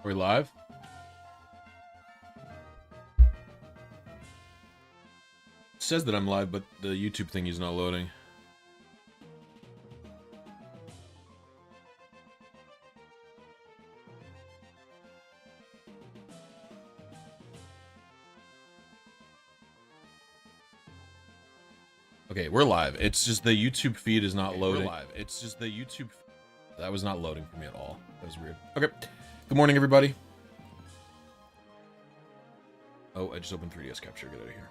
Are we live? It says that I'm live, but the YouTube thing is not loading. Okay, we're live. It's just the YouTube feed is not loading. We're live. It's just the YouTube... That was not loading for me at all. That was weird. Okay. Good morning, everybody. Oh, I just opened 3DS Capture. Get out of here.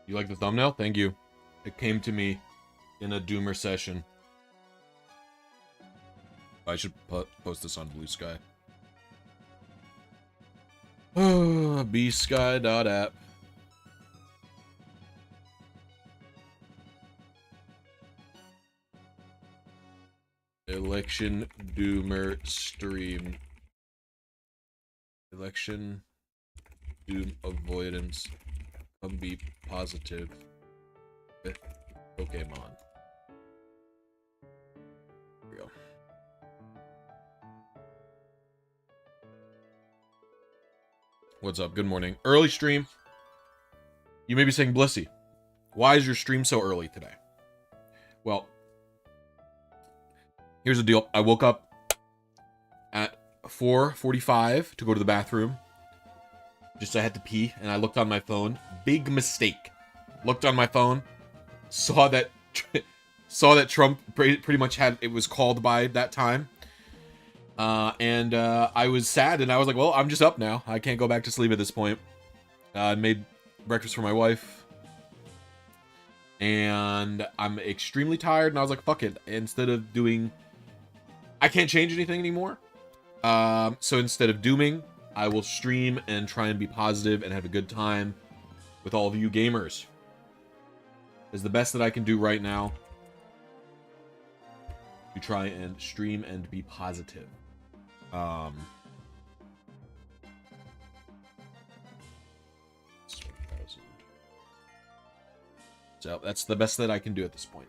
You like the thumbnail? Thank you. It came to me in a Doomer session. I should post this on Blue Sky. bsky.app. Election Doomer stream. Election Doom avoidance. Come be positive with Pokemon. Here we go. What's up? Good morning. Early stream. You may be saying, Blisy, why is your stream so early today? Well, here's the deal. I woke up at 4:45 to go to the bathroom. Just I had to pee, and I looked on my phone. Big mistake. Looked on my phone, saw that Trump pretty much had it was called by that time, and I was sad, and I was like, well, I'm just up now. I can't go back to sleep at this point. I made breakfast for my wife, and I'm extremely tired, and I was like, fuck it. Instead of doing, I can't change anything anymore. So instead of dooming, I will stream and try and be positive and have a good time with all of you gamers. It's the best that I can do right now to try and stream and be positive. So that's the best that I can do at this point.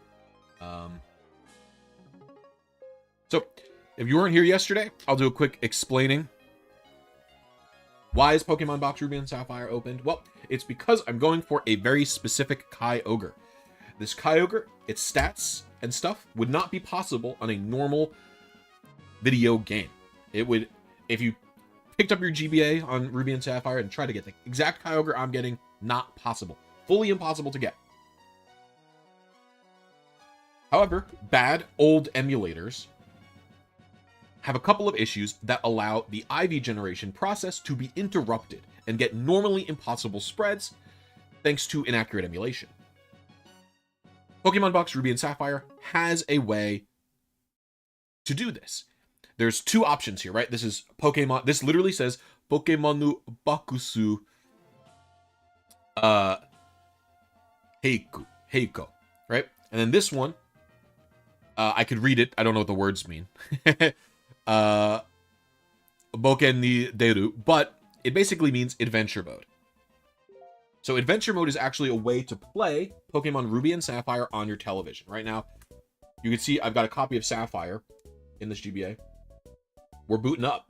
So if you weren't here yesterday, I'll do a quick explaining. Why is Pokemon Box Ruby and Sapphire opened? Well, it's because I'm going for a very specific Kyogre. This Kyogre, its stats and stuff would not be possible on a normal video game. It would, if you picked up your GBA on Ruby and Sapphire and tried to get the exact Kyogre I'm getting, not possible. Fully impossible to get. However, bad old emulators have a couple of issues that allow the IV generation process to be interrupted and get normally impossible spreads thanks to inaccurate emulation. Pokemon Box Ruby and Sapphire has a way to do this. There's two options here, right? This is Pokemon, this literally says Pokemonu Bakusu Heiko, right? And then this one, I could read it, I don't know what the words mean. Boken ni Deru, but it basically means adventure mode. So adventure mode is actually a way to play Pokemon Ruby and Sapphire on your television. Right now, you can see I've got a copy of Sapphire in this GBA. We're booting up.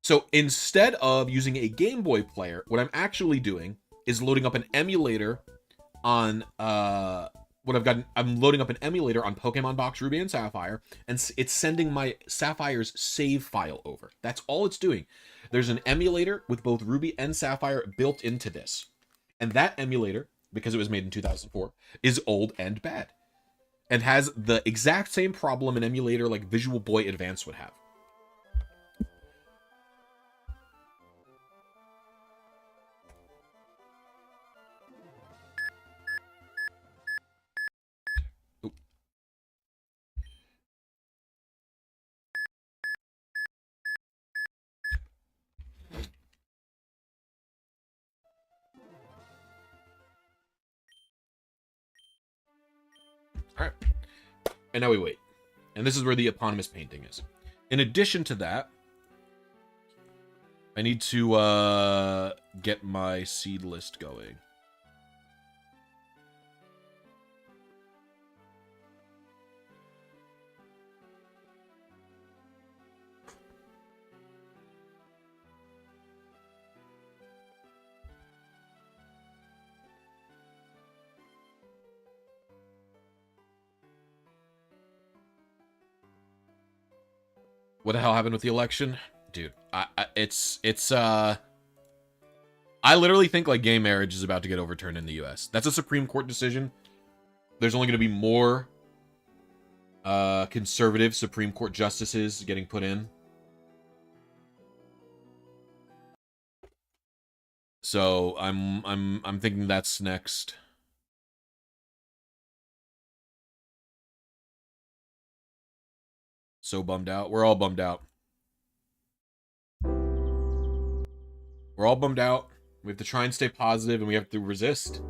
So instead of using a Game Boy player, what I'm actually doing is loading up an emulator on I'm loading up an emulator on Pokemon Box Ruby and Sapphire, and it's sending my Sapphire's save file over. That's all it's doing. There's an emulator with both Ruby and Sapphire built into this. And that emulator, because it was made in 2004, is old and bad. And has the exact same problem an emulator like Visual Boy Advance would have. And now we wait. And this is where the eponymous painting is. In addition to that, I need to get my seed list going. What the hell happened with the election? Dude, I literally think like gay marriage is about to get overturned in the US. That's a Supreme Court decision. There's only going to be more conservative Supreme Court justices getting put in. So I'm thinking that's next. So bummed out. We're all bummed out. We're all bummed out. We have to try and stay positive, and we have to resist.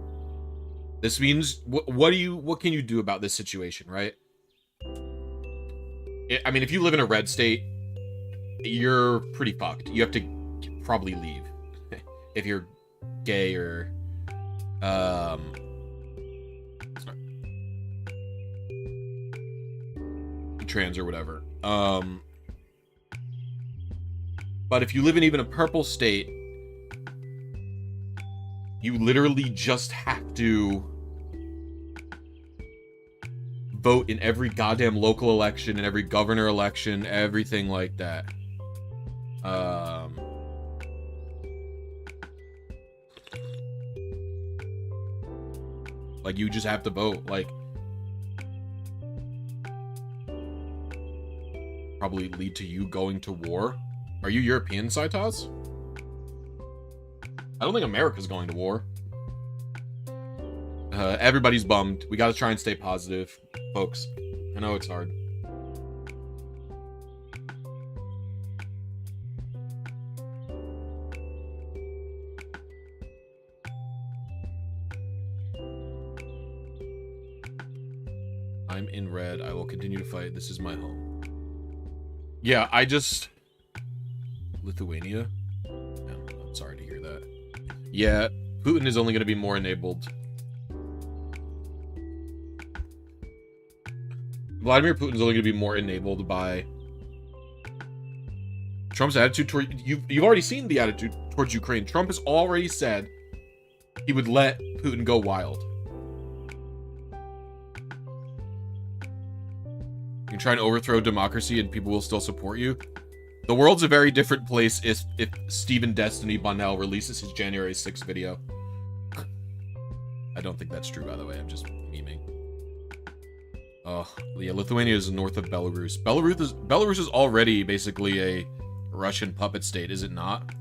This means what can you do about this situation, right? I mean, if you live in a red state, you're pretty fucked. You have to probably leave if you're gay or trans or whatever. But if you live in even a purple state, you literally just have to vote in every goddamn local election, in every governor election, everything like that. Like, you just have to vote. Like, probably lead to you going to war. Are you European, Saitas? I don't think America's going to war. Everybody's bummed. We gotta try and stay positive, folks. I know it's hard. I'm in red. I will continue to fight. This is my home. Yeah, Lithuania? Yeah, I'm sorry to hear that. Yeah, Putin is only going to be more enabled. Vladimir Putin's only going to be more enabled by Trump's attitude toward... You've already seen the attitude towards Ukraine. Trump has already said he would let Putin go wild. You can try and overthrow democracy and people will still support you. The world's a very different place if Stephen Destiny Bonnell releases his January 6th video. I don't think that's true, by the way. I'm just memeing. Oh, yeah, Lithuania is north of Belarus. Belarus is already basically a Russian puppet state, is it not?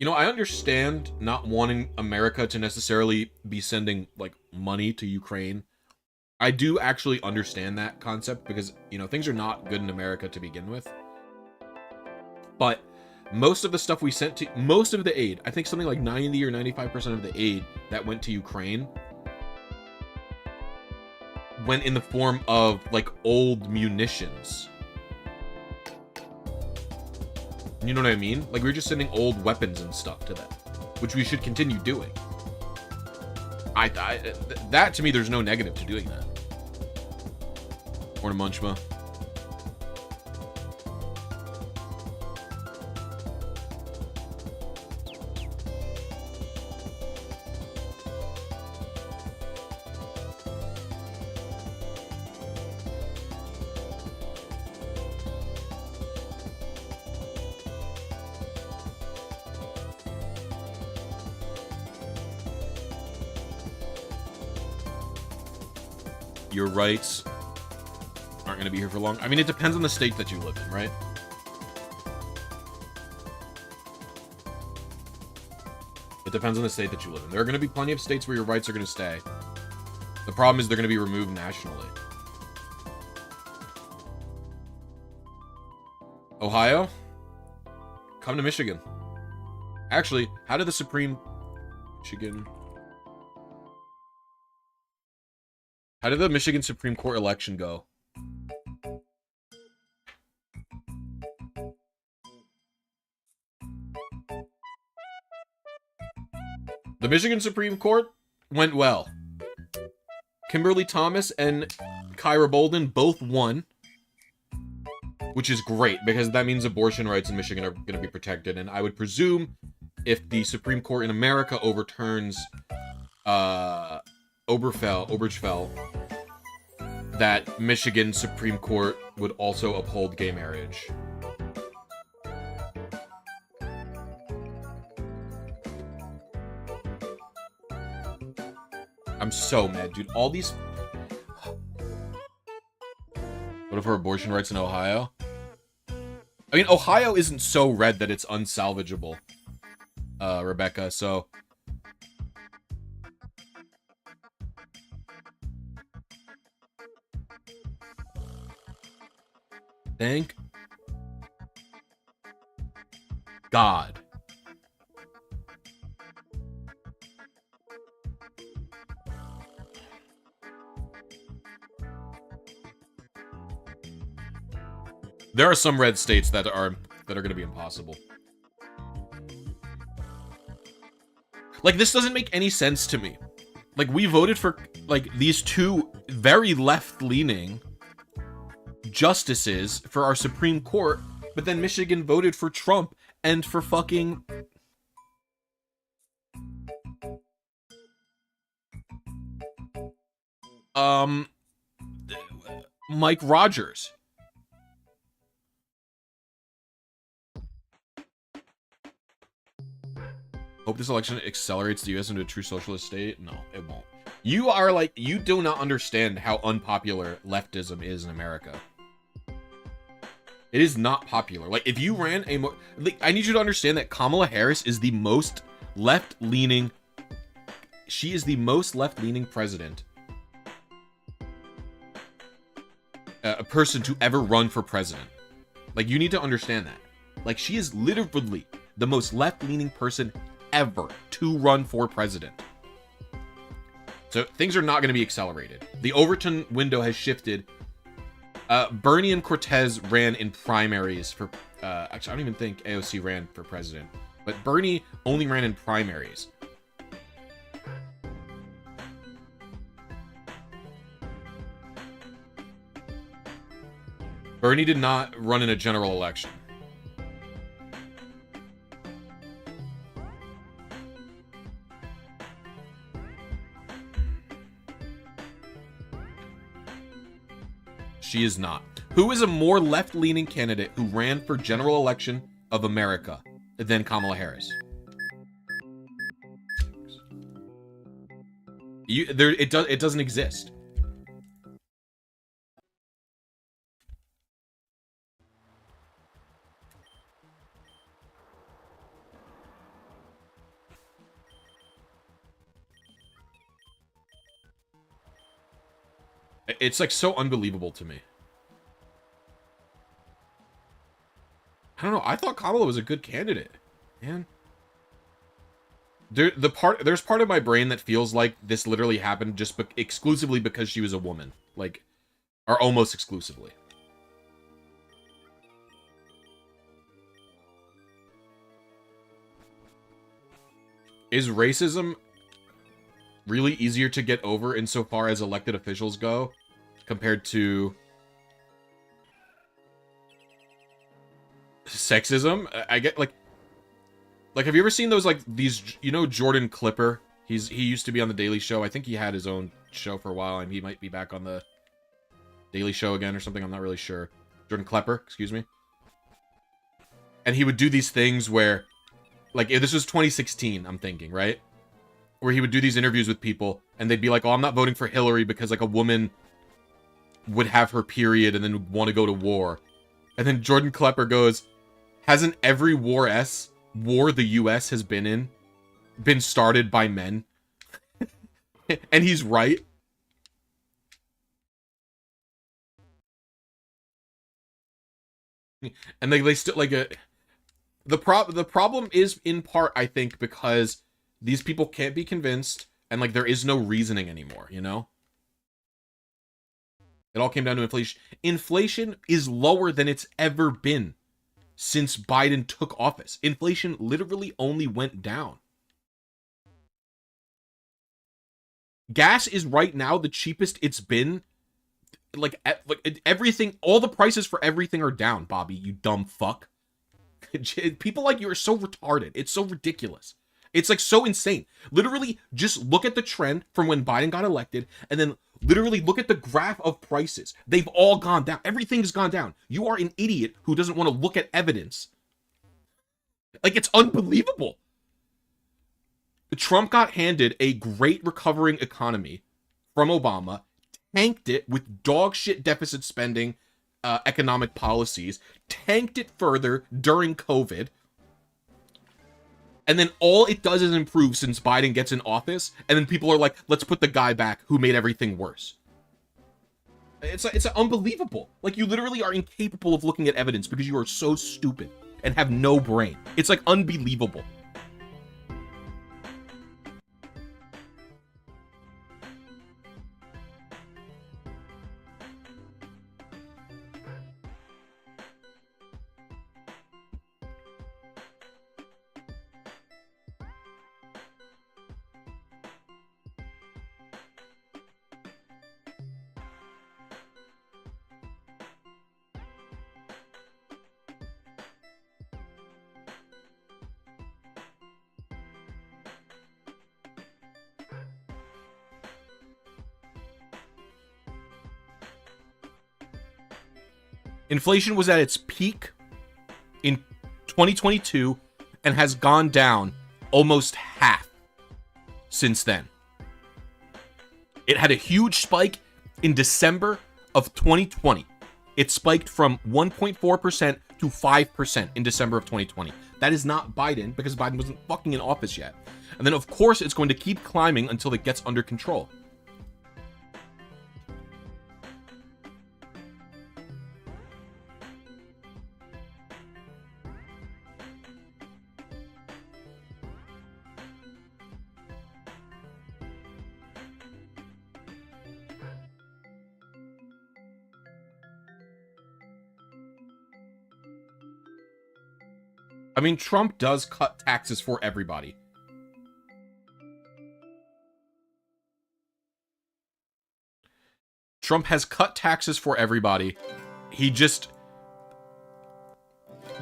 You know, I understand not wanting America to necessarily be sending, like, money to Ukraine. I do actually understand that concept because, you know, things are not good in America to begin with. But most of the stuff we sent to... Most of the aid, I think something like 90 or 95% of the aid that went to Ukraine went in the form of, like, old munitions. You know what I mean? Like, we were just sending old weapons and stuff to them, which we should continue doing. That, to me, there's no negative to doing that. Or to Munchma. Your rights aren't going to be here for long. I mean, it depends on the state that you live in, right? It depends on the state that you live in. There are going to be plenty of states where your rights are going to stay. The problem is they're going to be removed nationally. Ohio? Come to Michigan. Actually, how did the Supreme... Michigan... How did the Michigan Supreme Court election go? The Michigan Supreme Court went well. Kimberly Thomas and Kyra Bolden both won, which is great because that means abortion rights in Michigan are going to be protected. And I would presume if the Supreme Court in America overturns Obergefell, that Michigan Supreme Court would also uphold gay marriage. I'm so mad, dude. All these... What if her abortion rights in Ohio? I mean, Ohio isn't so red that it's unsalvageable, Rebecca, so... Thank God. There are some red states that are going to be impossible. Like, this doesn't make any sense to me. Like, we voted for, like, these two very left-leaning justices for our Supreme Court, but then Michigan voted for Trump and for fucking... Mike Rogers. Hope this election accelerates the U.S. into a true socialist state. No, it won't. You are like, you do not understand how unpopular leftism is in America. It is not popular. Like, if you ran a more... Like, I need you to understand that Kamala Harris is the most left-leaning... She is the most left-leaning president. A person to ever run for president. Like, you need to understand that. Like, she is literally the most left-leaning person ever to run for president. So things are not going to be accelerated. The Overton window has shifted. Bernie and Cortez ran in primaries for... actually, I don't even think AOC ran for president. But Bernie only ran in primaries. Bernie did not run in a general election. She is not. Who is a more left-leaning candidate who ran for general election of America than Kamala Harris? It doesn't exist. It's like so unbelievable to me. I don't know. I thought Kamala was a good candidate, man. There's part of my brain that feels like this literally happened just exclusively because she was a woman, like, or almost exclusively. Is racism really easier to get over insofar as elected officials go compared to sexism? I get like have you ever seen those, like, these, you know, Jordan Clipper? He used to be on the Daily Show. I think he had his own show for a while, and he might be back on the Daily Show again or something. I'm not really sure. Jordan Klepper, excuse me. And he would do these things where, like, if this was 2016, I'm thinking, right? Where he would do these interviews with people, and they'd be like, oh, I'm not voting for Hillary because, like, a woman would have her period and then want to go to war. And then Jordan Klepper goes, hasn't every war the U.S. has been in been started by men? And he's right. And they still, like, The problem is in part, I think, because these people can't be convinced, and like there is no reasoning anymore, you know? It all came down to inflation. Inflation is lower than it's ever been since Biden took office. Inflation literally only went down. Gas is right now the cheapest it's been. Like everything, all the prices for everything are down, Bobby, you dumb fuck. People like you are so retarded. It's so ridiculous. It's like so insane. Literally, just look at the trend from when Biden got elected, and then literally look at the graph of prices. They've all gone down. Everything's gone down. You are an idiot who doesn't want to look at evidence. Like, it's unbelievable. Trump got handed a great recovering economy from Obama, tanked it with dog shit deficit spending, economic policies, tanked it further during COVID, and then all it does is improve since Biden gets in office, and then people are like, let's put the guy back who made everything worse. It's unbelievable. Like, you literally are incapable of looking at evidence because you are so stupid and have no brain. It's like unbelievable. Inflation was at its peak in 2022 and has gone down almost half since then. It had a huge spike in December of 2020. It spiked from 1.4% to 5% in December of 2020. That is not Biden, because Biden wasn't fucking in office yet. And then, of course, it's going to keep climbing until it gets under control. I mean, Trump does cut taxes for everybody. Trump has cut taxes for everybody. He just...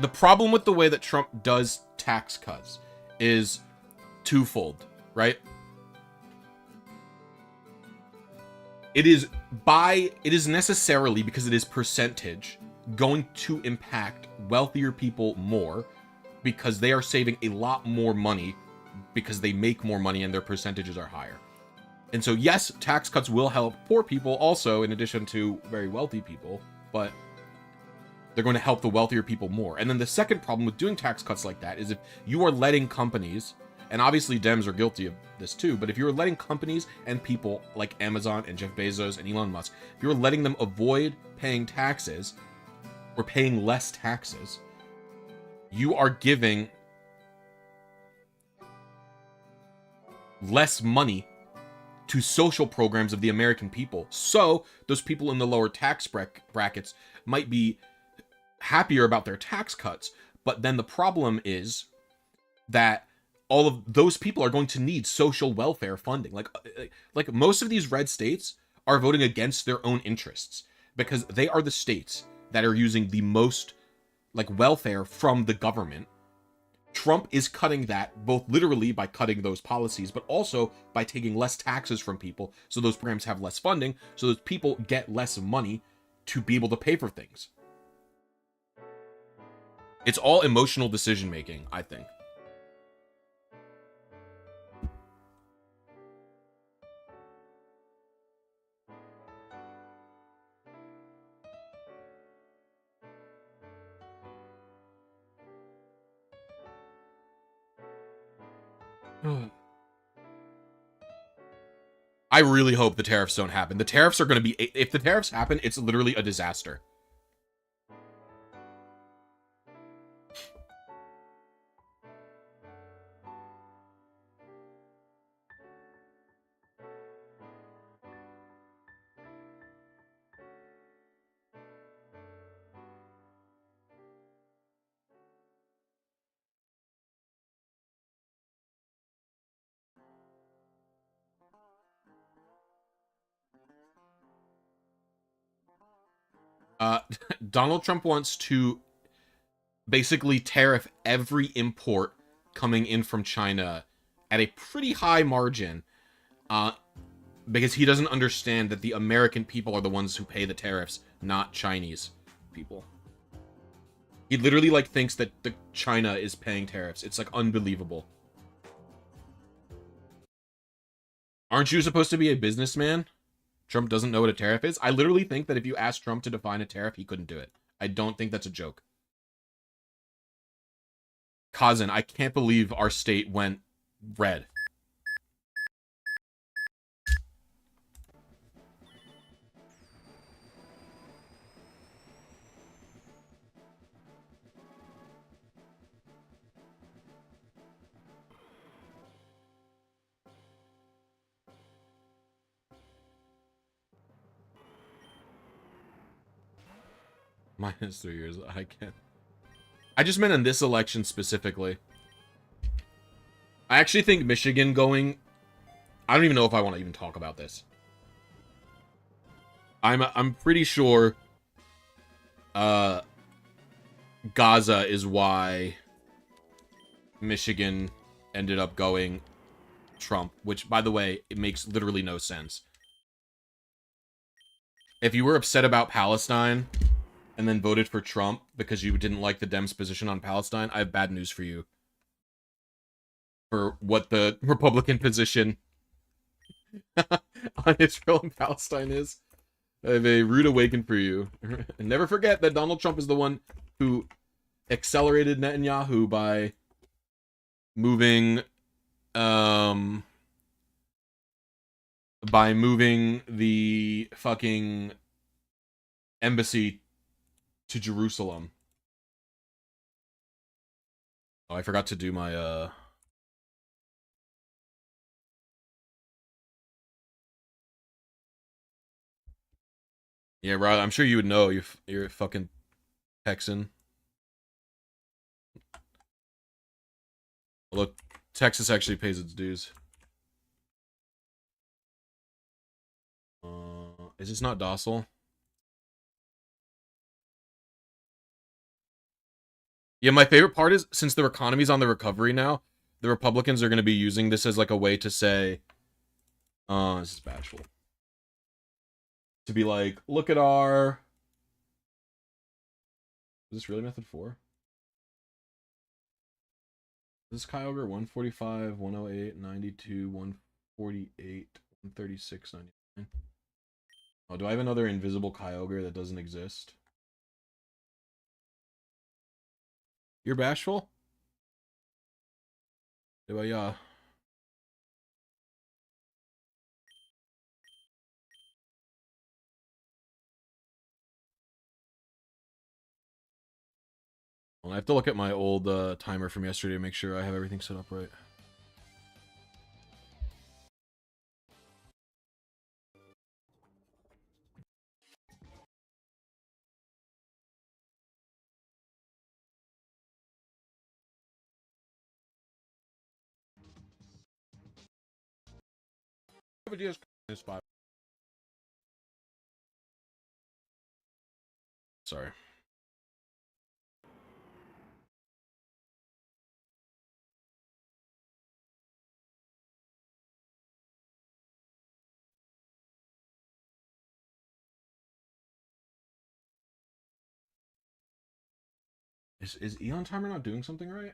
The problem with the way that Trump does tax cuts is twofold, right? It is necessarily, because it is percentage, going to impact wealthier people more, because they are saving a lot more money because they make more money and their percentages are higher. And so, yes, tax cuts will help poor people also, in addition to very wealthy people, but they're going to help the wealthier people more. And then the second problem with doing tax cuts like that is if you are letting companies, and obviously Dems are guilty of this too, but if you're letting companies and people like Amazon and Jeff Bezos and Elon Musk, if you're letting them avoid paying taxes or paying less taxes, you are giving less money to social programs of the American people. So those people in the lower tax brackets might be happier about their tax cuts. But then the problem is that all of those people are going to need social welfare funding. Like most of these red states are voting against their own interests because they are the states that are using the most like welfare from the government. Trump is cutting that both literally by cutting those policies, but also by taking less taxes from people, so those programs have less funding, so those people get less money to be able to pay for things. It's all emotional decision making, I think. I really hope the tariffs don't happen. The tariffs are going to be... If the tariffs happen, it's literally a disaster. Donald Trump wants to basically tariff every import coming in from China at a pretty high margin, because he doesn't understand that the American people are the ones who pay the tariffs, not Chinese people. He literally, like, thinks that China is paying tariffs. It's, like, unbelievable. Aren't you supposed to be a businessman? Trump doesn't know what a tariff is? I literally think that if you asked Trump to define a tariff, he couldn't do it. I don't think that's a joke. Kazan, I can't believe our state went red. Minus 3 years. I can't. I just meant in this election specifically. I actually think Michigan going... I don't even know if I want to even talk about this. I'm pretty sure Gaza is why Michigan ended up going Trump, which, by the way, it makes literally no sense. If you were upset about Palestine and then voted for Trump because you didn't like the Dems' position on Palestine, I have bad news for you. For what the Republican position on Israel and Palestine is. I have a rude awakening for you. And never forget that Donald Trump is the one who accelerated Netanyahu by moving the fucking embassy to Jerusalem. Oh, I forgot to do my Yeah, Rod, I'm sure you would know. You're a fucking Texan. Although Texas actually pays its dues. Is this not docile? Yeah, my favorite part is, since their economy's on the recovery now, the Republicans are going to be using this as, like, a way to say, this is bashful. To be like, look at our... Is this really method 4? This is Kyogre 145, 108, 92, 148, 136, 99. Oh, do I have another invisible Kyogre that doesn't exist? You're bashful? Yeah. Well, I have to look at my old timer from yesterday to make sure I have everything set up right. Sorry. Is Eon Timer not doing something right?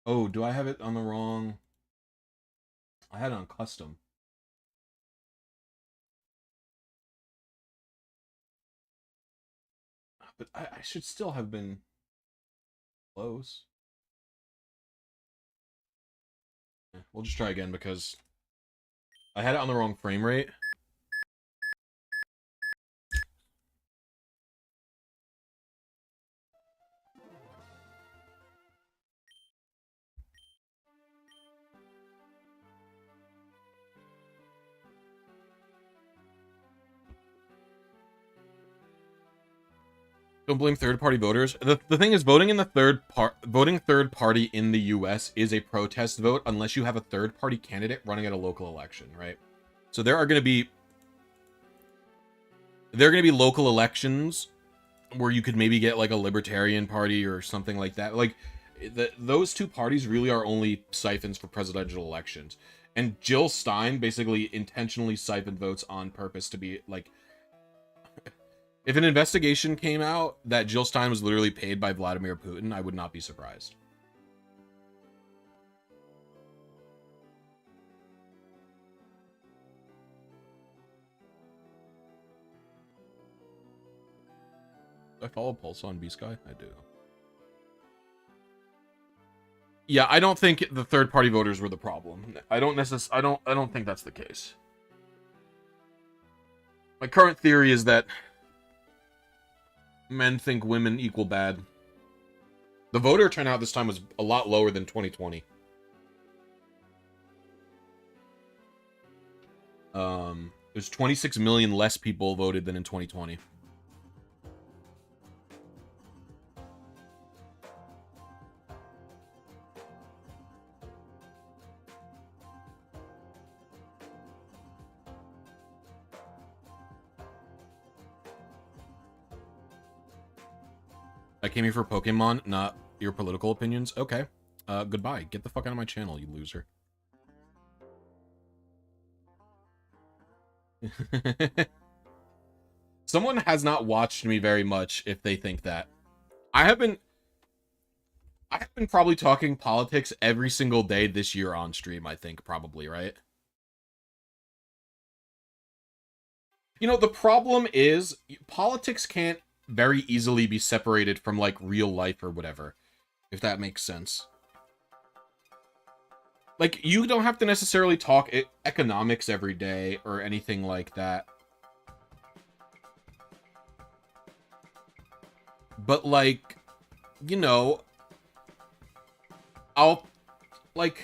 Oh, do I have it on the wrong... I had it on custom. But I should still have been close. Yeah, we'll just try again because I had it on the wrong frame rate. Don't blame third-party voters. The thing is, voting third party in the US is a protest vote unless you have a third-party candidate running at a local election, right? So there are going to be there are going to be local elections where you could maybe get like a libertarian party or something like that. Like those two parties really are only siphons for presidential elections. And Jill Stein basically intentionally siphoned votes on purpose to be like, if an investigation came out that Jill Stein was literally paid by Vladimir Putin, I would not be surprised. Do I follow Pulse on B-Sky? I do. Yeah, I don't think the third-party voters were the problem. I don't think that's the case. My current theory is that men think women equal bad. The voter turnout this time was a lot lower than 2020. There's 26 million less people voted than in 2020. I came here for Pokemon, not your political opinions. Okay. Goodbye. Get the fuck out of my channel, you loser. Someone has not watched me very much if they think that. I have been probably talking politics every single day this year on stream, I think, probably, right? You know, the problem is politics can't very easily be separated from like real life or whatever, if that makes sense. Like, you don't have to necessarily talk economics every day or anything like that. But like, you know, I'll like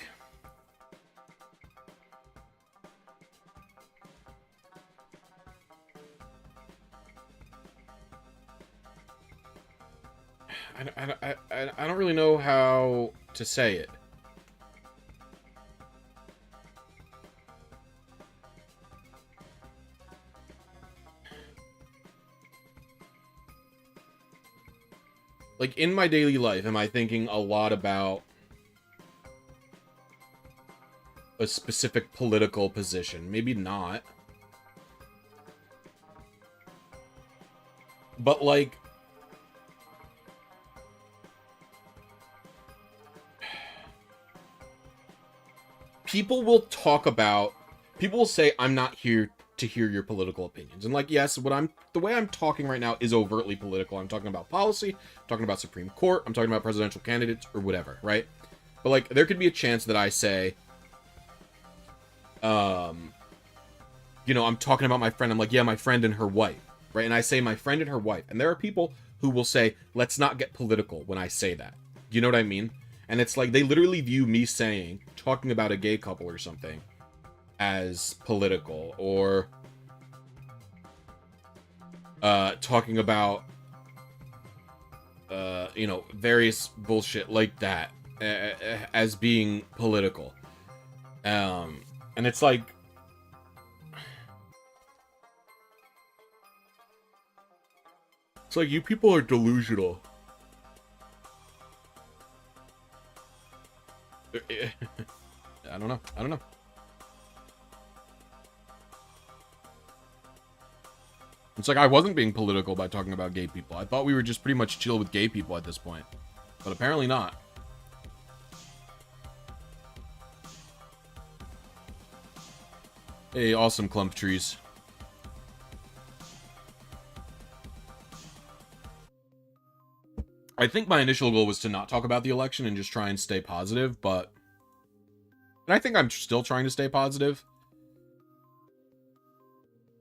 I don't really know how to say it. Like, in my daily life, am I thinking a lot about a specific political position? Maybe not. But like, people will say, I'm not here to hear your political opinions. And like, yes, the way I'm talking right now is overtly political. I'm talking about policy, I'm talking about Supreme Court, I'm talking about presidential candidates or whatever, right? But like, there could be a chance that I say, you know, I'm talking about my friend. I'm like, yeah, my friend and her wife, right? And I say my friend and her wife. And there are people who will say, let's not get political when I say that. You know what I mean? And it's like, they literally view me talking about a gay couple or something as political, or talking about you know, various bullshit like that as being political. And it's like, you people are delusional. I don't know. It's like, I wasn't being political by talking about gay people. I thought we were just pretty much chill with gay people at this point. But apparently not. Hey, awesome clump trees. I think my initial goal was to not talk about the election and just try and stay positive, but... And I think I'm still trying to stay positive.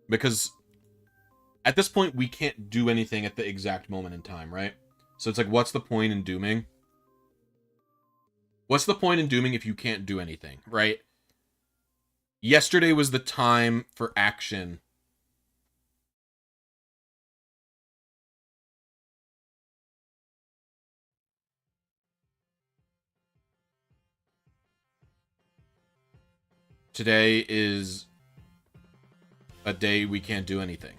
Because at this point, we can't do anything at the exact moment in time, right? So it's like, what's the point in dooming? What's the point in dooming if you can't do anything, right? Yesterday was the time for action. Today is a day we can't do anything.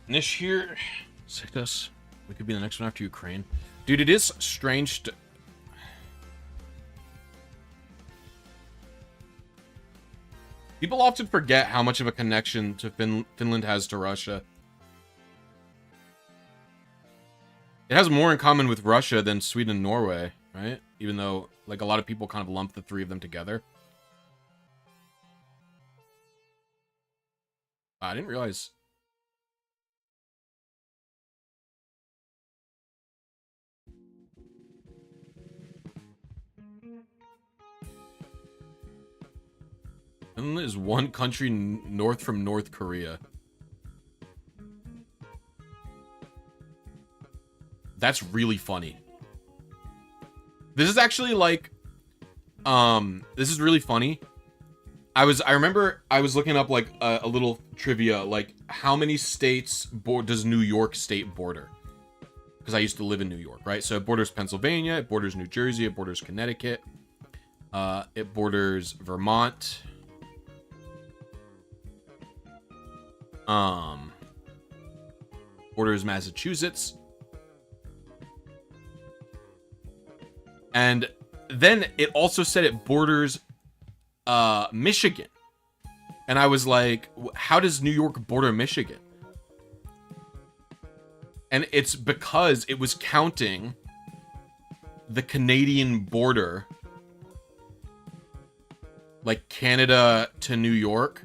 Nish here. Sickness. We could be the next one after Ukraine. Dude, it is strange to... People often forget how much of a connection to Finland has to Russia. It has more in common with Russia than Sweden and Norway, right? Even though, like, a lot of people kind of lump the three of them together. I didn't realize... Finland is one country north from North Korea. That's really funny. This is actually like, this is really funny. I remember I was looking up like a little trivia, like how many states does New York State border? Because I used to live in New York, right? So it borders Pennsylvania, it borders New Jersey, it borders Connecticut, it borders Vermont. Borders Massachusetts. And then it also said it borders Michigan. And I was like, how does New York border Michigan? And it's because it was counting the Canadian border, like Canada to New York.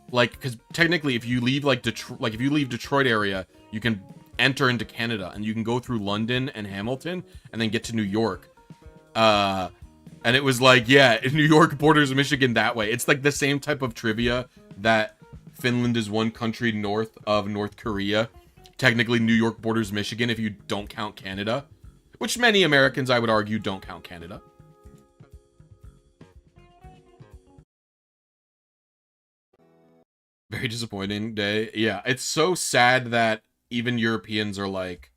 Like, because technically if you leave like Detroit, like if you leave Detroit area, you can enter into Canada and you can go through London and Hamilton and then get to New York. And it was like, yeah, New York borders Michigan that way. It's like the same type of trivia that Finland is one country north of North Korea. Technically, New York borders Michigan if you don't count Canada. Which many Americans, I would argue, don't count Canada. Very disappointing day. Yeah, it's so sad that even Europeans are like...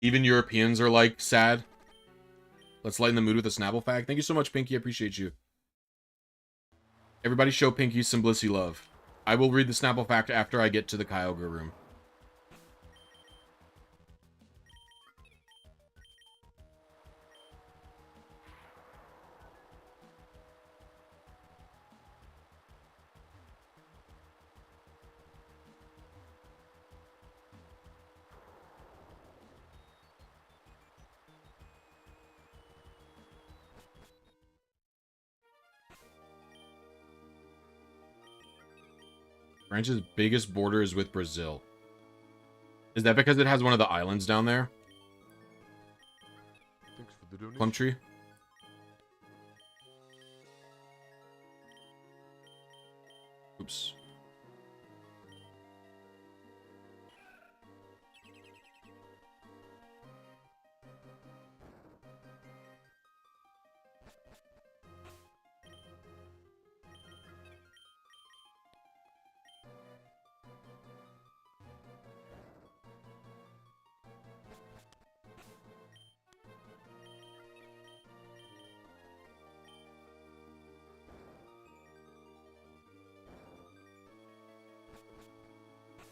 Even Europeans are like sad. Let's lighten the mood with a Snapple fact. Thank you so much, Pinky. I appreciate you. Everybody show Pinky some Blissy love. I will read the Snapple fact after I get to the Kyogre room. Branch's biggest border is with Brazil. Is that because it has one of the islands down there? Thanks for the donation. Plum tree? Oops.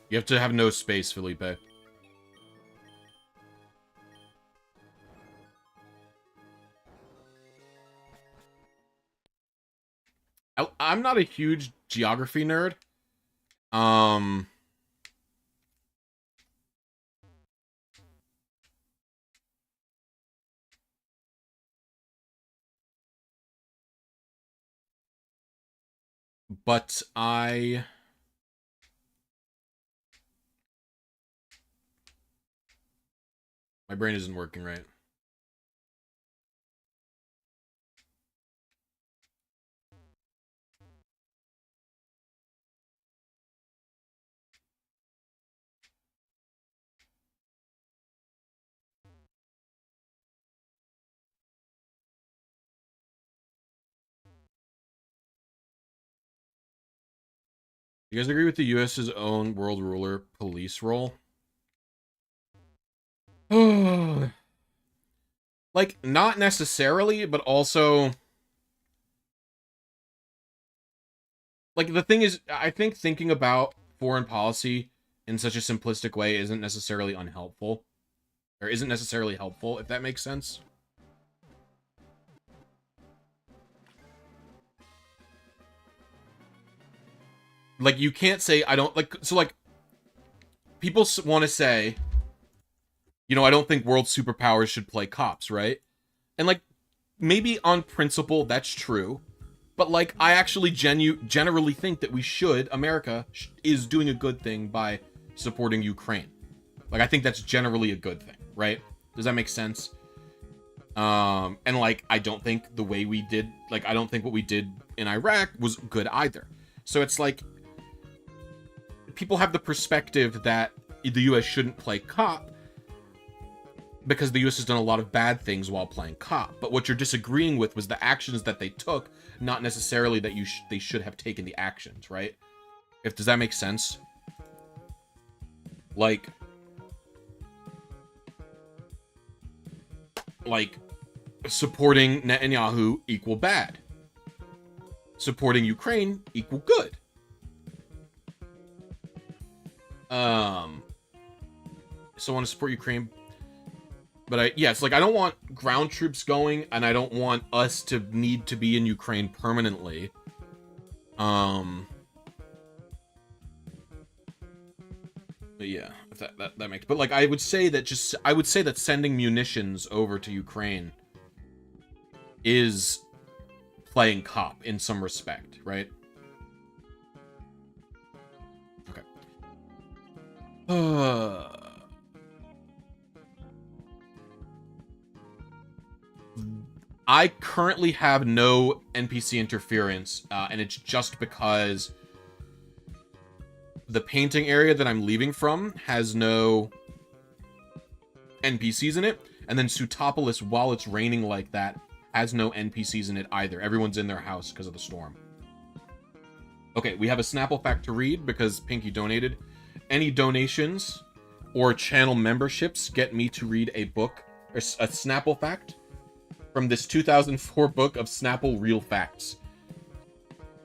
You have to have no space, Felipe. I'm not a huge geography nerd. But my brain isn't working right. You guys agree with the US's own world ruler police role? Like, not necessarily, but also... like, the thing is, I think thinking about foreign policy in such a simplistic way isn't necessarily unhelpful. Or isn't necessarily helpful, if that makes sense. Like, you can't say, I don't, like, so, like, people want to say, you know, I don't think world superpowers should play cops, right? And, like, maybe on principle, that's true. But, like, I actually generally think that we should, America is doing a good thing by supporting Ukraine. Like, I think that's generally a good thing, right? Does that make sense? And, like, I don't think the way we did, like, I don't think what we did in Iraq was good either. So it's like, people have the perspective that the U.S. shouldn't play cop because the U.S. has done a lot of bad things while playing cop. But what you're disagreeing with was the actions that they took, not necessarily that they should have taken the actions, right? Does that make sense? Like, supporting Netanyahu equal bad. Supporting Ukraine equal good. So I want to support Ukraine, but yes, like, I don't want ground troops going, and I don't want us to need to be in Ukraine permanently. But yeah, if that makes, but, like, I would say that sending munitions over to Ukraine is playing cop in some respect, right? Okay. I currently have no NPC interference, and it's just because the painting area that I'm leaving from has no NPCs in it, and then Sutopolis, while it's raining like that, has no NPCs in it either. Everyone's in their house because of the storm. Okay, we have a Snapple fact to read because Pinky donated. Any donations or channel memberships get me to read a book, or a Snapple fact, from this 2004 book of Snapple Real Facts.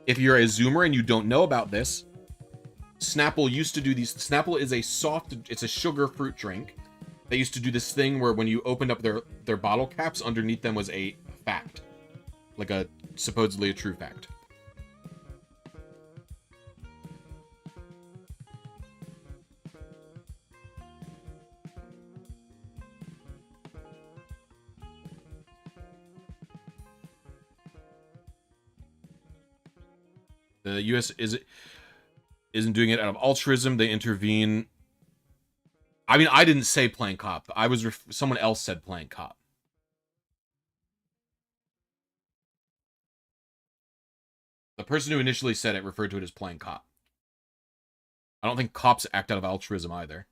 If you're a Zoomer and you don't know about this, Snapple used to do these. Snapple is it's a sugar fruit drink. They used to do this thing where when you opened up their bottle caps, underneath them was a fact. Like supposedly a true fact. The U.S. isn't doing it out of altruism. They intervene. I mean, I didn't say playing cop. Someone else said playing cop. The person who initially said it referred to it as playing cop. I don't think cops act out of altruism either.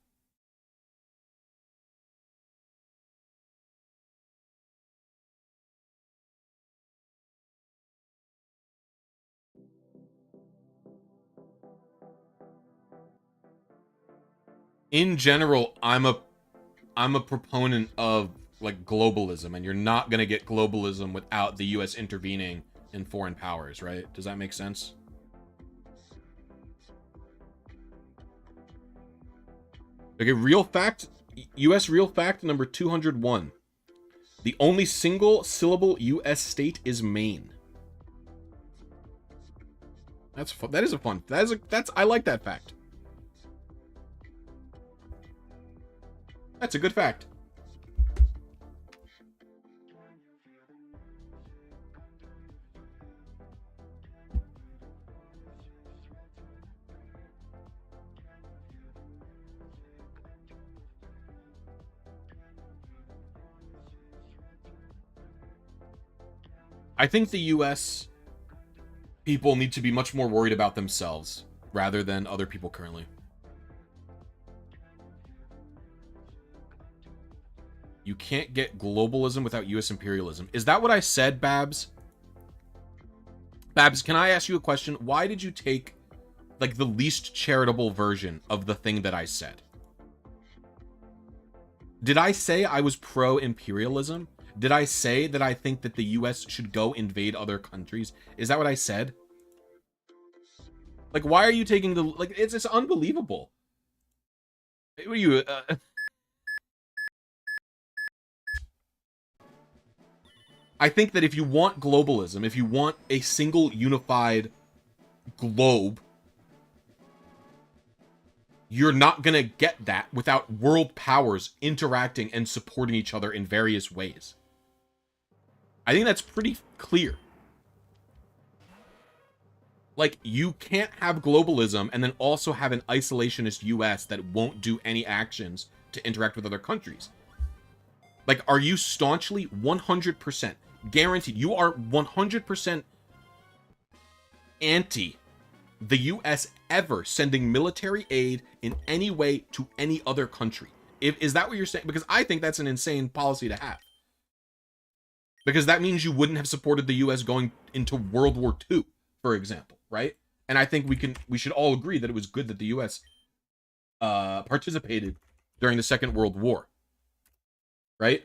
In general, I'm a proponent of, like, globalism, and you're not gonna get globalism without the US intervening in foreign powers, right? Does that make sense? Okay, real fact, US real fact number 201. The only single syllable US state is Maine. That's fun. That is a fun. I like that fact. That's a good fact. I think the US people need to be much more worried about themselves rather than other people currently. You can't get globalism without US imperialism. Is that what I said, Babs? Babs, can I ask you a question? Why did you take, like, the least charitable version of the thing that I said? Did I say I was pro-imperialism? Did I say that I think that the US should go invade other countries? Is that what I said? Like, why are you taking the, like, it's unbelievable. What are you, I think that if you want globalism, if you want a single unified globe, you're not gonna get that without world powers interacting and supporting each other in various ways. I think that's pretty clear. Like, you can't have globalism and then also have an isolationist US that won't do any actions to interact with other countries. Like, are you staunchly 100% guaranteed? You are 100% anti the US ever sending military aid in any way to any other country. Is that what you're saying? Because I think that's an insane policy to have. Because that means you wouldn't have supported the US going into World War II, for example, right? And I think we should all agree that it was good that the US participated during the Second World War, right?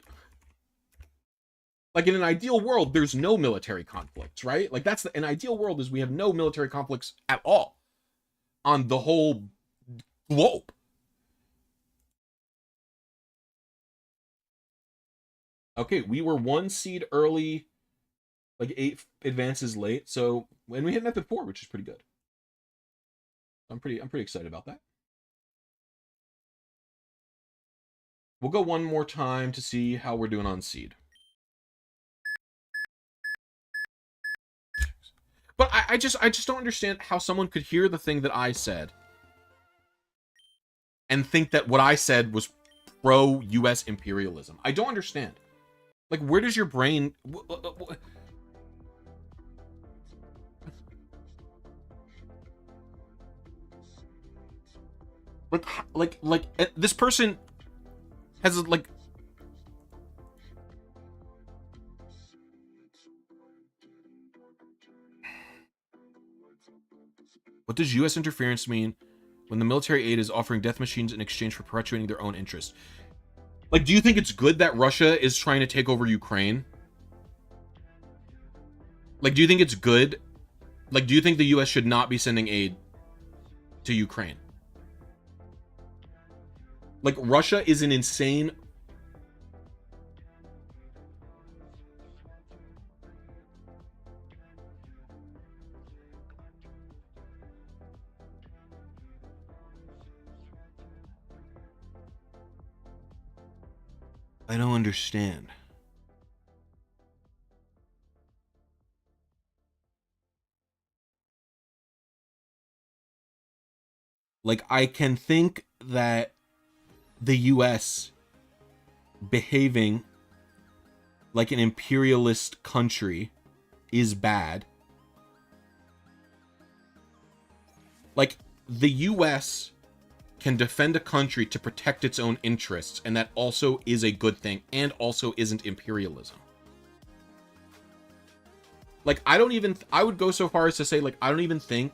Like, in an ideal world, there's no military conflicts, right? Like, that's an ideal world is we have no military conflicts at all on the whole globe. Okay, we were 1 seed early, like 8 advances late. So when we hit method 4, which is pretty good. I'm pretty excited about that. We'll go one more time to see how we're doing on seed. But I just don't understand how someone could hear the thing that I said and think that what I said was pro-US imperialism. I don't understand. Like, where does your brain... Like, this person has, like... What does U.S. interference mean when the military aid is offering death machines in exchange for perpetuating their own interests? Like, do you think it's good that Russia is trying to take over Ukraine? Like, do you think it's good? Like, do you think the U.S. should not be sending aid to Ukraine? Like, Russia is an insane... I don't understand. Like, I can think that the US behaving like an imperialist country is bad. Like, the US can defend a country to protect its own interests, and that also is a good thing, and also isn't imperialism. Like, I would go so far as to say, like, I don't even think,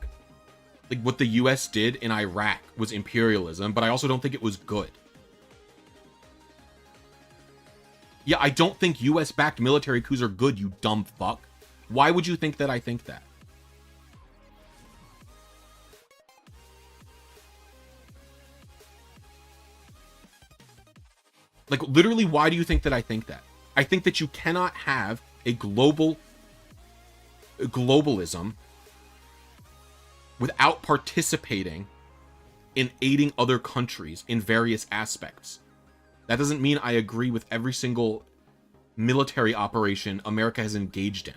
like, what the US did in Iraq was imperialism, but I also don't think it was good. Yeah, I don't think US-backed military coups are good, you dumb fuck. Why would you think that I think that? Like, literally, why do you think that I think that? I think that you cannot have a globalism without participating in aiding other countries in various aspects. That doesn't mean I agree with every single military operation America has engaged in.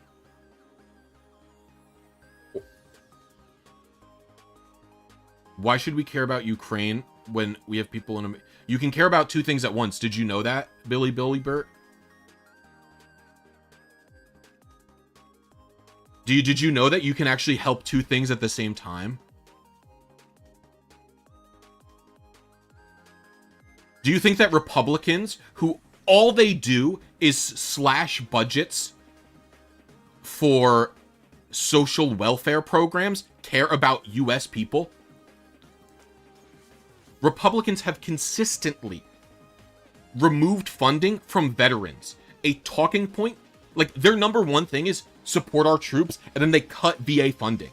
Why should we care about Ukraine when we have people in... You can care about 2 things at once. Did you know that, Billy Burt? Did you know that you can actually help 2 things at the same time? Do you think that Republicans, who all they do is slash budgets for social welfare programs, care about US people? Republicans have consistently removed funding from veterans. A talking point, like, their number 1 thing is support our troops, and then they cut VA funding.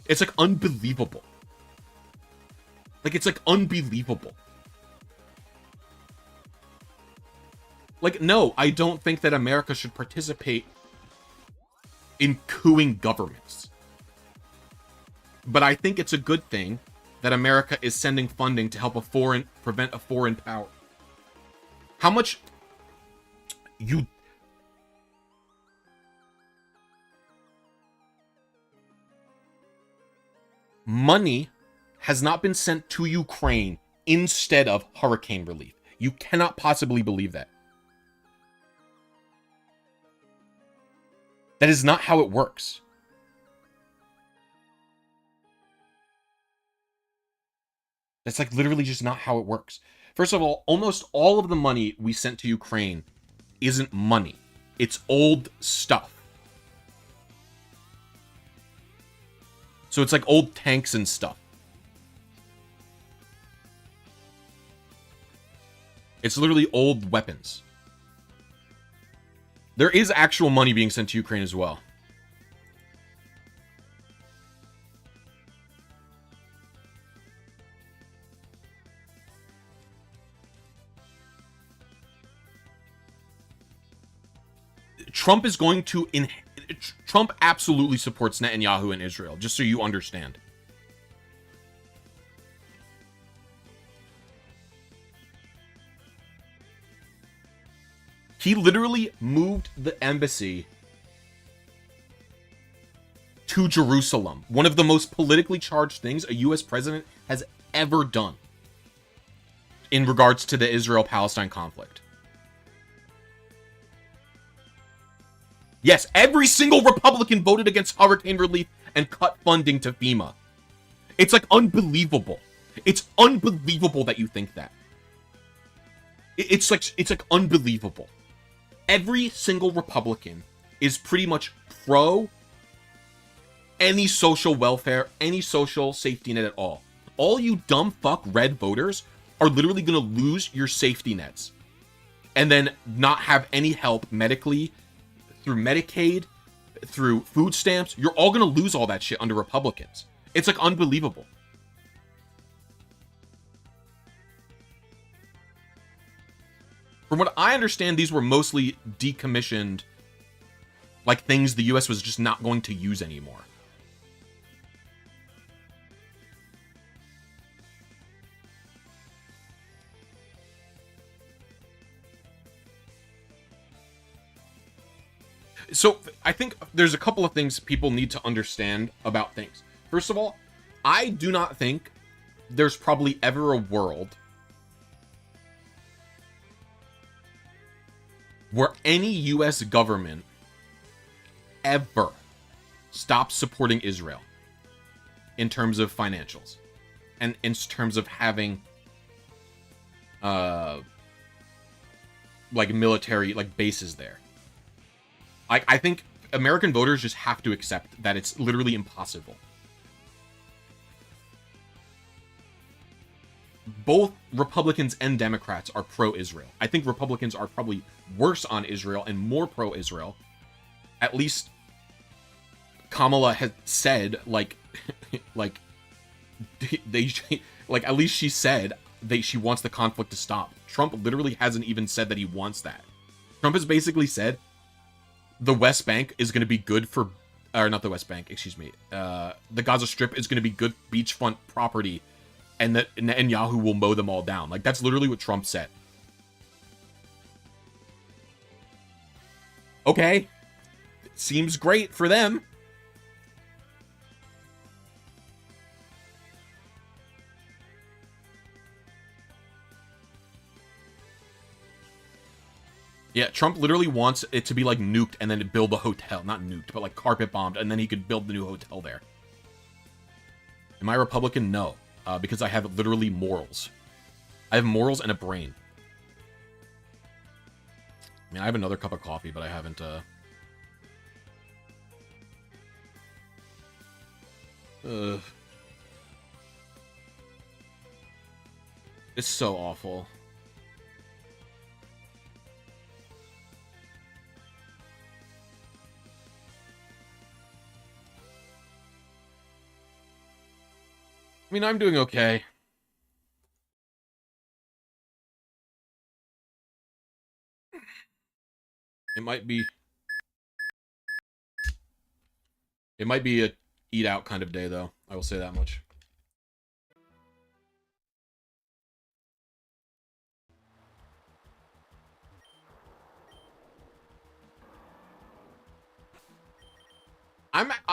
It's like unbelievable. Like, it's like unbelievable. Like, no, I don't think that America should participate in cooing governments. But I think it's a good thing that America is sending funding to help prevent a foreign power. How much money has not been sent to Ukraine instead of hurricane relief. You cannot possibly believe that. That is not how it works. That's like literally just not how it works. First of all, almost all of the money we sent to Ukraine isn't money. It's old stuff. So it's like old tanks and stuff. It's literally old weapons. There is actual money being sent to Ukraine as well. Trump is going to... Trump absolutely supports Netanyahu in Israel, just so you understand. He literally moved the embassy to Jerusalem. One of the most politically charged things a U.S. president has ever done in regards to the Israel-Palestine conflict. Yes, every single Republican voted against hurricane relief and cut funding to FEMA. It's like unbelievable. It's unbelievable that you think that. It's like unbelievable. Every single Republican is pretty much pro any social welfare, any social safety net at all. All you dumb fuck red voters are literally going to lose your safety nets and then not have any help medically, through Medicaid, through food stamps. You're all going to lose all that shit under Republicans. It's like unbelievable. From what I understand, these were mostly decommissioned, like things the US was just not going to use anymore. So I think there's a couple of things people need to understand about things. First of all, I do not think there's probably ever a world where any US government ever stops supporting Israel in terms of financials and in terms of having like military like bases there. I think American voters just have to accept that it's literally impossible. Both Republicans and Democrats are pro-Israel. I think Republicans are probably worse on Israel and more pro-Israel. At least Kamala has said, like, like at least she said that she wants the conflict to stop. Trump literally hasn't even said that he wants that. Trump has basically said the West Bank is going to be good for, or not the West Bank, excuse me. The Gaza Strip is going to be good beachfront property, and that Netanyahu will mow them all down. Like, that's literally what Trump said. Okay. Seems great for them. Yeah, Trump literally wants it to be like nuked and then build a hotel. Not nuked, but like carpet bombed, and then he could build the new hotel there. Am I Republican? No. Because I have literally morals. I have morals and a brain. I mean, I have another cup of coffee, but I haven't, It's so awful. mean, I'm doing okay. It might be a eat out kind of day, though. I will say that much.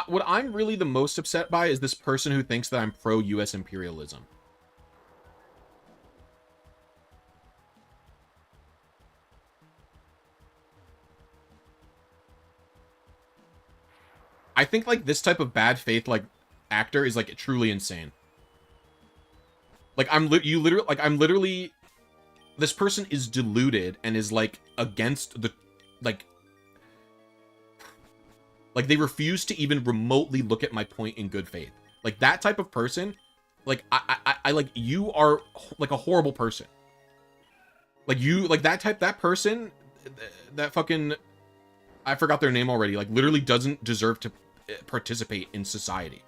What I'm really the most upset by is this person who thinks that I'm pro-US imperialism. I think like this type of bad faith like actor is like truly insane. Like I'm literally this person is deluded and is like against the like they refuse to even remotely look at my point in good faith. Like that type of person, like I like you are like a horrible person. Like you like that person that fucking I forgot their name already, like literally doesn't deserve to participate in society.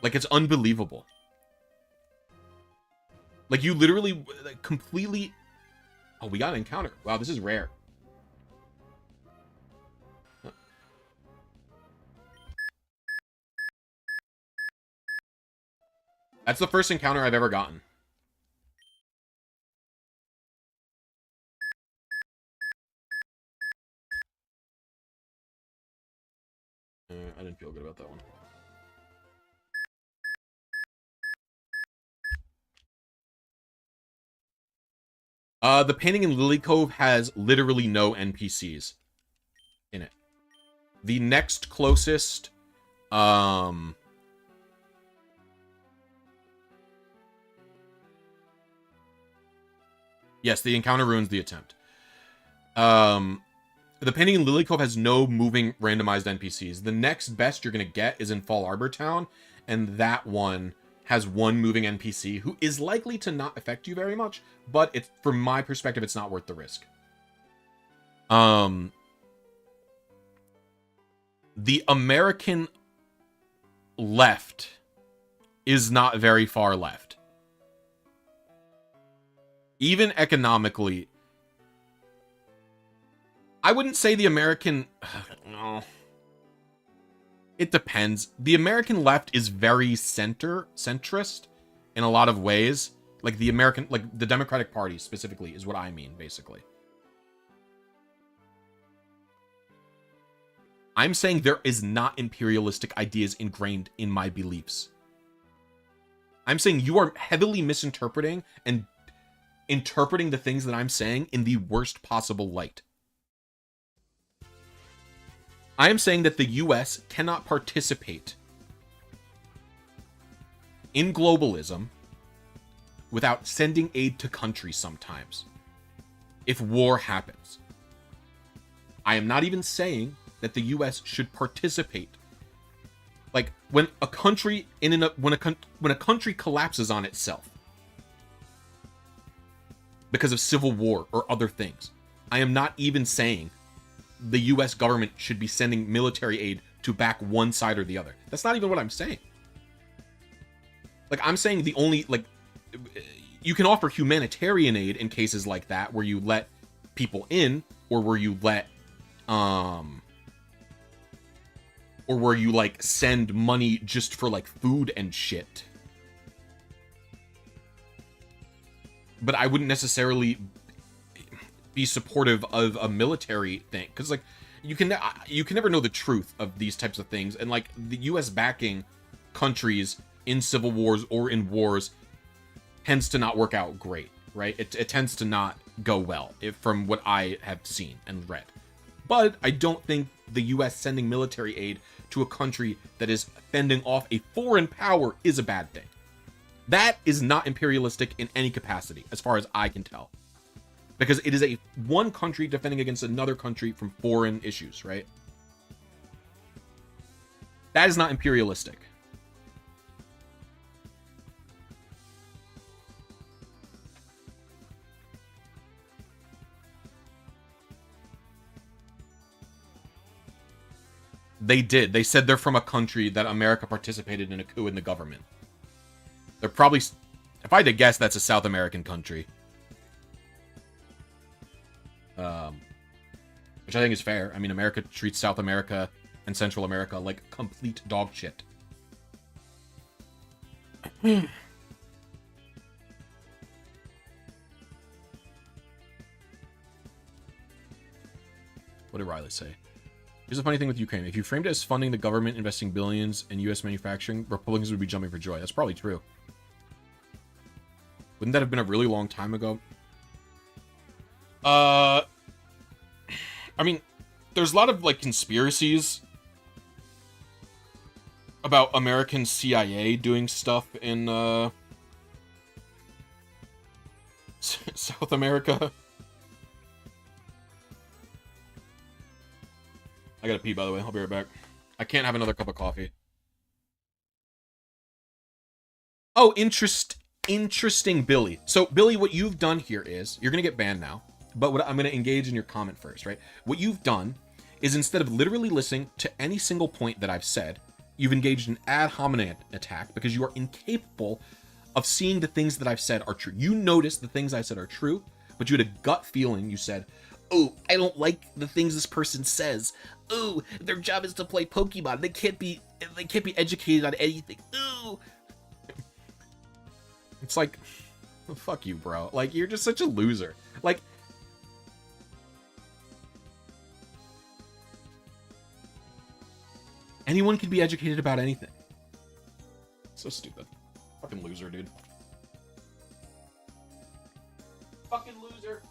Like it's unbelievable. Like you literally like, completely. Oh, we got an encounter. Wow, this is rare. That's the first encounter I've ever gotten. I didn't feel good about that one. The painting in Lily Cove has literally no NPCs in it. The next closest, yes, the encounter ruins the attempt. The painting in Lily Cove has no moving randomized NPCs. The next best you're gonna get is in Fall Arbor Town, and that one has one moving NPC who is likely to not affect you very much, but it's from my perspective, it's not worth the risk. The American left is not very far left. Even economically, I wouldn't say the American... No. It depends. The American left is very centrist in a lot of ways. Like the American, like the Democratic Party specifically is what I mean, basically. I'm saying there is not imperialistic ideas ingrained in my beliefs. I'm saying you are heavily misinterpreting and interpreting the things that I'm saying in the worst possible light. I am saying that the US cannot participate in globalism without sending aid to countries sometimes, if war happens. I am not even saying that the US should participate. Like when a country when a country collapses on itself because of civil war or other things, I am not even saying the US government should be sending military aid to back one side or the other. That's not even what I'm saying. Like, I'm saying the only, like, you can offer humanitarian aid in cases like that, where you let people in, or where you let, or where you, like, send money just for, like, food and shit. But I wouldn't necessarily be supportive of a military thing, because like you can never know the truth of these types of things, and like the US backing countries in civil wars or in wars tends to not work out great, right? It tends to not go well, from what I have seen and read. But I don't think the US sending military aid to a country that is fending off a foreign power is a bad thing. That is not imperialistic in any capacity, as far as I can tell. Because it is one country defending against another country from foreign issues, right? That is not imperialistic. They did. They said they're from a country that America participated in a coup in the government. They're probably... If I had to guess, that's a South American country. Which I think is fair. I mean, America treats South America and Central America like complete dog shit. What did Riley say? Here's the funny thing with Ukraine. If you framed it as funding the government investing billions in U.S. manufacturing, Republicans would be jumping for joy. That's probably true. Wouldn't that have been a really long time ago? I mean, there's a lot of, like, conspiracies about American CIA doing stuff in, South America. I gotta pee, by the way. I'll be right back. I can't have another cup of coffee. Oh, interesting, Billy. So, Billy, what you've done here is, you're gonna get banned now, but I'm gonna engage in your comment first, right? What you've done is, instead of literally listening to any single point that I've said, you've engaged in ad hominem attack because you are incapable of seeing the things that I've said are true. You noticed the things I said are true, but you had a gut feeling. You said, oh, I don't like the things this person says. Oh, their job is to play Pokemon. They can't be educated on anything. Ooh. It's like, well, fuck you, bro. Like, you're just such a loser. Like, anyone can be educated about anything. So stupid. Fucking loser, dude. Fucking loser.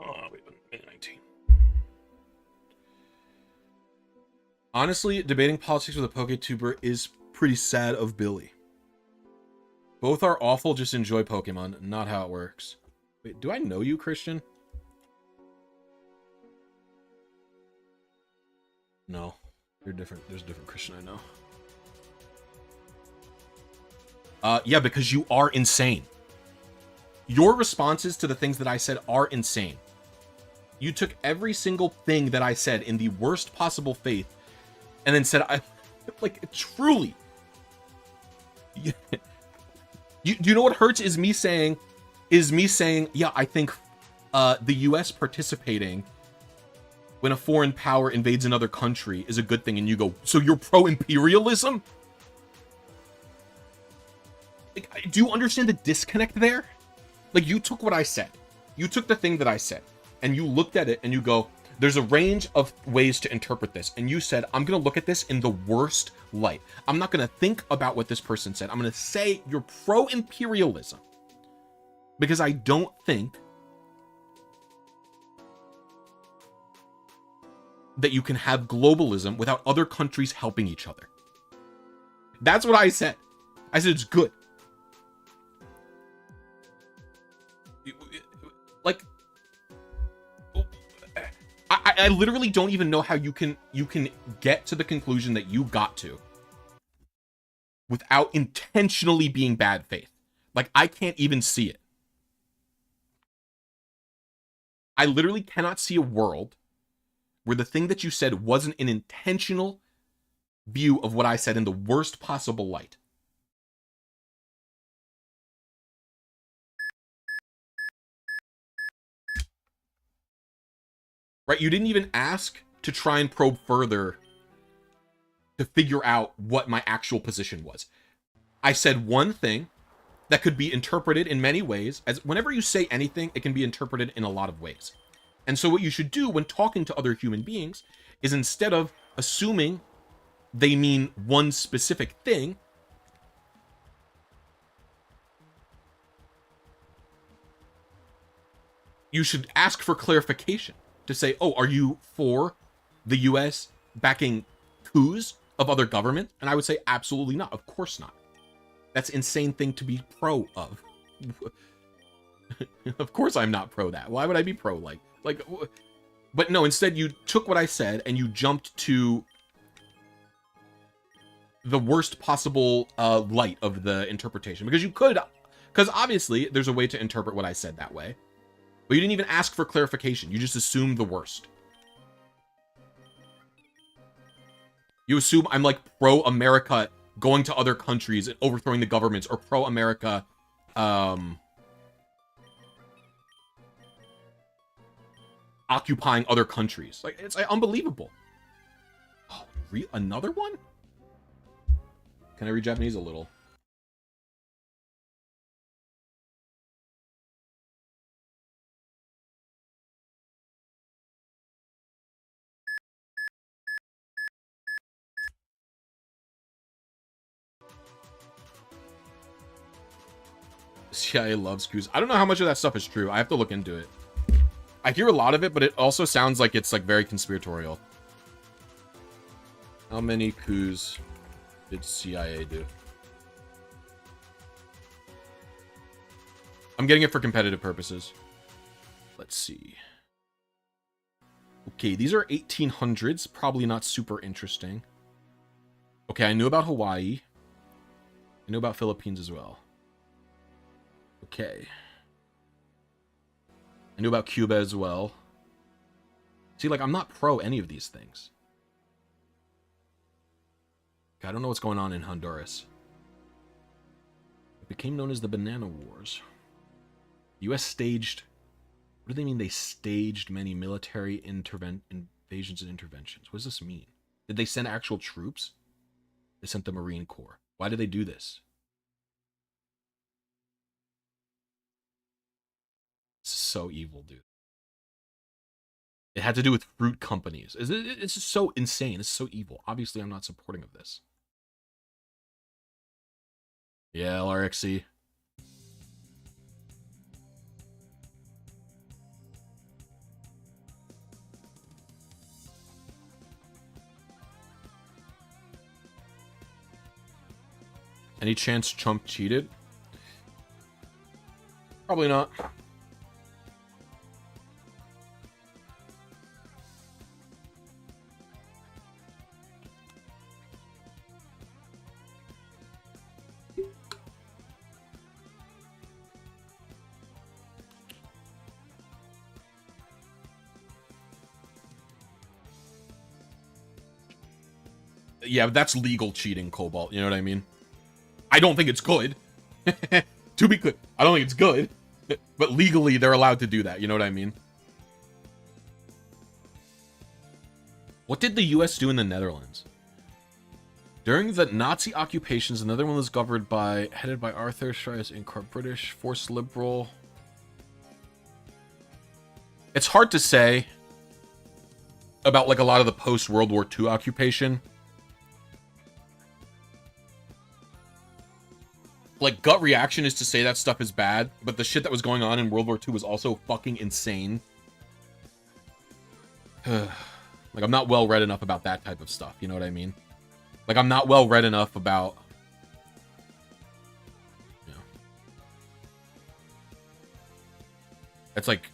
Oh, wait, 19. Honestly, debating politics with a PokeTuber is pretty sad of Billy. Both are awful, just enjoy Pokemon. Not how it works. Wait, do I know you, Christian? No. You're different. There's a different Christian I know. Yeah, because you are insane. Your responses to the things that I said are insane. You took every single thing that I said in the worst possible faith and then said, like, truly. You know what hurts is me saying, yeah, I think the US participating when a foreign power invades another country is a good thing. And you go, so you're pro-imperialism? Like, do you understand the disconnect there? Like, you took what I said. You took the thing that I said, and you looked at it, and you go, there's a range of ways to interpret this. And you said, I'm going to look at this in the worst light. I'm not going to think about what this person said. I'm going to say you're pro-imperialism. Because I don't think that you can have globalism without other countries helping each other. That's what I said. I said it's good. Like, I literally don't even know how you can get to the conclusion that you got to without intentionally being bad faith. Like, I can't even see it. I literally cannot see a world where the thing that you said wasn't an intentional view of what I said in the worst possible light. Right? You didn't even ask to try and probe further to figure out what my actual position was. I said one thing that could be interpreted in many ways. As whenever you say anything, it can be interpreted in a lot of ways. And so what you should do when talking to other human beings is, instead of assuming they mean one specific thing, you should ask for clarification to say, oh, are you for the US backing coups of other governments? And I would say, absolutely not. Of course not. That's an insane thing to be pro of. Of course I'm not pro that. Why would I be pro like, but no, instead you took what I said and you jumped to the worst possible light of the interpretation, because you could, because obviously there's a way to interpret what I said that way, but you didn't even ask for clarification. You just assumed the worst. You assume I'm like pro-America going to other countries and overthrowing the governments, or pro-America occupying other countries. Like, it's unbelievable. Oh, another one? Can I read Japanese a little? CIA loves coups. I don't know how much of that stuff is true. I have to look into it. I hear a lot of it, but it also sounds like it's like very conspiratorial. How many coups did CIA do? I'm getting it for competitive purposes. Let's see. Okay, these are 1800s. Probably not super interesting. Okay, I knew about Hawaii. I knew about Philippines as well. Okay. I knew about Cuba as well. See, like, I'm not pro any of these things. Okay, I don't know what's going on in Honduras. It became known as the Banana Wars. The U.S. staged... What do they mean they staged many military invasions and interventions? What does this mean? Did they send actual troops? They sent the Marine Corps. Why did they do this? So evil, dude. It had to do with fruit companies. It's just so insane. It's so evil. Obviously, I'm not supporting of this. Yeah, LRXC. Any chance Trump cheated? Probably not. Yeah, that's legal cheating, Cobalt. You know what I mean? I don't think it's good. To be clear, I don't think it's good. But legally, they're allowed to do that. You know what I mean? What did the US do in the Netherlands? During the Nazi occupations, the Netherlands was governed by, headed by Arthur Schreiers in British Force Liberal. It's hard to say about like a lot of the post-World War II occupation. Like, gut reaction is to say that stuff is bad, but the shit that was going on in World War II was also fucking insane. Like, I'm not well read enough about that type of stuff, you know what I mean? Like, I'm not well read enough about... You know. It's like...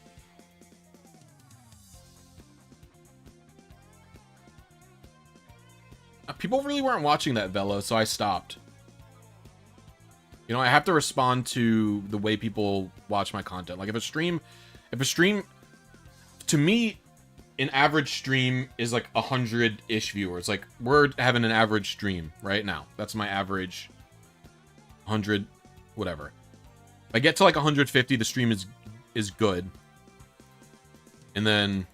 People really weren't watching that, Velo, so I stopped. You know, I have to respond to the way people watch my content. Like, if a stream, to me, an average stream is like 100-ish viewers. Like, we're having an average stream right now. That's my average 100, whatever. If I get to like 150, the stream is good. And then,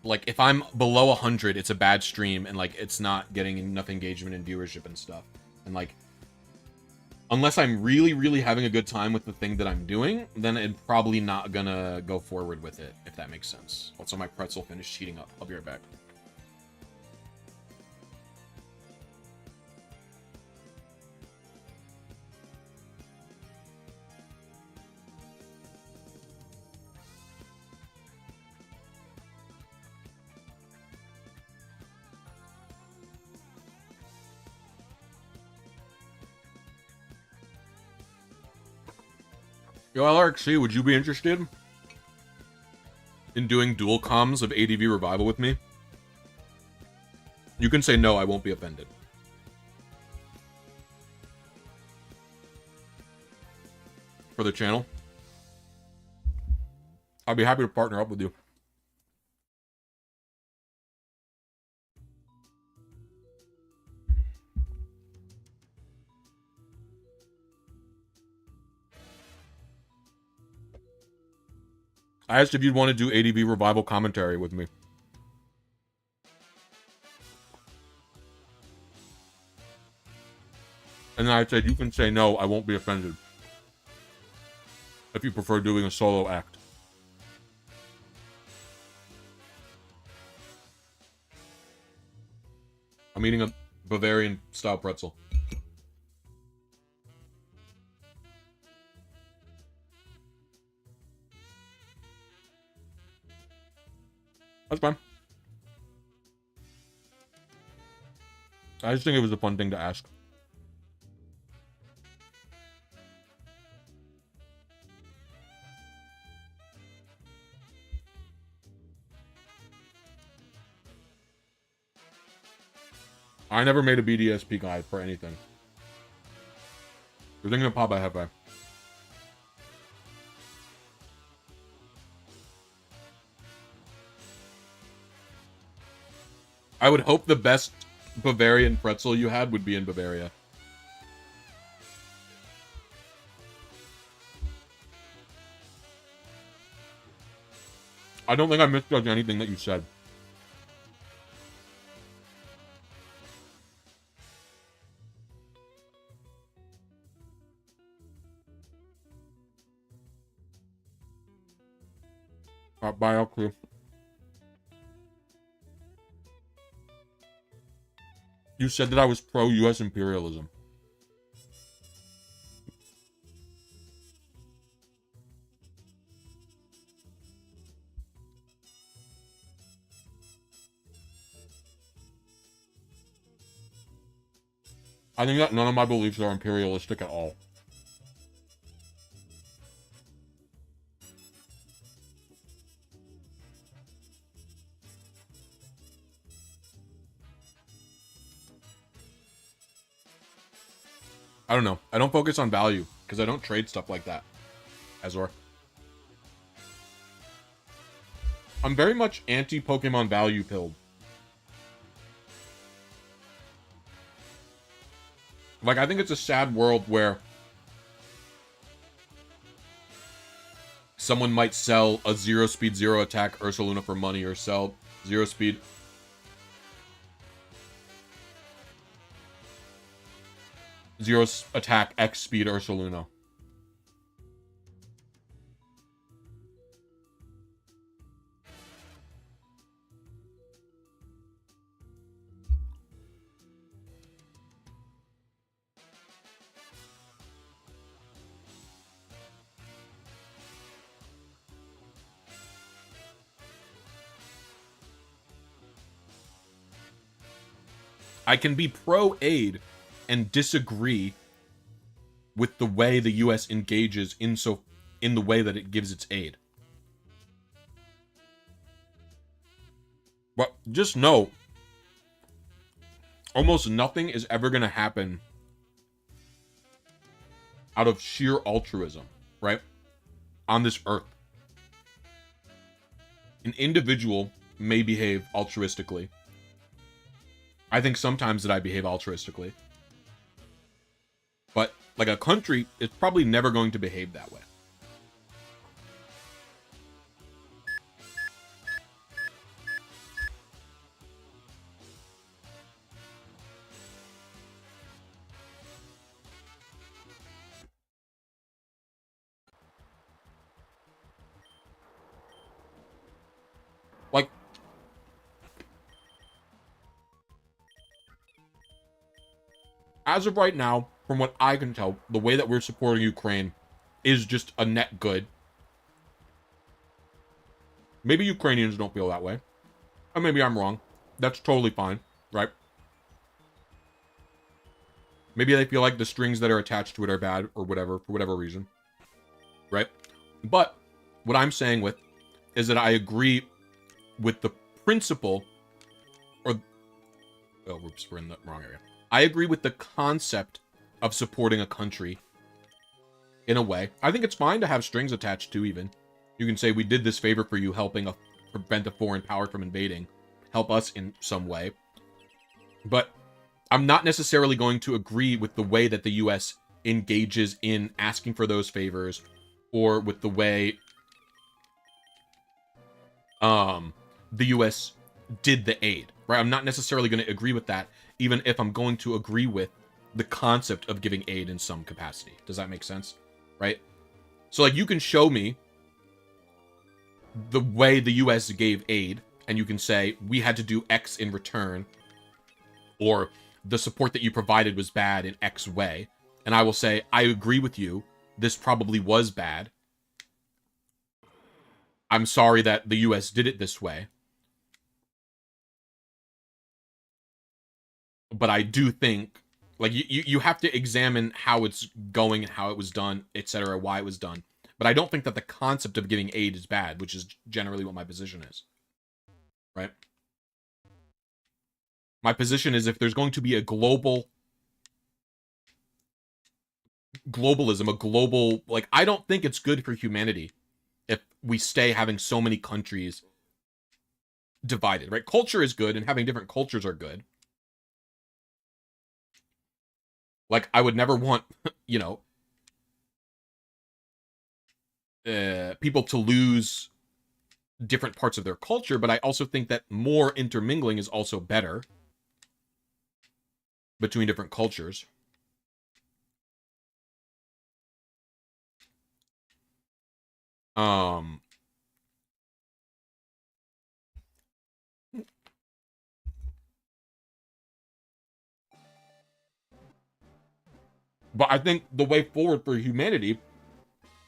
like, if I'm below 100, it's a bad stream, and like it's not getting enough engagement and viewership and stuff. And like, unless I'm really, really having a good time with the thing that I'm doing, then I'm probably not gonna go forward with it, if that makes sense. Also, my pretzel finished heating up. I'll be right back. Yo, LRXC, would you be interested in doing dual comms of ADV Revival with me? You can say no, I won't be offended. For the channel. I'd be happy to partner up with you. I asked if you'd want to do ADV Revival commentary with me. And then I said, you can say no, I won't be offended. If you prefer doing a solo act. I'm eating a Bavarian-style pretzel. That's fine. I just think it was a fun thing to ask. I never made a BDSP guide for anything. You're thinking of Pop by Hefe. I would hope the best Bavarian pretzel you had would be in Bavaria. I don't think I misjudged anything that you said. Bye, all crew. You said that I was pro-US imperialism. I think that none of my beliefs are imperialistic at all. I don't know. I don't focus on value, because I don't trade stuff like that. Azor. I'm very much anti-Pokemon value pilled. Like, I think it's a sad world where someone might sell a 0-speed, 0-attack Ursaluna for money, or sell 0-speed... Zero attack X speed Ursaluna. I can be pro-aid and disagree with the way the US engages in the way that it gives its aid. But just know, almost nothing is ever going to happen out of sheer altruism, right? On this earth. An individual may behave altruistically. I think sometimes that I behave altruistically. But, like, a country is probably never going to behave that way. Like, as of right now, from what I can tell, the way that we're supporting Ukraine is just a net good. Maybe Ukrainians don't feel that way. Or maybe I'm wrong. That's totally fine, right? Maybe they feel like the strings that are attached to it are bad or whatever, for whatever reason. Right? But what I'm saying with is that I agree with the principle, or, oh, whoops, we're in the wrong area. I agree with the concept of supporting a country in a way. I think it's fine to have strings attached to, even. You can say, we did this favor for you, helping prevent a foreign power from invading. Help us in some way. But I'm not necessarily going to agree with the way that the U.S. engages in asking for those favors, or with the way the U.S. did the aid, right? I'm not necessarily going to agree with that, even if I'm going to agree with the concept of giving aid in some capacity. Does that make sense? Right? So, like, you can show me the way the U.S. gave aid, and you can say, we had to do X in return, or the support that you provided was bad in X way, and I will say, I agree with you, this probably was bad. I'm sorry that the U.S. did it this way. But I do think, like, you have to examine how it's going and how it was done, etc., why it was done. But I don't think that the concept of giving aid is bad, which is generally what my position is. Right? My position is, if there's going to be a globalism, a global, like, I don't think it's good for humanity if we stay having so many countries divided, right? Culture is good, and having different cultures are good. Like, I would never want, you know, people to lose different parts of their culture, but I also think that more intermingling is also better between different cultures. But I think the way forward for humanity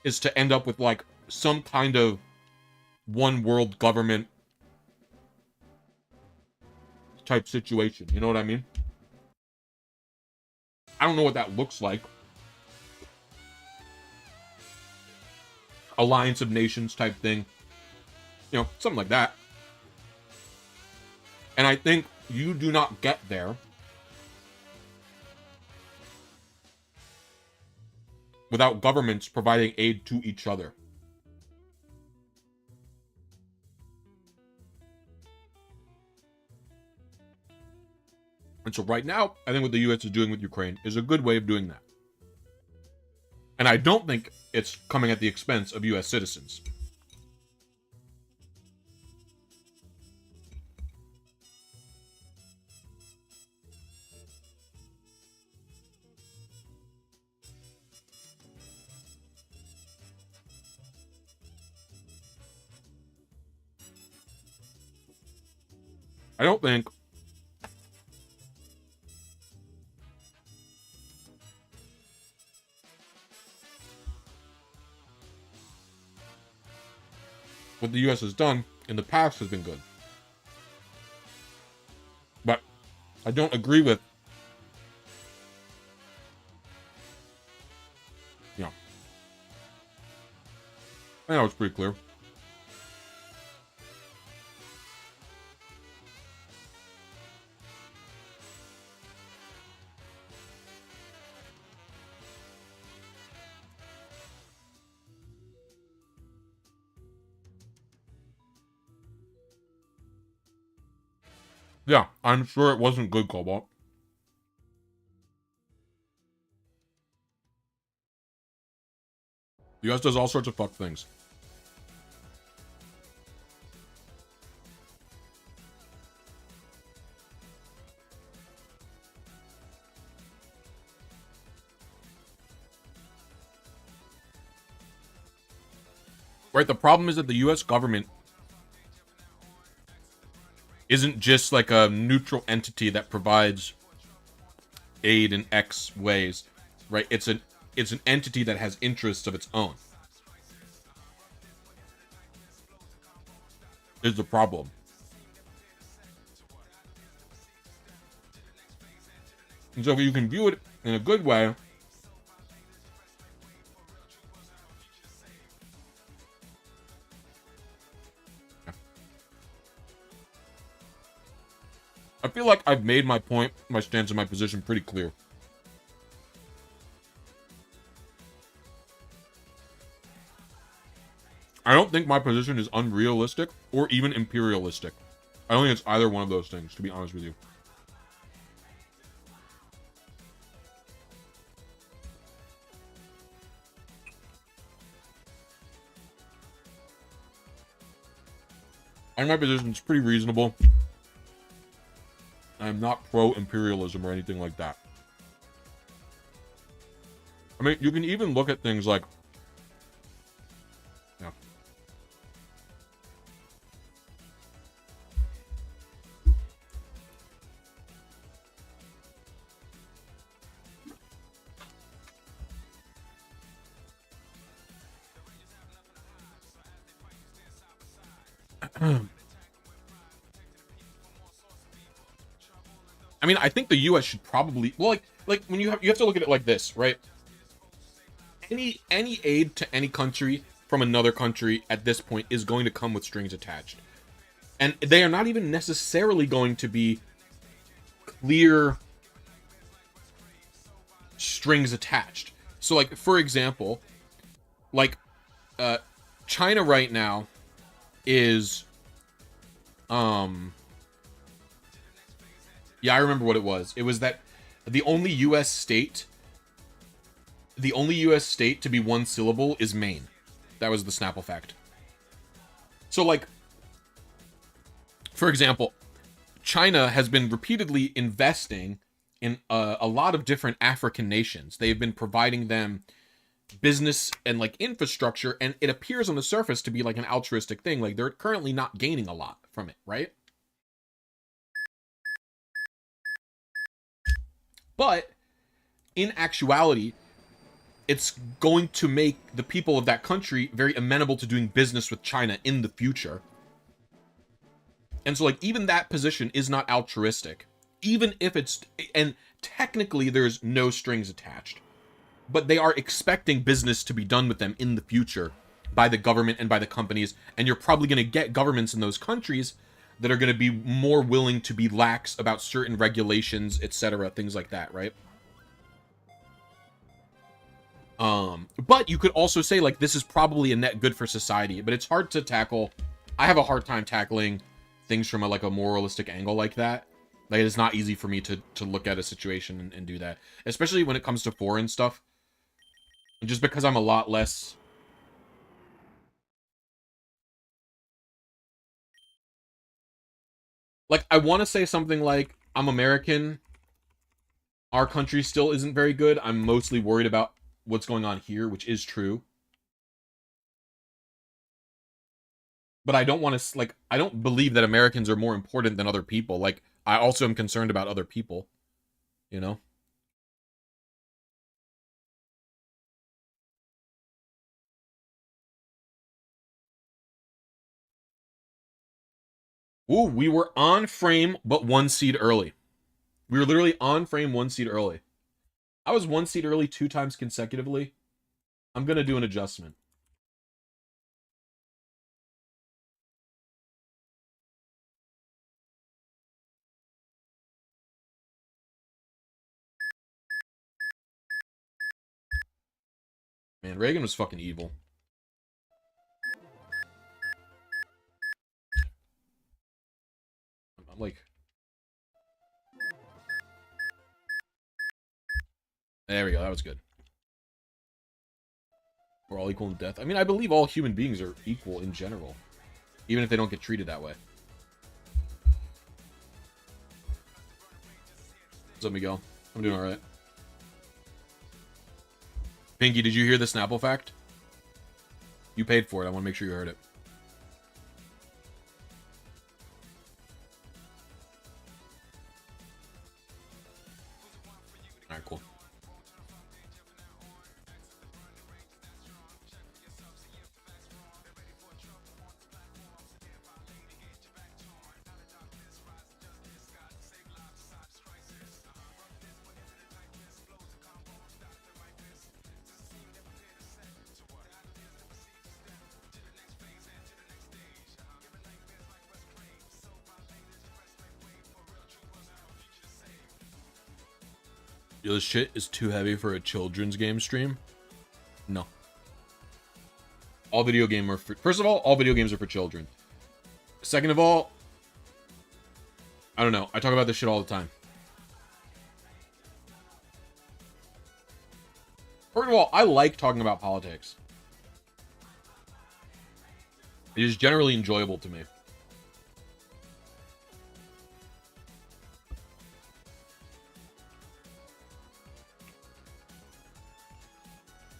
is to end up with, like, some kind of one world government type situation. You know what I mean? I don't know what that looks like. Alliance of Nations type thing. You know, something like that. And I think you do not get there without governments providing aid to each other. And so right now, I think what the U.S. is doing with Ukraine is a good way of doing that. And I don't think it's coming at the expense of U.S. citizens. I don't think what the U.S. has done in the past has been good. But I don't agree with, you know, I know it's pretty clear. Yeah, I'm sure it wasn't good, Cobalt. The US does all sorts of fuck things. Right, the problem is that the US government isn't just like a neutral entity that provides aid in X ways, right? It's an entity that has interests of its own. Is the problem. And so if you can view it in a good way, I feel like I've made my point, my stance, and my position pretty clear. I don't think my position is unrealistic or even imperialistic. I don't think it's either one of those things, to be honest with you. I think my position is pretty reasonable. I'm not pro-imperialism or anything like that. I mean, you can even look at things like... Yeah. I mean, I think the U.S. should probably... Well, like when you have to look at it like this, right? Any aid to any country from another country at this point is going to come with strings attached. And they are not even necessarily going to be clear strings attached. So, like, for example, like, China right now is, yeah, I remember what it was. It was that the only U.S. state to be one syllable is Maine. That was the Snapple fact. So, like, for example, China has been repeatedly investing in a lot of different African nations. They've been providing them business and, like, infrastructure, and it appears on the surface to be like an altruistic thing. Like, they're currently not gaining a lot from it, right? But in actuality, it's going to make the people of that country very amenable to doing business with China in the future. And so, like, even that position is not altruistic. Even if it's... And technically, there's no strings attached. But they are expecting business to be done with them in the future by the government and by the companies. And you're probably going to get governments in those countries that are going to be more willing to be lax about certain regulations, etc., things like that, right? But you could also say, like, this is probably a net good for society, but it's hard to tackle. I have a hard time tackling things from a moralistic angle like that. Like, it's not easy for me to look at a situation and do that, especially when it comes to foreign stuff. And just because I'm a lot less... Like, I want to say something like, I'm American. Our country still isn't very good. I'm mostly worried about what's going on here, which is true. But I don't want to, like, I don't believe that Americans are more important than other people. Like, I also am concerned about other people, you know? Ooh, we were on frame, but one seed early. We were literally on frame, one seed early. I was one seed early 2 times consecutively. I'm going to do an adjustment. Man, Reagan was fucking evil. I'm like... There we go. That was good. We're all equal in death. I mean, I believe all human beings are equal in general, even if they don't get treated that way. What's up, Miguel? I'm doing all right. Pinky, did you hear the Snapple fact? You paid for it. I want to make sure you heard it. All right, cool. Yo, this shit is too heavy for a children's game stream. No. All video games are for... First of all video games are for children. Second of all, I don't know. I talk about this shit all the time. First of all, I like talking about politics. It is generally enjoyable to me.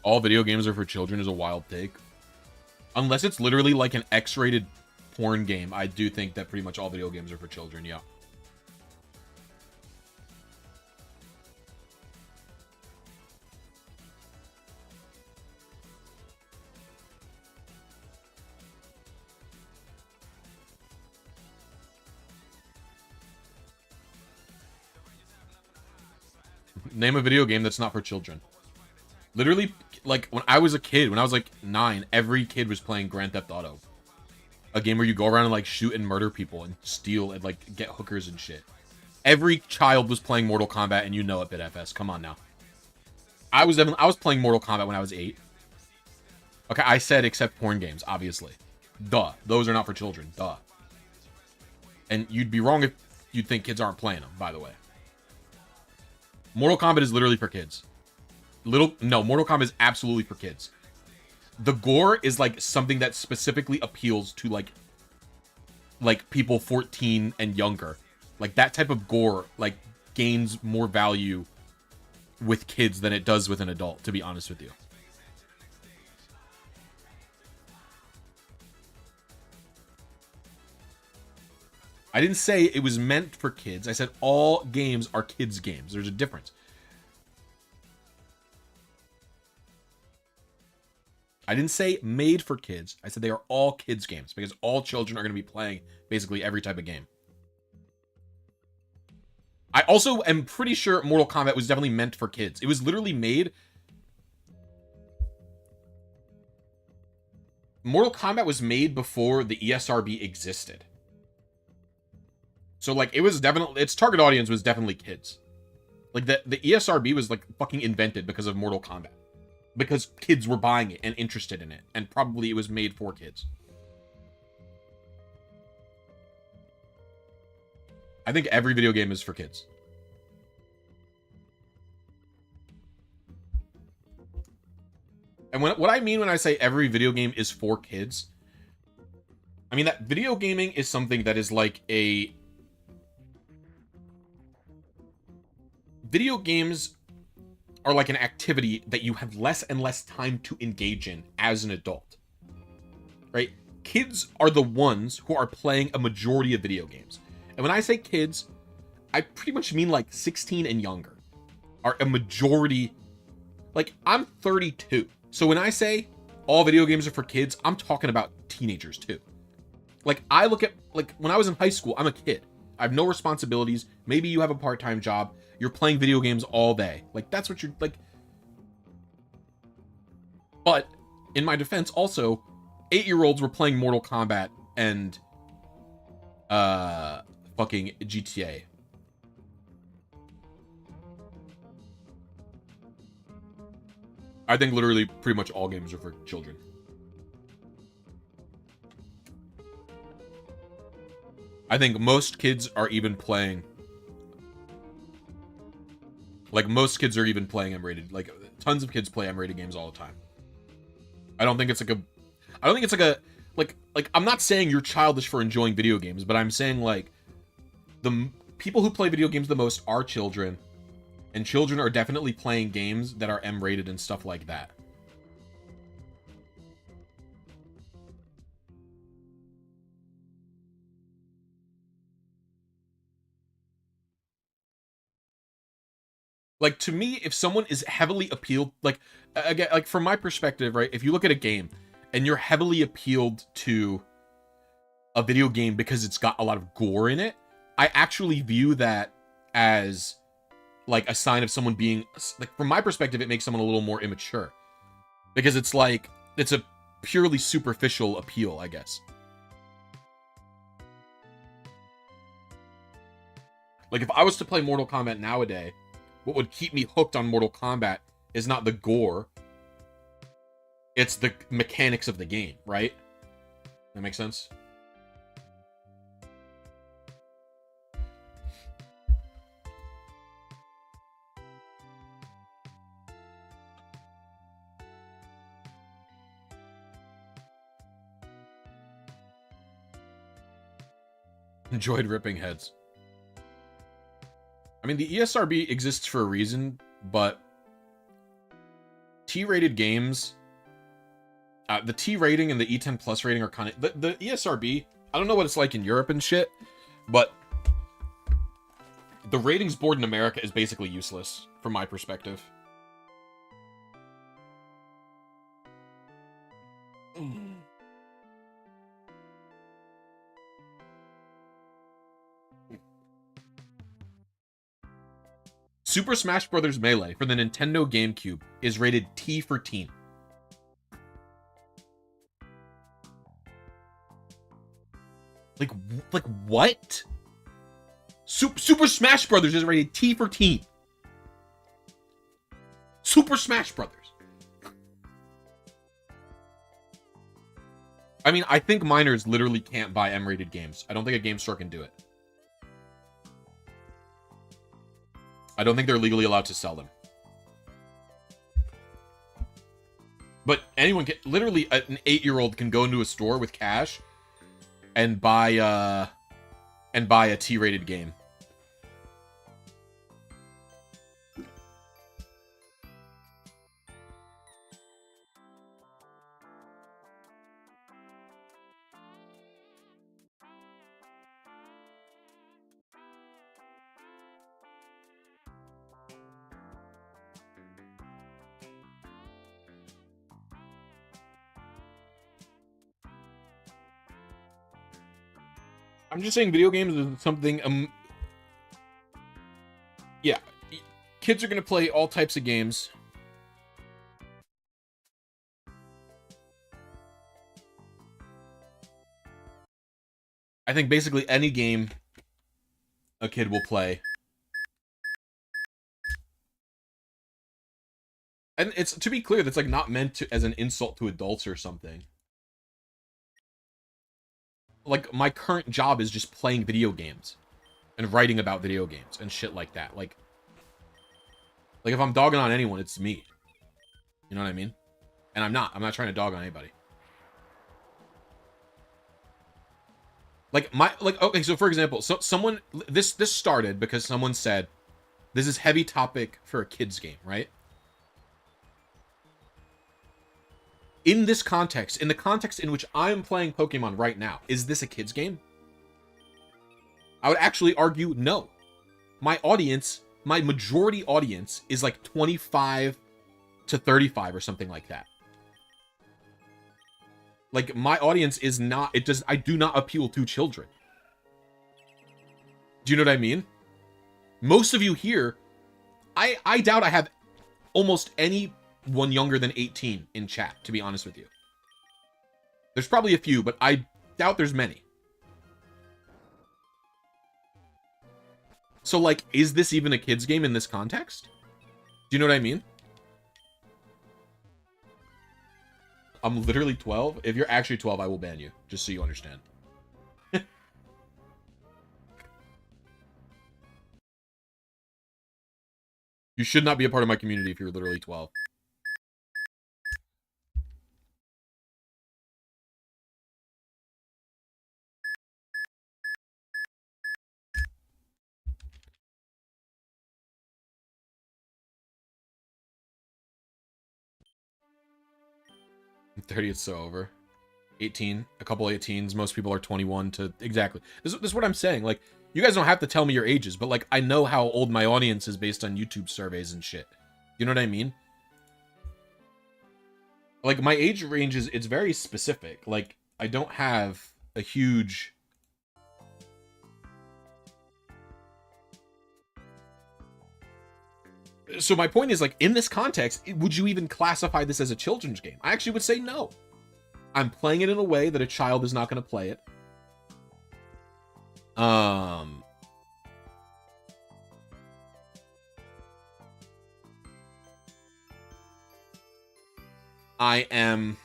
All video games are for children is a wild take. Unless it's literally like an X-rated porn game, I do think that pretty much all video games are for children, yeah. Name a video game that's not for children. Literally, like, when I was a kid, when I was, like, 9, every kid was playing Grand Theft Auto. A game where you go around and, like, shoot and murder people and steal and, like, get hookers and shit. Every child was playing Mortal Kombat, and you know it, BitFS. Come on now. I was playing Mortal Kombat when I was 8. Okay, I said except porn games, obviously. Duh. Those are not for children. Duh. And you'd be wrong if you'd think kids aren't playing them, by the way. Mortal Kombat is literally for kids. No, Mortal Kombat is absolutely for kids. The gore is like something that specifically appeals to like people 14 and younger. Like that type of gore like gains more value with kids than it does with an adult, to be honest with you. I didn't say it was meant for kids. I said all games are kids games. There's a difference. I didn't say made for kids. I said they are all kids games because all children are going to be playing basically every type of game. I also am pretty sure Mortal Kombat was definitely meant for kids. It was literally made... Mortal Kombat was made before the ESRB existed. So, like, it was definitely... Its target audience was definitely kids. Like, the ESRB was, like, fucking invented because of Mortal Kombat. Because kids were buying it and interested in it. And probably it was made for kids. I think every video game is for kids. And what I mean when I say every video game is for kids, I mean that video gaming is something that is like a... Video games are like an activity that you have less and less time to engage in as an adult, right? Kids are the ones who are playing a majority of video games. And when I say kids, I pretty much mean like 16 and younger are a majority. Like, I'm 32. So when I say all video games are for kids, I'm talking about teenagers too. Like, I look at, like, when I was in high school, I'm a kid. I have no responsibilities. Maybe you have a part-time job. You're playing video games all day. Like, that's what you're, like... But, in my defense, also, 8-year-olds were playing Mortal Kombat and, fucking GTA. I think literally pretty much all games are for children. I think most kids are even playing... Like, most kids are even playing M-rated. Like, tons of kids play M-rated games all the time. I don't think it's like a... Like, I'm not saying you're childish for enjoying video games, but I'm saying, like, the people who play video games the most are children, and children are definitely playing games that are M-rated and stuff like that. Like, to me, if someone is heavily appealed, like, again, like, from my perspective, right, if you look at a game and you're heavily appealed to a video game because it's got a lot of gore in it, I actually view that as, like, a sign of someone being, like, from my perspective, it makes someone a little more immature. Because it's like, it's a purely superficial appeal, I guess. Like, if I was to play Mortal Kombat nowadays, what would keep me hooked on Mortal Kombat is not the gore, it's the mechanics of the game, right? That makes sense? Enjoyed ripping heads. I mean, the ESRB exists for a reason, but T-rated games, the T rating and the E10 plus rating are kind of... The ESRB, I don't know what it's like in Europe and shit, but the ratings board in America is basically useless, from my perspective. Super Smash Bros. Melee for the Nintendo GameCube is rated T for teen. Like what? Super Smash Bros. Is rated T for teen. Super Smash Bros. I mean, I think minors literally can't buy M-rated games. I don't think a game store can do it. I don't think they're legally allowed to sell them. But anyone can, literally an 8-year-old can go into a store with cash and buy a T-rated game. I'm just saying video games is something, yeah, kids are going to play all types of games. I think basically any game a kid will play. And it's, to be clear, that's like not meant to as an insult to adults or something. Like, my current job is just playing video games and writing about video games and shit like that. Like if I'm dogging on anyone, it's me. You know what I mean? And I'm not trying to dog on anybody. Okay, so for example, someone, this started because someone said, this is heavy topic for a kid's game, right? In this context, in the context in which I'm playing Pokemon right now, is this a kid's game? I would actually argue no. My audience, my majority audience is like 25 to 35 or something like that. Like, my audience is not, I do not appeal to children. Do you know what I mean? Most of you here, I doubt I have almost anyone younger than 18 in chat, to be honest with you. There's probably a few, but I doubt there's many. So, like, is this even a kid's game in this context? Do you know what I mean? I'm literally 12. If you're actually 12, I will ban you, just so you understand. You should not be a part of my community if you're literally 12. $30, it's so over. 18, a couple 18s. Most people are 21 to exactly. This is what I'm saying. Like, you guys don't have to tell me your ages, but like, I know how old my audience is based on YouTube surveys and shit. You know what I mean? Like, my age range is, it's very specific. Like, I don't have a huge... So my point is, like, in this context, would you even classify this as a children's game? I actually would say no. I'm playing it in a way that a child is not going to play it. I am...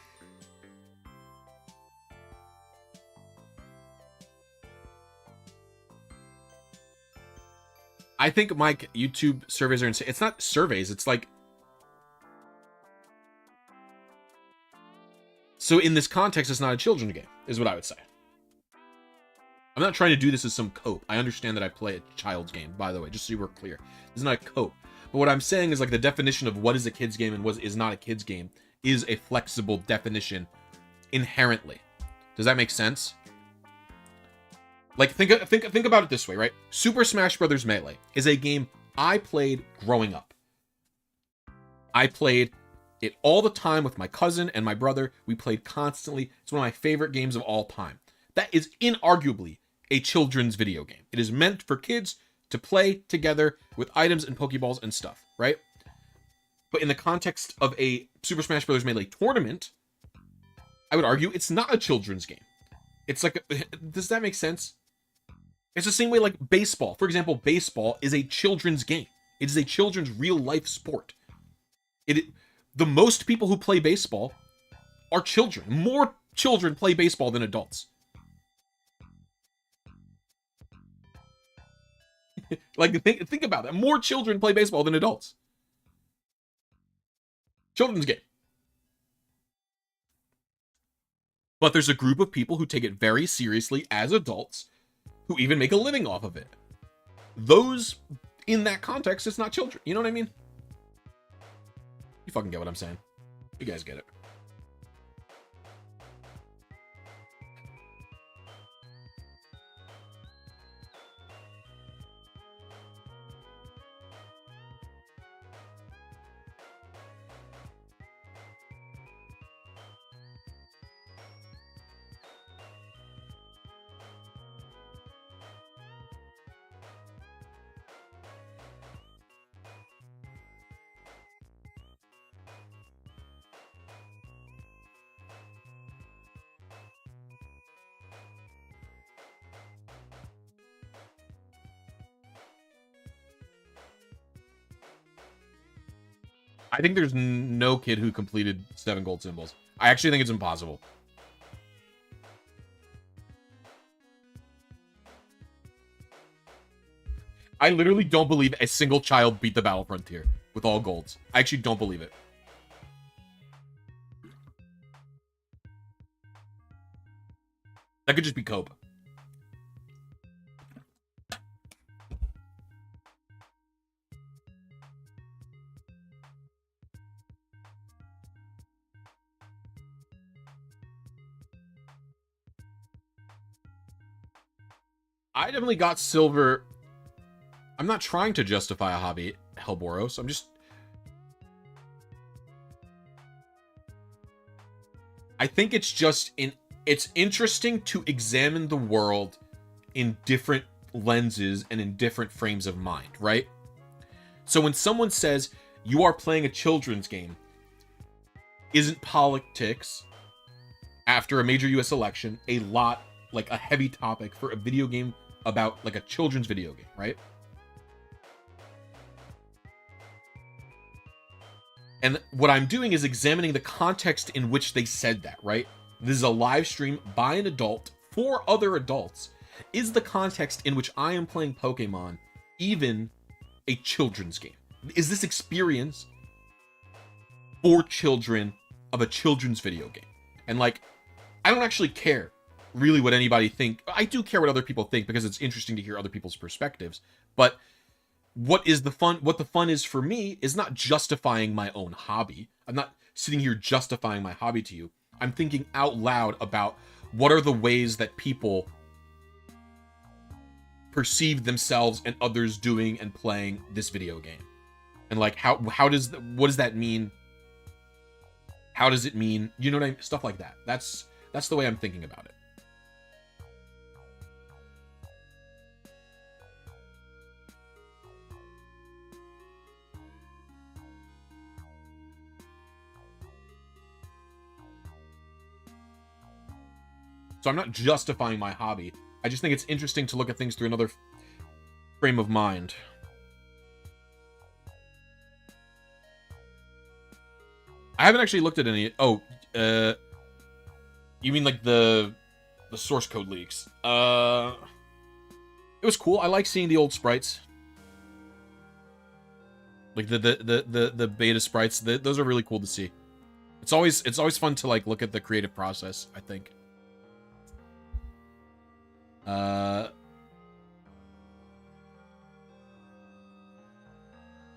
I think my YouTube surveys are insane. It's not surveys, it's like... So in this context, it's not a children's game, is what I would say. I'm not trying to do this as some cope. I understand that I play a child's game, by the way, just so you were clear. This is not a cope. But what I'm saying is, like, the definition of what is a kid's game and what is not a kid's game is a flexible definition inherently. Does that make sense? Like, think about it this way, right? Super Smash Bros. Melee is a game I played growing up. I played it all the time with my cousin and my brother. We played constantly. It's one of my favorite games of all time. That is inarguably a children's video game. It is meant for kids to play together with items and Pokeballs and stuff, right? But in the context of a Super Smash Bros. Melee tournament, I would argue it's not a children's game. It's like, does that make sense? It's the same way like baseball. For example, baseball is a children's game. It is a children's real life sport. The most people who play baseball are children. More children play baseball than adults. Like, think about that. More children play baseball than adults. Children's game. But there's a group of people who take it very seriously as adults, who even make a living off of it. Those, in that context, it's not children. You know what I mean? You fucking get what I'm saying. You guys get it. I think there's no kid who completed 7 gold symbols. I actually think it's impossible. I literally don't believe a single child beat the Battle Frontier with all golds. I actually don't believe it. That could just be cope. I definitely got silver. I'm not trying to justify a hobby, Hellboros. I'm just... I think it's just it's interesting to examine the world in different lenses and in different frames of mind, right? So when someone says you are playing a children's game, isn't politics after a major US election a lot like a heavy topic for a video game about like a children's video game, right? And what I'm doing is examining the context in which they said that, right? This is a live stream by an adult for other adults. Is the context in which I am playing Pokemon even a children's game? is this experience for children of a children's video game? And like, I don't actually care really what anybody think. I do care what other people think because it's interesting to hear other people's perspectives. But what the fun is for me is not justifying my own hobby. I'm not sitting here justifying my hobby to you. I'm thinking out loud about what are the ways that people perceive themselves and others doing and playing this video game. And like, what does that mean? How does it mean? You know what I mean? Stuff like that. That's the way I'm thinking about it. So I'm not justifying my hobby. I just think it's interesting to look at things through another frame of mind. I haven't actually looked at any. Oh, you mean like the source code leaks? It was cool. I like seeing the old sprites, like the beta sprites. Those are really cool to see. It's always fun to like look at the creative process, I think.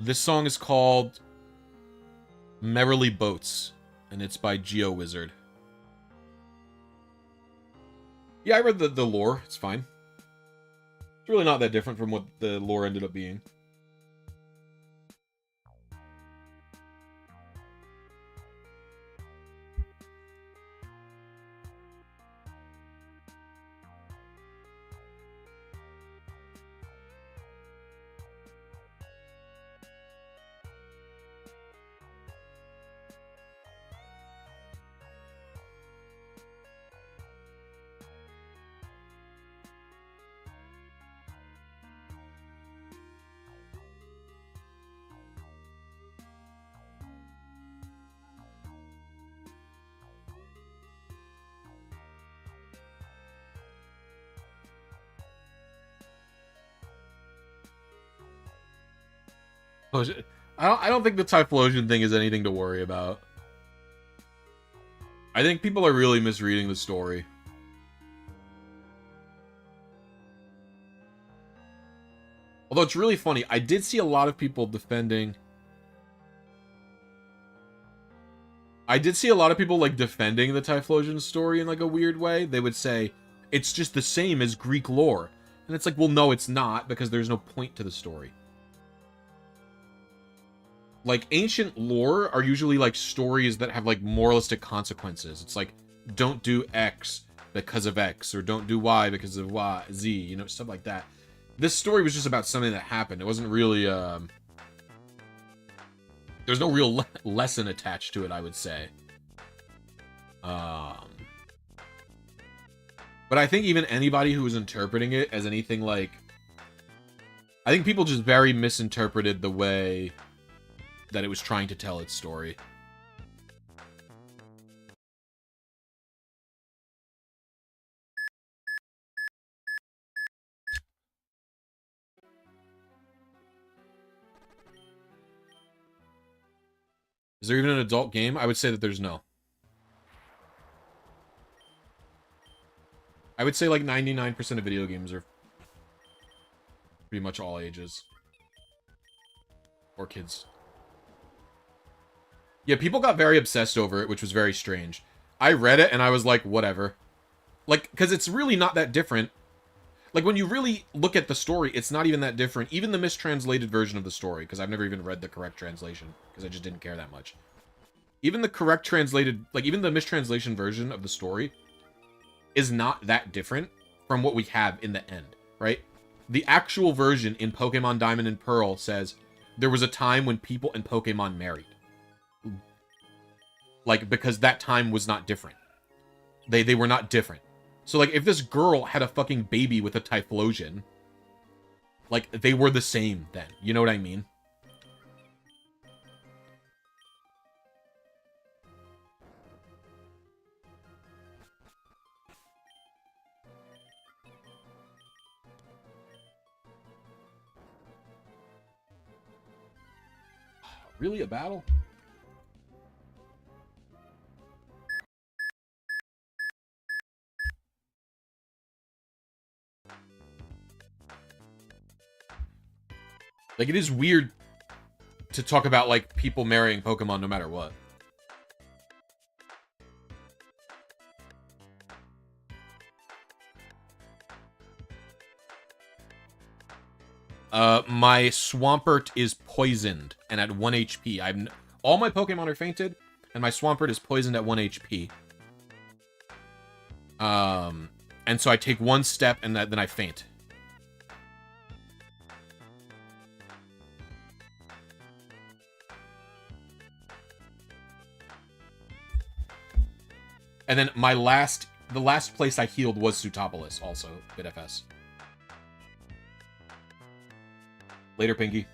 This song is called Merrily Boats, and it's by GeoWizard. Yeah, I read the lore. It's fine. It's really not that different from what the lore ended up being. I don't think the Typhlosion thing is anything to worry about. I think people are really misreading the story. Although it's really funny, I did see a lot of people defending... I did see a lot of people, like, defending the Typhlosion story in, like, a weird way. They would say, it's just the same as Greek lore. And it's like, well, no, it's not, because there's no point to the story. Like, ancient lore are usually, like, stories that have, like, moralistic consequences. It's like, don't do X because of X, or don't do Y because of Y, Z, you know, stuff like that. This story was just about something that happened. It wasn't really, there's no real lesson attached to it, I would say. But I think even anybody who was interpreting it as anything like... I think people just very misinterpreted the way that it was trying to tell its story. Is there even an adult game? I would say that there's no. I would say like 99% of video games are pretty much all ages. Or kids. Yeah, people got very obsessed over it, which was very strange. I read it and I was like, whatever. Like, because it's really not that different. Like, when you really look at the story, it's not even that different. Even the mistranslated version of the story, because I've never even read the correct translation, because I just didn't care that much. Even the correct translated, like, even the mistranslation version of the story is not that different from what we have in the end, right? The actual version in Pokemon Diamond and Pearl says, there was a time when people and Pokemon married. Like, because that time was not different. They were not different. So, like, if this girl had a fucking baby with a Typhlosion, like, they were the same then. You know what I mean? Really a battle? Like, it is weird to talk about, like, people marrying Pokemon no matter what. My Swampert is poisoned and at 1 HP. All my Pokemon are fainted, and my Swampert is poisoned at 1 HP. And so I take one step, and then I faint. And then the last place I healed was Sutopolis, also, BitFS. Later, Pinky.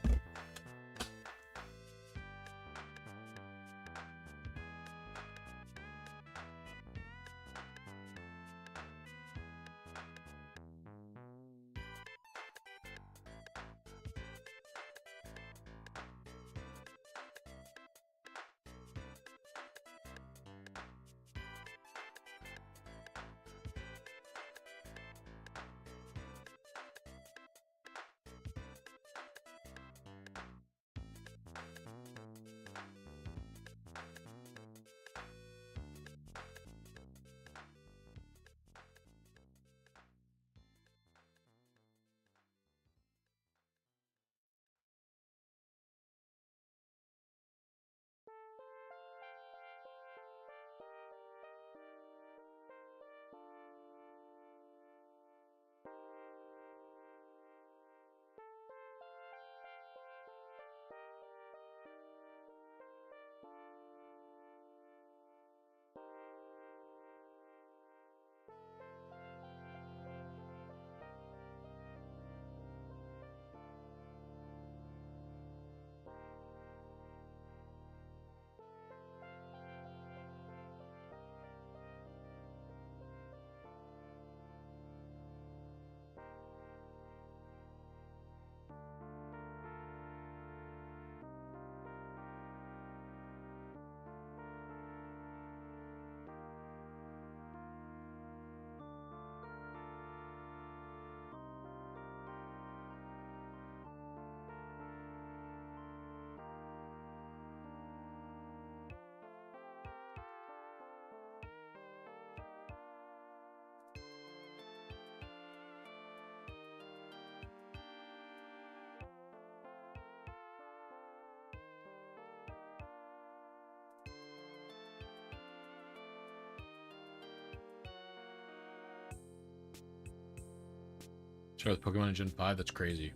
Started with Pokemon in Gen 5? That's crazy.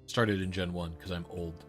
Started in Gen 1, because I'm old.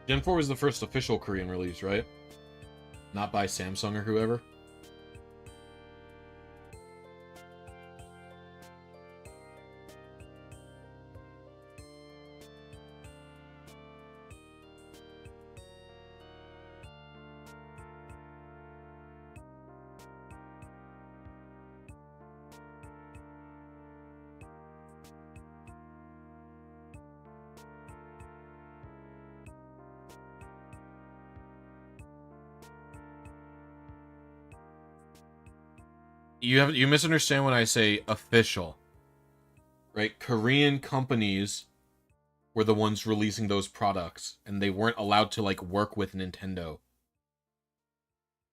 Gen 4 was the first official Korean release, right? Not by Samsung or whoever. You misunderstand when I say official, right? Korean companies were the ones releasing those products, and they weren't allowed to like work with Nintendo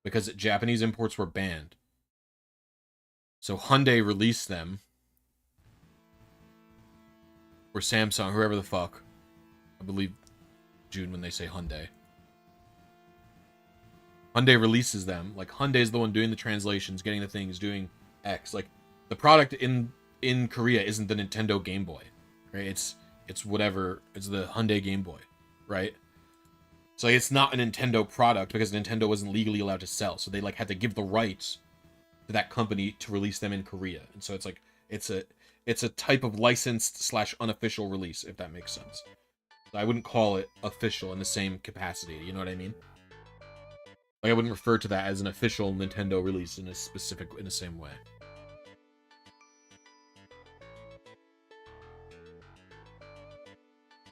because Japanese imports were banned. So Hyundai released them, or Samsung, whoever the fuck. I believe June when they say Hyundai. Hyundai releases them. Like, Hyundai's the one doing the translations, getting the things, doing X. Like, the product in in Korea isn't the Nintendo Game Boy, right? It's whatever. It's the Hyundai Game Boy, right? So it's not a Nintendo product because Nintendo wasn't legally allowed to sell. So they like had to give the rights to that company to release them in Korea. And so it's like it's a type of licensed / unofficial release, if that makes sense. So I wouldn't call it official in the same capacity. You know what I mean? Like I wouldn't refer to that as an official Nintendo release in the same way.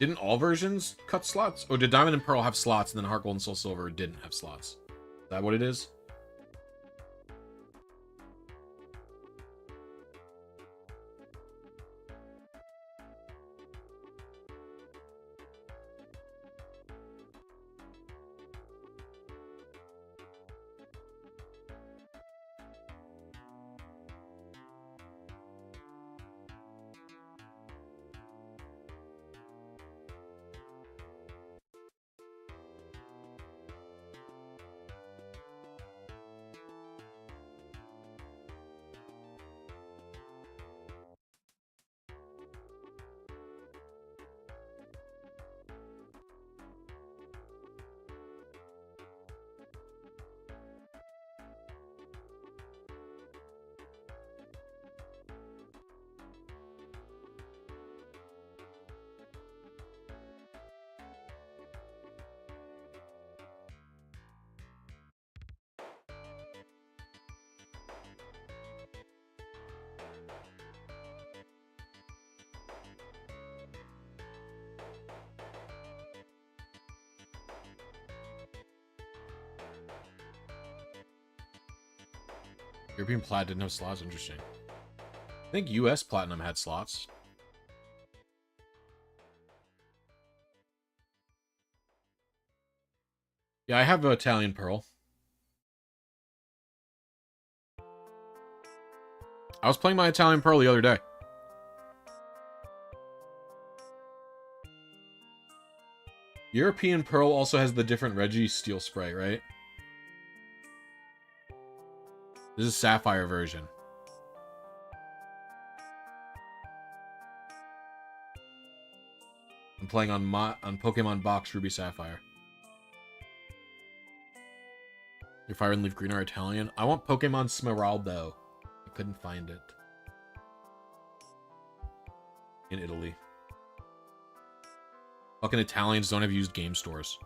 Didn't all versions cut slots? Or did Diamond and Pearl have slots and then Heart Gold and Soul Silver didn't have slots? Is that what it is? European Plat didn't have slots. Interesting. I think US Platinum had slots. Yeah, I have Italian Pearl. I was playing my Italian Pearl the other day. European Pearl also has the different Reggie Steel Spray, right? This is Sapphire version. I'm playing on Pokemon Box Ruby Sapphire. Your Fire and Leaf Green are Italian. I want Pokemon Smeraldo. I couldn't find it. In Italy. Fucking Italians don't have used game stores.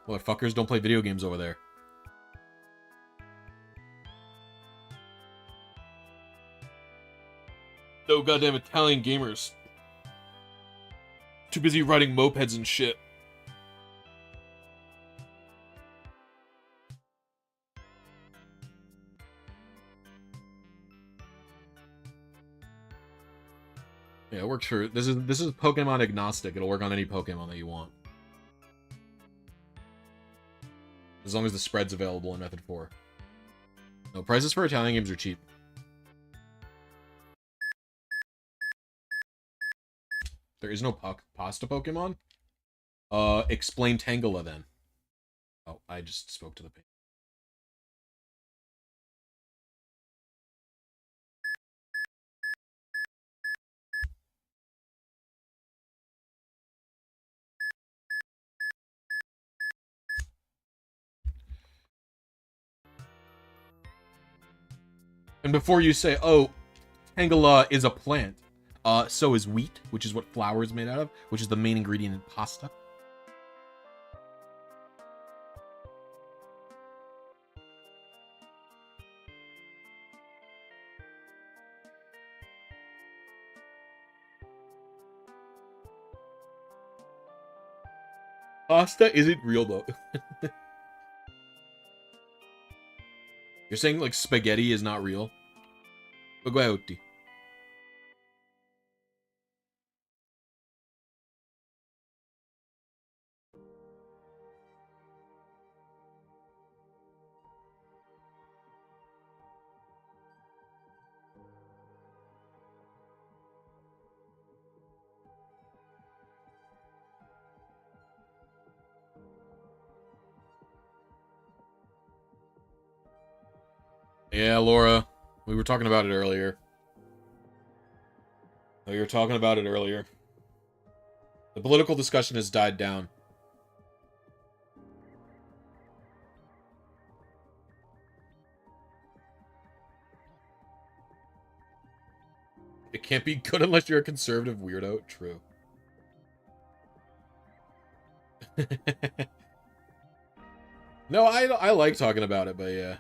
Motherfuckers don't play video games over there. No goddamn Italian gamers. Too busy riding mopeds and shit. Yeah, it works for this is Pokemon agnostic. It'll work on any Pokemon that you want. As long as the spread's available in Method 4. No, prices for Italian games are cheap. There is no pasta Pokemon? Explain Tangela then. Oh, I just spoke to the page. And before you say, oh, Tangela is a plant, so is wheat, which is what flour is made out of, which is the main ingredient in pasta. Pasta isn't real, though. You're saying, like, spaghetti is not real? Spaghetti. Yeah, Laura. We were talking about it earlier. We were talking about it earlier. The political discussion has died down. It can't be good unless you're a conservative weirdo. True. No, I like talking about it, but yeah.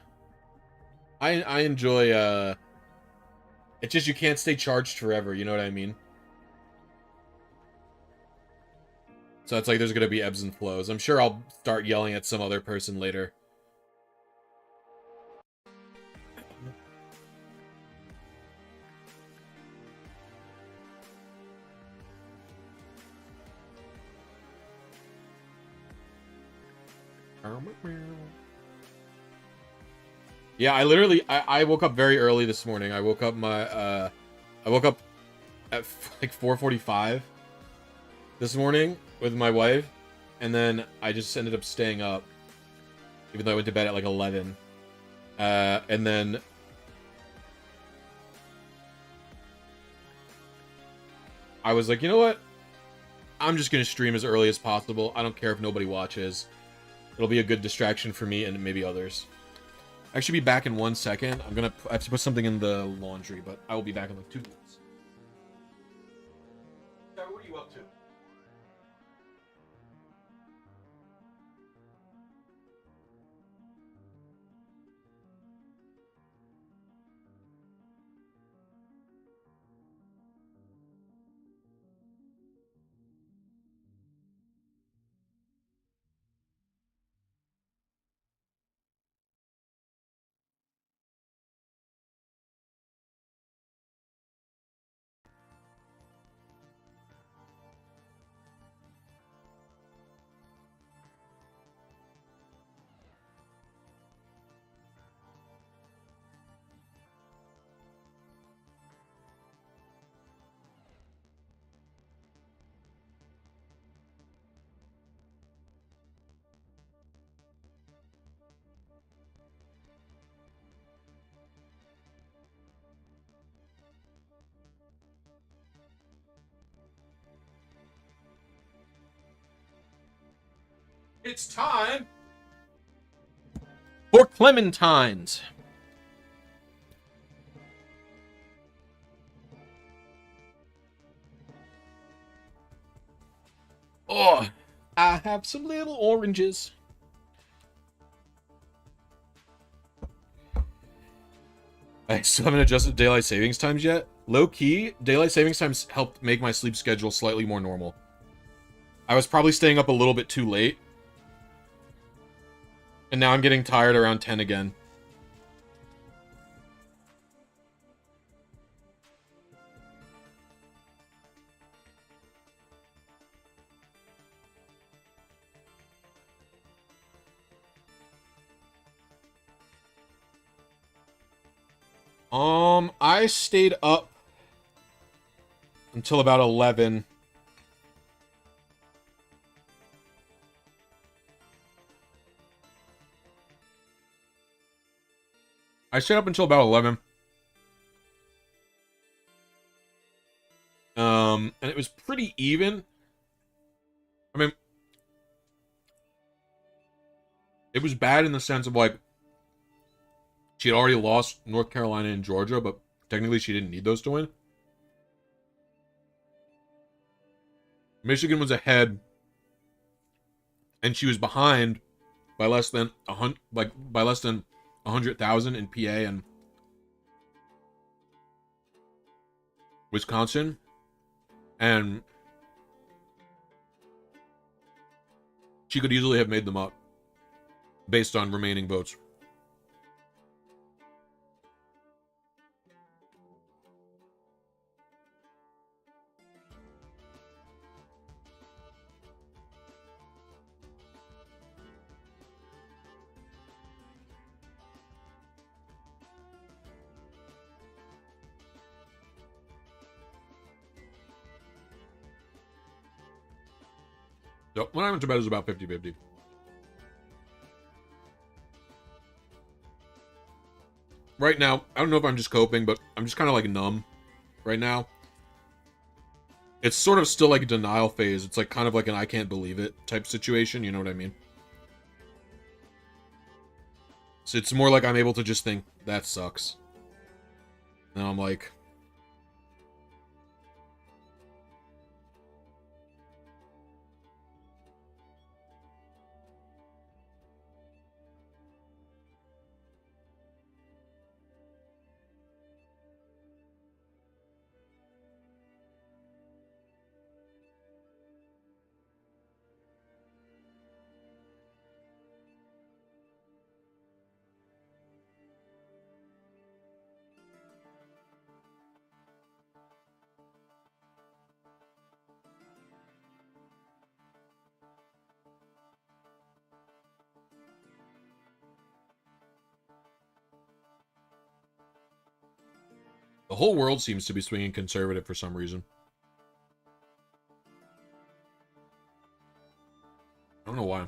I enjoy, it's just you can't stay charged forever, you know what I mean? So it's like there's gonna be ebbs and flows. I'm sure I'll start yelling at some other person later. Yeah, I woke up very early this morning. I woke up at like 4:45 this morning with my wife, and then I just ended up staying up, even though I went to bed at like 11. And then I was like, you know what? I'm just gonna stream as early as possible. I don't care if nobody watches. It'll be a good distraction for me and maybe others. I should be back in 1 second. I have to put something in the laundry, but I will be back in like 2 minutes. Sarah, what are you up to? It's time for Clementines. Oh, I have some little oranges. I still haven't adjusted daylight savings times yet. Low key, daylight savings times helped make my sleep schedule slightly more normal. I was probably staying up a little bit too late. And now I'm getting tired around 10 again. I stayed up until about 11. I stayed up until about 11. And it was pretty even. I mean, it was bad in the sense of, like, she had already lost North Carolina and Georgia, but technically she didn't need those to win. Michigan was ahead, and she was behind by less than 100,000 in PA and Wisconsin, and she could easily have made them up based on remaining votes. So when I went to bed, it was about 50-50. Right now, I don't know if I'm just coping, but I'm just kind of like numb right now. It's sort of still like a denial phase. It's like kind of like an I can't believe it type situation. You know what I mean? So it's more like I'm able to just think, that sucks. Now I'm like... The whole world seems to be swinging conservative for some reason. I don't know why.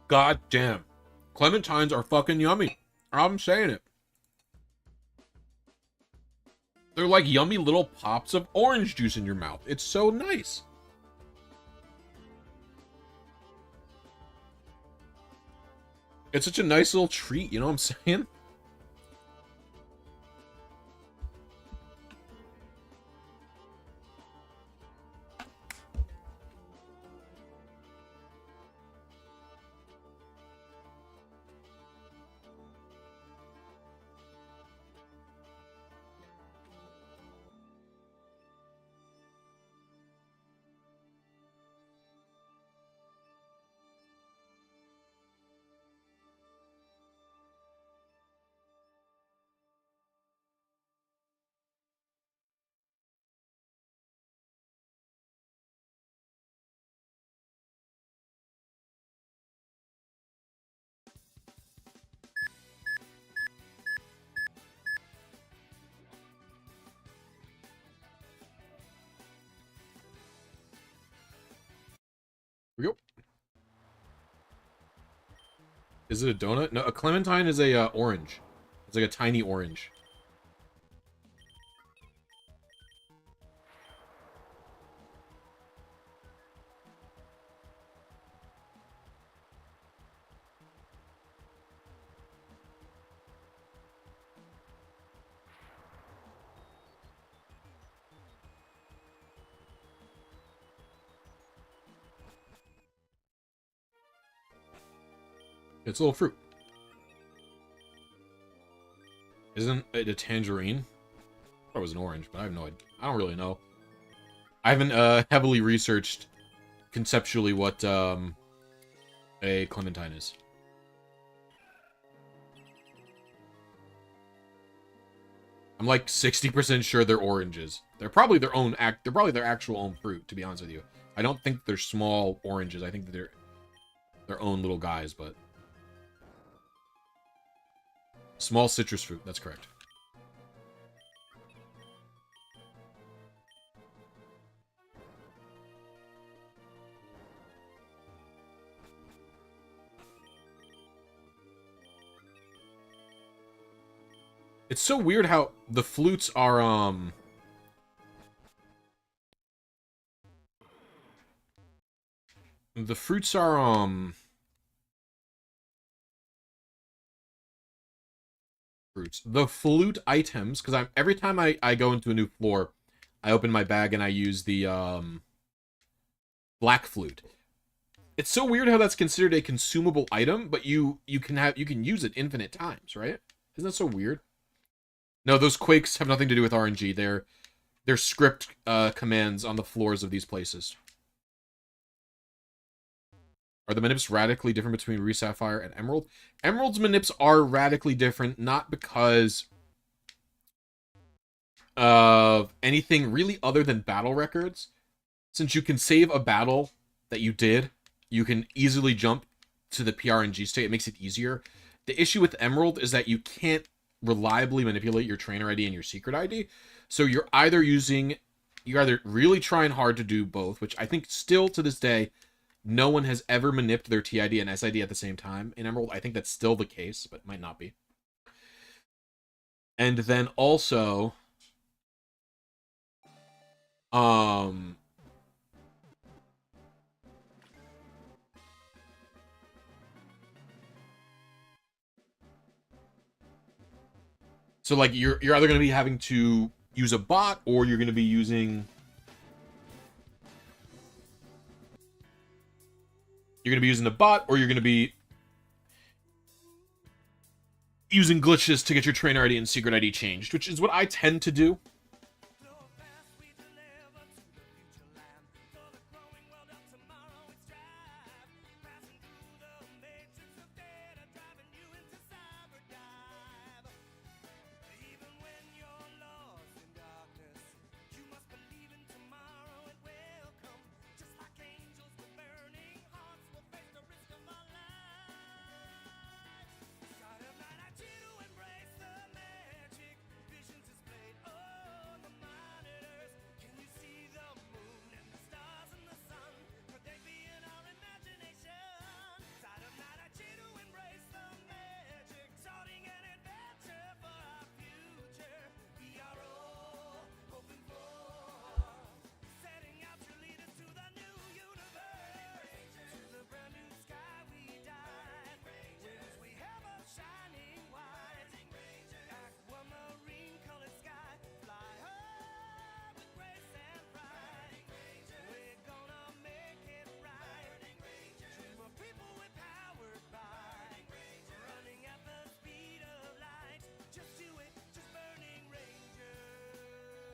God damn. Clementines are fucking yummy. I'm saying it. They're like yummy little pops of orange juice in your mouth. It's so nice. It's such a nice little treat, you know what I'm saying? Yep. Is it a donut? No, a clementine is a orange. It's like a tiny orange. It's a little fruit. Isn't it a tangerine? I thought it was an orange, but I have no idea. I don't really know. I haven't heavily researched conceptually what a clementine is. I'm like 60% sure they're oranges. They're probably their own they're probably their actual own fruit, to be honest with you. I don't think they're small oranges. I think that they're their own little guys, but small citrus fruit, that's correct. It's so weird how the flutes are the fruits are fruits. The flute items, because every time I go into a new floor, I open my bag and I use the black flute. It's so weird how that's considered a consumable item, but you can use it infinite times, right? Isn't that so weird? No, those quakes have nothing to do with RNG. They're script commands on the floors of these places. Are the manips radically different between Ruby Sapphire and Emerald? Emerald's manips are radically different, not because of anything really other than battle records. Since you can save a battle that you did, you can easily jump to the PRNG state. It makes it easier. The issue with Emerald is that you can't reliably manipulate your trainer ID and your secret ID. So you're either using you're either really trying hard to do both, which I think still to this day, no one has ever manipulated their TID and SID at the same time in Emerald. I think that's still the case, but might not be. And then also, so like you're either going to be having to use a bot, or you're going to be using a bot, or you're going to be using glitches to get your trainer ID and secret ID changed, which is what I tend to do.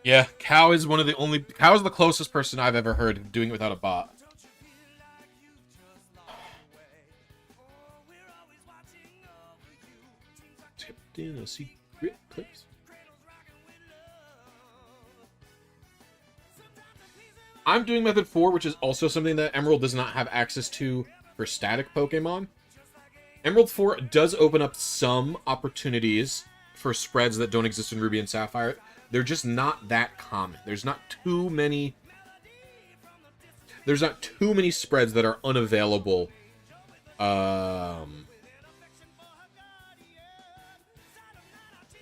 Yeah, Cow is the closest person I've ever heard doing it without a bot. Tipped in a secret clips. I'm doing method 4, which is also something that Emerald does not have access to for static Pokemon. Emerald 4 does open up some opportunities for spreads that don't exist in Ruby and Sapphire. They're just not that common. There's not too many spreads that are unavailable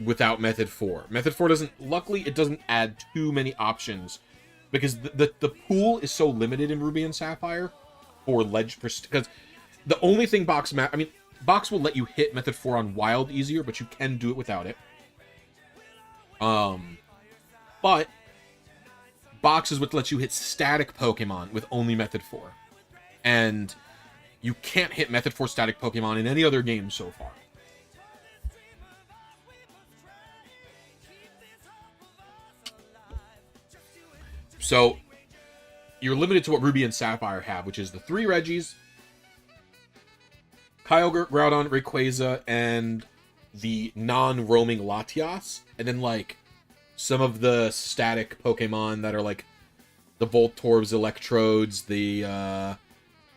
without method 4. Method 4 luckily it doesn't add too many options, because the pool is so limited in Ruby and Sapphire for because the only thing Box will let you hit method 4 on wild easier, but you can do it without it. But Box is what lets you hit static Pokemon with only method 4. And you can't hit method 4 static Pokemon in any other game so far. So you're limited to what Ruby and Sapphire have, which is the 3 Regis, Kyogre, Groudon, Rayquaza, and the non-roaming Latias, and then like some of the static Pokemon that are like the Voltorbs, Electrodes, the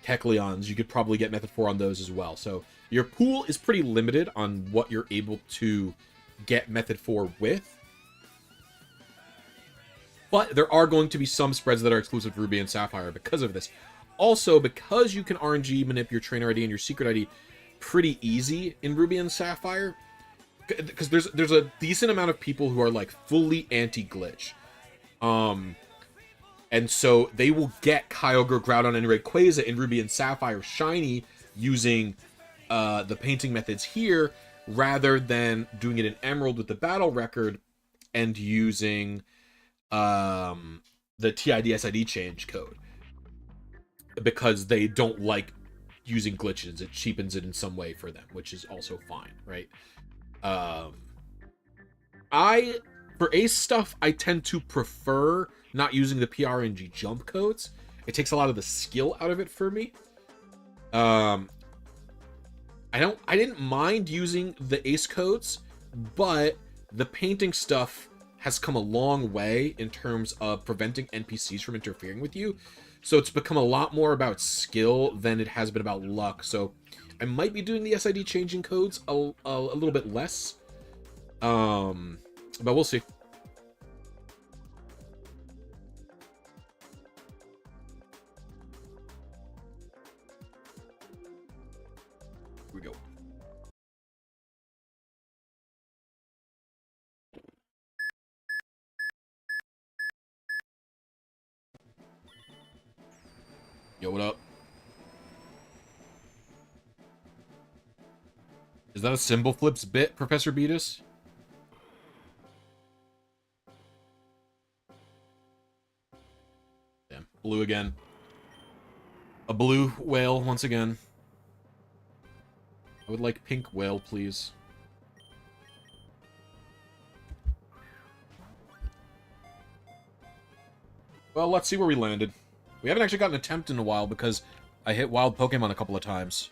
Kecleons. You could probably get method 4 on those as well. So your pool is pretty limited on what you're able to get method 4 with. But there are going to be some spreads that are exclusive to Ruby and Sapphire because of this. Also, because you can RNG manip your trainer ID and your secret ID pretty easy in Ruby and Sapphire, because there's a decent amount of people who are like fully anti-glitch. And so they will get Kyogre, Groudon, and Rayquaza in Ruby and Sapphire shiny using the painting methods here, rather than doing it in Emerald with the battle record and using the TID SID change code, because they don't like using glitches. It cheapens it in some way for them, which is also fine, right? For Ace stuff, I tend to prefer not using the PRNG jump codes. It takes a lot of the skill out of it for me. I didn't mind using the Ace codes, but the painting stuff has come a long way in terms of preventing NPCs from interfering with you. So it's become a lot more about skill than it has been about luck. So I might be doing the SID changing codes a little bit less. But we'll see. Yo, what up? Is that a symbol flips bit, Professor Beatus? Damn, blue again. A blue whale once again. I would like pink whale, please. Well, let's see where we landed. We haven't actually gotten an attempt in a while because I hit wild Pokemon a couple of times.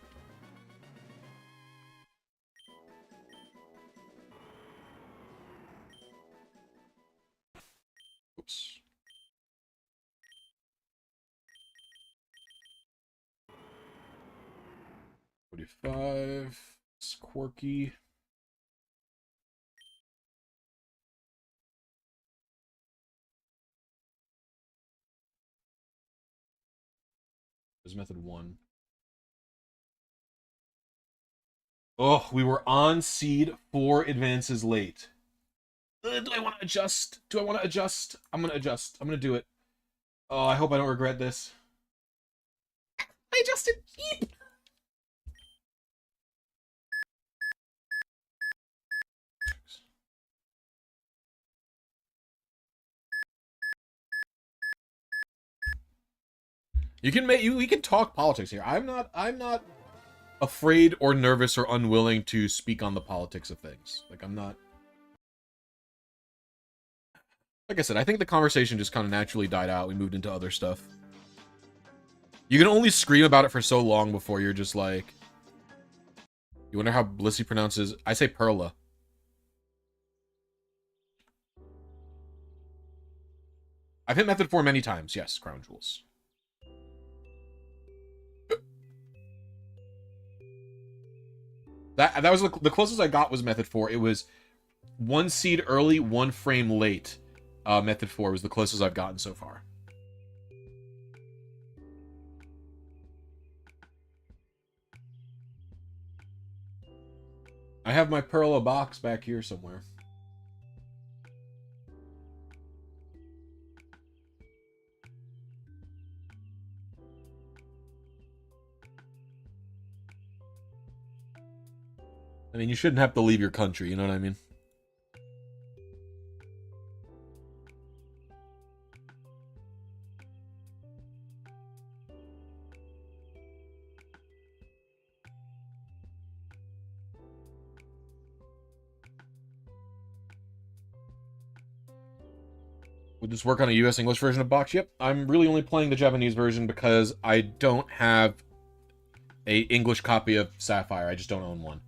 Oops. $45. It's quirky. There's method 1. Oh, we were on seed 4 advances late. Do I want to adjust? Do I want to adjust? I'm going to adjust. I'm going to do it. Oh, I hope I don't regret this. I adjusted. Eep. You can we can talk politics here. I'm not afraid or nervous or unwilling to speak on the politics of things. Like, I'm not. Like I said, I think the conversation just kind of naturally died out. We moved into other stuff. You can only scream about it for so long before you're just like... You wonder how Blisy pronounces... I say Perla. I've hit method 4 many times. Yes, Crown Jewels. That was the closest I got was method 4. It was 1 seed early, 1 frame late. Method 4 was the closest I've gotten so far. I have my Perla box back here somewhere. I mean, you shouldn't have to leave your country, you know what I mean? Would this work on a US English version of box? Yep. I'm really only playing the Japanese version because I don't have a English copy of Sapphire. I just don't own one.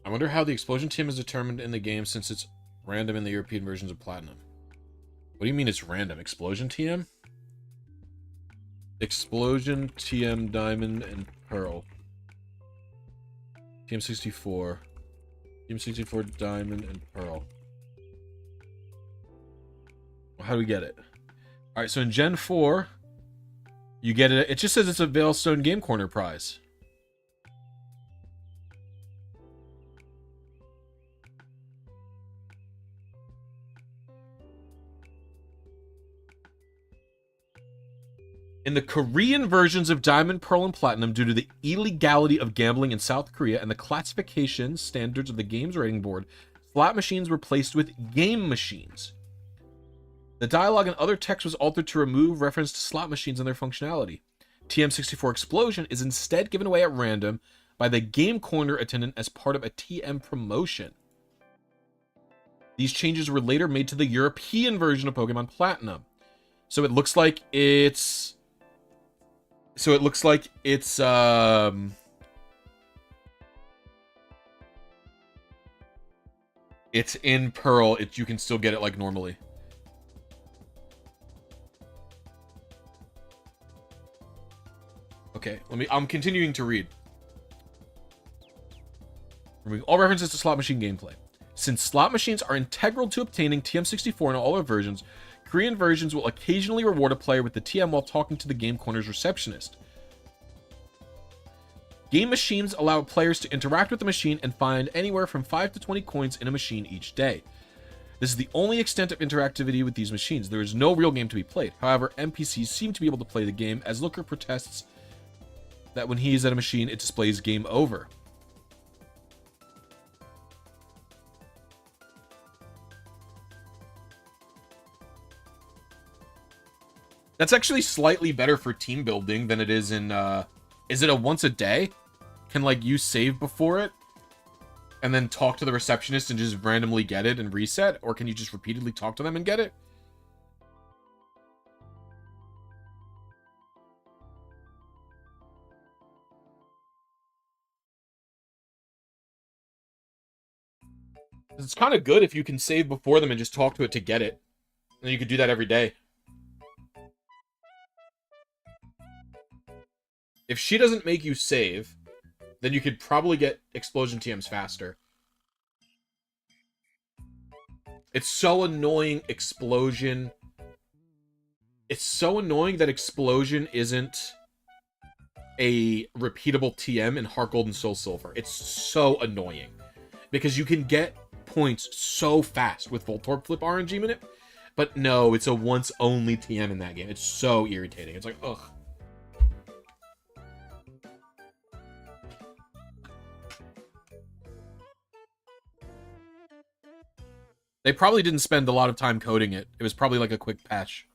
I wonder how the explosion team is determined in the game since it's random in the European versions of Platinum. What do you mean it's random? Explosion TM? Explosion, TM, Diamond, and Pearl. TM64. TM64, Diamond, and Pearl. Well, how do we get it? Alright, so in Gen 4, you get it. It just says it's a Veilstone Game Corner prize. In the Korean versions of Diamond, Pearl, and Platinum, due to the illegality of gambling in South Korea and the classification standards of the game's rating board, slot machines were replaced with game machines. The dialogue and other text was altered to remove reference to slot machines and their functionality. TM64 Explosion is instead given away at random by the game corner attendant as part of a TM promotion. These changes were later made to the European version of Pokemon Platinum. So it looks like it's... it's in Pearl. You can still get it like normally. Okay, I'm continuing to read. Remove all references to slot machine gameplay. Since slot machines are integral to obtaining TM64 in all their versions, Korean versions will occasionally reward a player with the TM while talking to the game corner's receptionist. Game machines allow players to interact with the machine and find anywhere from 5 to 20 coins in a machine each day. This is the only extent of interactivity with these machines. There is no real game to be played. However, NPCs seem to be able to play the game, as Looker protests that when he is at a machine, it displays game over. That's actually slightly better for team building than it is in, is it a once a day? Can, like, you save before it? And then talk to the receptionist and just randomly get it and reset? Or can you just repeatedly talk to them and get it? It's kind of good if you can save before them and just talk to it to get it. And you could do that every day. If she doesn't make you save, then you could probably get explosion TMs faster. It's so annoying, explosion. It's so annoying that explosion isn't a repeatable TM in Heart Gold and Soul Silver. It's so annoying. Because you can get points so fast with Voltorb Flip RNG Minute. But no, it's a once only TM in that game. It's so irritating. It's like, ugh. They probably didn't spend a lot of time coding it. It was probably like a quick patch.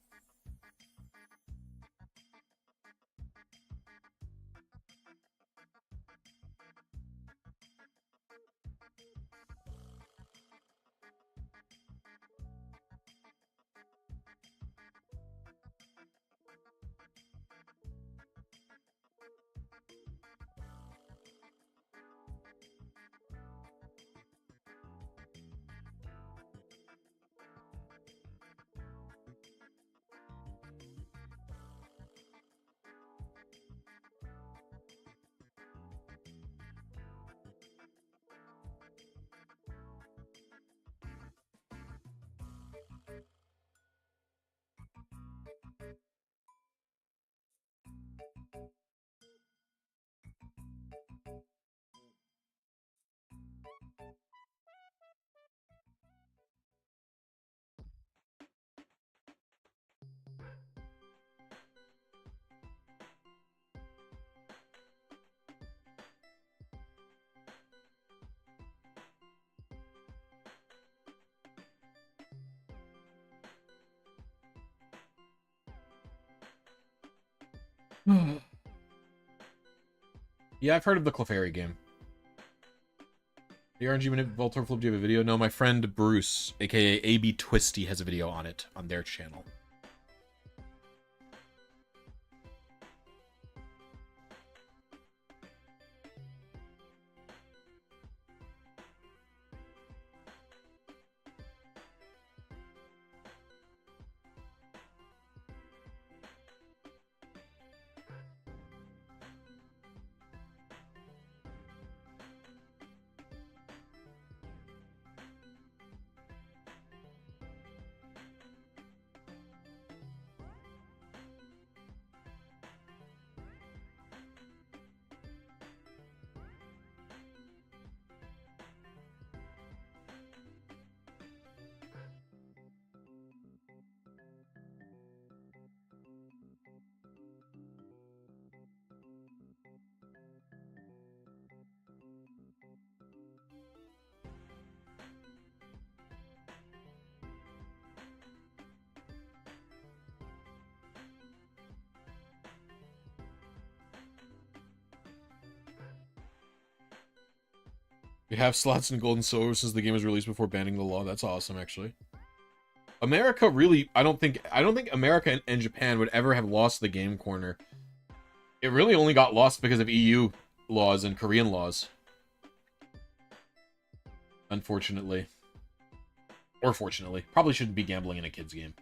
Yeah, I've heard of the Clefairy game. The RNG Minute Voltorb Flip, do you have a video? No, my friend Bruce, aka AB Twisty, has a video on it on their channel. We have slots in Gold and Silver since the game was released before banning the law. That's awesome, actually. America really, I don't think America and Japan would ever have lost the game corner. It really only got lost because of EU laws and Korean laws. Unfortunately. Or fortunately. Probably shouldn't be gambling in a kid's game.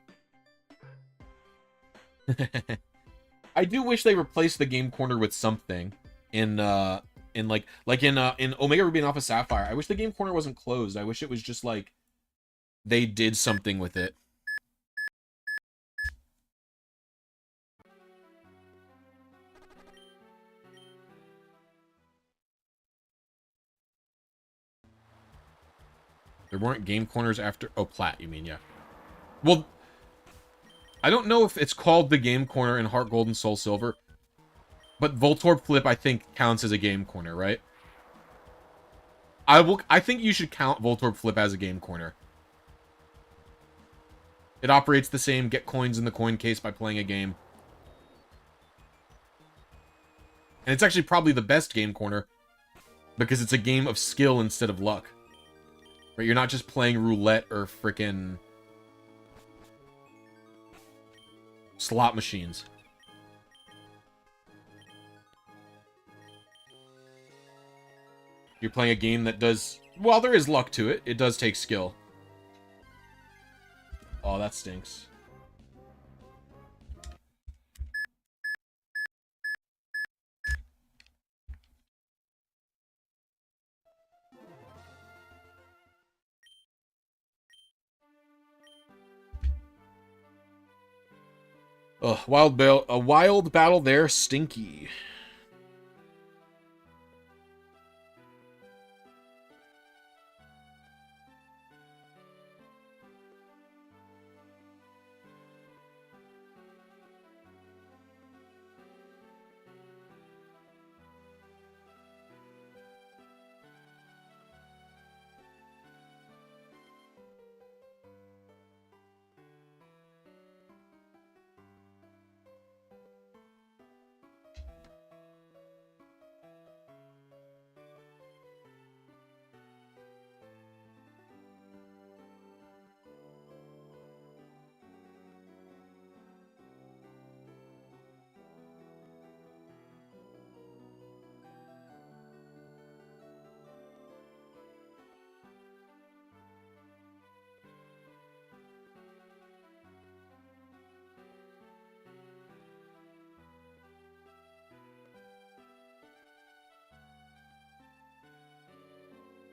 I do wish they replaced the game corner with something in Omega Ruby and Alpha Sapphire. I wish the game corner wasn't closed. I wish it was just like they did something with it. There weren't game corners after... Oh, plat, you mean, yeah. Well, I don't know if it's called the game corner in Heart Gold and Soul Silver, but Voltorb Flip, I think, counts as a game corner, right? I think you should count Voltorb Flip as a game corner. It operates the same, get coins in the coin case by playing a game. And it's actually probably the best game corner, because it's a game of skill instead of luck. Right? You're not just playing roulette or frickin' slot machines. You're playing a game that does... Well, there is luck to it. It does take skill. Oh, that stinks. Ugh, a wild battle there, stinky.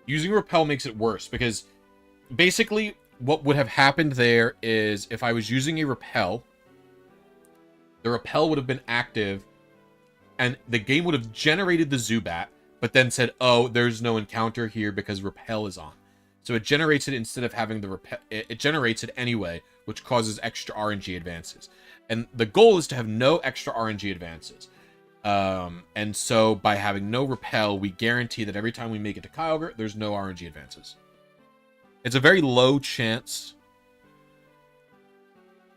Using Repel makes it worse, because basically what would have happened there is if I was using a Repel, the Repel would have been active, and the game would have generated the Zubat, but then said, oh, there's no encounter here because Repel is on. So it generates it instead of having the Repel. It generates it anyway, which causes extra RNG advances. And the goal is to have no extra RNG advances. And so by having no Repel, we guarantee that every time we make it to Kyogre, there's no RNG advances. It's a very low chance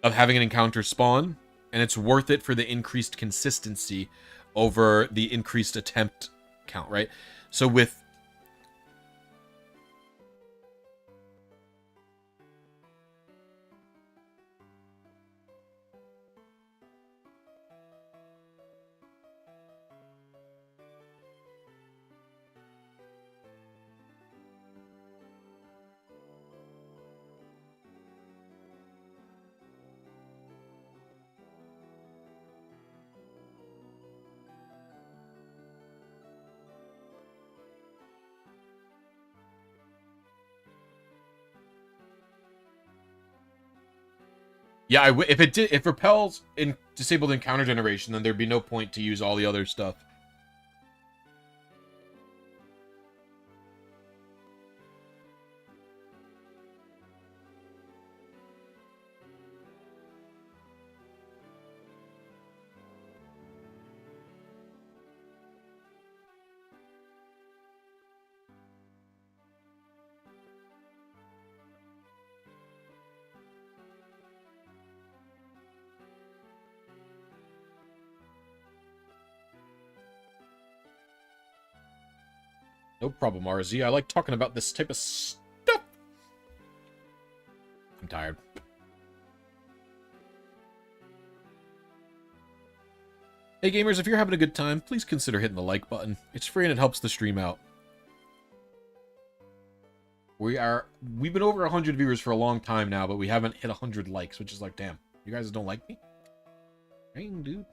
of having an encounter spawn, and it's worth it for the increased consistency over the increased attempt count, right? So with... Yeah, if Repel's in disabled encounter generation, then there'd be no point to use all the other stuff. No problem, RZ. I like talking about this type of stuff. I'm tired. Hey gamers, if you're having a good time, please consider hitting the like button. It's free and it helps the stream out. We've been over 100 viewers for a long time now, but we haven't hit 100 likes, which is like, damn, you guys don't like me? Dang, dude.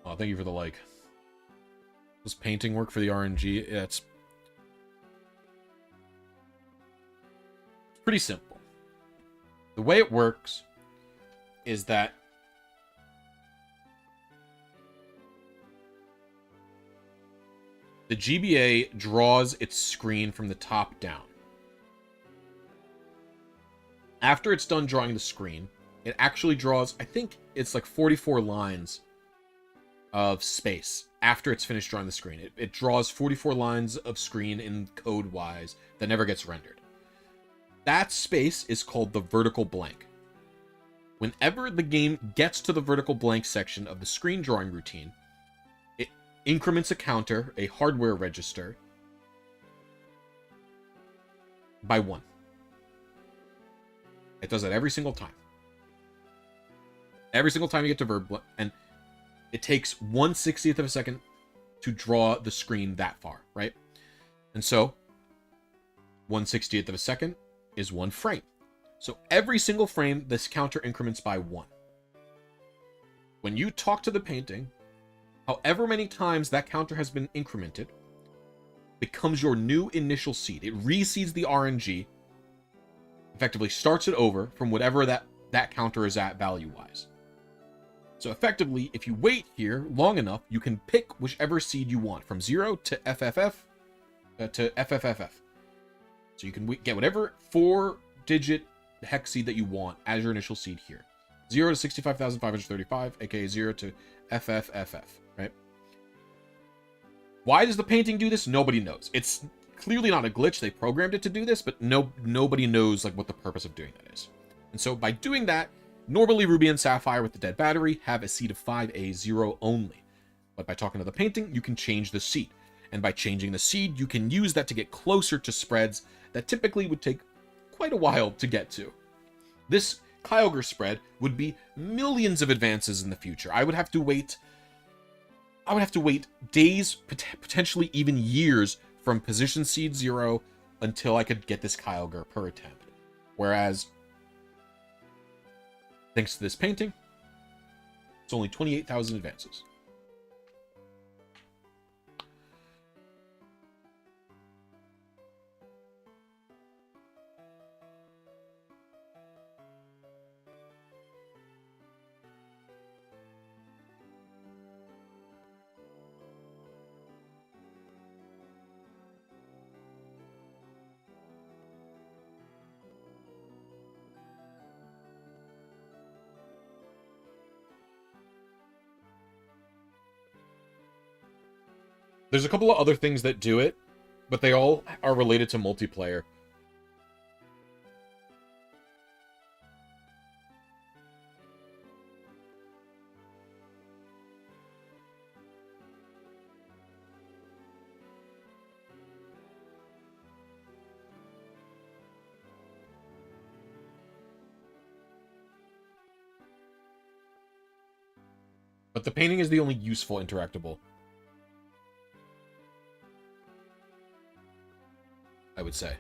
Oh, thank you for the like. Does painting work for the RNG? Yeah, it's... Pretty simple. The way it works is that the GBA draws its screen from the top down. After it's done drawing the screen, it actually draws, I think it's like 44 lines of space after it's finished drawing the screen. It draws 44 lines of screen in code-wise that never gets rendered. That space is called the vertical blank. Whenever the game gets to the vertical blank section of the screen drawing routine, it increments a counter, a hardware register, by 1. It does that every single time. Every single time you get to verb, and it takes 1/60th of a second to draw the screen that far, right? And so 1/60th of a second is 1 frame. So every single frame, this counter increments by 1. When you talk to the painting, however many times that counter has been incremented becomes your new initial seed. It reseeds the RNG, effectively starts it over from whatever that counter is at value-wise. So effectively, if you wait here long enough, you can pick whichever seed you want, from 0 to FFF to FFFF. So you can get whatever 4-digit hex seed that you want as your initial seed here. 0 to 65,535, aka 0 to FFFF, right? Why does the painting do this? Nobody knows. It's clearly not a glitch. They programmed it to do this, but nobody knows like what the purpose of doing that is. And so by doing that, normally Ruby and Sapphire with the dead battery have a seed of 5A0 only. But by talking to the painting, you can change the seed. And by changing the seed, you can use that to get closer to spreads that typically would take quite a while to get to. This Kyogre spread would be millions of advances in the future. I would have to wait days, potentially even years, from position seed 0 until I could get this Kyogre per attempt. Whereas, thanks to this painting, it's only 28,000 advances. There's a couple of other things that do it, but they all are related to multiplayer. But the painting is the only useful interactable, I would say.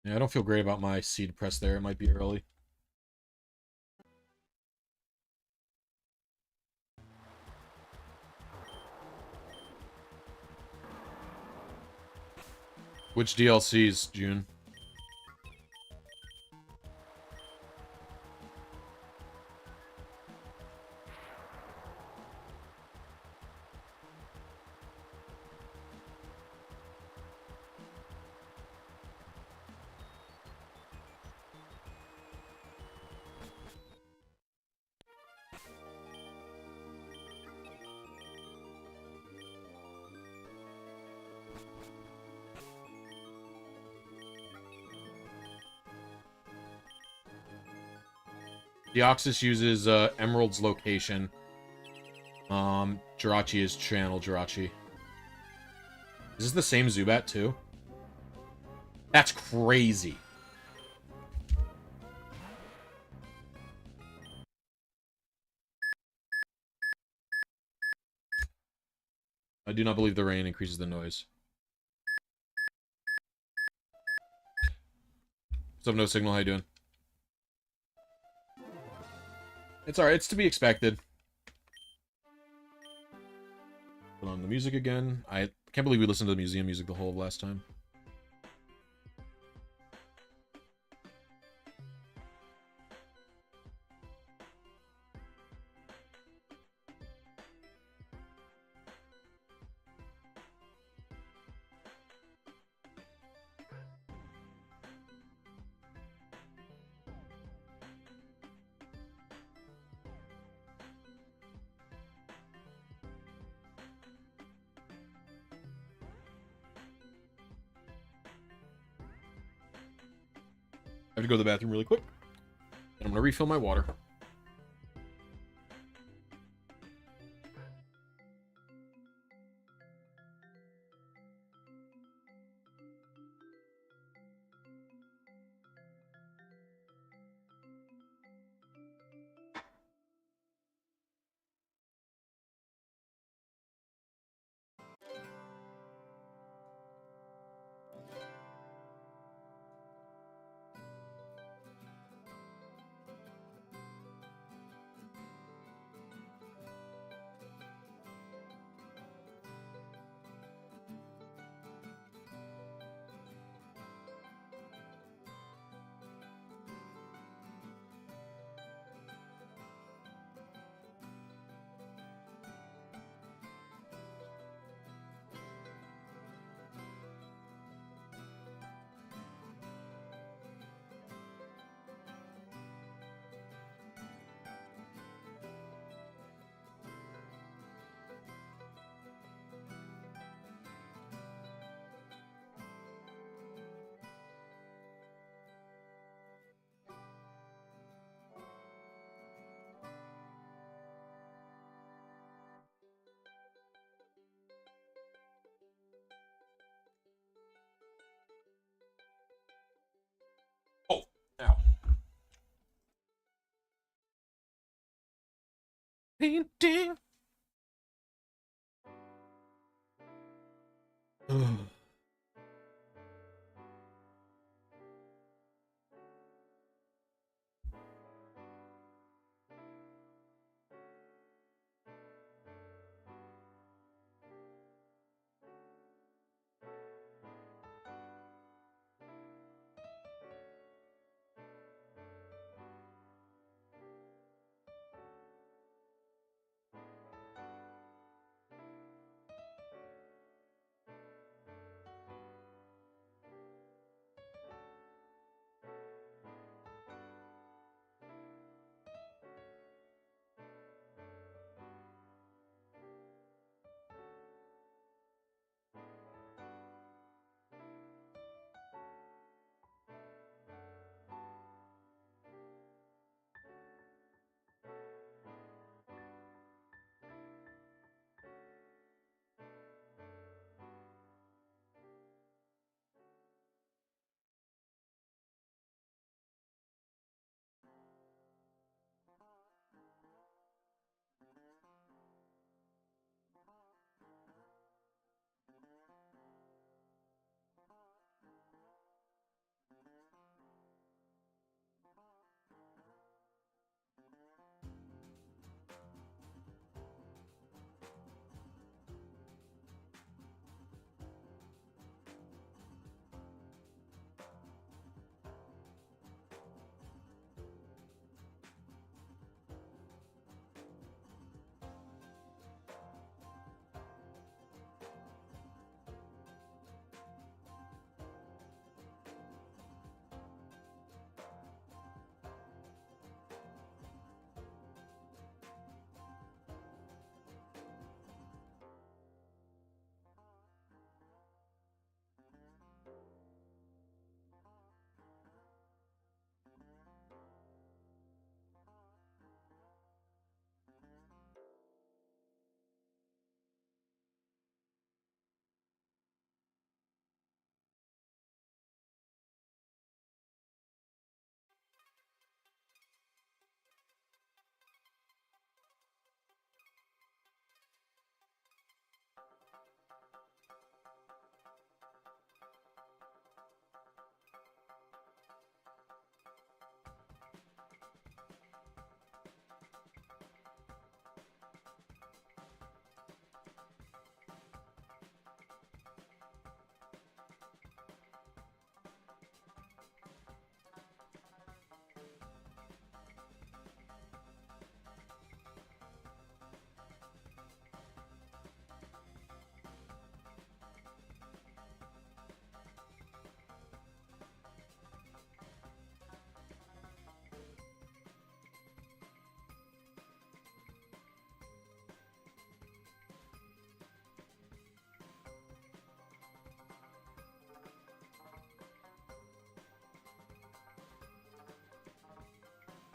Yeah, I don't feel great about my seed press there. It might be early. Which DLCs, June? Deoxys uses Emerald's location. Jirachi is channel Jirachi. Is this the same Zubat too? That's crazy. I do not believe the rain increases the noise. What's up, No Signal? How you doing? It's alright. It's to be expected. Put on the music again. I can't believe we listened to the museum music the whole of last time. I have to go to the bathroom really quick. And I'm going to refill my water. Oh, ow. Painting.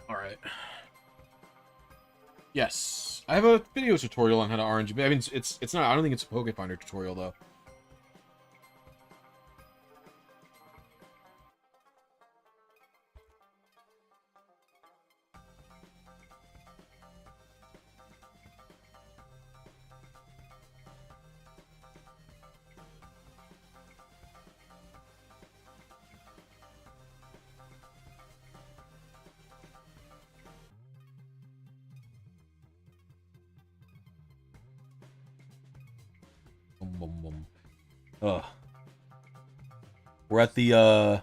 Alright. Yes. I have a video tutorial on how to RNG. I mean, it's not, I don't think it's a Pokefinder tutorial, though. Ugh. We're at the,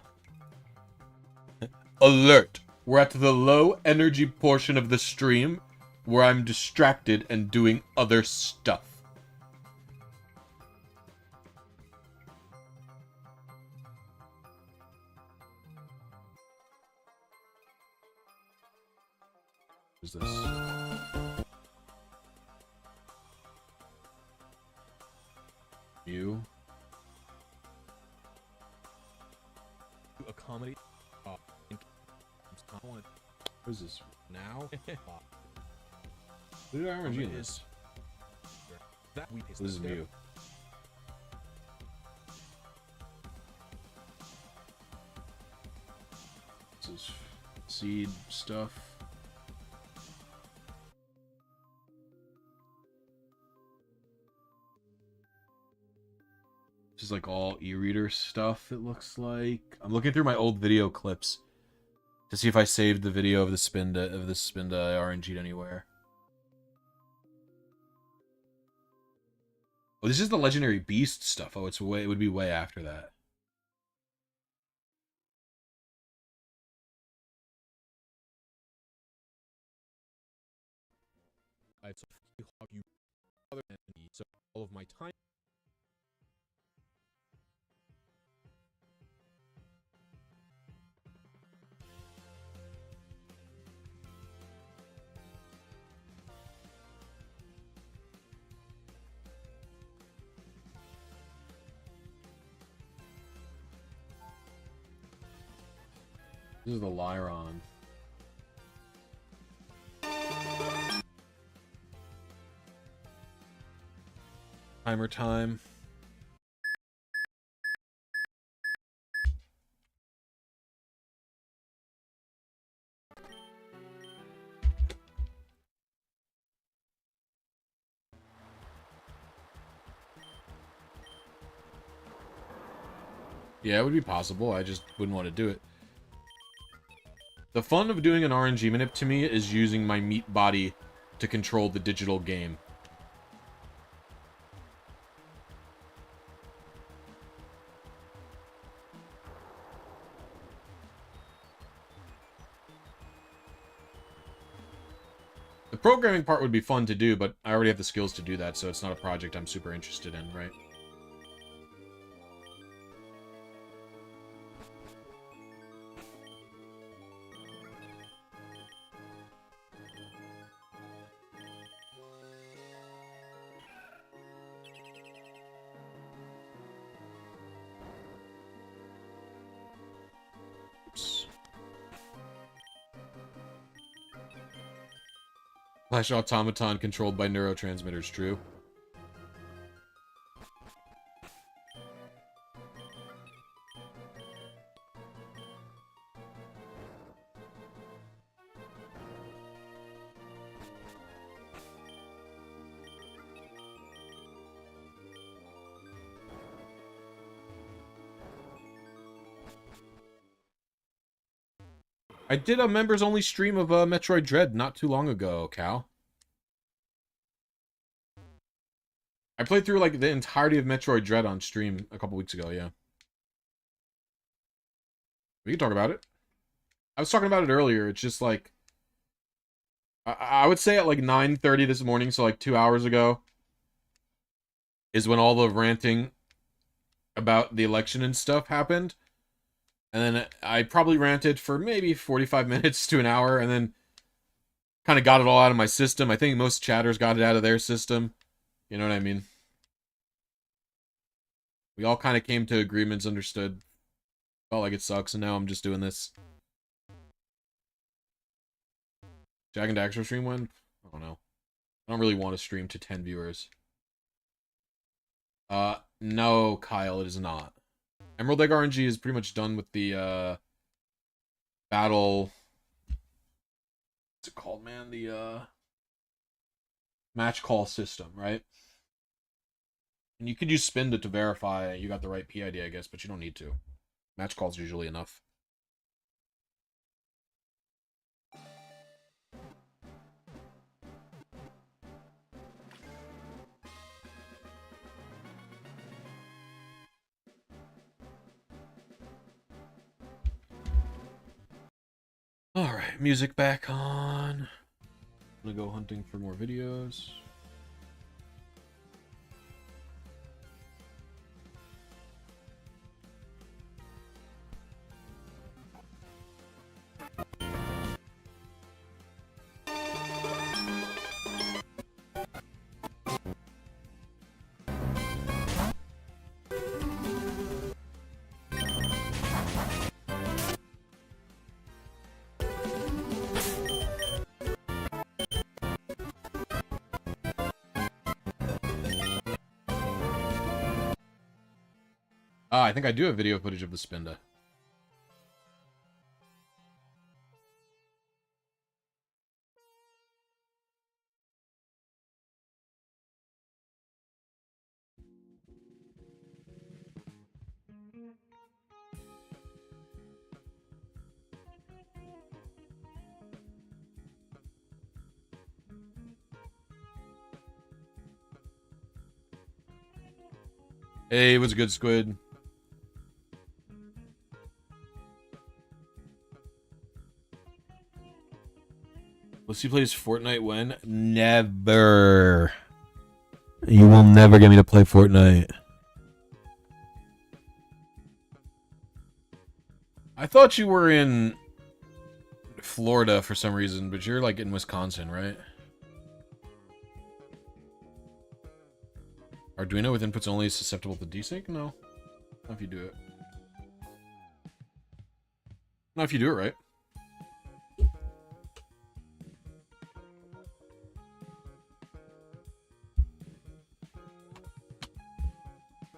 alert! We're at the low energy portion of the stream where I'm distracted and doing other stuff. What is this? You? A comedy. What is this? Now? Who did RNG in this? This is Mew. This is seed stuff. This is like all e-reader stuff, it looks like. I'm looking through my old video clips to see if I saved the video of the Spinda RNG'd anywhere. Oh, this is the legendary beast stuff. Oh, it would be way after that. It's you other than me, so all of my time. This is the Lyron. Timer time. Yeah, it would be possible. I just wouldn't want to do it. The fun of doing an RNG manip to me is using my meat body to control the digital game. The programming part would be fun to do, but I already have the skills to do that, so it's not a project I'm super interested in, right? Oops. Flash automaton controlled by neurotransmitters, true. I did a members-only stream of Metroid Dread not too long ago, Cal. I played through, like, the entirety of Metroid Dread on stream a couple weeks ago, yeah. We can talk about it. I was talking about it earlier. It's just, like... I would say at, like, 9:30 this morning, so, like, 2 hours ago, is when all the ranting about the election and stuff happened. And then I probably ranted for maybe 45 minutes to an hour, and then kind of got it all out of my system. I think most chatters got it out of their system. You know what I mean? We all kind of came to agreements, understood. Felt like it sucks, and now I'm just doing this. Jack and Daxter stream when? I don't know. I don't really want to stream to 10 viewers. No, Kyle, it is not. Emerald Egg RNG is pretty much done with the, battle... What's it called, man? The, match call system, right? And you could use Spin to verify you got the right PID, I guess, but you don't need to. Match call's usually enough. Alright, music back on. I'm gonna go hunting for more videos. Ah, I think I do have video footage of the Spinda. Hey, what's good, Squid? Blisy plays Fortnite when? Never. You will never get me to play Fortnite. I thought you were in Florida for some reason, but you're like in Wisconsin, right? Arduino with inputs only is susceptible to desync? No. Not if you do it. Not if you do it right.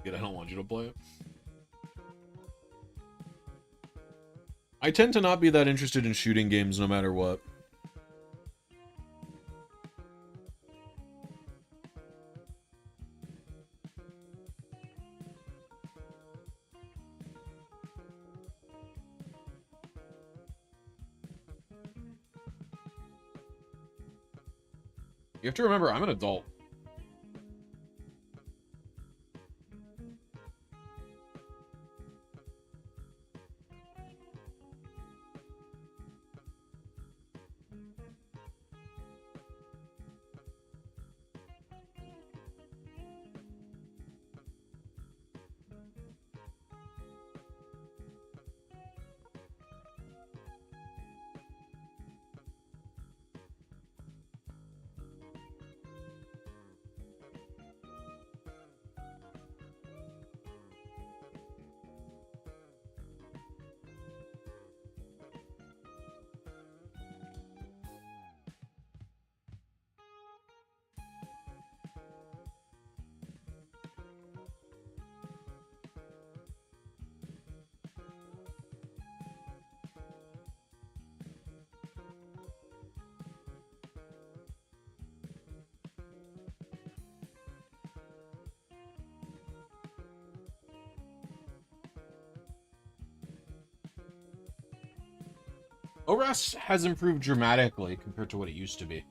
Good, I don't want you to play it. I tend to not be that interested in shooting games no matter what. You have to remember, I'm an adult. ORAS has improved dramatically compared to what it used to be.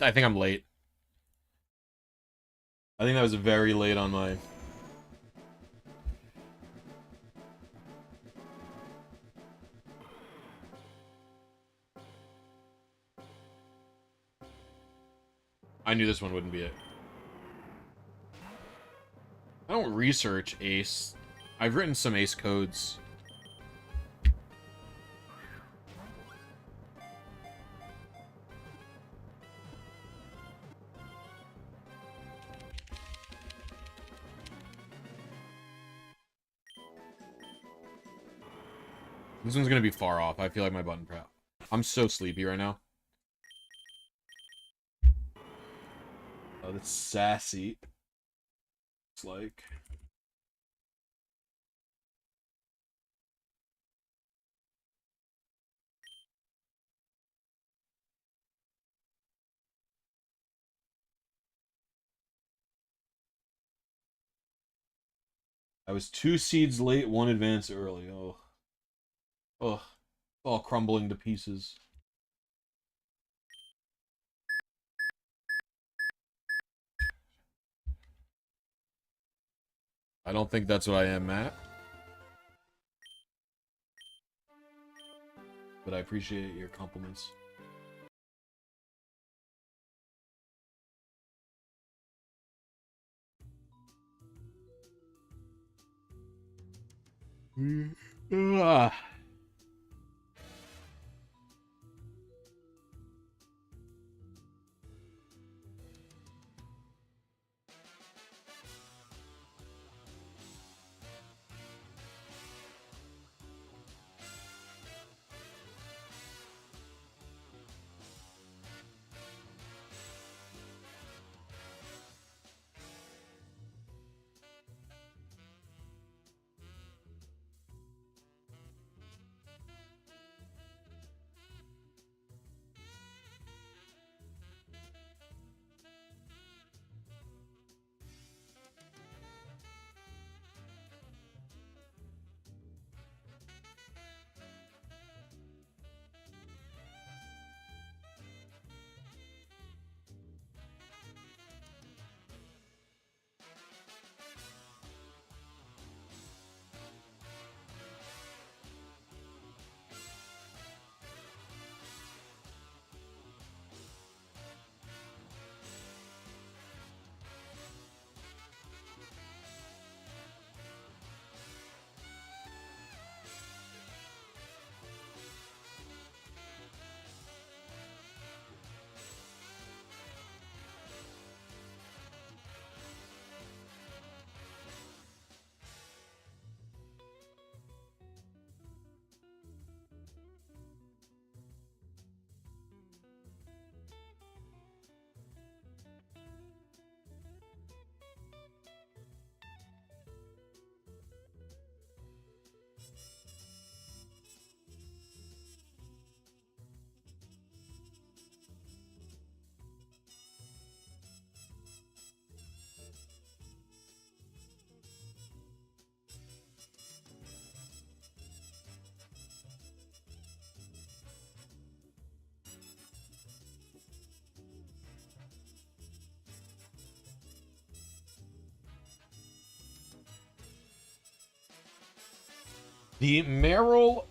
I think I'm late. I think that was very late on my... I knew this one wouldn't be it. I don't research Ace. I've written some Ace codes. This one's gonna be far off. I feel like my button prep. I'm so sleepy right now. Oh, that's sassy. It's like... I was 2 seeds late, 1 advance early. Oh. Ugh. All crumbling to pieces. I don't think that's what I am, Matt. But I appreciate your compliments. Ah. The Merrill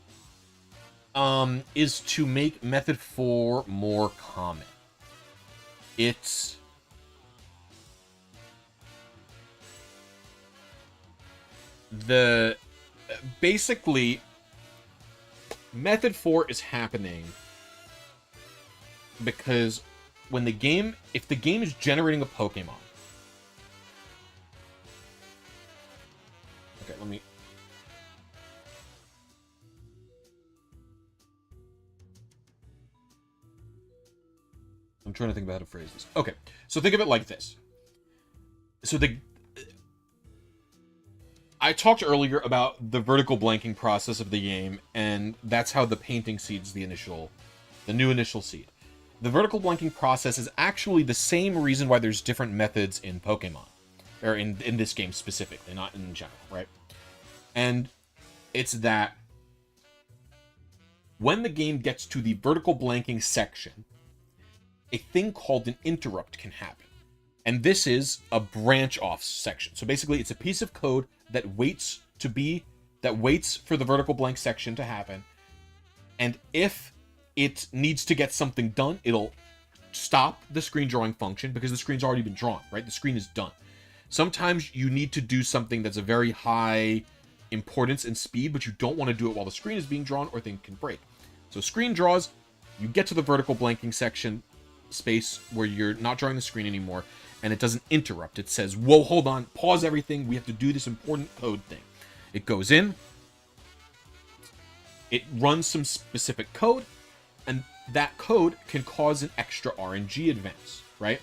is to make method 4 more common. It's the basically method 4 is happening because when the game, if the game is generating a Pokemon. Okay, let me. I'm trying to think about how to phrase this. Okay, so think of it like this. So I talked earlier about the vertical blanking process of the game, and that's how the painting seed's the new initial seed. The vertical blanking process is actually the same reason why there's different methods in Pokemon, or in this game specifically, not in general, right? And it's that when the game gets to the vertical blanking section, a thing called an interrupt can happen. And this is a branch off section. So basically it's a piece of code that waits for the vertical blank section to happen. And if it needs to get something done, it'll stop the screen drawing function because the screen's already been drawn, right? The screen is done. Sometimes you need to do something that's a very high importance and speed, but you don't want to do it while the screen is being drawn or things can break. So screen draws, you get to the vertical blanking section space where you're not drawing the screen anymore, and it doesn't interrupt. It says, whoa, hold on, pause everything. We have to do this important code thing. It goes in, it runs some specific code, and that code can cause an extra RNG advance, right?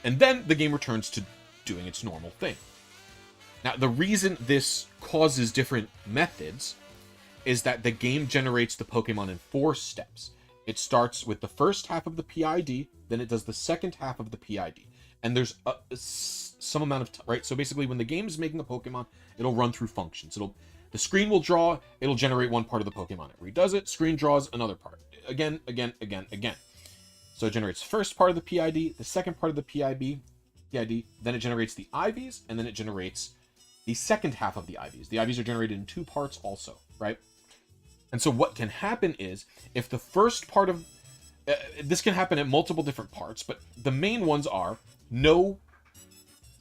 And then the game returns to doing its normal thing. Now, the reason this causes different methods is that the game generates the Pokemon in 4 steps. It starts with the first half of the PID, then it does the second half of the PID. And there's some amount of time, right? So basically, when the game is making a Pokemon, it'll run through functions. The screen will draw, it'll generate one part of the Pokemon. It redoes it, screen draws another part. Again. So it generates first part of the PID, the second part of the PID, then it generates the IVs, and then it generates the second half of the IVs. The IVs are generated in 2 parts also, right? And so what can happen is, if the first part of... this can happen at multiple different parts, but the main ones are no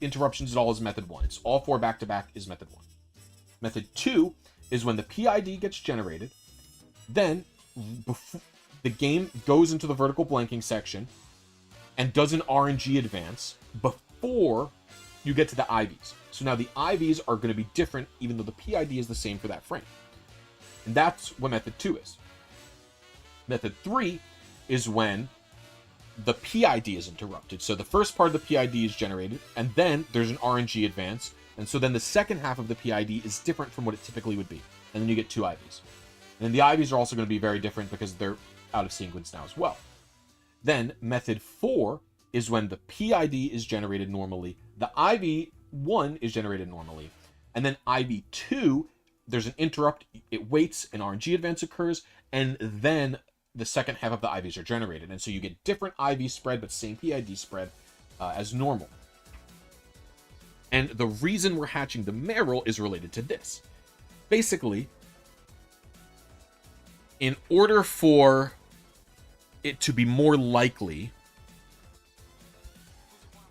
interruptions at all is method 1. It's all 4 back-to-back is method 1. Method 2 is when the PID gets generated, then the game goes into the vertical blanking section and does an RNG advance before you get to the IVs. So now the IVs are going to be different, even though the PID is the same for that frame. And that's what method 2 is. Method 3 is when the PID is interrupted. So the first part of the PID is generated, and then there's an RNG advance, and so then the second half of the PID is different from what it typically would be. And then you get 2 IVs. And the IVs are also going to be very different because they're out of sequence now as well. Then method 4 is when the PID is generated normally, the IV1 is generated normally, and then IV2, there's an interrupt, it waits, an RNG advance occurs, and then the second half of the IVs are generated. And so you get different IV spread, but same PID spread as normal. And the reason we're hatching the Marill is related to this. Basically, in order for it to be more likely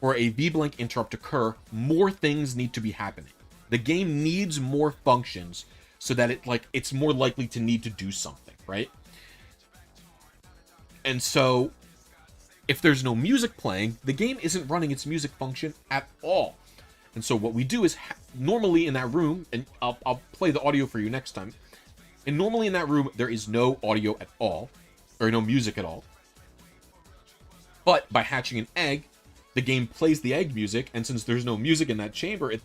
for a V-blank interrupt to occur, more things need to be happening. The game needs more functions so that it's more likely to need to do something, right? And so if there's no music playing, the game isn't running its music function at all. And so what we do is normally in that room, and I'll play the audio for you next time. And normally in that room, there is no audio at all, or no music at all. But by hatching an egg, the game plays the egg music, and since there's no music in that chamber, it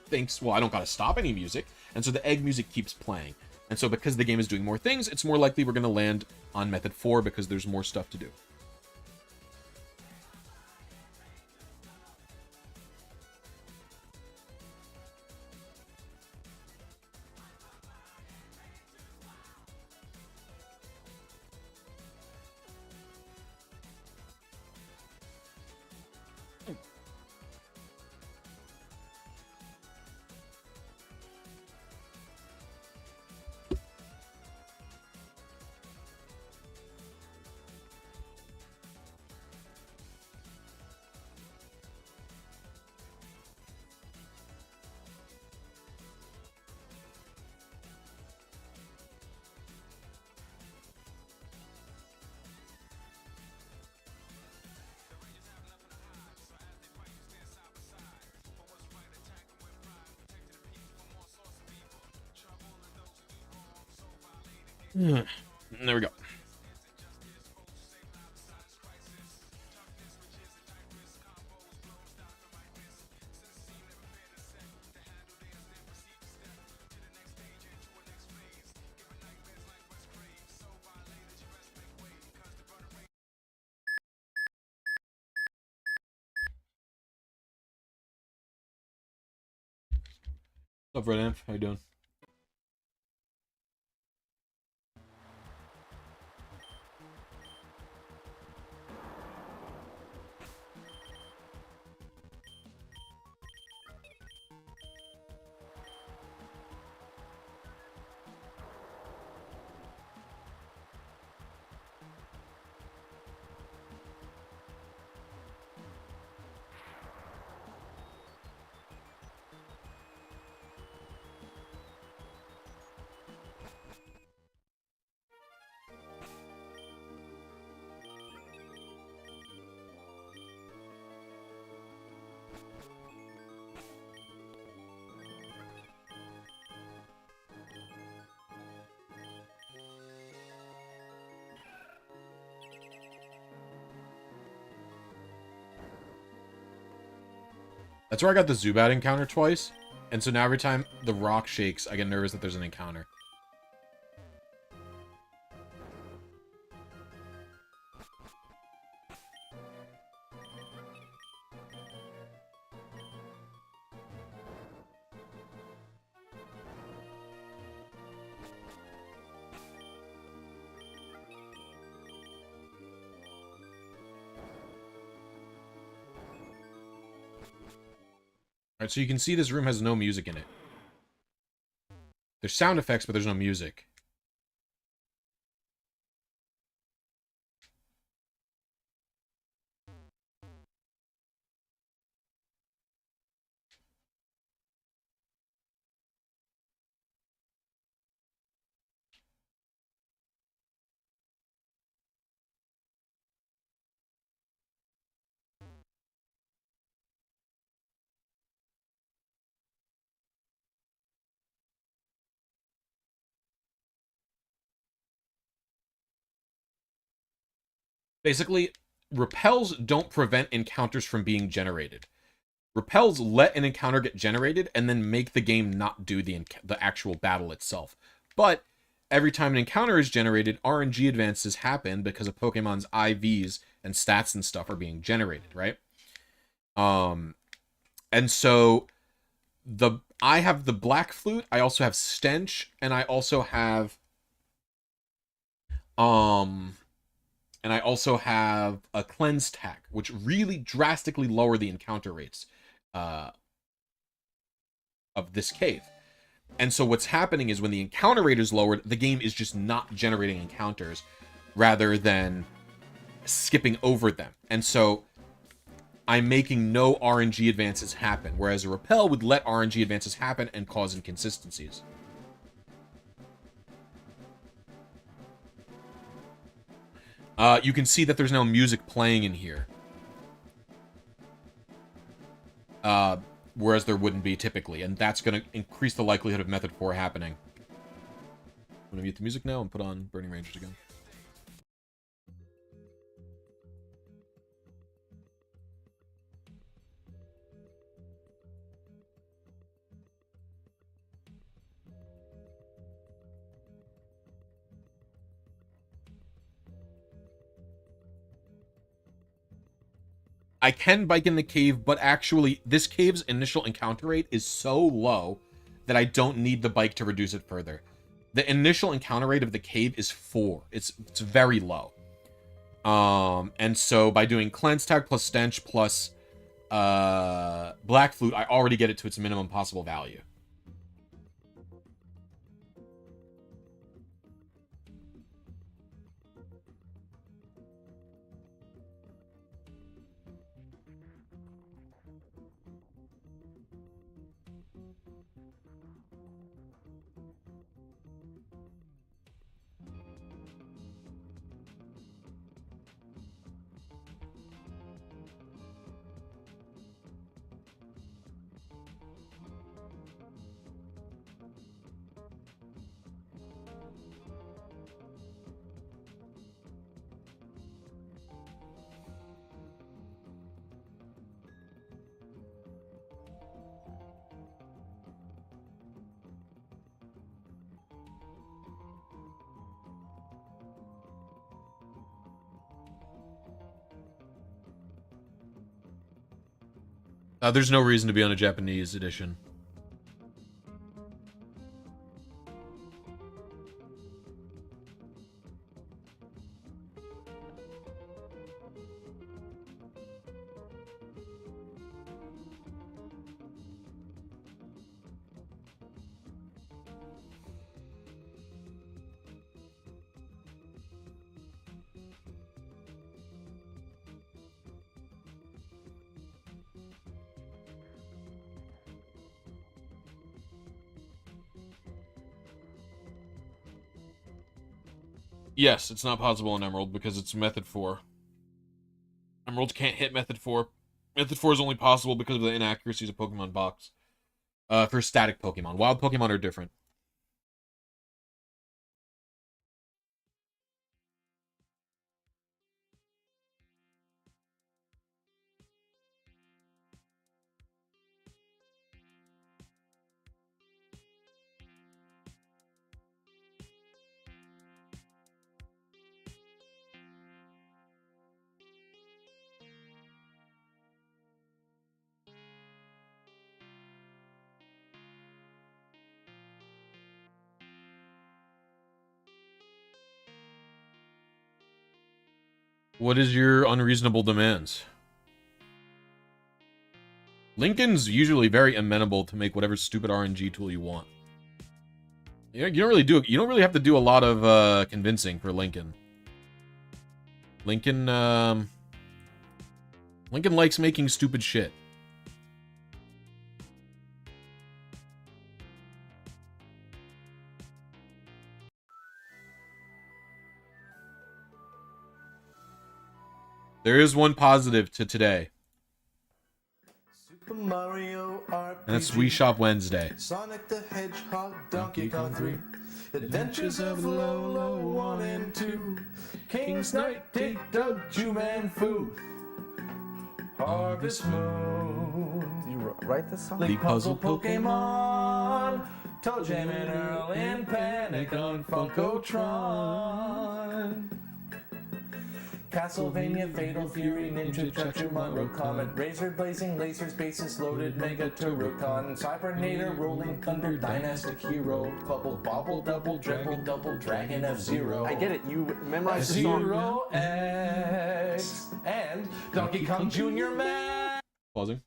thinks, well, I don't gotta stop any music, and so the egg music keeps playing. And so because the game is doing more things, it's more likely we're gonna land on method 4 because there's more stuff to do. There we go. What's up, Red Amp? How you doing? That's where I got the Zubat encounter twice. And so now every time the rock shakes, I get nervous that there's an encounter. Alright, so you can see this room has no music in it. There's sound effects, but there's no music. Basically, repels don't prevent encounters from being generated. Repels let an encounter get generated and then make the game not do the actual battle itself. But every time an encounter is generated, RNG advances happen because of Pokemon's IVs and stats and stuff are being generated, right? And so I have the Black Flute, I also have Stench, and I also have a Cleanse Tack, which really drastically lower the encounter rates of this cave. And so what's happening is when the encounter rate is lowered, the game is just not generating encounters rather than skipping over them. And so I'm making no RNG advances happen, whereas a repel would let RNG advances happen and cause inconsistencies. You can see that there's no music playing in here. Whereas there wouldn't be typically, and that's going to increase the likelihood of Method 4 happening. I'm going to mute the music now and put on Burning Rangers again. I can bike in the cave, but actually, this cave's initial encounter rate is so low that I don't need the bike to reduce it further. The initial encounter rate of the cave is 4. It's very low. And so by doing Cleanse Tag plus Stench plus Black Flute, I already get it to its minimum possible value. There's no reason to be on a Japanese edition. Yes, it's not possible in Emerald because it's Method 4. Emeralds can't hit Method 4. Method 4 is only possible because of the inaccuracies of Pokemon Box. For static Pokemon. Wild Pokemon are different. What is your unreasonable demands? Lincoln's usually very amenable to make whatever stupid RNG tool you want. You don't really have to do a lot of convincing for Lincoln. Lincoln likes making stupid shit. There is one positive to today. Super Mario RPG, And that's Wii Shop Wednesday. Sonic the Hedgehog, Donkey Kong 3, Adventures of Lolo 1 and 2, King's Knight, Dig Dug, Juman Fu, Harvest Moon. You write this song? League Puzzle Pokemon, Toe Jam and Earl in Panic on Funkotron. Castlevania, Fatal Fury, Ninja Chuchu, Monroe Comet, Razor Blazing, Lasers, Basis Loaded, Mega Turrican, Cybernator, Rolling Thunder, Dynastic Hero, Bubble, Bobble, Double, Double, Dragon F-Zero. I get it, you memorized the song. Zero X, and Donkey Kong Jr. Man. Pausing.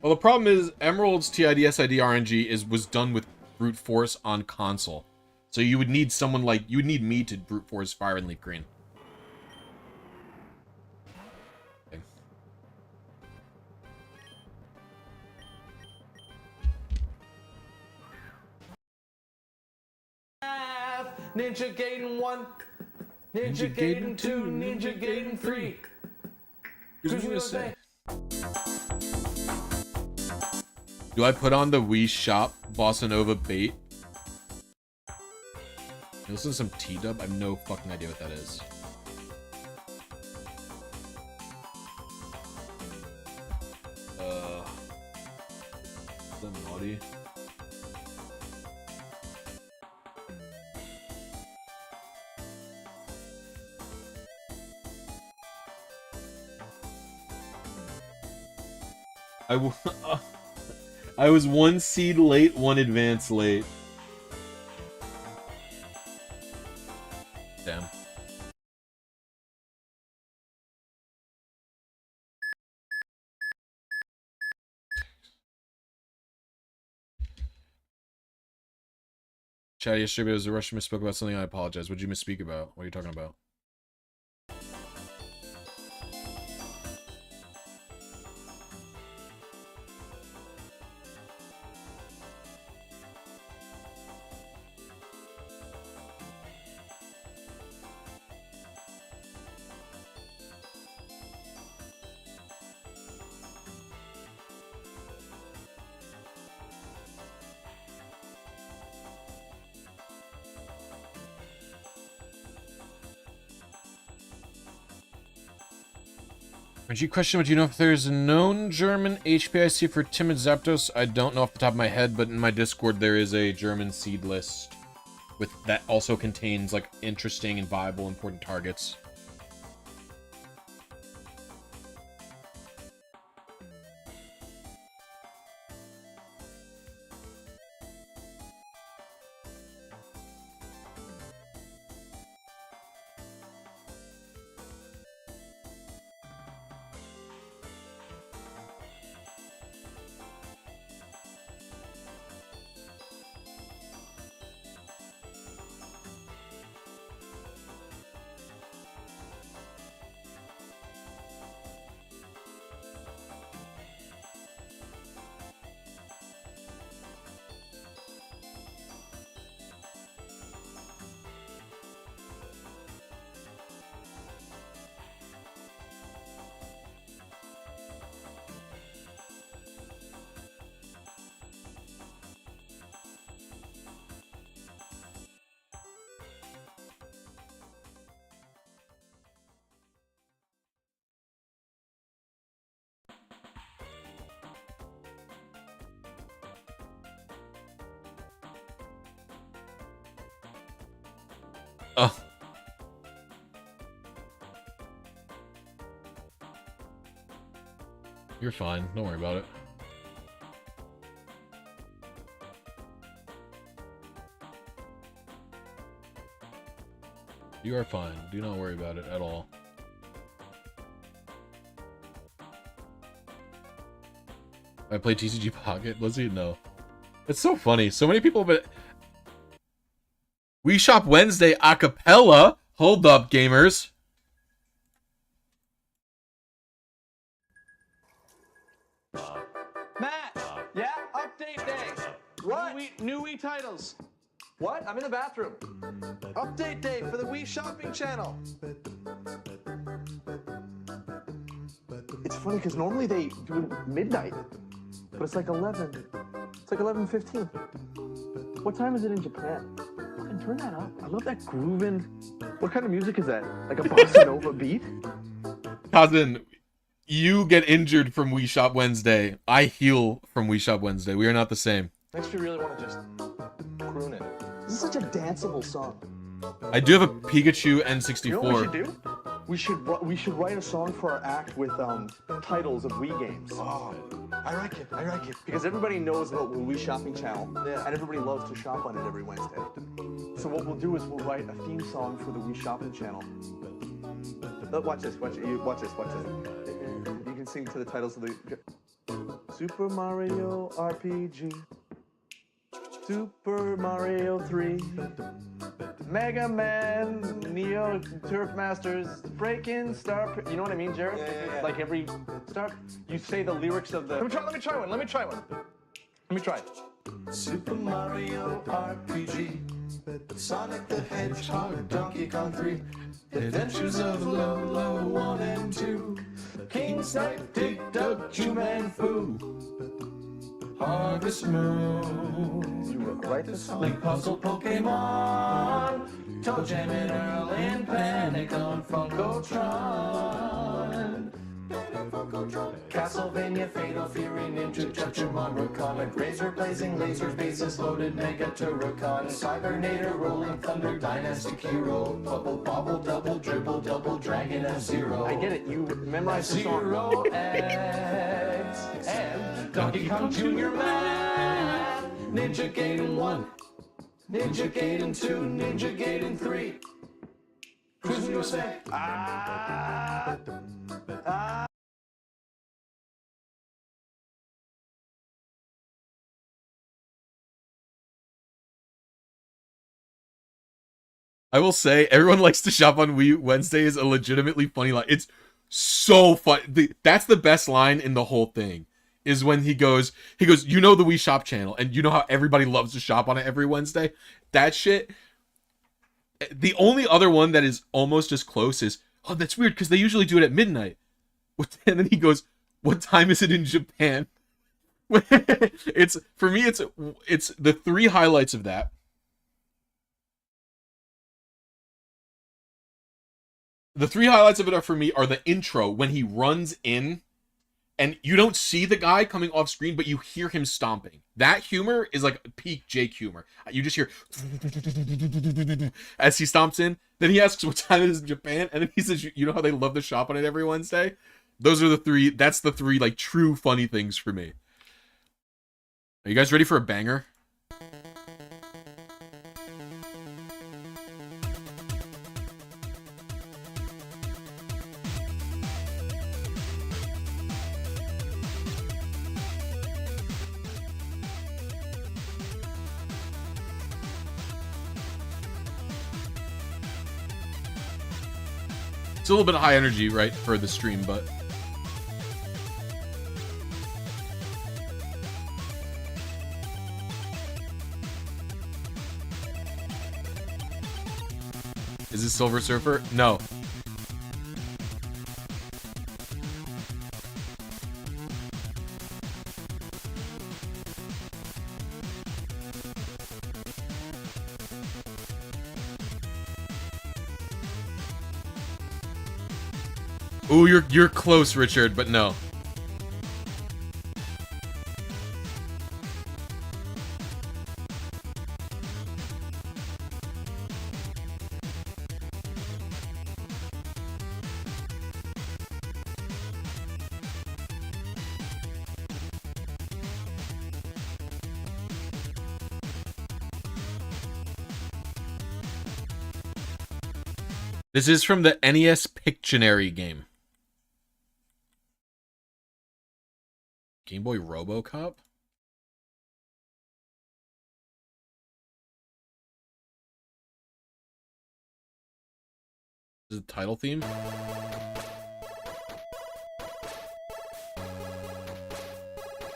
Well, the problem is Emerald's TIDSID RNG was done with brute force on console. So you would need someone like, you would need me to brute force Fire and Leaf Green. Okay. Ninja Gaiden 1, Ninja Gaiden 2, Ninja Gaiden 3. Cruise USA. Do I put on the Wii Shop Bossa Nova bait? Listen to some T-dub? I have no fucking idea what that is. Is that naughty? I was 1 seed late, 1 advance late. Damn. Chat, yesterday was a Russian misspoke about something. I apologize. What did you misspeak about? What are you talking about? RNG question, would you know if there's a known German HPIC for Timid Zapdos? I don't know off the top of my head, but in my Discord there is a German seed list with that also contains like interesting and viable important targets. Oh. You're fine. Don't worry about it. You are fine. Do not worry about it at all. I play TCG Pocket. Blizzy? No. It's so funny. So many people, but We Shop Wednesday a cappella. Hold up, gamers. Matt, yeah, update day. What? New Wii titles. What? I'm in the bathroom. Update day for the Wii shopping channel. It's funny because normally they do it midnight, but it's like 11. It's like 11:15. What time is it in Japan? Fucking turn that up. I love that grooving. What kind of music is that? Like a bossa nova beat? Cousin, you get injured from We Shop Wednesday. I heal from We Shop Wednesday. We are not the same. Makes me really want to just croon it. This is such a danceable song. I do have a Pikachu N64. You know what we should do? We should write a song for our act with titles of Wii games. Oh, I like it. I like it. Because everybody knows about the Wii shopping channel, and everybody loves to shop on it every Wednesday. So what we'll do is we'll write a theme song for the Wii shopping channel. Look, watch this. Watch this. You can sing to the titles of the Super Mario RPG, Super Mario 3. Mega Man, Neo, Turf Masters, Breakin', Star. You know what I mean, Jared? Yeah. Like every star, you say the lyrics of the. Let me try one. Super Mario RPG, Sonic the Hedgehog, Donkey Kong 3, Adventures of Lolo 1 and 2, King Snipe, Dig Dug, Juman Fu, Harvest Moon. You were right this song. Link Puzzle Pokemon, Toe Jam and Earl and Panic on Funkotron. Castlevania, Fatal Fury, Ninja Judgmon, Comet, Razor Blazing, Lasers, Bases Loaded, Mega Turrican, Cybernator, Rolling Thunder, Dynastic Hero, Bubble Bobble, Double Dribble, Double Dragon, F-Zero. I get it, you memorized the song. Zero X and Donkey Kong Jr. Man, Ninja Gaiden 1, Ninja Gaiden 2, Ninja Gaiden 3, Cruising USA. I will say, everyone likes to shop on Wii Wednesday is a legitimately funny line. It's so fun. That's the best line in the whole thing. Is when he goes, you know the Wii Shop channel, and you know how everybody loves to shop on it every Wednesday? That shit. The only other one that is almost as close is, oh, that's weird, because they usually do it at midnight. And then he goes, what time is it in Japan? It's, for me, it's the three highlights of that. The three highlights of it are, for me, are the intro when he runs in and you don't see the guy coming off screen, but you hear him stomping. That humor is like peak Jake humor. You just hear as he stomps in. Then he asks what time it is in Japan, and then he says, you know how they love to shop on it every Wednesday? Those are the three, that's the three, like, true funny things for me. Are you guys ready for a banger? It's a little bit of high energy, right, for the stream, but... Is this Silver Surfer? No. Ooh, you're close, Richard, but no. This is from the NES Pictionary game. Game Boy RoboCop? This is the title theme?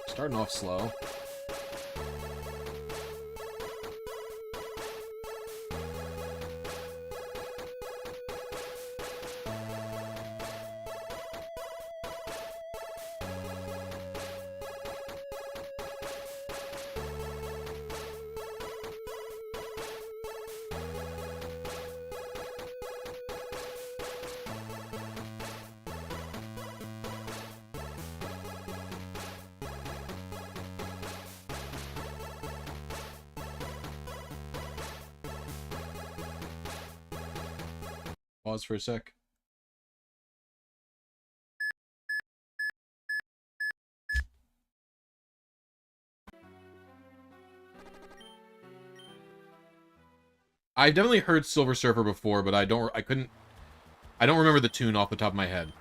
Starting off slow. Pause for a sec. I've definitely heard Silver Surfer before, but I don't remember the tune off the top of my head.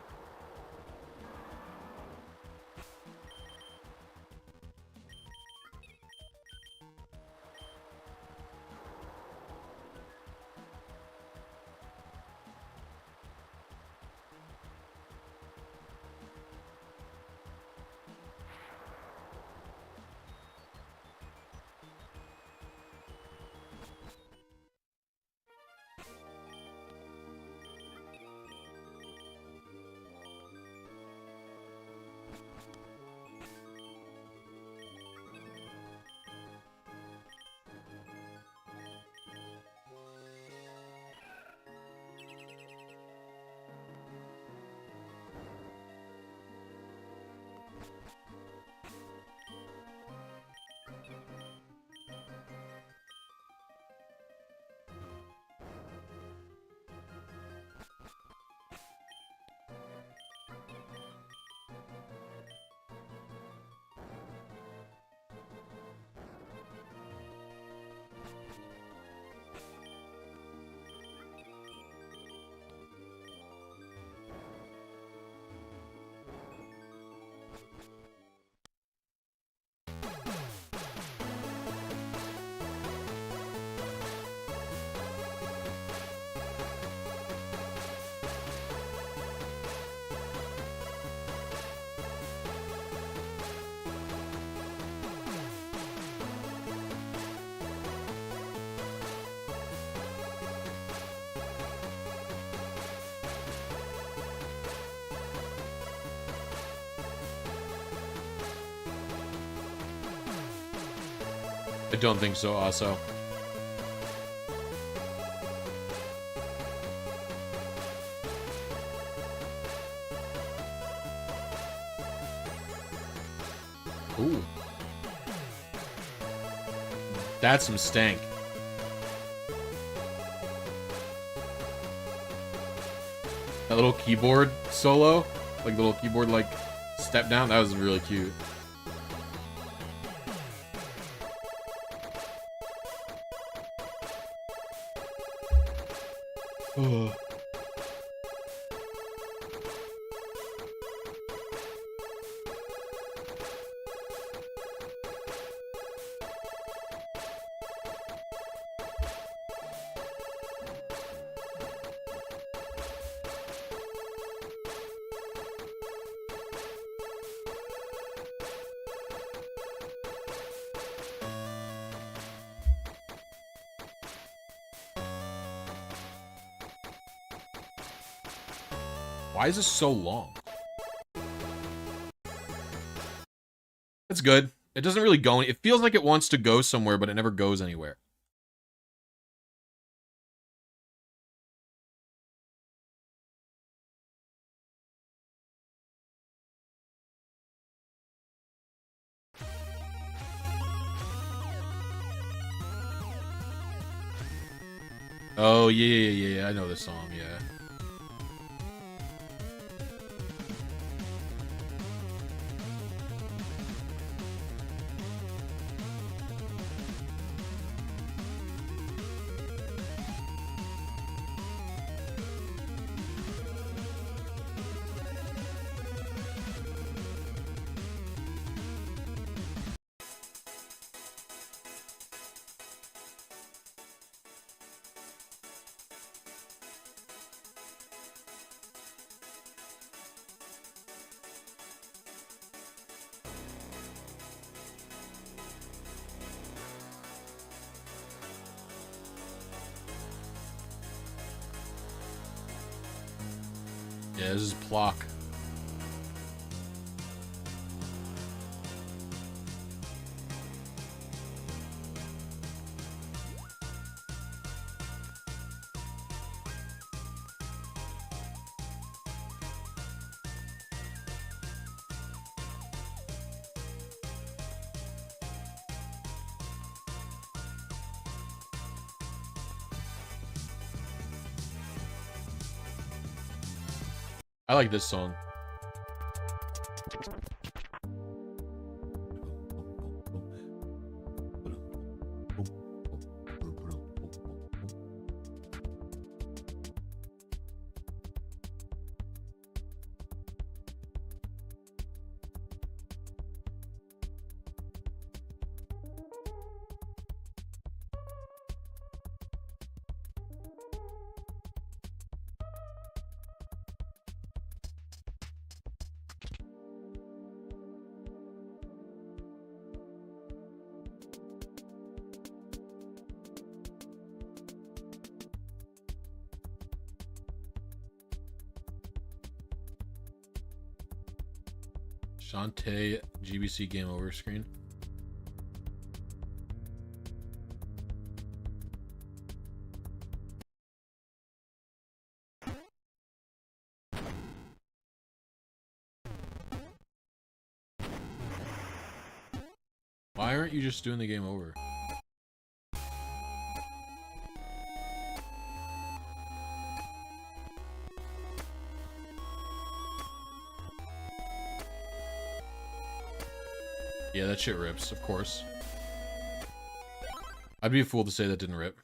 I don't think so, also. Ooh. That's some stank. That little keyboard solo, like the little keyboard, like, step down, that was really cute. Ugh. Why is this so long? That's good. It doesn't really go. It feels like it wants to go somewhere, but it never goes anywhere. Oh, yeah. I know this song, yeah. Yeah, this is Plock. I like this song. Shantae GBC game over screen. Why aren't you just doing the game over? Yeah, that shit rips, of course. I'd be a fool to say that didn't rip.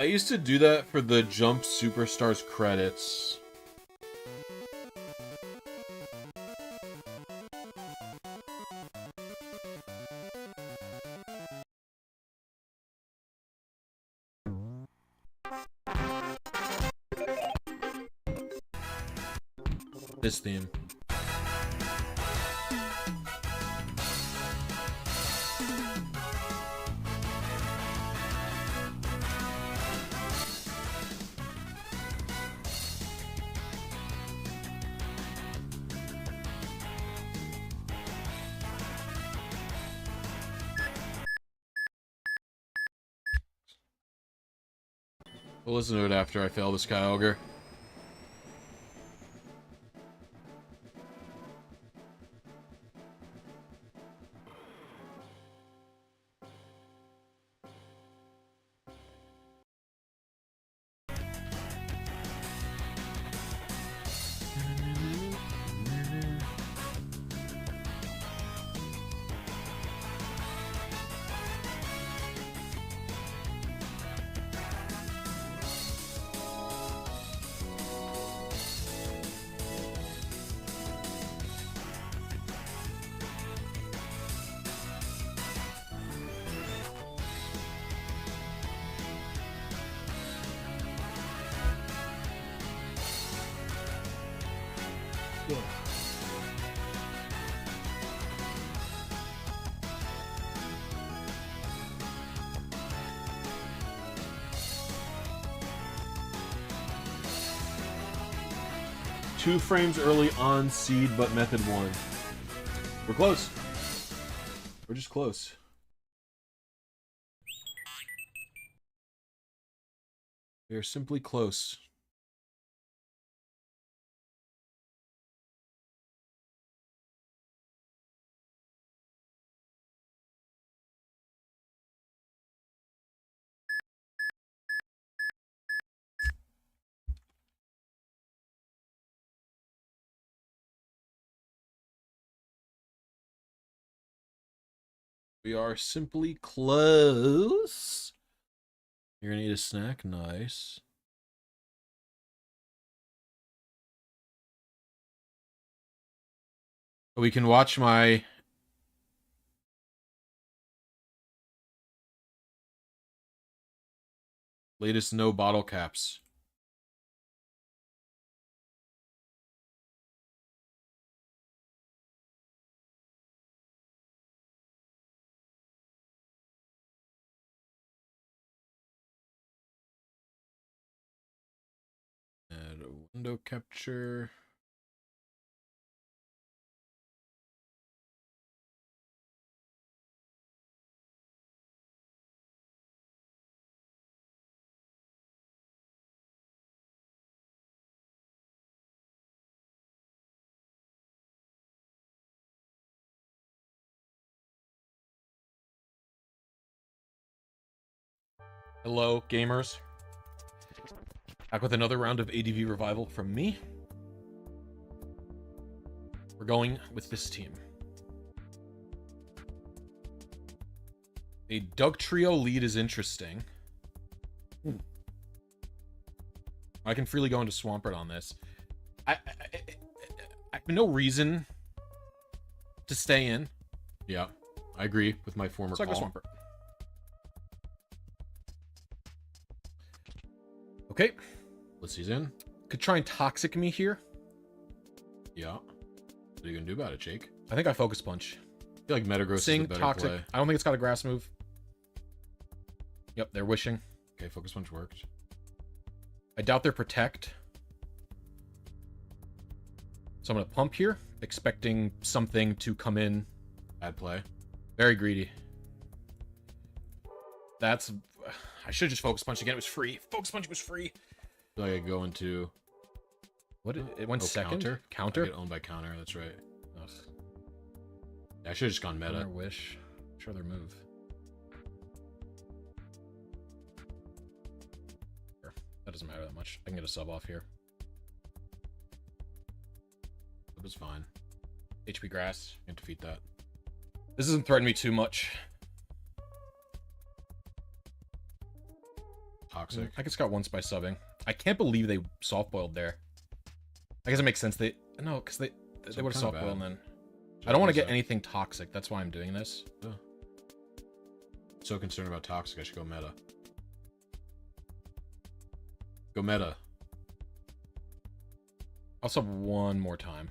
I used to do that for the Jump Superstars credits. This theme. We'll listen to it after I fail this Kyogre. Two frames early on seed, but method one. We're close. We're just close. We are simply close. We are simply close. You're gonna eat a snack? Nice. We can watch my latest no bottle caps. Add a window capture. Hello, gamers. Back with another round of ADV revival from me. We're going with this team. A Doug Trio lead is interesting. I can freely go into Swampert on this. I have no reason to stay in. Yeah, I agree with my former call. So I go Swampert. Okay, Blissy's in. Could try and Toxic me here. Yeah. What are you gonna do about it, Jake? I think I Focus Punch. I feel like Metagross is a better Toxic. Play. I don't think it's got a grass move. Yep, they're Wishing. Okay, Focus Punch worked. I doubt they're Protect. So I'm gonna Pump here, expecting something to come in. Bad play. Very greedy. That's... I should just Focus Punch again. It was free. Focus Punch was free. I feel like I go into... What? It went second? Counter? I get owned by counter. That's right. Ugh. Yeah, I should have just gone meta. Wish. Sure, their move. Sure. That doesn't matter that much. I can get a sub off here. Sub is fine. HP Grass. Can't defeat that. This doesn't threaten me too much. Toxic. I guess got once by subbing. I can't believe they soft-boiled there. I guess it makes sense. No, because they would have soft-boiled then. I don't want to get anything toxic. That's why I'm doing this. Oh. So concerned about toxic, I should go meta. Go meta. I'll sub one more time.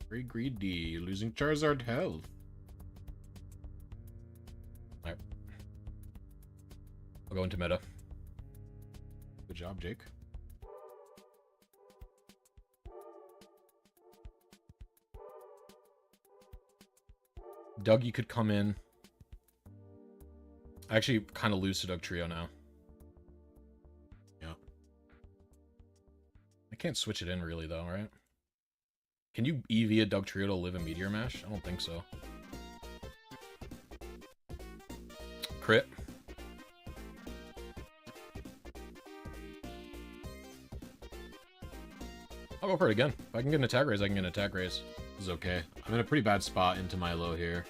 Very greedy. Losing Charizard health. Alright. I'll go into meta. Good job, Jake. Doug, you could come in. I actually kind of lose to Doug Trio now. Yeah. I can't switch it in really, though, right? Can you EV a Doug Trio to live a Meteor Mash? I don't think so. Crit. I'll go for it again. If I can get an attack raise, I can get an attack raise. This is okay. I'm in a pretty bad spot into my low here.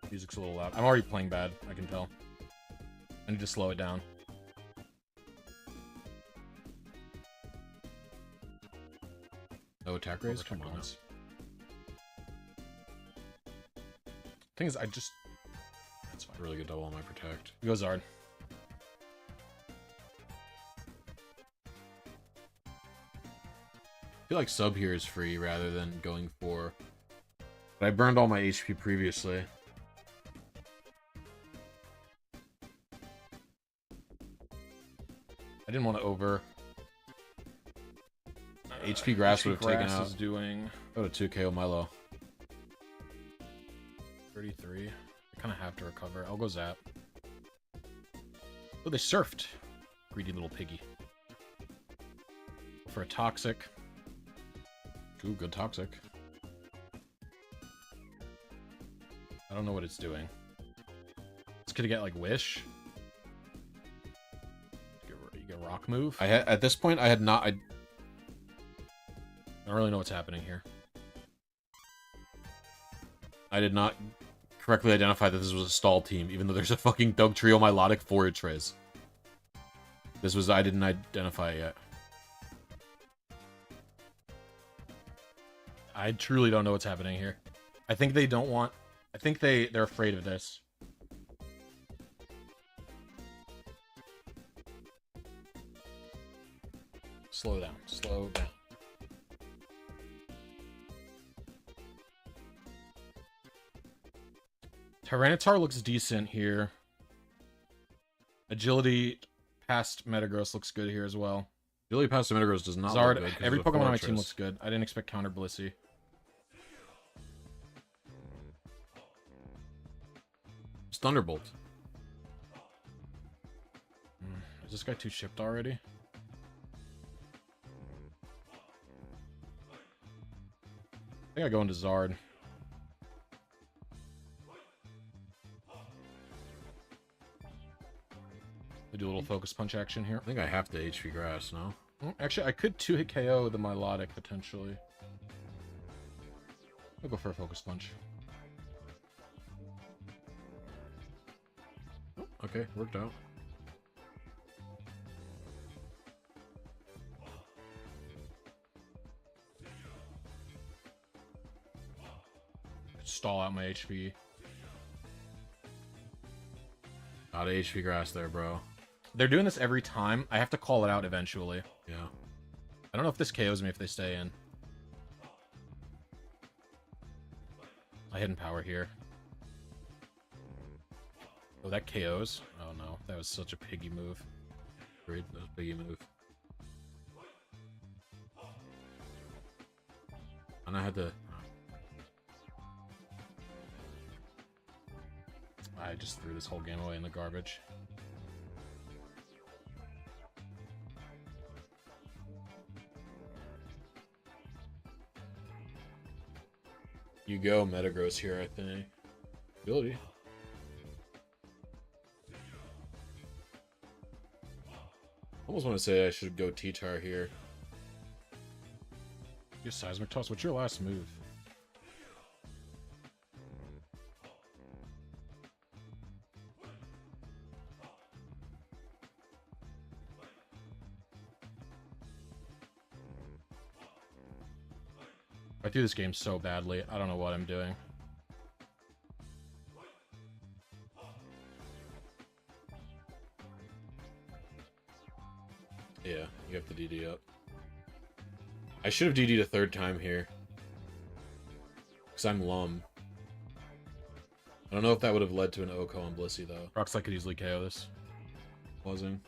Music's a little loud. I'm already playing bad, I can tell. I need to slow it down. No attack raise? Come on. Thing is, I just... That's fine. Really good double on my Protect. Go Zard. I feel like sub here is free rather than going for... But I burned all my HP previously. I didn't want to over... HP Grass would have taken out. Is doing... Go to 2KO Milo. 33. I kind of have to recover. I'll go Zap. Oh, they surfed. Greedy little piggy. For a Toxic. Ooh, good Toxic. I don't know what it's doing. It's gonna get like Wish. You get Rock move. At this point I had not. I don't really know what's happening here. I did not correctly identify that this was a stall team, even though there's a fucking Dugtrio Milotic forage trace. I didn't identify it yet. I truly don't know what's happening here. I think they don't want... I think they're afraid of this. Slow down. Slow down. Tyranitar looks decent here. Agility past Metagross looks good here as well. Agility past Metagross does not Zard, look good. every Pokemon on my team looks good. I didn't expect counter Blisy. It's Thunderbolt. Is this guy too shipped already? I think I go into Zard. I do a little focus punch action here. I think I have to HP Grass, no? Actually, I could 2-hit KO the Milotic, potentially. I'll go for a focus punch. Oh, okay, worked out. Stall out my HP. Out of HP Grass there, bro. They're doing this every time. I have to call it out eventually. Yeah. I don't know if this KOs me if they stay in. I hidden power here. Oh, that KOs? Oh no, that was such a piggy move. Great, that was a biggie move. And I had to... I just threw this whole game away in the garbage. You go Metagross here, I think. Ability. Almost want to say I should go T-Tar here. Your Seismic Toss, what's your last move? I do this game so badly. I don't know what I'm doing. Yeah, you have to DD up. I should have DD'd a third time here. Because I'm Lum. I don't know if that would have led to an Oko on Blisy, though. Rockslide could easily KO this. Pausing.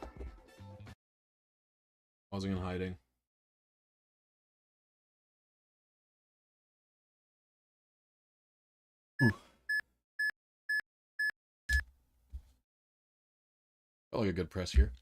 Pausing and hiding. Felt like a good press here.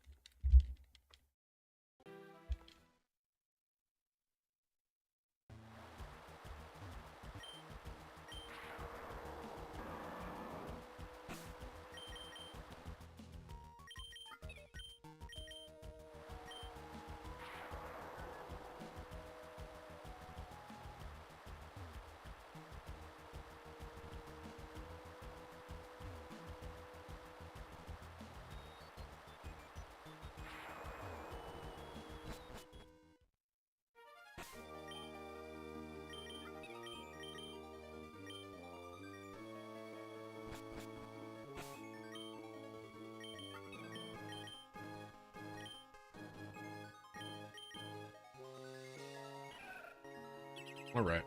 All right.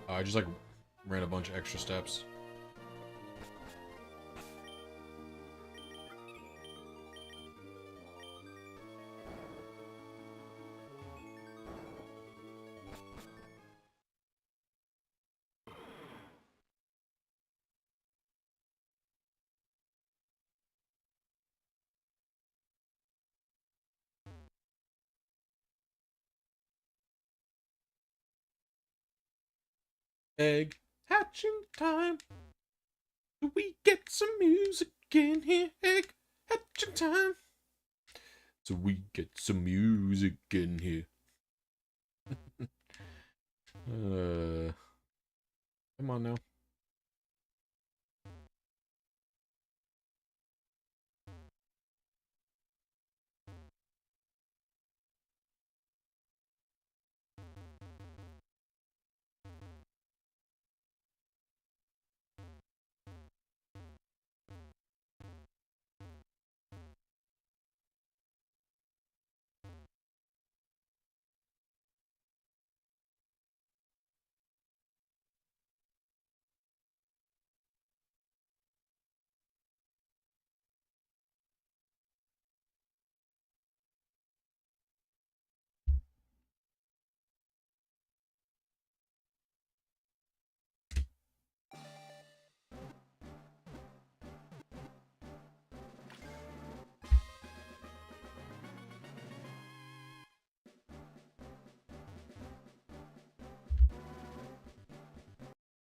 I just like ran a bunch of extra steps. Egg hatching time. Do we get some music in here? Egg hatching time. So we get some music in here. Come on now.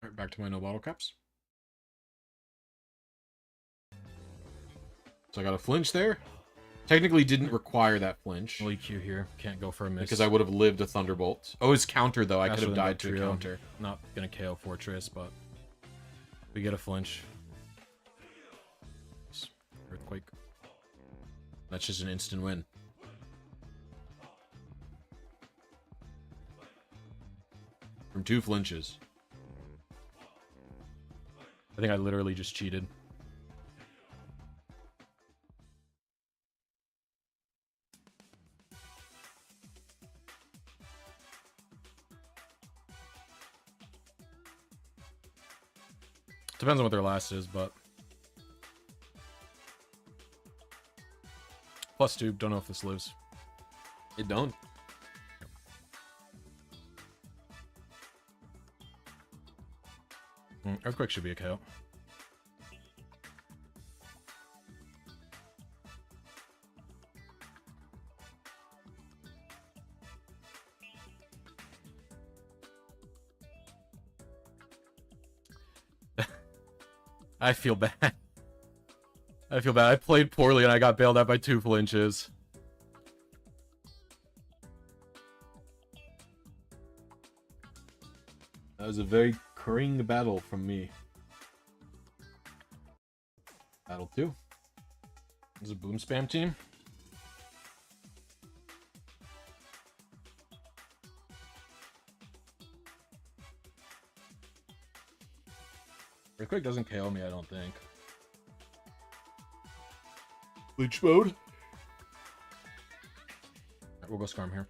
Alright, back to my no bottle caps. So I got a flinch there. Technically didn't require that flinch. Well, EQ here. Can't go for a miss. Because I would have lived a Thunderbolt. Oh, his counter, though. I could Faster have than died the to a trio. counter. Not gonna KO Fortress, but we get a flinch. Earthquake. That's just an instant win. From 2 flinches. I think I literally just cheated. Depends on what their last is, but +2. Don't know if this lives. It don't. Earthquake should be a KO. I feel bad. I feel bad. I played poorly and I got bailed out by 2 flinches. That was a very cring battle from me. Battle 2. This is a boom spam team. Earthquake doesn't KO me, I don't think. Bleach mode. Alright, we'll go Skarm here.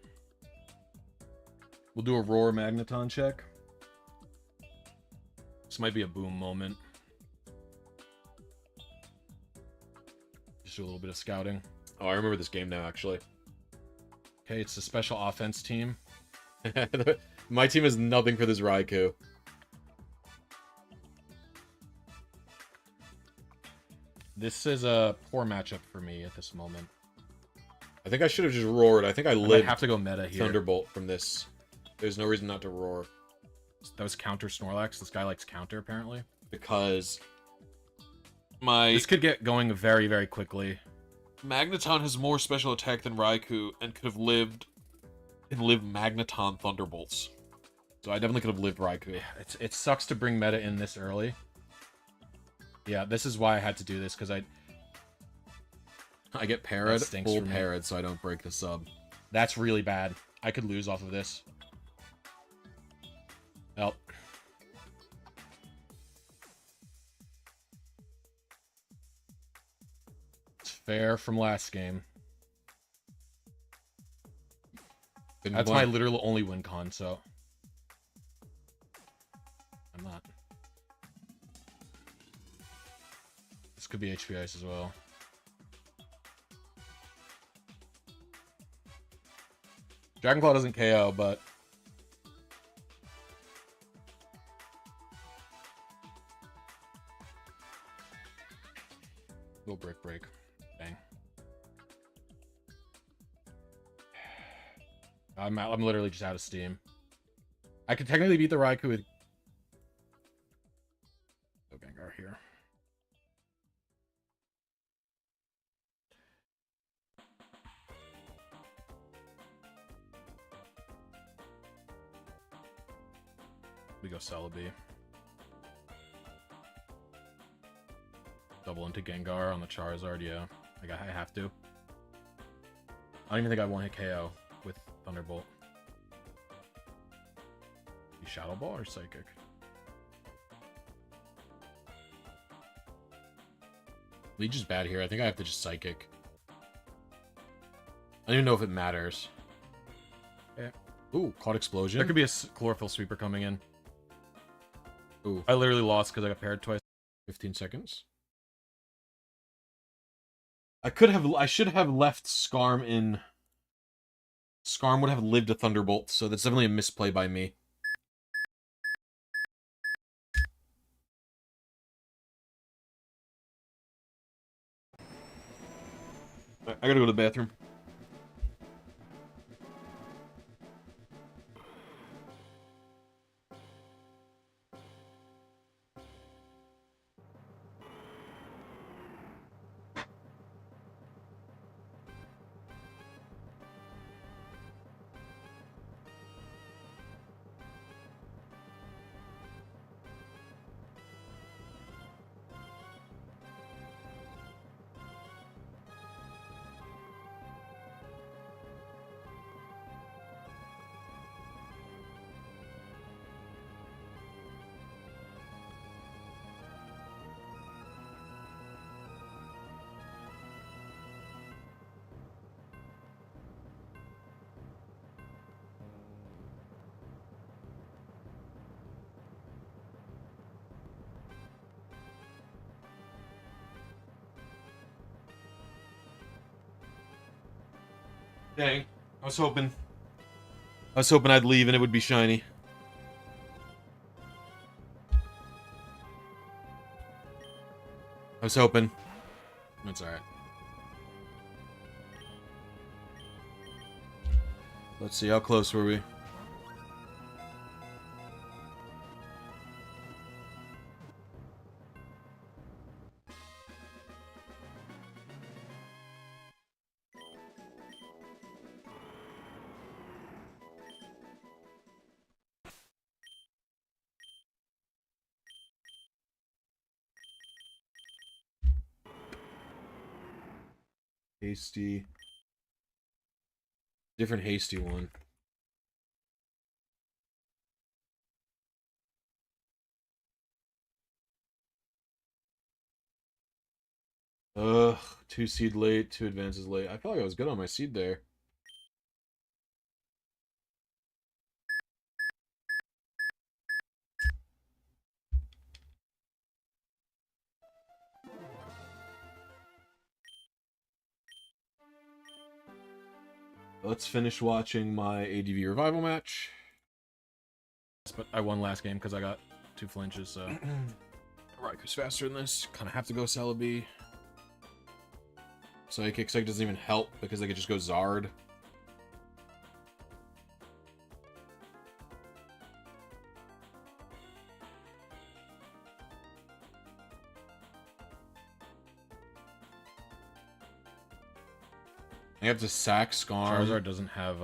We'll do a Roar Magneton check. This might be a boom moment. Just do a little bit of scouting. Oh, I remember this game now, actually. Okay, it's a special offense team. My team has nothing for this Raikou. This is a poor matchup for me at this moment. I think I should have just roared. I think I I might lived have to go meta here. Thunderbolt from this. There's no reason not to roar. That was counter Snorlax. This guy likes counter, apparently. Because my This could get going very, very quickly. Magneton has more special attack than Raikou and could have lived Magneton Thunderbolts. So I definitely could have lived Raikou. It sucks to bring meta in this early. Yeah, this is why I had to do this, because I get parried, That stinks full for me. parried, so I don't break the sub. that's really bad. I could lose off of this. Well. It's fair from last game. That's my literal only win con, so I'm not. This could be HP Ice as well. Dragonclaw doesn't KO, but little break. Bang. I'm literally just out of steam. I could technically beat the Raikou with We go Celebi. Double into Gengar on the Charizard, yeah. Like, I have to. I don't even think I want to hit KO with Thunderbolt. You Shadow Ball or Psychic? Leech is bad here. I think I have to just Psychic. I don't even know if it matters. Yeah. Ooh, caught Explosion. There could be a Chlorophyll Sweeper coming in. Ooh, I literally lost because I got paired twice. 15 seconds. I should have left Skarm in. Skarm would have lived a Thunderbolt, so that's definitely a misplay by me. I gotta go to the bathroom. Dang. I was hoping I'd leave and it would be shiny. I was hoping. That's alright. Let's see, how close were we? Hasty. Different hasty one. Ugh, 2 seed late, 2 advances late. I feel like I was good on my seed there. Let's finish watching my ADV revival match. But I won last game because I got 2 flinches, so... Raiku's faster than this. Kind of have to go Celebi. Psychic doesn't even help because they could just go Zard. I have to sack Skarm. Charizard doesn't have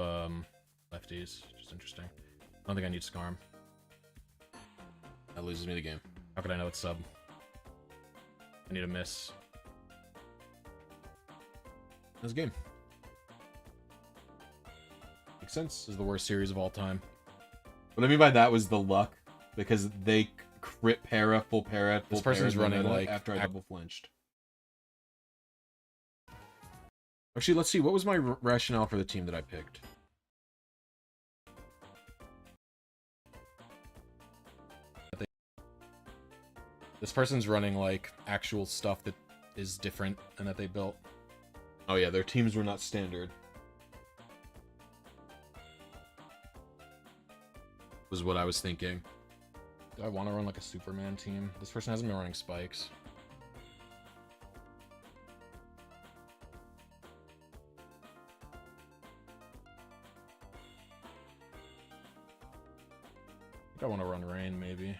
lefties, which is interesting. I don't think I need Skarm. That loses me the game. How could I know it's sub? I need a miss. That's a game. Makes sense. This is the worst series of all time. What I mean by that was the luck, because they crit para, full para, full This person's para, running like after I double flinched. Actually, let's see. What was my rationale for the team that I picked? This person's running like actual stuff that is different and that they built. Oh yeah, their teams were not standard. Was what I was thinking. Do I want to run like a Superman team? This person hasn't been running spikes. I want to run Rain, maybe.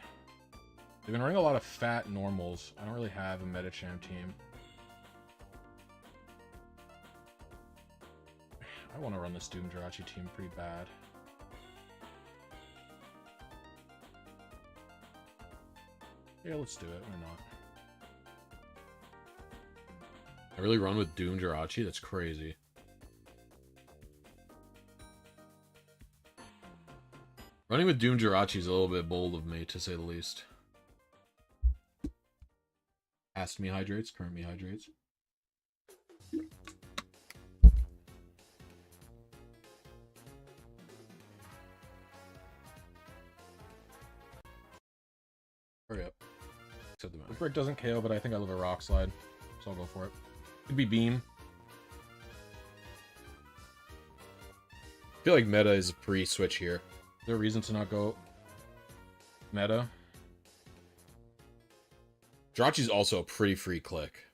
They've been running a lot of fat normals. I don't really have a Medicham team. I want to run this Doom Jirachi team pretty bad. Yeah, let's do it. Why not? I really run with Doom Jirachi? That's crazy. Running with Doom Jirachi is a little bit bold of me, to say the least. Past me hydrates, current me hydrates. Hurry up. Accept the The brick doesn't KO, but I think I live a rock slide, so I'll go for it. Could be beam. I feel like meta is a pre-switch here. Is there a reason to not go meta? Jirachi's also a pretty free click.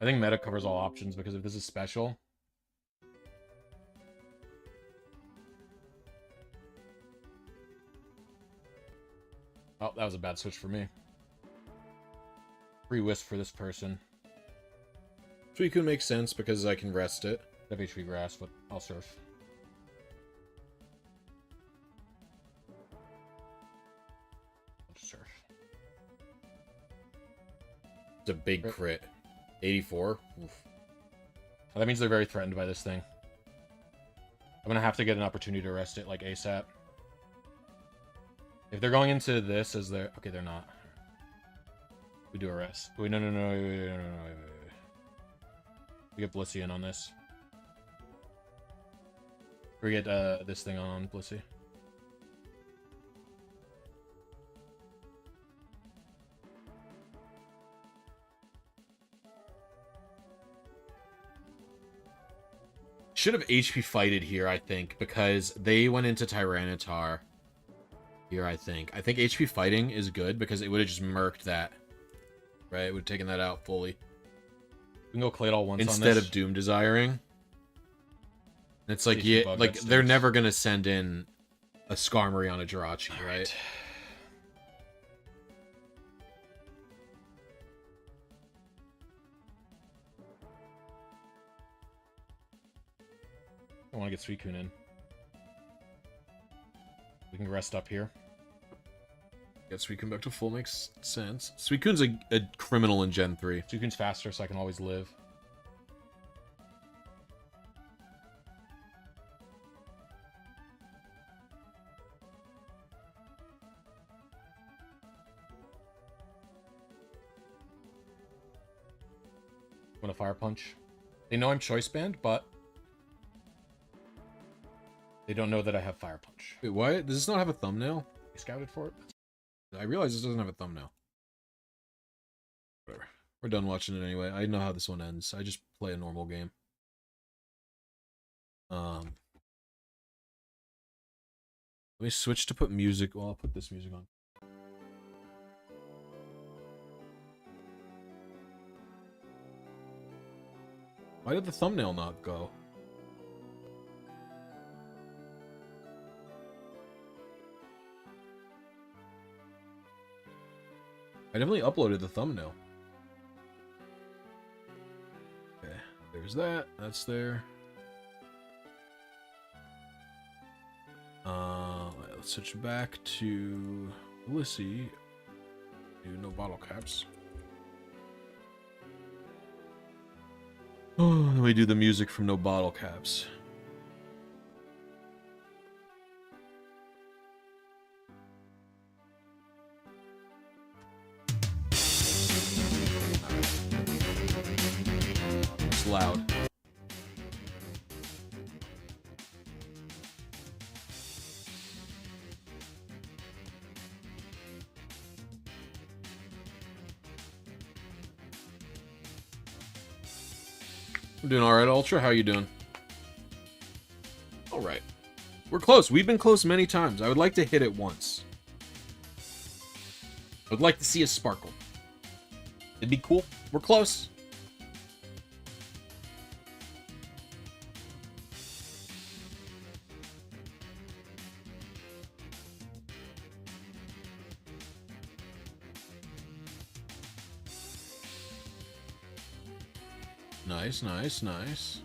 I think meta covers all options because if this is special. Oh, that was a bad switch for me. Free wisp for this person. Suicune makes sense because I can rest it. I have HP grass, but I'll surf. I'll just surf. It's a big crit. 84? Oof. Oh, that means they're very threatened by this thing. I'm gonna have to get an opportunity to rest it, like, ASAP. If they're going into this as their... Okay, they're not. We do a rest. Wait, no. Wait. We get Blisy in on this. We get this thing on Blisy. Should have HP fighted here, I think, because they went into Tyranitar here, I think. I think HP fighting is good because it would have just murked that. Right? It would have taken that out fully. We can go Clay all once instead on this. of Doom Desiring. It's like, HP yeah, bug, like that they're stinks. never going to send in a Skarmory on a Jirachi, right? I want to get Suicune in. We can rest up here. Yeah, Suicune back to full makes sense. Suicune's a criminal in Gen 3. Suicune's faster, so I can always live. I'm gonna Fire Punch. They know I'm Choice Band, but they don't know that I have Fire Punch. Wait, why? Does this not have a thumbnail? They scouted for it. I realize this doesn't have a thumbnail. Whatever. We're done watching it anyway. I know how this one ends. I just play a normal game. Let me switch to put music. Well, I'll put this music on. Why did the thumbnail not go? I definitely uploaded the thumbnail. Okay, there's that. That's there. Let's switch back to Blisy. Do no bottle caps. Oh, then we do the music from no bottle caps. It's loud. I'm doing alright, Ultra. How you doing? Alright. We're close. We've been close many times. I would like to hit it once. I would like to see a sparkle. It'd be cool. We're close. Nice, nice, nice.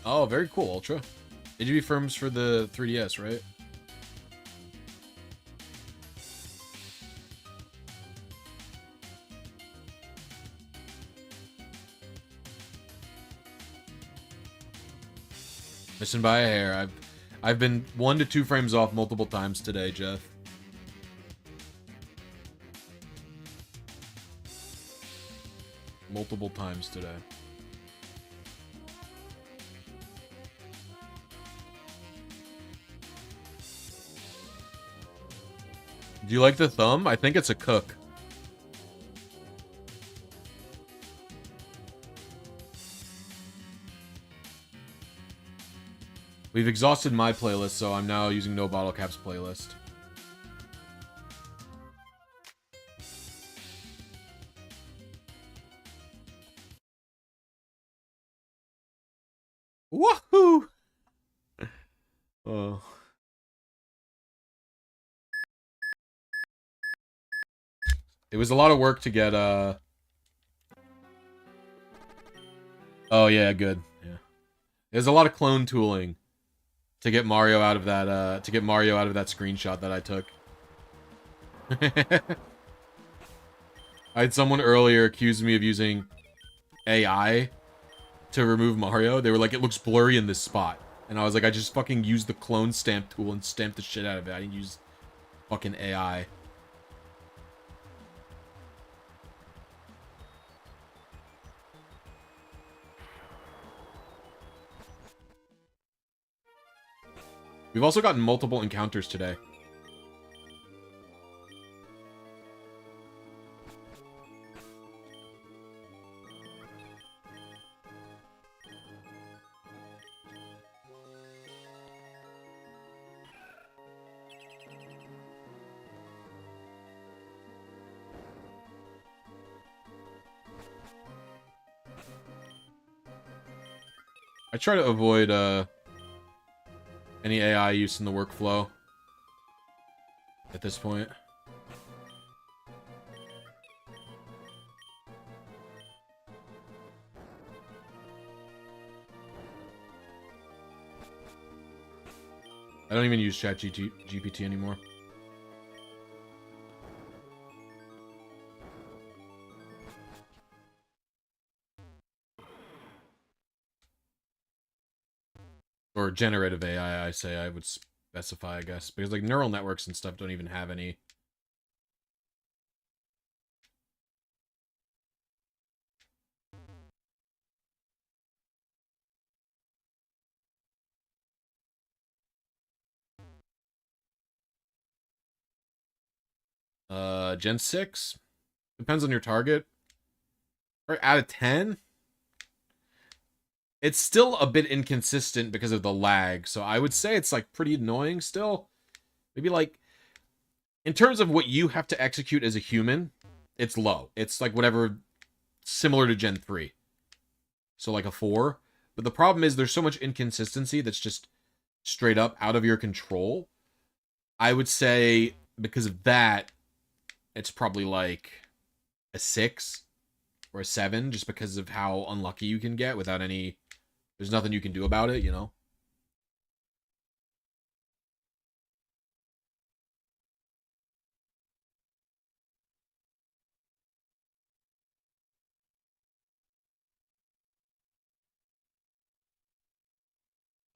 Oh, very cool, Ultra. AGB firms for the 3DS, right? Missing by a hair. I've been 1 to 2 frames off multiple times today, Jeff. Multiple times today. Do you like the thumb? I think it's a cook. We've exhausted my playlist, so I'm now using No Bottle Caps playlist. Woohoo! Oh. It was a lot of work to get, Oh, yeah, good. Yeah. There's a lot of clone tooling to get Mario out of that, screenshot that I took. I had someone earlier accuse me of using AI to remove Mario. They were like, it looks blurry in this spot. And I was like, I just fucking used the clone stamp tool and stamped the shit out of it. I didn't use fucking AI. We've also gotten multiple encounters today. I try to avoid, any AI use in the workflow at this point. I don't even use ChatGPT anymore. Or generative AI, I would specify, I guess. Because, like, neural networks and stuff don't even have any. Gen 6? Depends on your target. Or out of 10? It's still a bit inconsistent because of the lag, so I would say it's, like, pretty annoying still. Maybe, like, in terms of what you have to execute as a human, it's low. It's, like, whatever, similar to Gen 3. So, like, a 4. But the problem is there's so much inconsistency that's just straight up out of your control. I would say, because of that, it's probably, like, a 6 or a 7, just because of how unlucky you can get without any... There's nothing you can do about it, you know?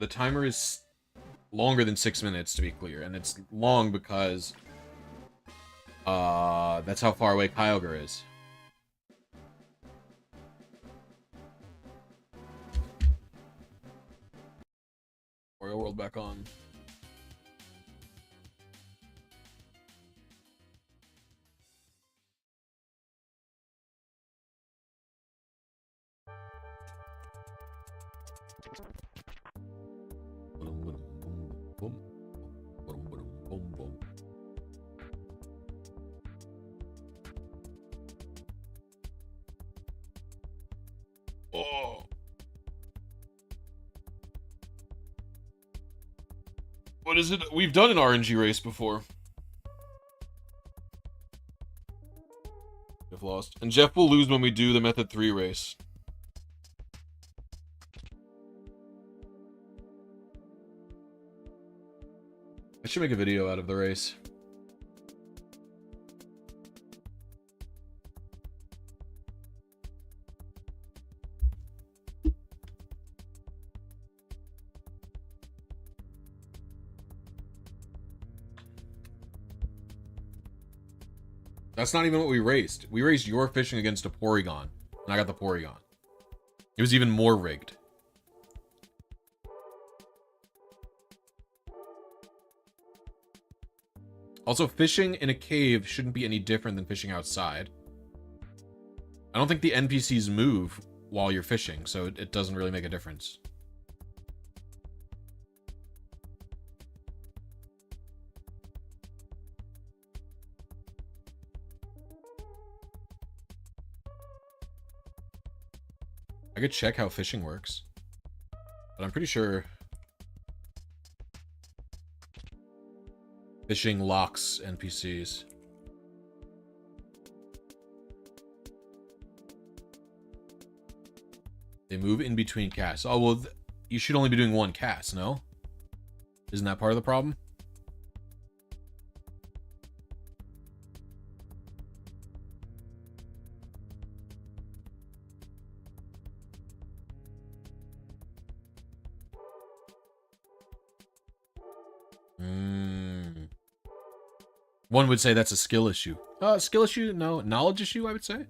The timer is longer than 6 minutes, to be clear, and it's long because that's how far away Kyogre is. Wario World back on. Oh. What is it? We've done an RNG race before. Jeff lost. And Jeff will lose when we do the Method 3 race. should make a video out of the race. That's not even what we raced. We raced your fishing against a Porygon, and I got the Porygon. It was even more rigged. Also, fishing in a cave shouldn't be any different than fishing outside. I don't think the NPCs move while you're fishing, so it doesn't really make a difference. I could check how fishing works, but I'm pretty sure fishing locks NPCs. They move in between casts. Oh, well, you should only be doing one cast, no? Isn't that part of the problem? One would say that's a skill issue. Skill issue? No. Knowledge issue, I would say.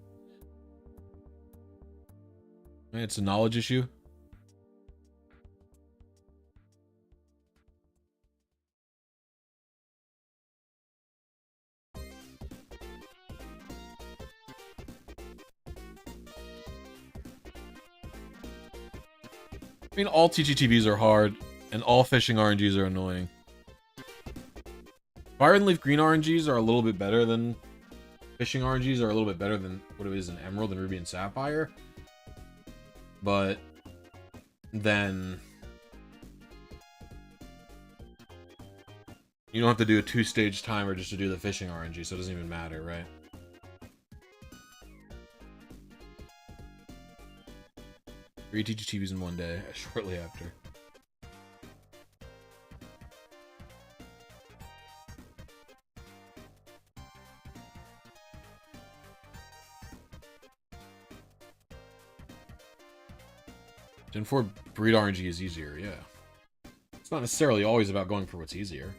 It's a knowledge issue. I mean, all TGTVs are hard, and all fishing RNGs are annoying. Fire and Leaf Green RNGs are a little bit better than fishing RNGs, are a little bit better than what it is in Emerald and Ruby and Sapphire. But then you don't have to do a 2-stage timer just to do the fishing RNG, so it doesn't even matter, right? Three TGTVs in one day, shortly after. Gen 4 breed RNG is easier, yeah. It's not necessarily always about going for what's easier.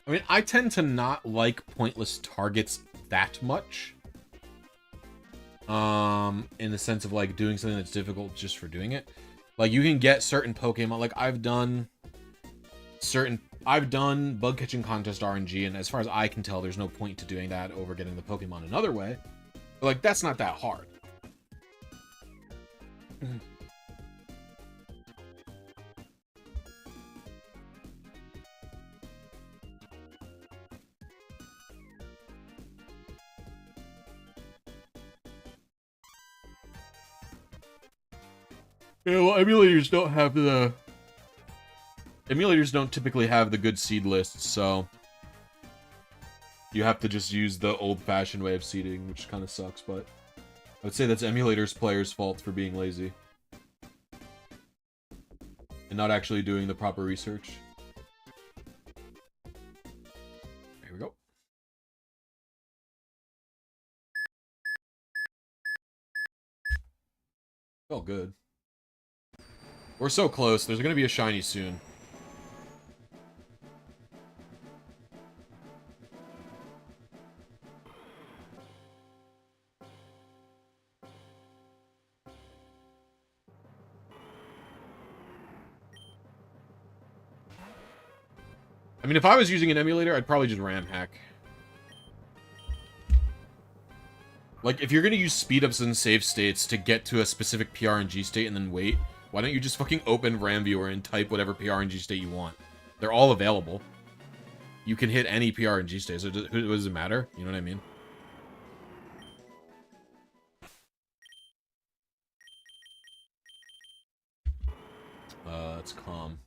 I mean, I tend to not like pointless targets that much. In the sense of, like, doing something that's difficult just for doing it. Like, you can get certain Pokemon, like, I've done bug catching contest RNG, and as far as I can tell, there's no point to doing that over getting the Pokemon another way. But, like, that's not that hard. Yeah, well, emulators don't typically have the good seed lists, so you have to just use the old-fashioned way of seeding, which kind of sucks, but I would say that's emulators players' fault for being lazy and not actually doing the proper research. Here we go. Felt good. We're so close. There's going to be a shiny soon. I mean, if I was using an emulator, I'd probably just RAM hack. Like, if you're going to use speed-ups and save states to get to a specific PRNG state and then wait, why don't you just fucking open RAM Viewer and type whatever PRNG state you want? They're all available. You can hit any PRNG state, so does it matter? You know what I mean? It's calm.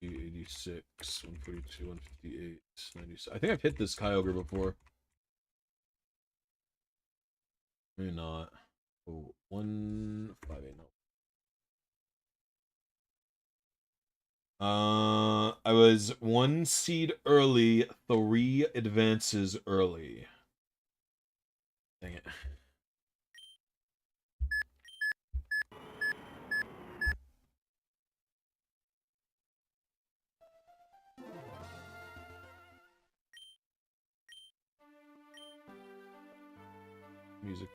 86, 142, 158, 96. I think I've hit this Kyogre before. Maybe not. Oh, 158, no. I was 1 seed early, 3 advances early. Dang it. Music.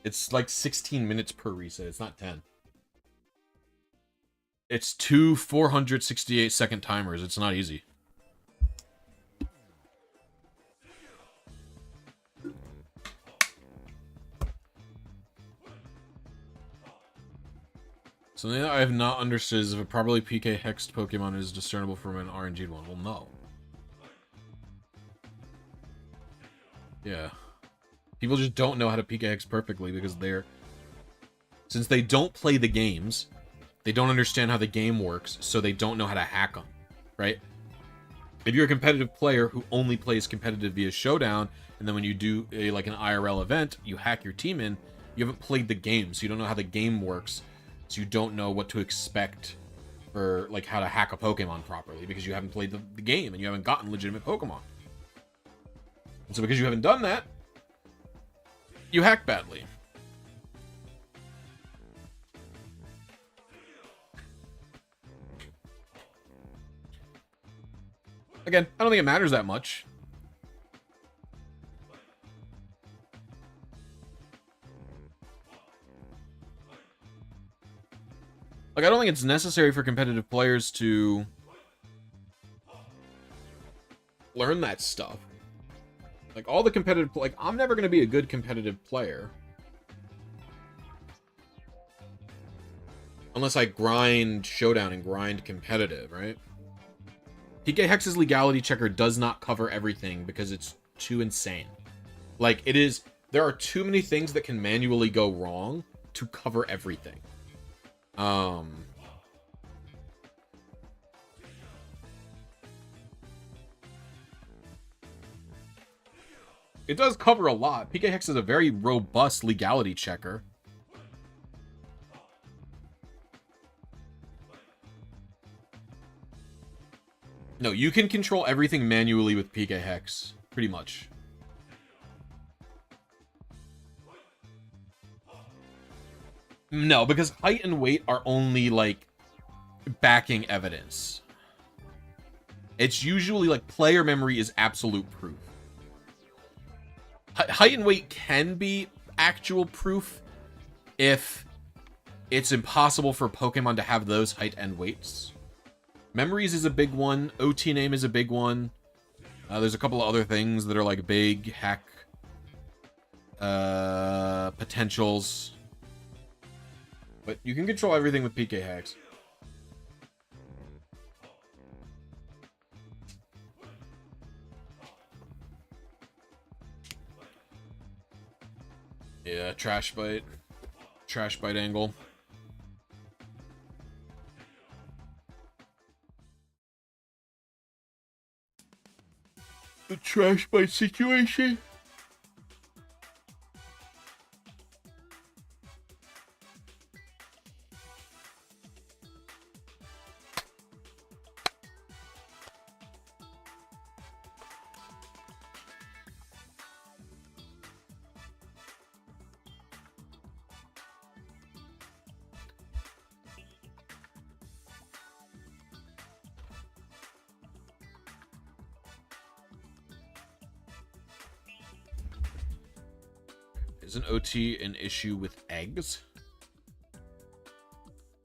It's like 16 minutes per reset. It's not 10. It's 2 468-second timers. It's not easy. Something that I have not understood is if a properly PK hexed Pokemon is discernible from an RNG one. Well, no. Yeah. People just don't know how to PK hex perfectly because since they don't play the games, they don't understand how the game works, so they don't know how to hack them, right? If you're a competitive player who only plays competitive via Showdown, and then when you do like an IRL event, you hack your team in, you haven't played the game, so you don't know how the game works. So you don't know what to expect for like how to hack a Pokemon properly because you haven't played the game and you haven't gotten legitimate Pokemon. And so because you haven't done that, you hack badly. Again, I don't think it matters that much. Like, I don't think it's necessary for competitive players to learn that stuff. Like, all the competitive... Like, I'm never going to be a good competitive player unless I grind Showdown and grind competitive, right? PK Hex's legality checker does not cover everything because it's too insane. Like, it is... There are too many things that can manually go wrong to cover everything. It does cover a lot. PK Hex is a very robust legality checker. No, you can control everything manually with PK Hex, pretty much. No, because height and weight are only, like, backing evidence. It's usually, like, player memory is absolute proof. Height and weight can be actual proof if it's impossible for Pokemon to have those height and weights. Memories is a big one. OT name is a big one. There's a couple of other things that are, like, big hack potentials. But you can control everything with PK hacks. Yeah, trash bite. Trash bite angle. The trash bite situation. Is an OT an issue with eggs?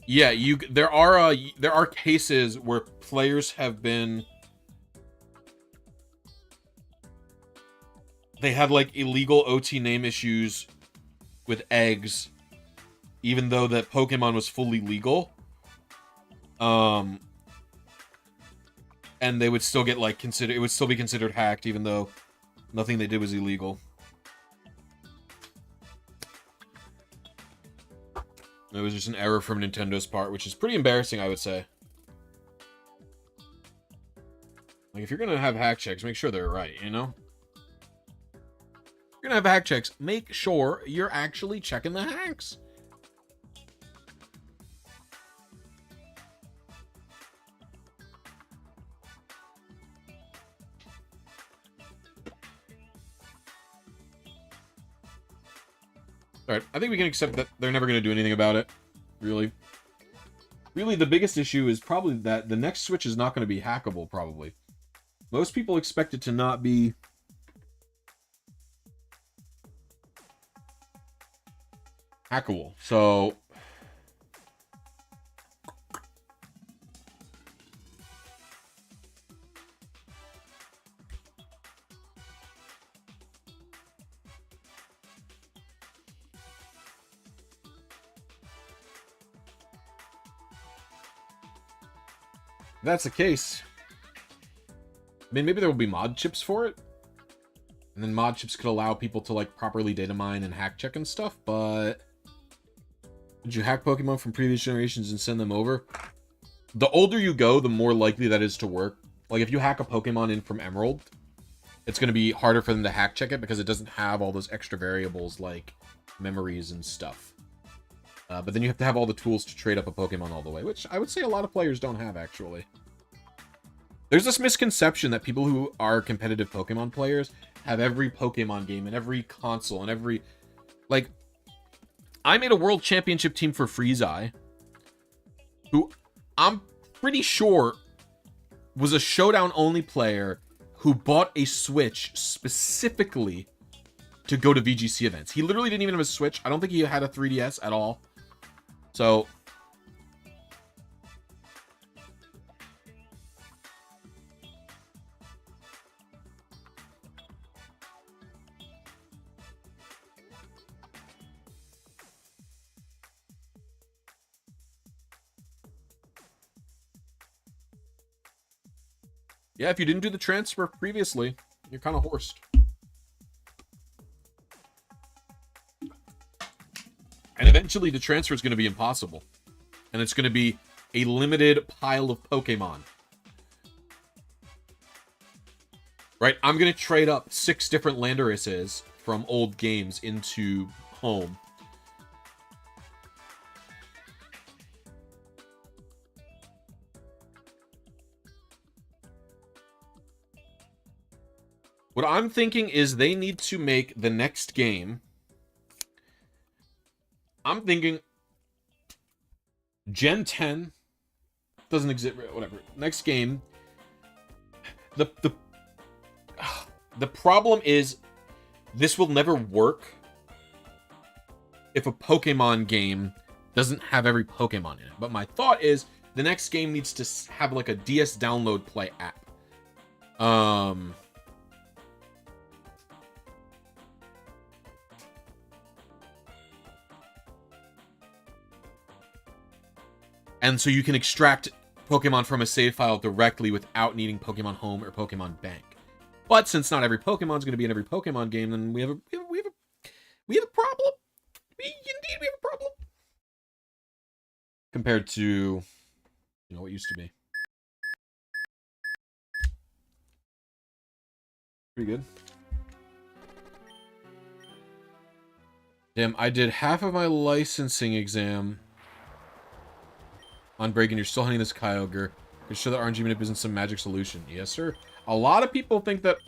Yeah, there are cases where players have been, they had like illegal OT name issues with eggs, even though that Pokemon was fully legal. And they would still get like it would still be considered hacked, even though nothing they did was illegal. It was just an error from Nintendo's part, which is pretty embarrassing, I would say. Like, if you're gonna have hack checks, make sure they're right, you know? you're gonna have hack checks. Make sure you're actually checking the hacks. Alright, I think we can accept that they're never going to do anything about it. Really. Really, the biggest issue is probably that the next Switch is not going to be hackable, probably. Most people expect it to not be... hackable, so... If that's the case, I mean, maybe there will be mod chips for it, and then mod chips could allow people to like properly data mine and hack check and stuff. But would you hack Pokemon from previous generations and send them over? The older you go, the more likely that is to work. Like if you hack a Pokemon in from Emerald, it's going to be harder for them to hack check it because it doesn't have all those extra variables like memories and stuff. But then you have to have all the tools to trade up a Pokemon all the way, which I would say a lot of players don't have, actually. There's this misconception that people who are competitive Pokemon players have every Pokemon game and every console and every... Like, I made a World Championship team for Freeze-Eye, who I'm pretty sure was a Showdown-only player who bought a Switch specifically to go to VGC events. He literally didn't even have a Switch. I don't think he had a 3DS at all. So, yeah, if you didn't do the transfer previously, you're kind of horsed. And eventually the transfer is going to be impossible. And it's going to be a limited pile of Pokemon. Right? I'm going to trade up 6 different Landorus's from old games into home. What I'm thinking is they need to make the next game... I'm thinking Gen 10 doesn't exist, whatever. Next game. The problem is this will never work if a Pokemon game doesn't have every Pokemon in it. But my thought is the next game needs to have like a DS download play app. And so you can extract Pokemon from a save file directly without needing Pokemon Home or Pokemon Bank. But since not every Pokemon is going to be in every Pokemon game, then we have a problem. Indeed, we have a problem. Compared to, you know, what used to be. Pretty good. Damn, I did half of my licensing exam on break, and you're still hunting this Kyogre. Could show that RNG manip isn't some magic solution. Yes, sir. A lot of people think that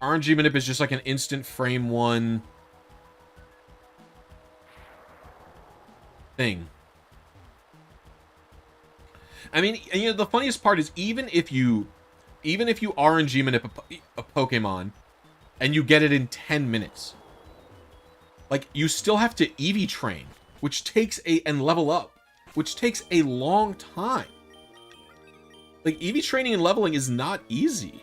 RNG manip is just like an instant frame 1 thing. I mean, you know, the funniest part is even if you RNG manip a Pokemon and you get it in 10 minutes, like, you still have to EV train, which takes and level up, which takes a long time. Like, EV training and leveling is not easy.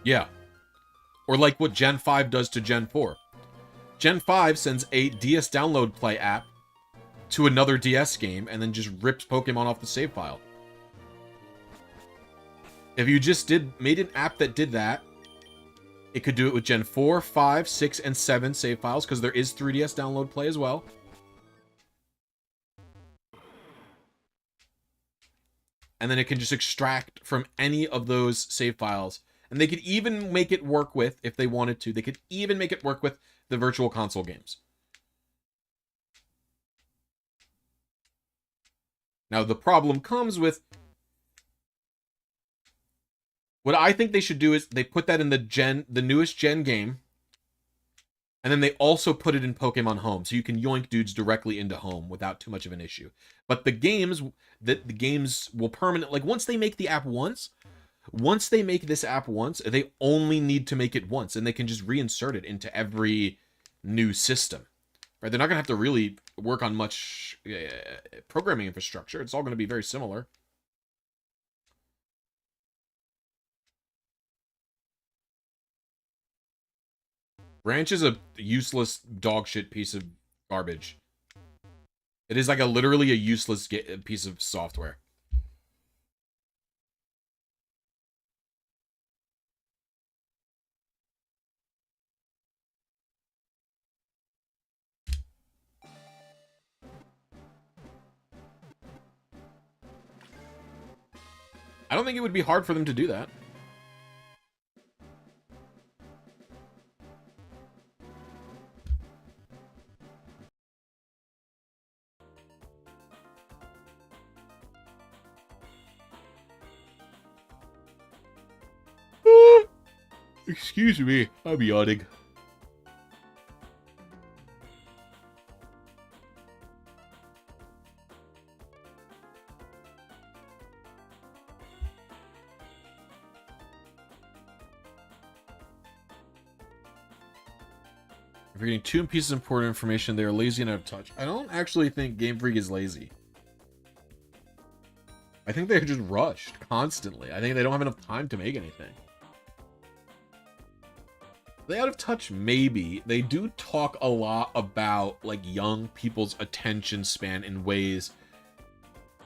Yeah. Or like what Gen 5 does to Gen 4. Gen 5 sends a DS download play app to another DS game and then just rips Pokemon off the save file. If you just made an app that did that, it could do it with Gen 4, 5, 6, and 7 save files, because there is 3DS download play as well. And then it can just extract from any of those save files. And they could even make it work with, if they wanted to, they could even make it work with the Virtual Console games. Now, the problem comes with... What I think they should do is they put that in the newest gen game, and then they also put it in Pokemon Home, so you can yoink dudes directly into Home without too much of an issue. But the games will permanently, like, once they make the app once they make this app once, they only need to make it once, and they can just reinsert it into every new system. Right? They're not gonna have to really work on much programming infrastructure. It's all gonna be very similar. Branch is a useless dogshit piece of garbage. It is like literally a useless piece of software. I don't think it would be hard for them to do that. Excuse me, I'm yawning. If you're getting two pieces of important information, they are lazy and out of touch. I don't actually think Game Freak is lazy. I think they're just rushed constantly. I think they don't have enough time to make anything. They out of touch? Maybe. They do talk a lot about, like, young people's attention span in ways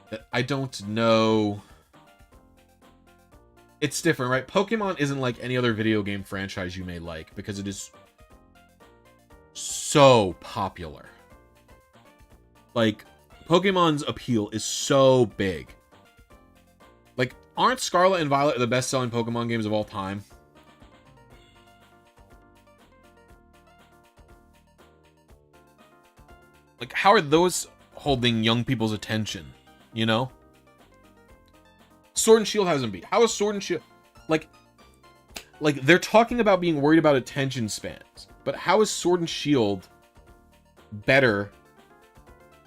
that I don't know. It's different, right? Pokemon isn't like any other video game franchise you may like, because it is so popular. Like, Pokemon's appeal is so big. Like, aren't Scarlet and Violet the best-selling Pokemon games of all time? Like, how are those holding young people's attention? You know? Sword and Shield hasn't been. How is Sword and Shield... Like, they're talking about being worried about attention spans. But how is Sword and Shield better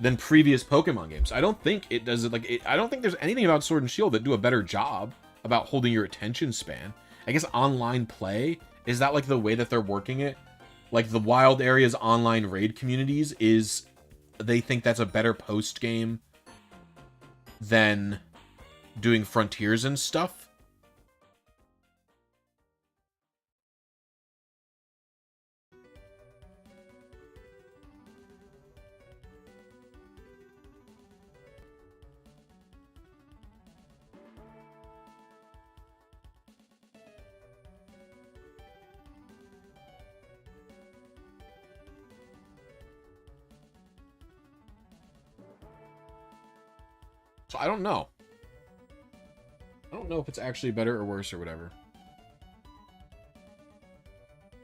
than previous Pokemon games? I don't think it does it. Like, I don't think there's anything about Sword and Shield that do a better job about holding your attention span. I guess online play, is that like the way that they're working it? Like, the Wild Area's online raid communities is... They think that's a better post game than doing Frontiers and stuff. So I don't know. I don't know if it's actually better or worse or whatever.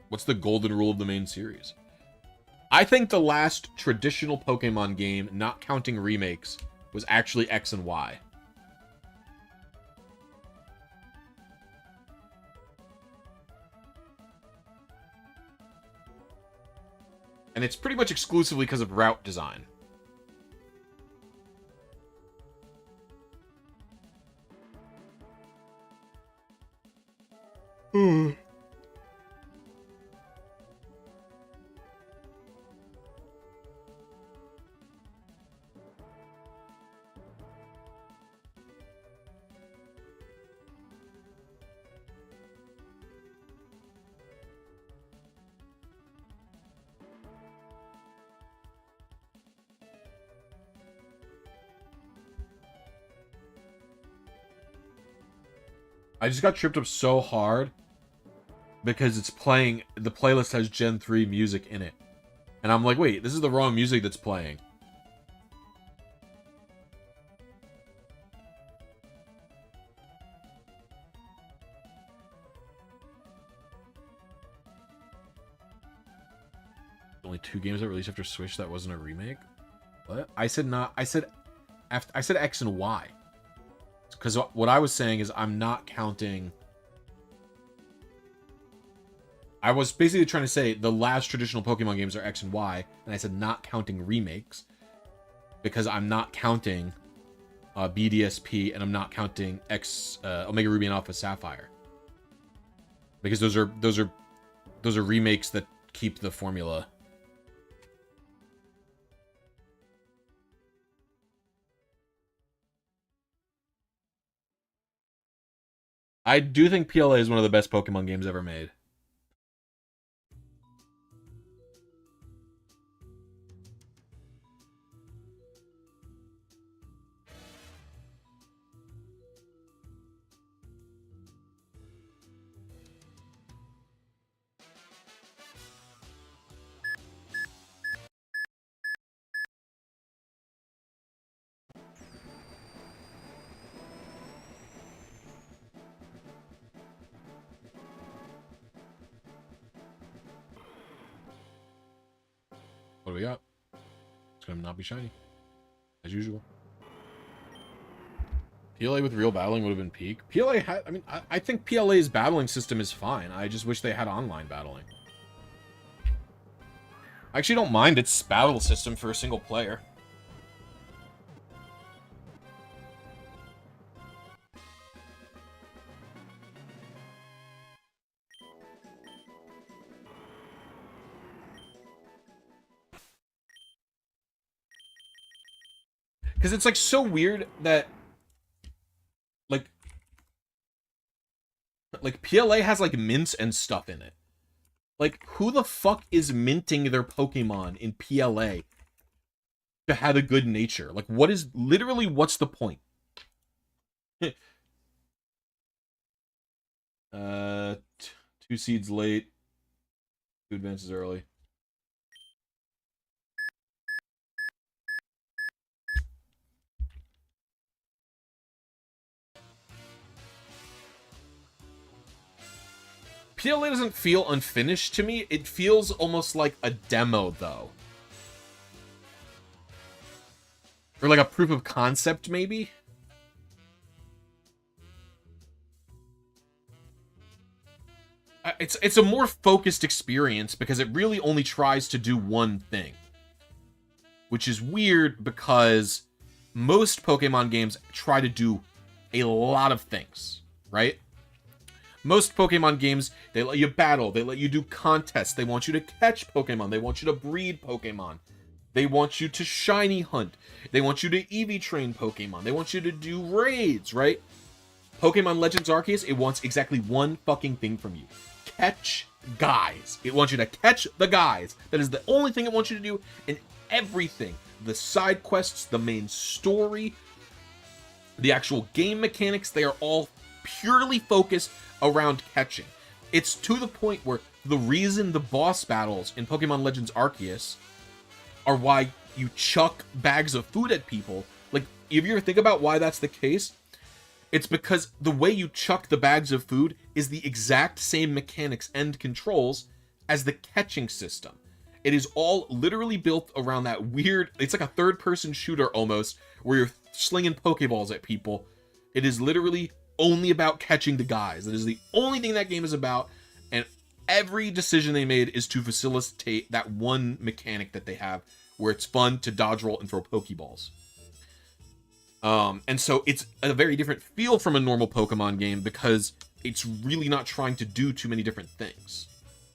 What's the golden rule of the main series? I think the last traditional Pokemon game, not counting remakes, was actually X and Y. And it's pretty much exclusively because of route design. I just got tripped up so hard because it's playing, the playlist has Gen 3 music in it. And I'm like, wait, this is the wrong music that's playing. Only 2 games that released after Switch that wasn't a remake? What? I said not, I said X and Y. Because what I was saying is I'm not counting... I was basically trying to say the last traditional Pokemon games are X and Y, and I said not counting remakes, because I'm not counting BDSP, and I'm not counting Omega Ruby and Alpha Sapphire, because those are remakes that keep the formula. I do think PLA is one of the best Pokemon games ever made. What do we got? It's gonna not be shiny, as usual. PLA with real battling would have been peak. PLA had, I mean, I think PLA's battling system is fine. I just wish they had online battling. I actually don't mind its battle system for a single player. Because it's, like, so weird that, like, PLA has, like, mints and stuff in it. Like, who the fuck is minting their Pokemon in PLA to have a good nature? Like, what is, literally, what's the point? 2 seeds late. 2 advances early. PLA doesn't feel unfinished to me. It feels almost like a demo, though. Or like a proof of concept, maybe? It's a more focused experience because it really only tries to do one thing. Which is weird because most Pokemon games try to do a lot of things, right? Most Pokemon games, they let you battle, they let you do contests, they want you to catch Pokemon, they want you to breed Pokemon, they want you to shiny hunt, they want you to EV train Pokemon, they want you to do raids, right? Pokemon Legends Arceus, it wants exactly one fucking thing from you. Catch guys. It wants you to catch the guys. That is the only thing it wants you to do, and everything, the side quests, the main story, the actual game mechanics, they are all purely focused around catching. It's to the point where the reason the boss battles in Pokemon Legends Arceus are why you chuck bags of food at people. Like, if you ever think about why that's the case, it's because the way you chuck the bags of food is the exact same mechanics and controls as the catching system. It is all literally built around that weird, it's like a third-person shooter almost, where you're slinging Pokeballs at people. It is literally only about catching the guys. That is the only thing that game is about, and every decision they made is to facilitate that one mechanic that they have, where it's fun to dodge roll and throw Pokeballs. And so it's a very different feel from a normal Pokemon game because it's really not trying to do too many different things.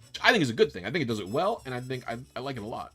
Which I think is a good thing. I think it does it well, and I think I like it a lot.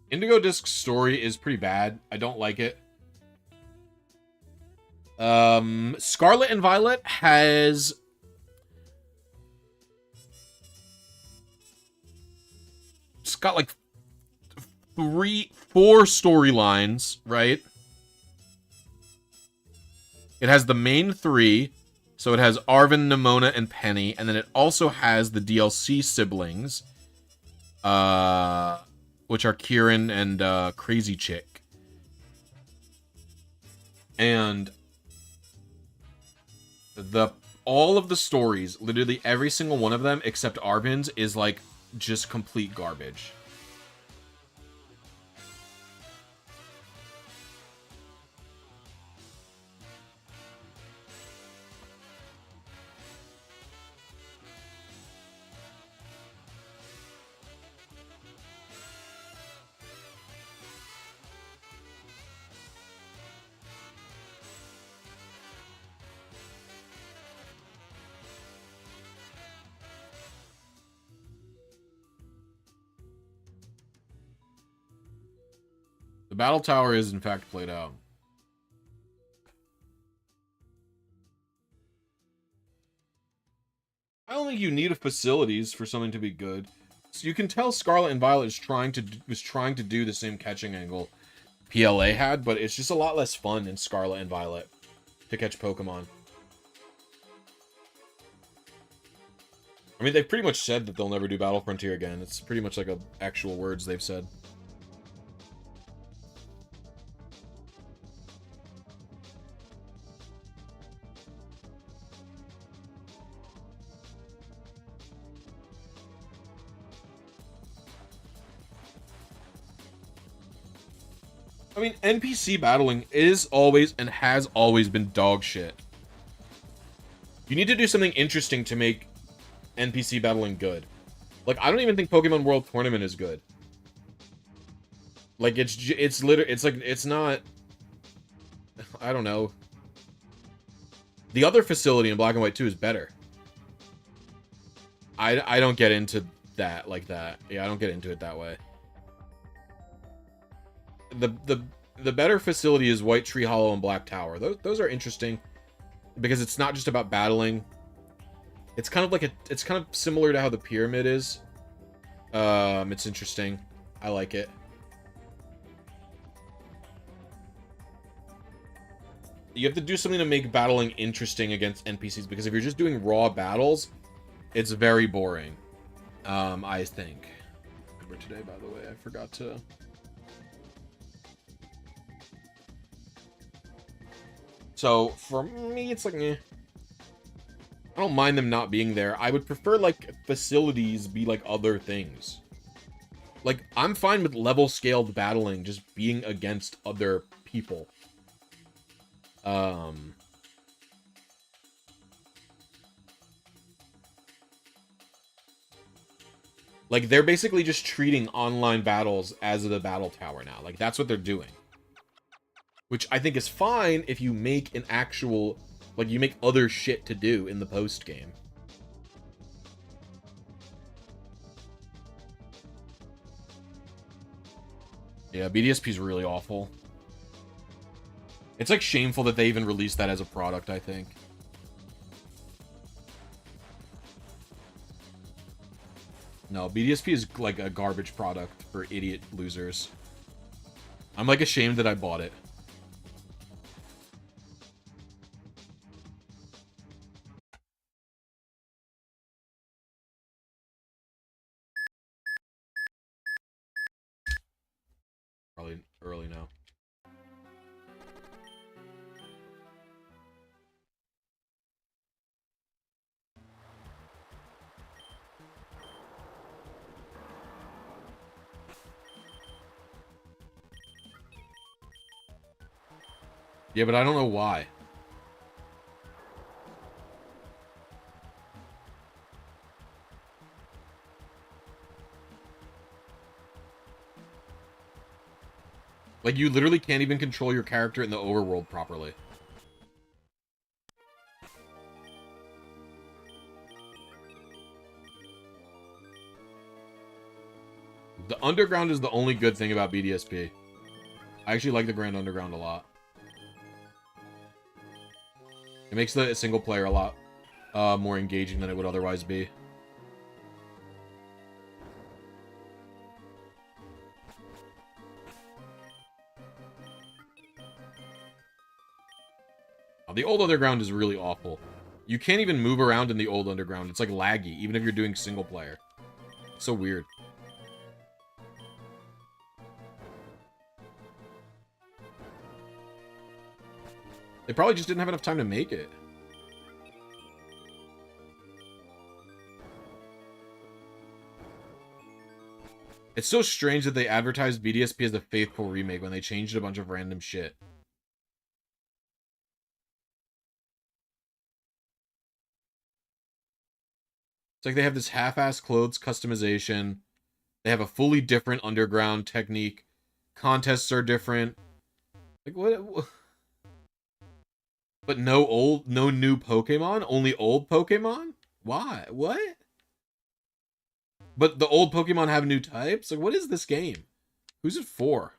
Indigo Disc's story is pretty bad. I don't like it. Scarlet and Violet has... It's got like 4 storylines, right? It has the main 3. So it has Arven, Nimona, and Penny. And then it also has the DLC siblings. Which are Kieran and Crazy Chick. And all of the stories, literally every single one of them except Arven's, is like just complete garbage. The battle tower is, in fact, played out. I don't think you need a facilities for something to be good. So you can tell Scarlet and Violet was trying to do the same catching angle PLA had, but it's just a lot less fun in Scarlet and Violet to catch Pokemon. I mean, they've pretty much said that they'll never do Battle Frontier again. It's pretty much like actual words they've said. I mean, NPC battling is always and has always been dog shit. You need to do something interesting to make NPC battling good. Like, I don't even think Pokemon World Tournament is good. Like, it's literally, it's like, it's not, I don't know. The other facility in Black and White 2 is better. I don't get into that like that. Yeah, I don't get into it that way. The better facility is White Tree Hollow and Black Tower. Those are interesting because it's not just about battling. It's kind of like it's kind of similar to how the pyramid is. It's interesting. I like it. You have to do something to make battling interesting against NPCs, because if you're just doing raw battles, it's very boring. I think. Remember today, by the way, I forgot to. So, for me, it's like, eh. I don't mind them not being there. I would prefer, like, facilities be, like, other things. Like, I'm fine with level-scaled battling just being against other people. Like, they're basically just treating online battles as the battle tower now. Like, that's what they're doing. Which I think is fine if you make an actual... Like, you make other shit to do in the post-game. Yeah, BDSP is really awful. It's, like, shameful that they even released that as a product, I think. No, BDSP is, like, a garbage product for idiot losers. I'm, like, ashamed that I bought it. Probably early now. Yeah, but I don't know why. Like, you literally can't even control your character in the overworld properly. The underground is the only good thing about BDSP. I actually like the Grand Underground a lot. It makes the single player a lot more engaging than it would otherwise be. The old underground is really awful. You can't even move around in the old underground. It's like laggy, even if you're doing single player. It's so weird. They probably just didn't have enough time to make it. It's so strange that they advertised BDSP as a faithful remake when they changed a bunch of random shit. It's like they have this half-ass clothes customization. They have a fully different underground technique. Contests are different. Like, what? But no new Pokemon? Only old Pokemon? Why? What? But the old Pokemon have new types? Like, what is this game? Who's it for?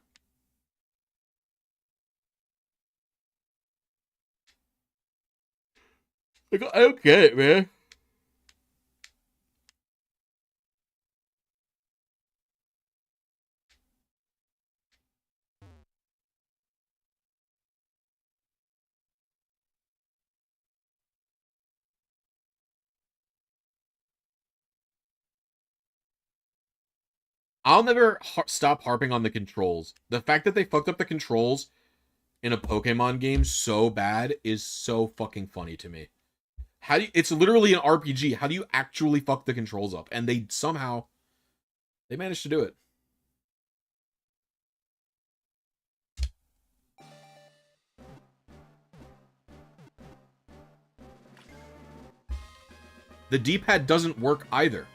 Like, I don't get it, man. I'll never stop harping on the controls. The fact that they fucked up the controls in a Pokemon game so bad is so fucking funny to me. How do you, it's literally an RPG. How do you actually fuck the controls up? And they somehow they managed to do it. The D-pad doesn't work either.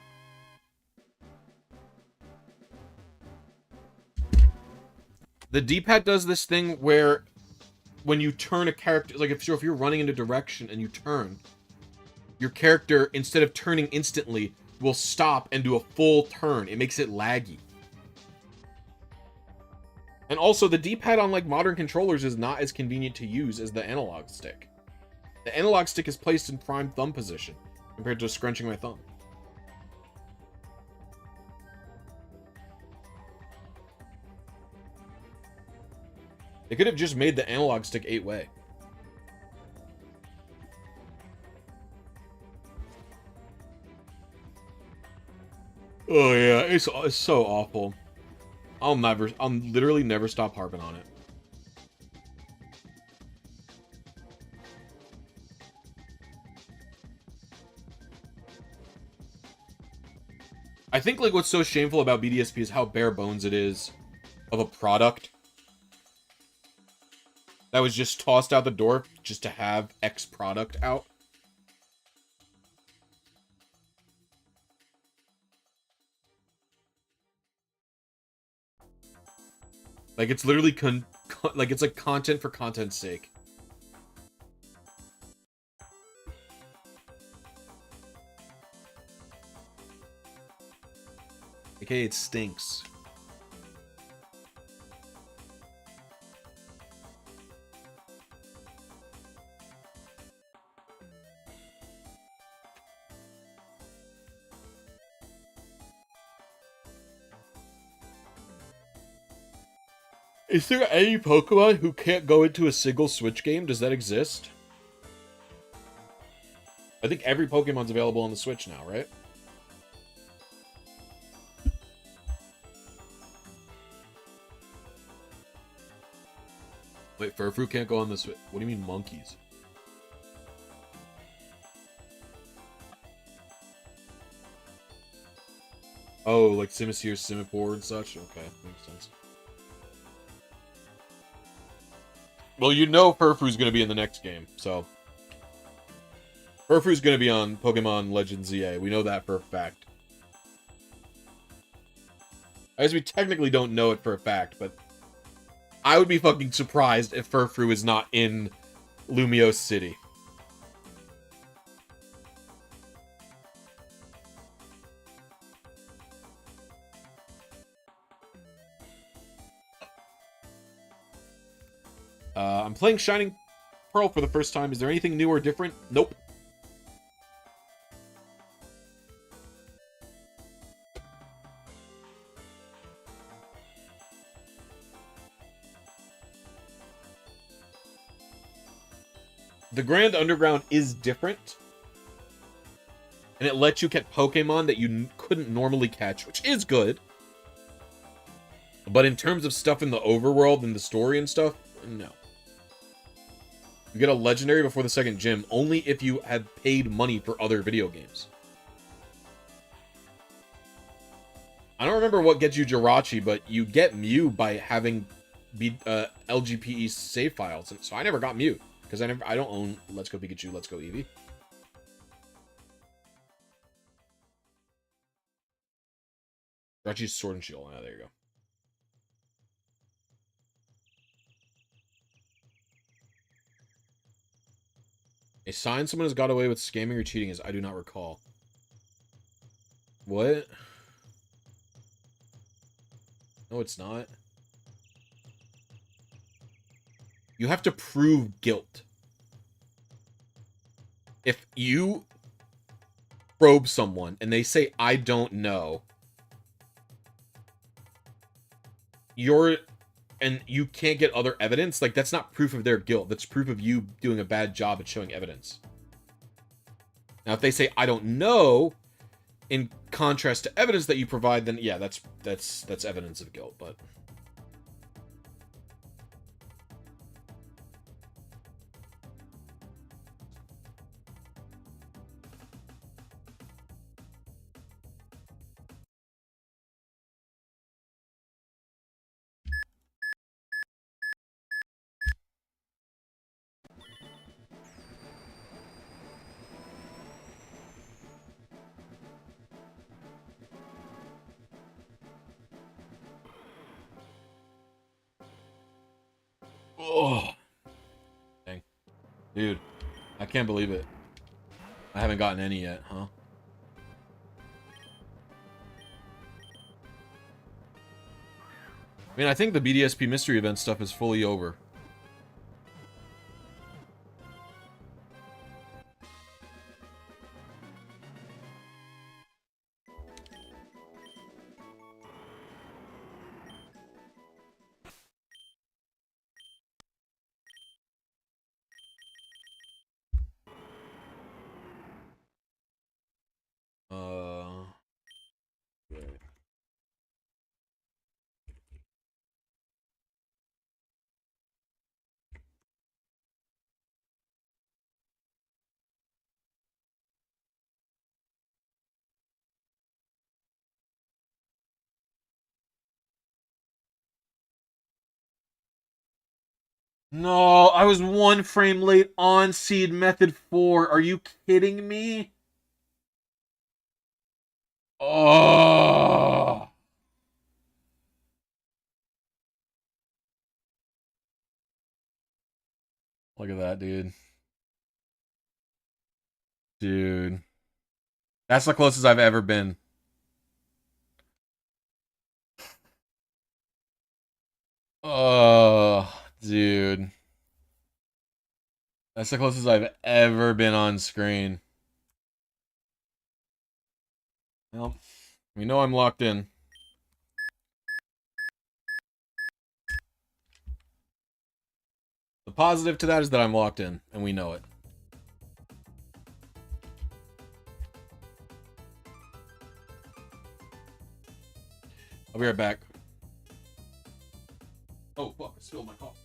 The D-pad does this thing where when you turn a character, like if you're running in a direction and you turn, your character, instead of turning instantly, will stop and do a full turn. It makes it laggy. And also, the D-pad on like modern controllers is not as convenient to use as the analog stick. The analog stick is placed in prime thumb position compared to scrunching my thumb. They could have just made the analog stick 8-way. Oh yeah, it's so awful. I'll literally never stop harping on it. I think like what's so shameful about BDSP is how bare bones it is of a product that was just tossed out the door just to have X product out. Like it's literally like it's like content for content's sake. Okay, it stinks. Is there any Pokemon who can't go into a single Switch game? Does that exist? I think every Pokemon's available on the Switch now, right? Wait, Furfru can't go on the Switch. What do you mean monkeys? Oh, like Simisear, Simipour, and such? Okay, makes sense. Well, you know Furfru's going to be in the next game, so... Furfru's going to be on Pokemon Legends ZA. We know that for a fact. I guess we technically don't know it for a fact, but... I would be fucking surprised if Furfru is not in Lumiose City. I'm playing Shining Pearl for the first time. Is there anything new or different? Nope. The Grand Underground is different. And it lets you catch Pokemon that you couldn't normally catch, which is good. But in terms of stuff in the overworld and the story and stuff, no. You get a legendary before the second gym only if you have paid money for other video games. I don't remember what gets you Jirachi, but you get Mew by having LGPE save files. So I never got Mew because I don't own Let's Go Pikachu, Let's Go Eevee. Jirachi's Sword and Shield. Oh, there you go. A sign someone has got away with scamming or cheating is I do not recall. What? No, it's not. You have to prove guilt. If you probe someone and they say, I don't know, and you can't get other evidence, like, that's not proof of their guilt. That's proof of you doing a bad job at showing evidence. Now, if they say, I don't know, in contrast to evidence that you provide, then yeah, that's evidence of guilt, but... Oh, dang. Dude, I can't believe it. I haven't gotten any yet, huh? I mean, I think the BDSP mystery event stuff is fully over. Right. No, I was one frame late on Seed Method 4. Are you kidding me? Oh. Look at that, dude. Dude. That's the closest I've ever been. Oh, dude. That's the closest I've ever been on screen. Well, we know I'm locked in. The positive to that is that I'm locked in, and we know it. I'll be right back. Oh, fuck, I spilled my coffee.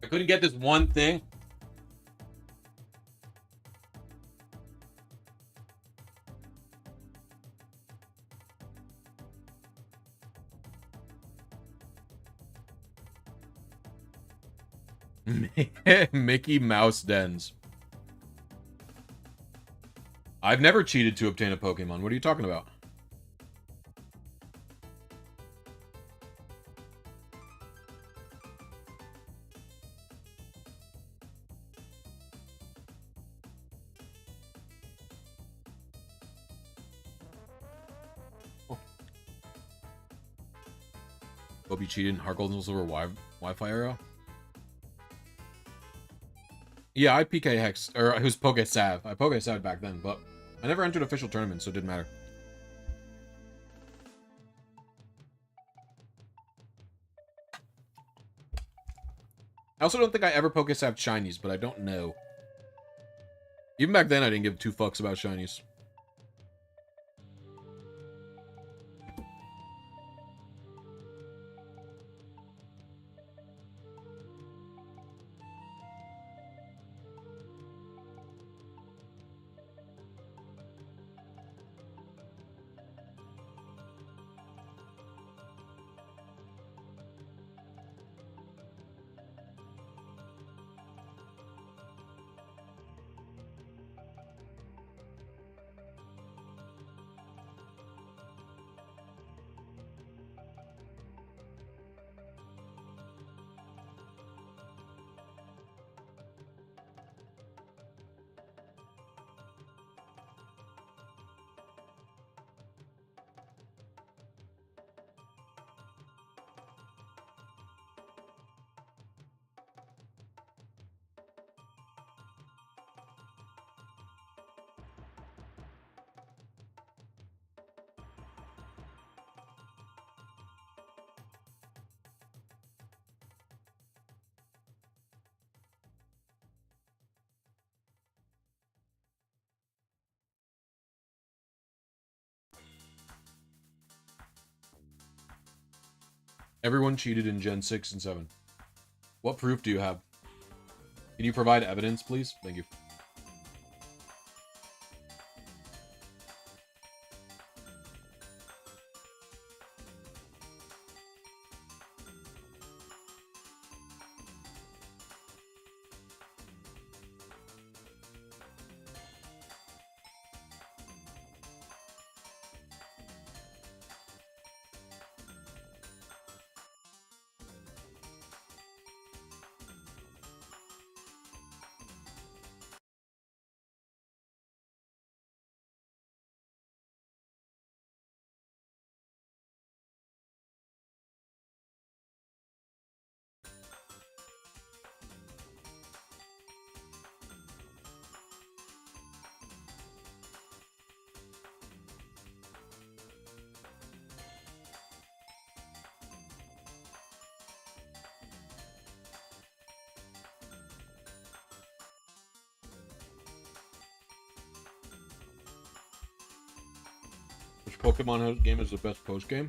I couldn't get this one thing. Mickey Mouse dens. I've never cheated to obtain a Pokemon. What are you talking about? Hope you cheated in Heart Gold and Silver Wi-Fi arrow. Yeah, I PK Hex, or it was Poke Sav. I Poke Sav back then, but I never entered official tournaments, so it didn't matter. I also don't think I ever Poke Sav shinies, but I don't know. Even back then, I didn't give 2 fucks about shinies. Everyone cheated in Gen 6 and 7. What proof do you have? Can you provide evidence, please? Thank you. Which Pokemon game is the best post game?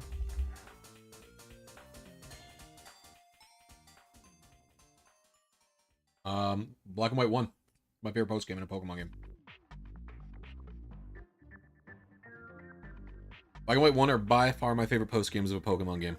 Black and White 1. My favorite post game in a Pokemon game. Black and White 1 are by far my favorite post games of a Pokemon game.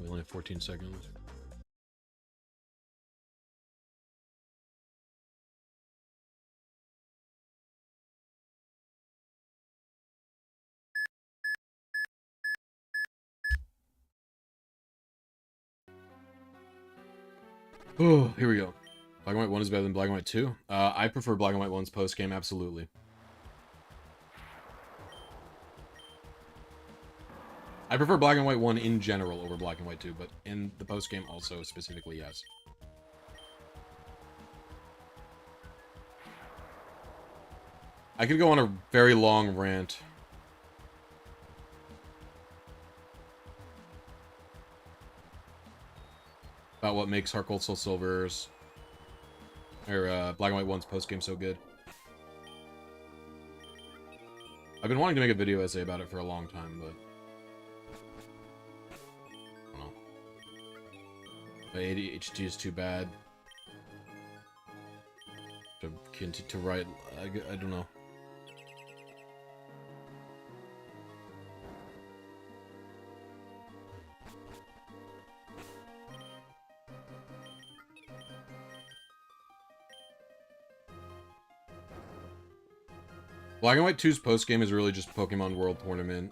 We only have 14 seconds. Oh, here we go. Black and White 1 is better than Black and White 2. I prefer Black and White 1's post-game, absolutely. I prefer Black and White 1 in general over Black and White 2, but in the post-game also specifically, yes. I could go on a very long rant. About what makes Heart Gold Soul Silver's or Black and White 1's post-game so good. I've been wanting to make a video essay about it for a long time, but I don't know. My ADHD is too bad to write. I don't know. Black and White 2's post-game is really just Pokemon World Tournament.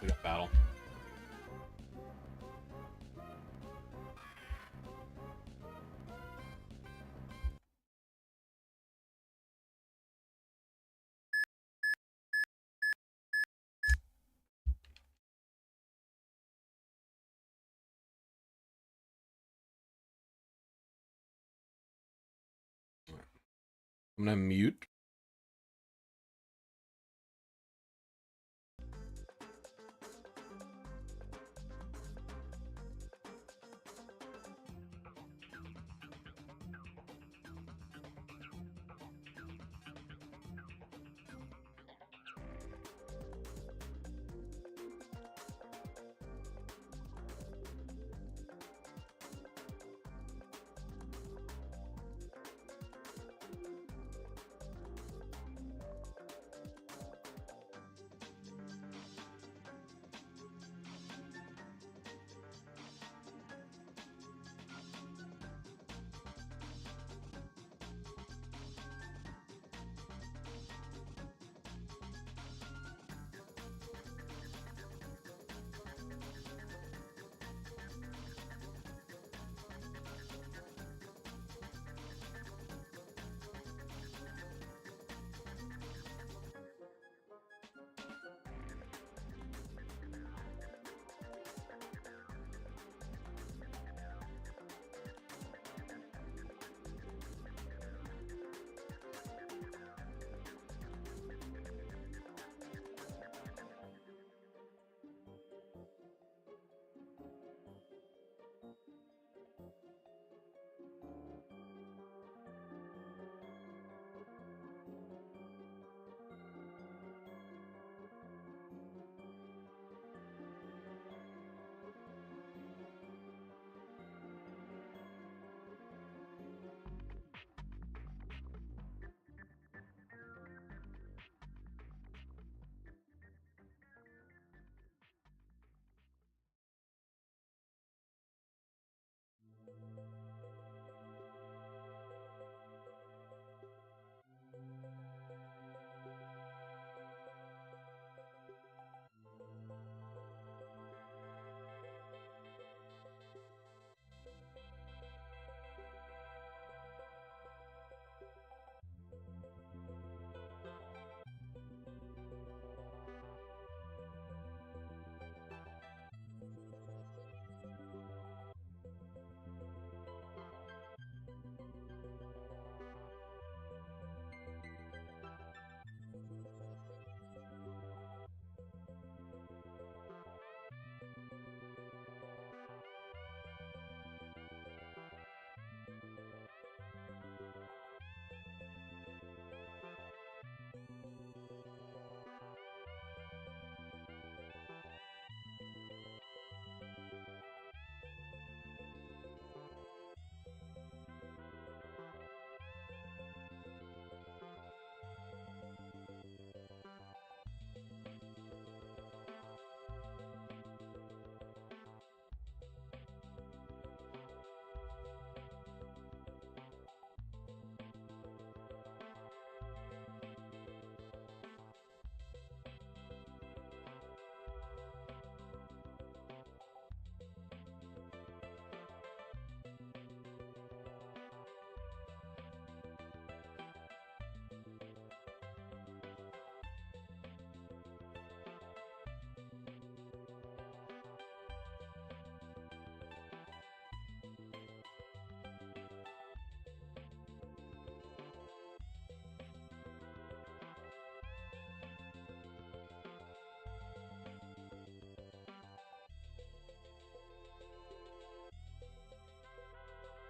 We got battle. I'm gonna mute.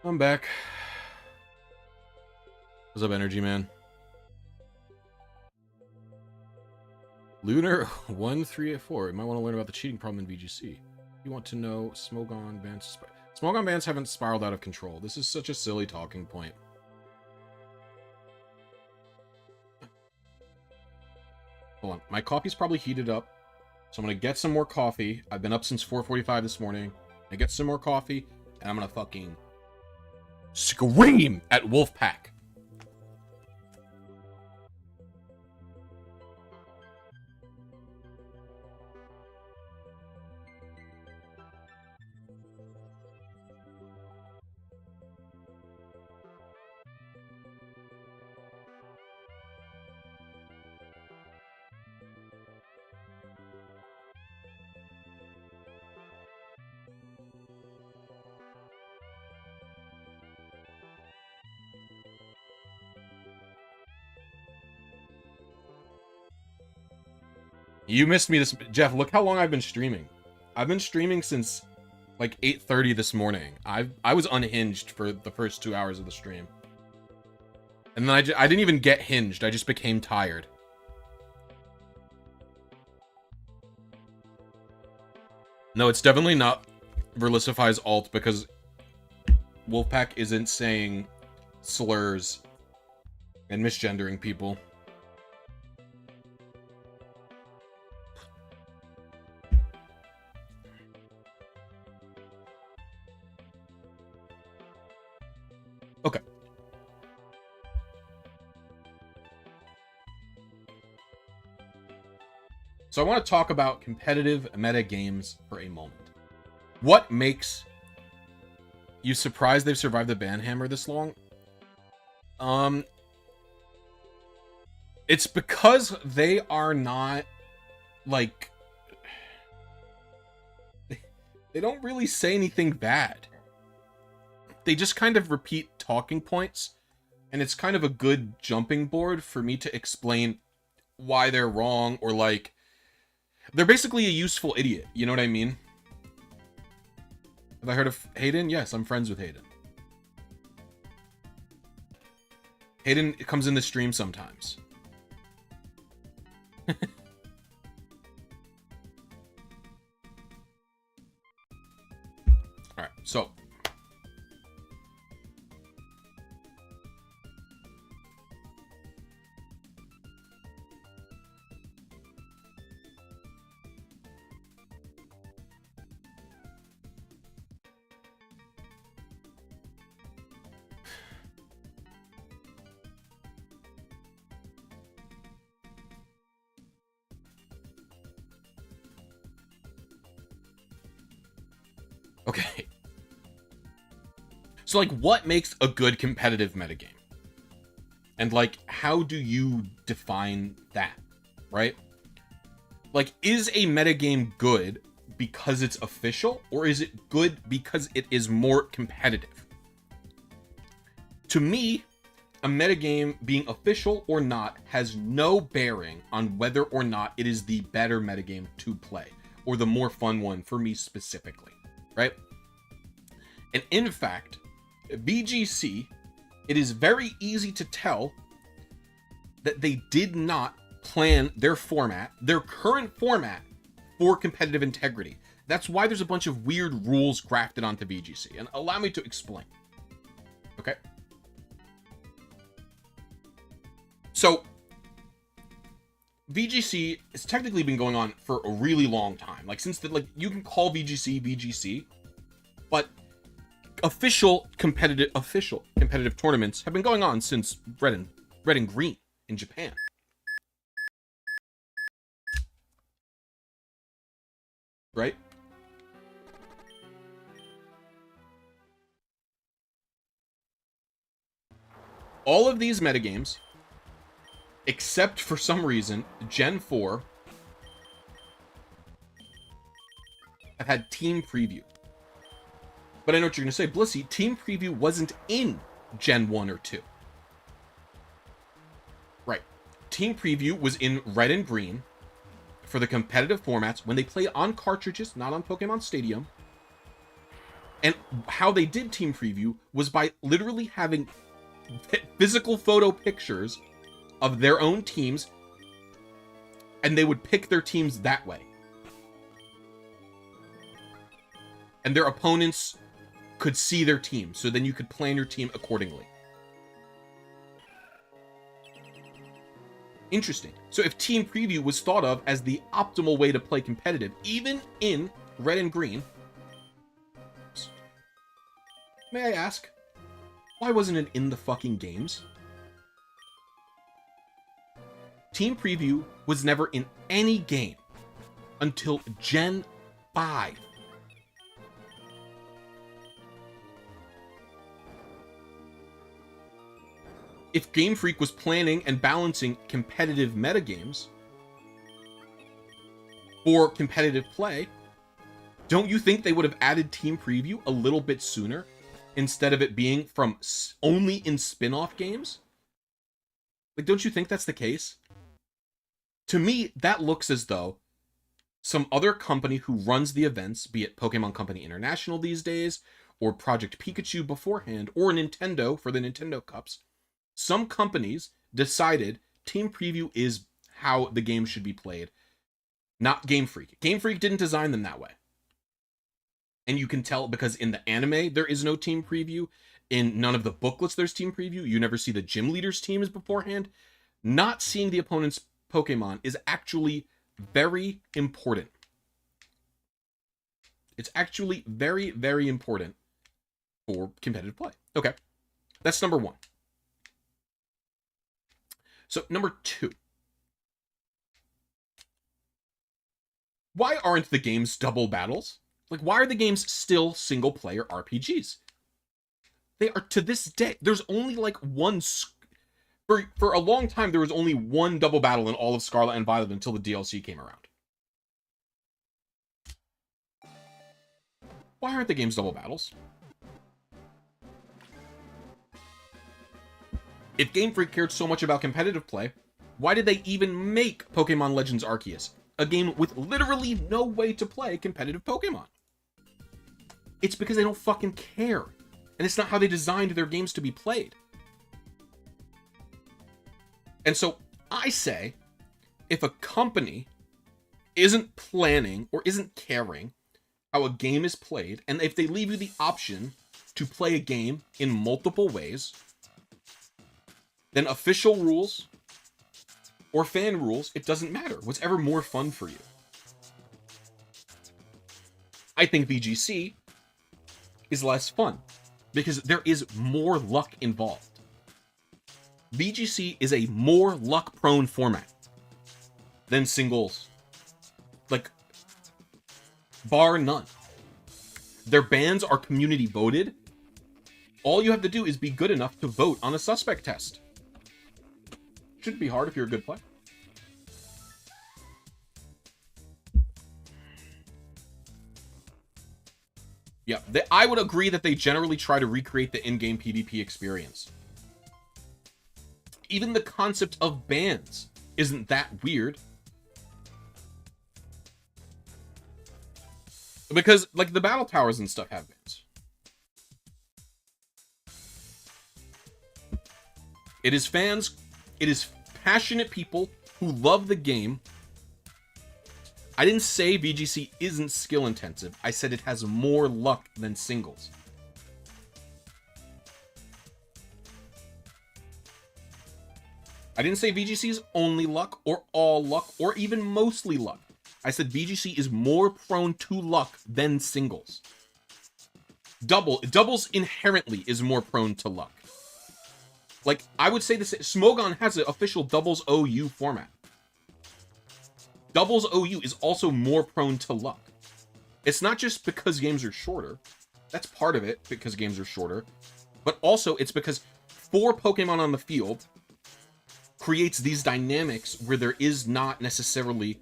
I'm back. What's up, Energy Man? Lunar 1384. You might want to learn about the cheating problem in VGC. You want to know Smogon bans. Smogon bans haven't spiraled out of control. This is such a silly talking point. Hold on. My coffee's probably heated up. So I'm going to get some more coffee. I've been up since 4:45 this morning. I get some more coffee, and I'm going to fucking scream at Wolfpack. You missed me this... Jeff, look how long I've been streaming. I've been streaming since, like, 8:30 this morning. I was unhinged for the first 2 hours of the stream. And then I didn't even get hinged. I just became tired. No, it's definitely not Verlicify's alt, because Wolfpack isn't saying slurs and misgendering people. Okay. So I want to talk about competitive meta games for a moment. What makes you surprised they've survived the ban hammer this long? It's because they are not, like, they don't really say anything bad. They just kind of repeat talking points, and it's kind of a good jumping board for me to explain why they're wrong, or, like, they're basically a useful idiot, you know what I mean? Have I heard of Hayden? Yes, I'm friends with Hayden. Hayden comes in the stream sometimes. Alright, so... Okay. So, like, what makes a good competitive metagame? And, like, how do you define that, right? Like, is a metagame good because it's official, or is it good because it is more competitive? To me, a metagame being official or not has no bearing on whether or not it is the better metagame to play, or the more fun one for me specifically. Right? And in fact, BGC, it is very easy to tell that they did not plan their format, their current format, for competitive integrity. That's why there's a bunch of weird rules grafted onto BGC. And allow me to explain. Okay? So, VGC has technically been going on for a really long time. Like, since the, like, you can call VGC VGC, but official competitive tournaments have been going on since Red and Green in Japan. Right? All of these metagames, except for some reason, Gen 4 have had team preview. But I know what you're going to say, Blisy, team preview wasn't in Gen 1 or 2. Right. Team preview was in Red and Green for the competitive formats when they play on cartridges, not on Pokemon Stadium. And how they did team preview was by literally having physical photo pictures of their own teams, and they would pick their teams that way. And their opponents could see their team, so then you could plan your team accordingly. Interesting. So if team preview was thought of as the optimal way to play competitive, even in red and green, may I ask, why wasn't it in the fucking games? Team preview was never in any game until Gen 5. If Game Freak was planning and balancing competitive metagames for competitive play, don't you think they would have added Team Preview a little bit sooner instead of it being from only in spin-off games? Like, don't you think that's the case? To me, that looks as though some other company who runs the events, be it Pokemon Company International these days, or Project Pikachu beforehand, or Nintendo for the Nintendo Cups, some companies decided Team Preview is how the game should be played, not Game Freak. Game Freak didn't design them that way. And you can tell because in the anime, there is no Team Preview. In none of the booklets, there's Team Preview. You never see the gym leaders' teams beforehand. Not seeing the opponent's Pokemon is actually very important. It's actually very, very important for competitive play. Okay, that's number one. So, number two. Why aren't the games double battles? Like, why are the games still single-player RPGs? They are, to this day, there's only like one... For a long time, there was only one double battle in all of Scarlet and Violet until the DLC came around. Why aren't the games double battles? If Game Freak cared so much about competitive play, why did they even make Pokemon Legends Arceus, a game with literally no way to play competitive Pokemon? It's because they don't fucking care, and it's not how they designed their games to be played. And so, I say, if a company isn't planning or isn't caring how a game is played, and if they leave you the option to play a game in multiple ways, then official rules or fan rules, it doesn't matter. Whatever more fun for you. I think VGC is less fun because there is more luck involved. VGC is a more luck-prone format than singles. Like, bar none. Their bans are community voted. All you have to do is be good enough to vote on a suspect test. Shouldn't be hard if you're a good player. Yeah, I would agree that they generally try to recreate the in-game PvP experience. Even the concept of bans isn't that weird. Because, like, the battle towers and stuff have bans. It is fans, it is passionate people who love the game. I didn't say VGC isn't skill intensive. I said it has more luck than singles. I didn't say VGC is only luck or all luck or even mostly luck. I said VGC is more prone to luck than singles. Doubles inherently is more prone to luck. Like, I would say this, Smogon has an official doubles OU format. Doubles OU is also more prone to luck. It's not just because games are shorter. That's part of it, because games are shorter. But also, it's because 4 Pokemon on the field creates these dynamics where there is not necessarily...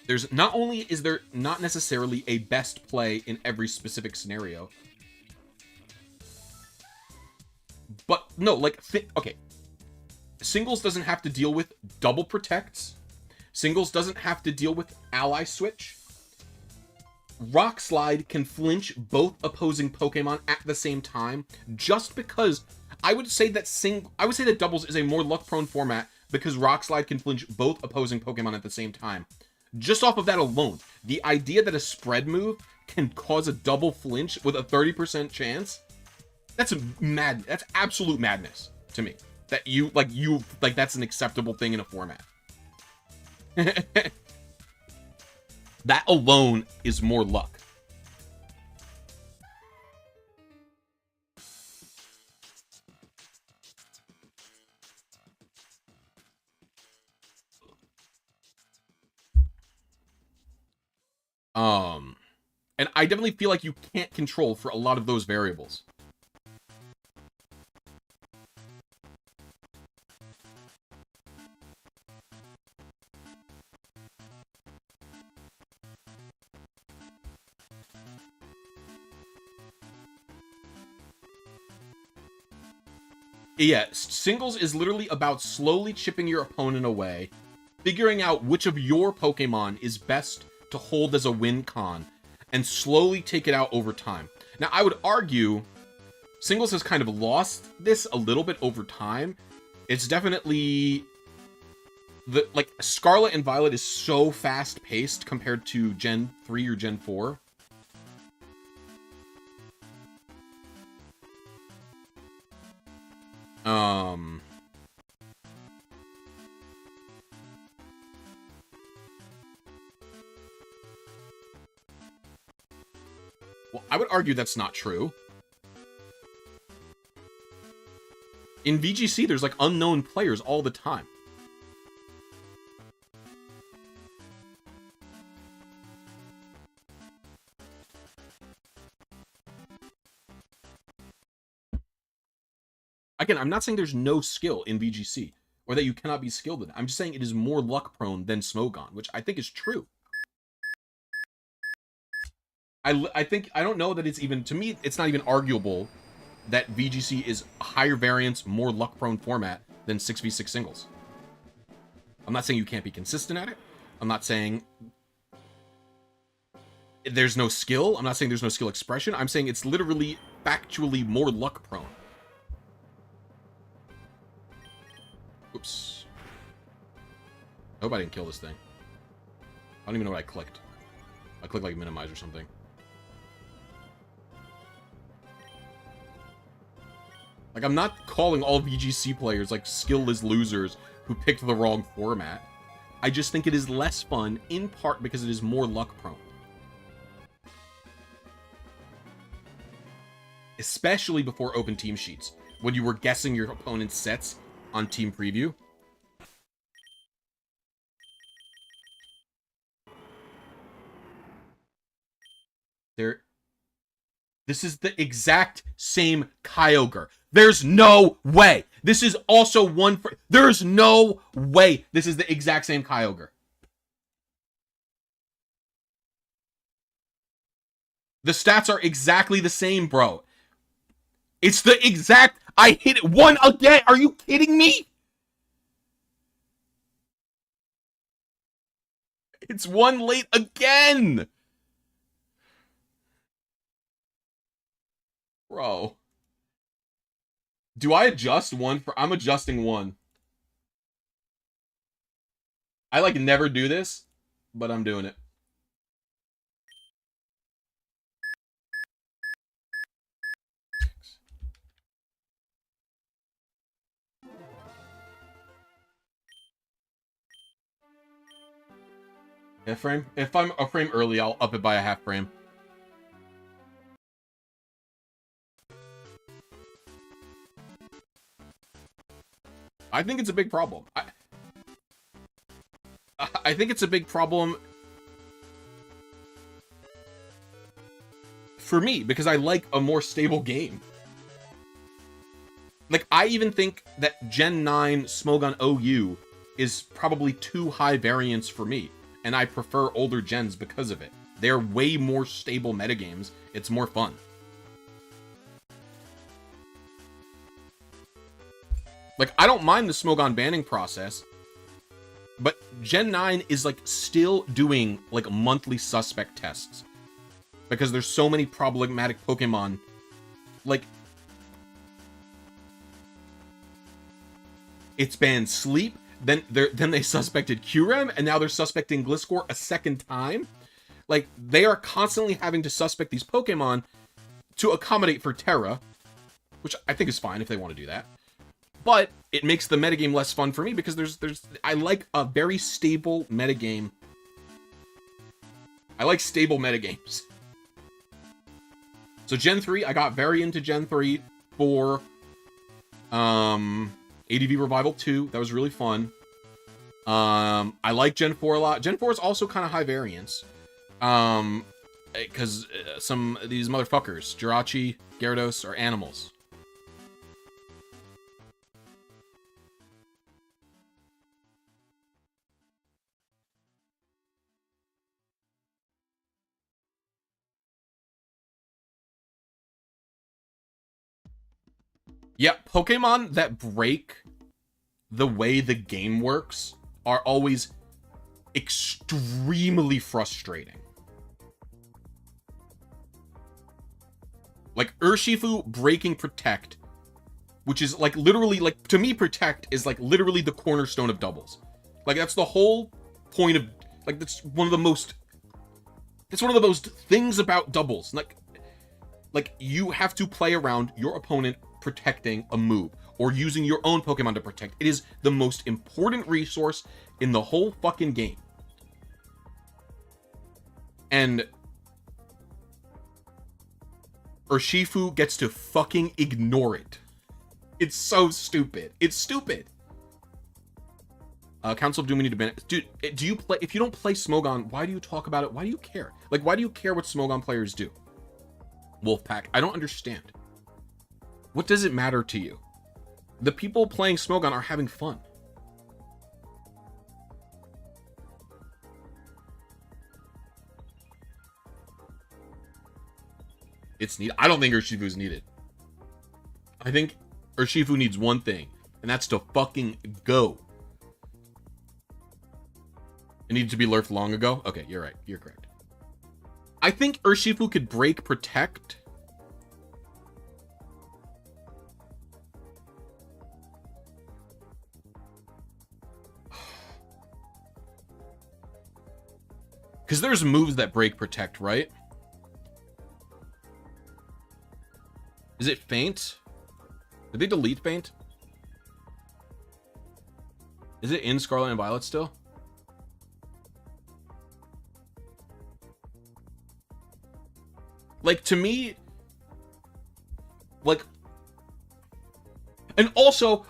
There's not only is there not necessarily a best play in every specific scenario, but no, like, okay, singles doesn't have to deal with double protects. Singles doesn't have to deal with ally switch. Rock Slide can flinch both opposing Pokemon at the same time, just because I would say that doubles is a more luck-prone format because Rock Slide can flinch both opposing Pokemon at the same time. Just off of that alone, the idea that a spread move can cause a double flinch with a 30% chance, that's mad. That's absolute madness to me. That that's an acceptable thing in a format. That alone is more luck. And I definitely feel like you can't control for a lot of those variables. Yeah, singles is literally about slowly chipping your opponent away, figuring out which of your Pokemon is best to hold as a win con, and slowly take it out over time. Now, I would argue singles has kind of lost this a little bit over time. It's definitely Scarlet and Violet is so fast paced compared to Gen 3 or Gen 4. Well, I would argue that's not true. In VGC, there's like unknown players all the time. Again, I'm not saying there's no skill in VGC, or that you cannot be skilled in it. I'm just saying it is more luck-prone than Smogon, which I think is true. I don't know that it's even, to me, it's not even arguable that VGC is a higher variance, more luck-prone format than 6v6 singles. I'm not saying you can't be consistent at it. I'm not saying there's no skill. I'm not saying there's no skill expression. I'm saying it's literally factually more luck-prone. Oops. I hope I didn't kill this thing. I don't even know what I clicked. I clicked like minimize or something. Like, I'm not calling all VGC players like skillless losers who picked the wrong format. I just think it is less fun, in part because it is more luck prone. Especially before open team sheets, when you were guessing your opponent's sets on team preview. This is the exact same Kyogre. There's no way. This is also one for... There's no way this is the exact same Kyogre. The stats are exactly the same, bro. It's the exact... I hit it one again. Are you kidding me? It's one late again. Bro. Do I adjust one for... I'm adjusting one. I, like, never do this, but I'm doing it. Half frame? If I'm a frame early, I'll up it by a half frame. I think it's a big problem. I think it's a big problem for me because I like a more stable game. Like, I even think that Gen 9 Smogon OU is probably too high variance for me, and I prefer older gens because of it. They're way more stable metagames. It's more fun. Like, I don't mind the Smogon banning process, but Gen 9 is, like, still doing, like, monthly suspect tests. because there's so many problematic Pokemon. Like, it's banned Sleep, then they suspected Kyurem, and now they're suspecting Gliscor a second time. Like, they are constantly having to suspect these Pokemon to accommodate for Terra, which I think is fine if they want to do that. But it makes the metagame less fun for me because I like a very stable metagame. I like stable metagames. So Gen 3, I got very into Gen 3 for ADV Revival 2. That was really fun. I like Gen 4 a lot. Gen 4 is also kind of high variance. Because some of these motherfuckers, Jirachi, Gyarados, are animals. Yeah, Pokemon that break the way the game works are always extremely frustrating. Like Urshifu breaking Protect, which is like literally, like, to me, Protect is like literally the cornerstone of doubles. Like, that's the whole point of, like, that's one of the most things about doubles. Like you have to play around your opponent protecting a move or using your own Pokemon to protect. It is the most important resource in the whole fucking game. And Urshifu gets to fucking ignore it. It's so stupid. It's stupid. Council of Doom, we need to ban it. Dude, do you play? If you don't play Smogon, why do you talk about it? Why do you care? Like, why do you care what Smogon players do? Wolfpack, I don't understand. What does it matter to you? The people playing Smogon are having fun. It's needed. I don't think Urshifu is needed. I think Urshifu needs one thing, and that's to fucking go. It needed to be lurked long ago? Okay, you're right. You're correct. I think Urshifu could break Protect. Because there's moves that break Protect, right? Is it Feint? Did they delete Feint? Is it in Scarlet and Violet still? Like, to me, like, and also,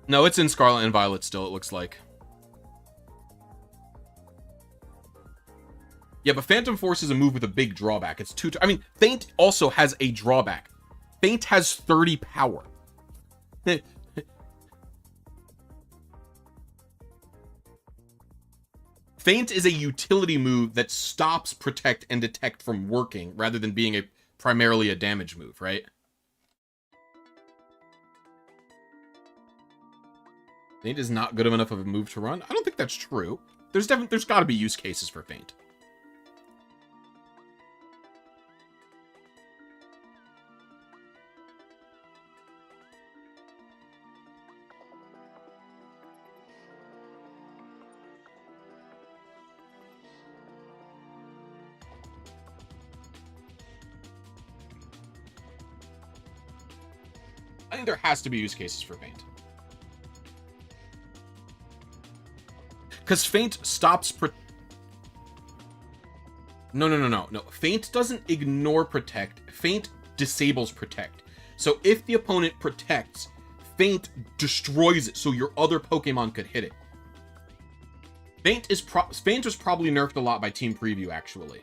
no, it's in Scarlet and Violet still, it looks like. Yeah, but Phantom Force is a move with a big drawback. It's I mean, Feint also has a drawback. Feint has 30 power. Feint is a utility move that stops Protect and Detect from working, rather than being primarily a damage move, right? Feint is not good enough of a move to run? I don't think that's true. There's got to be use cases for Feint. I think there has to be use cases for Feint. Because Feint stops... No. Feint doesn't ignore Protect. Feint disables Protect. So if the opponent protects, Feint destroys it so your other Pokemon could hit it. Feint was probably nerfed a lot by Team Preview, actually.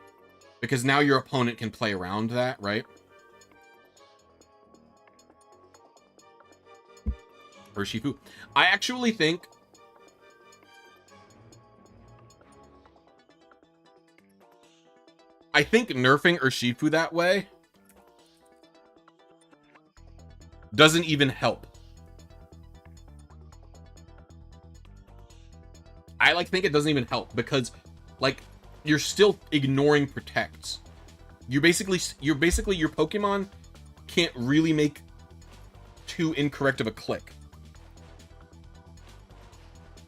Because now your opponent can play around that, right? Urshifu. I actually think... nerfing Urshifu that way doesn't even help. like think it doesn't even help because like you're still ignoring protects. You're basically your Pokemon can't really make too incorrect of a click.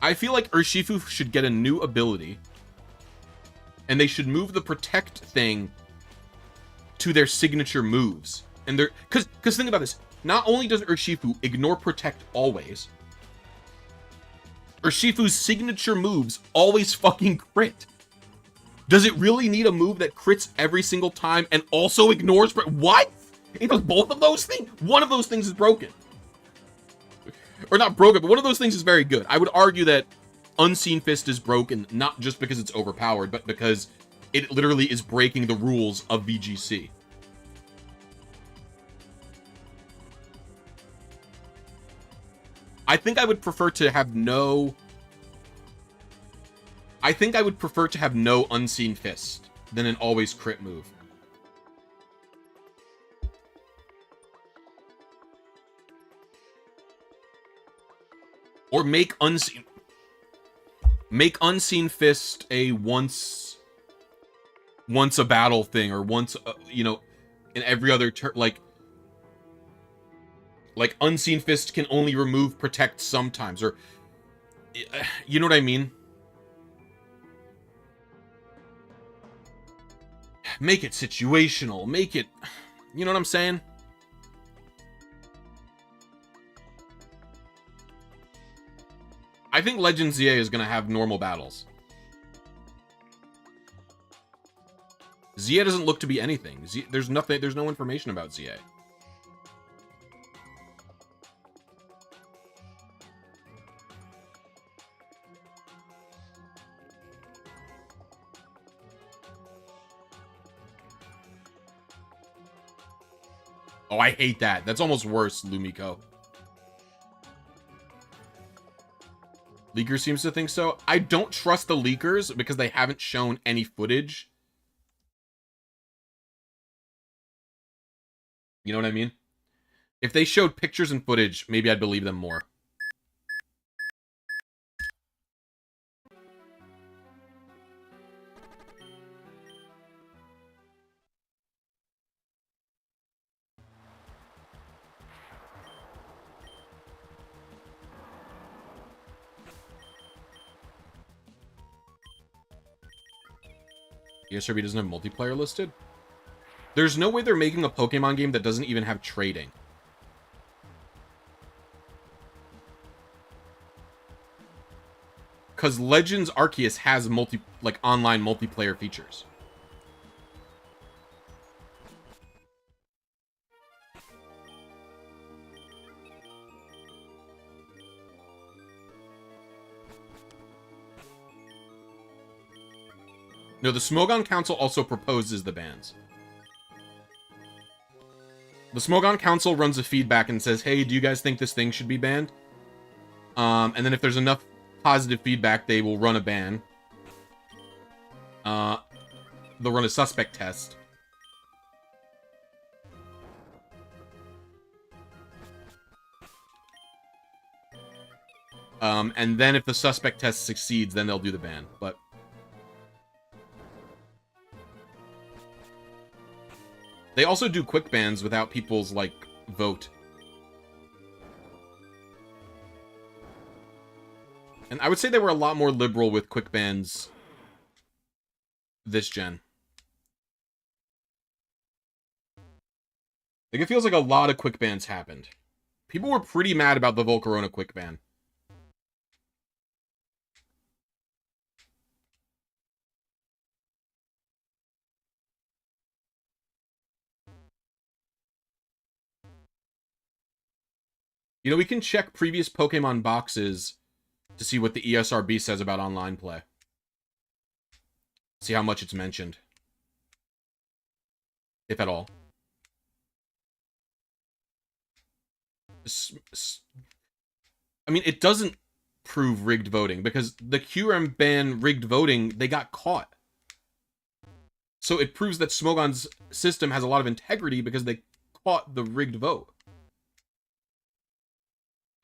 I feel like Urshifu should get a new ability, and they should move the protect thing to their signature moves. And they're because think about this. Not only does Urshifu ignore protect always, Urshifu's signature moves always fucking crit. Does it really need a move that crits every single time and also ignores what? It does both of those things? One of those things is broken. Or not broken, but one of those things is very good. I would argue that Unseen Fist is broken, not just because it's overpowered, but because it literally is breaking the rules of VGC. I think I would prefer to have no... I think I would prefer to have no Unseen Fist than an always crit move. Or make Unseen Fist a once a battle thing, or once, you know, in every other turn, like Unseen Fist can only remove protect sometimes, or you know what I mean? Make it situational, make it, you know what I'm saying? I think Legend ZA is going to have normal battles. ZA doesn't look to be anything. There's no information about ZA. Oh, I hate that. That's almost worse, Lumiko. Leaker seems to think so. I don't trust the leakers because they haven't shown any footage. You know what I mean? If they showed pictures and footage, maybe I'd believe them more. ESRB doesn't have multiplayer listed? There's no way they're making a Pokemon game that doesn't even have trading. Because Legends Arceus has online multiplayer features. No, the Smogon Council also proposes the bans. The Smogon Council runs a feedback and says, hey, do you guys think this thing should be banned? And then if there's enough positive feedback, they will run a ban. They'll run a suspect test. And then if the suspect test succeeds, then they'll do the ban. But they also do quick bans without people's, vote. And I would say they were a lot more liberal with quick bans this gen. It feels like a lot of quick bans happened. People were pretty mad about the Volcarona quick ban. You know, we can check previous Pokemon boxes to see what the ESRB says about online play. See how much it's mentioned. If at all. I mean, it doesn't prove rigged voting, because the QRM ban rigged voting, they got caught. So it proves that Smogon's system has a lot of integrity because they caught the rigged vote.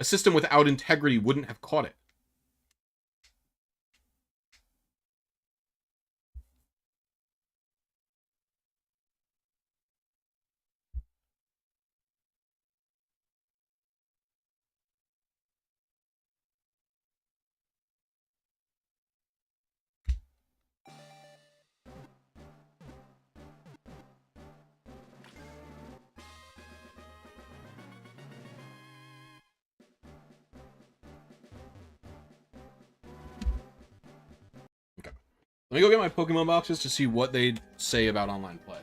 A system without integrity wouldn't have caught it. Let me go get my Pokemon boxes to see what they say about online play.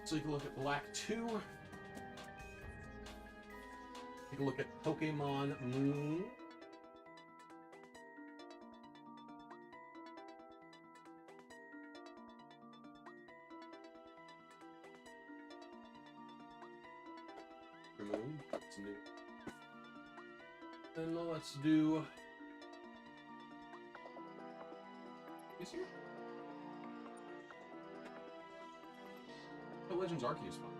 So you can look at Black 2. Take a look at Pokemon Moon. Moon. That's new. And let's do. Is here? Oh, Legends Arceus is fun.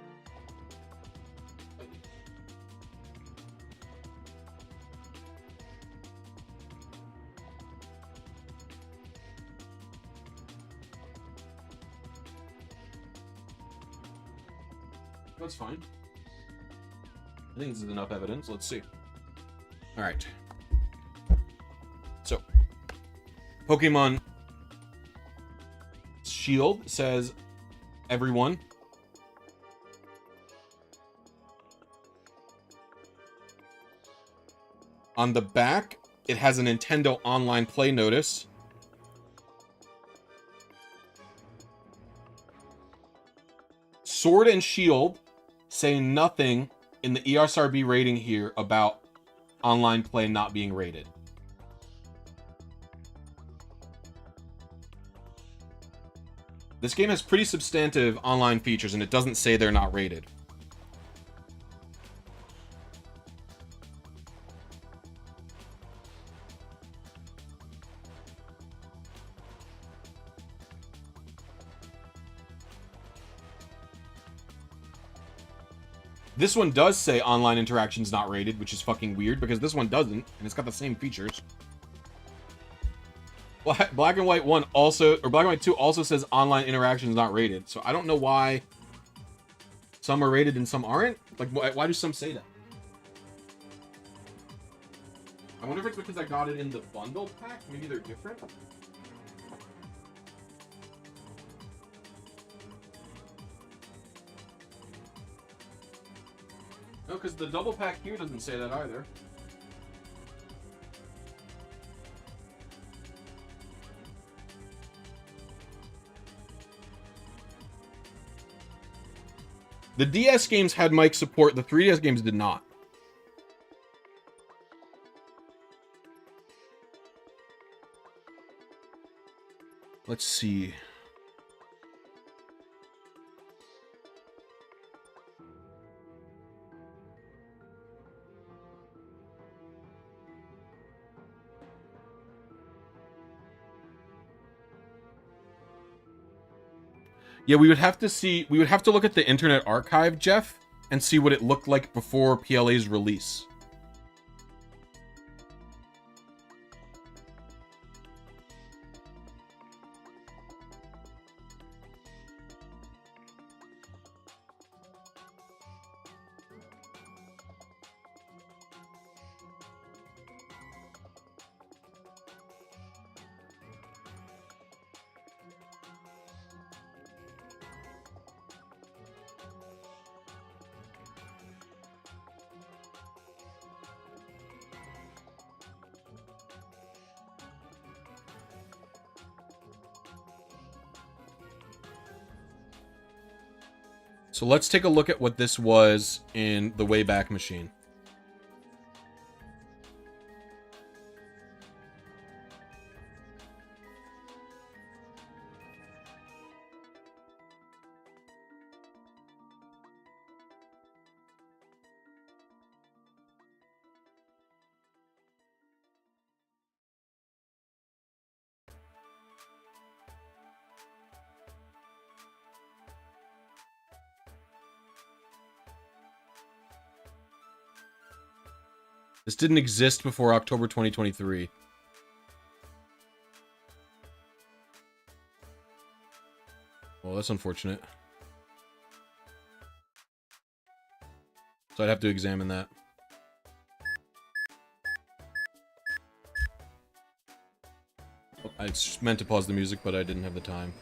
That's fine. I think this is enough evidence. Let's see. All right. So, Pokemon Shield says, everyone. On the back, it has a Nintendo Online Play notice. Sword and Shield say nothing in the ESRB rating here about online play not being rated. This game has pretty substantive online features, and it doesn't say they're not rated. This one does say online interactions not rated, which is fucking weird because this one doesn't, and it's got the same features. Black and White 1 also, or Black and White 2 also says online interactions not rated. So I don't know why some are rated and some aren't. Like, why do some say that? I wonder if it's because I got it in the bundle pack. Maybe they're different. No, because the double pack here doesn't say that either. The DS games had mic support, the 3DS games did not. Let's see. Yeah, we would have to look at the Internet Archive, Jeff, and see what it looked like before PLA's release. So let's take a look at what this was in the Wayback Machine. This didn't exist before October 2023. Well, that's unfortunate. So I'd have to examine that. I meant to pause the music, but I didn't have the time.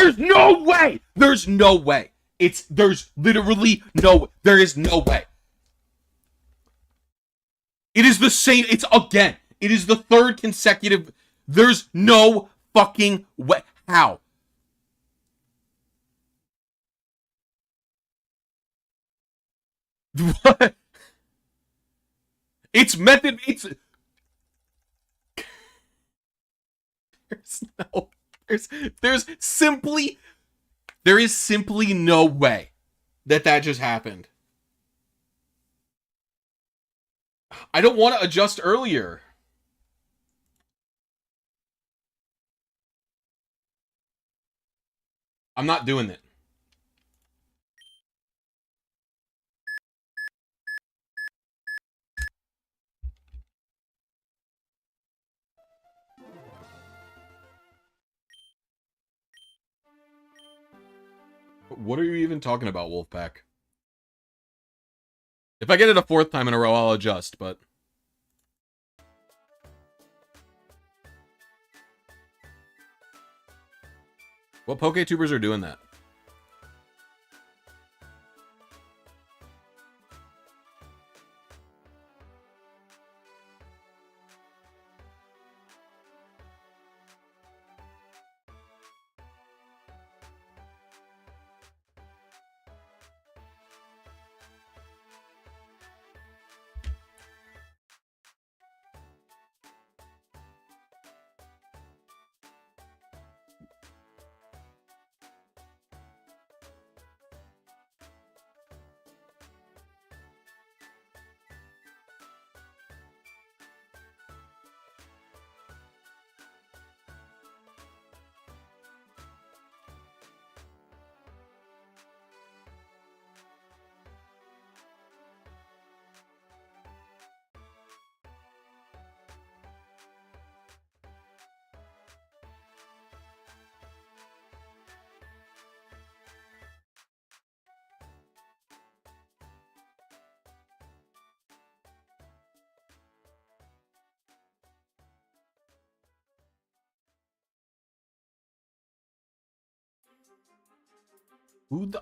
There's no way! There's no way! There's literally no, there is no way. It is the same, it is the third consecutive, there's no fucking way. How? What? It's method, there is simply no way that just happened. I don't want to adjust earlier. I'm not doing it. What are you even talking about, Wolfpack? If I get it a fourth time in a row, I'll adjust, but... What PokeTubers are doing that?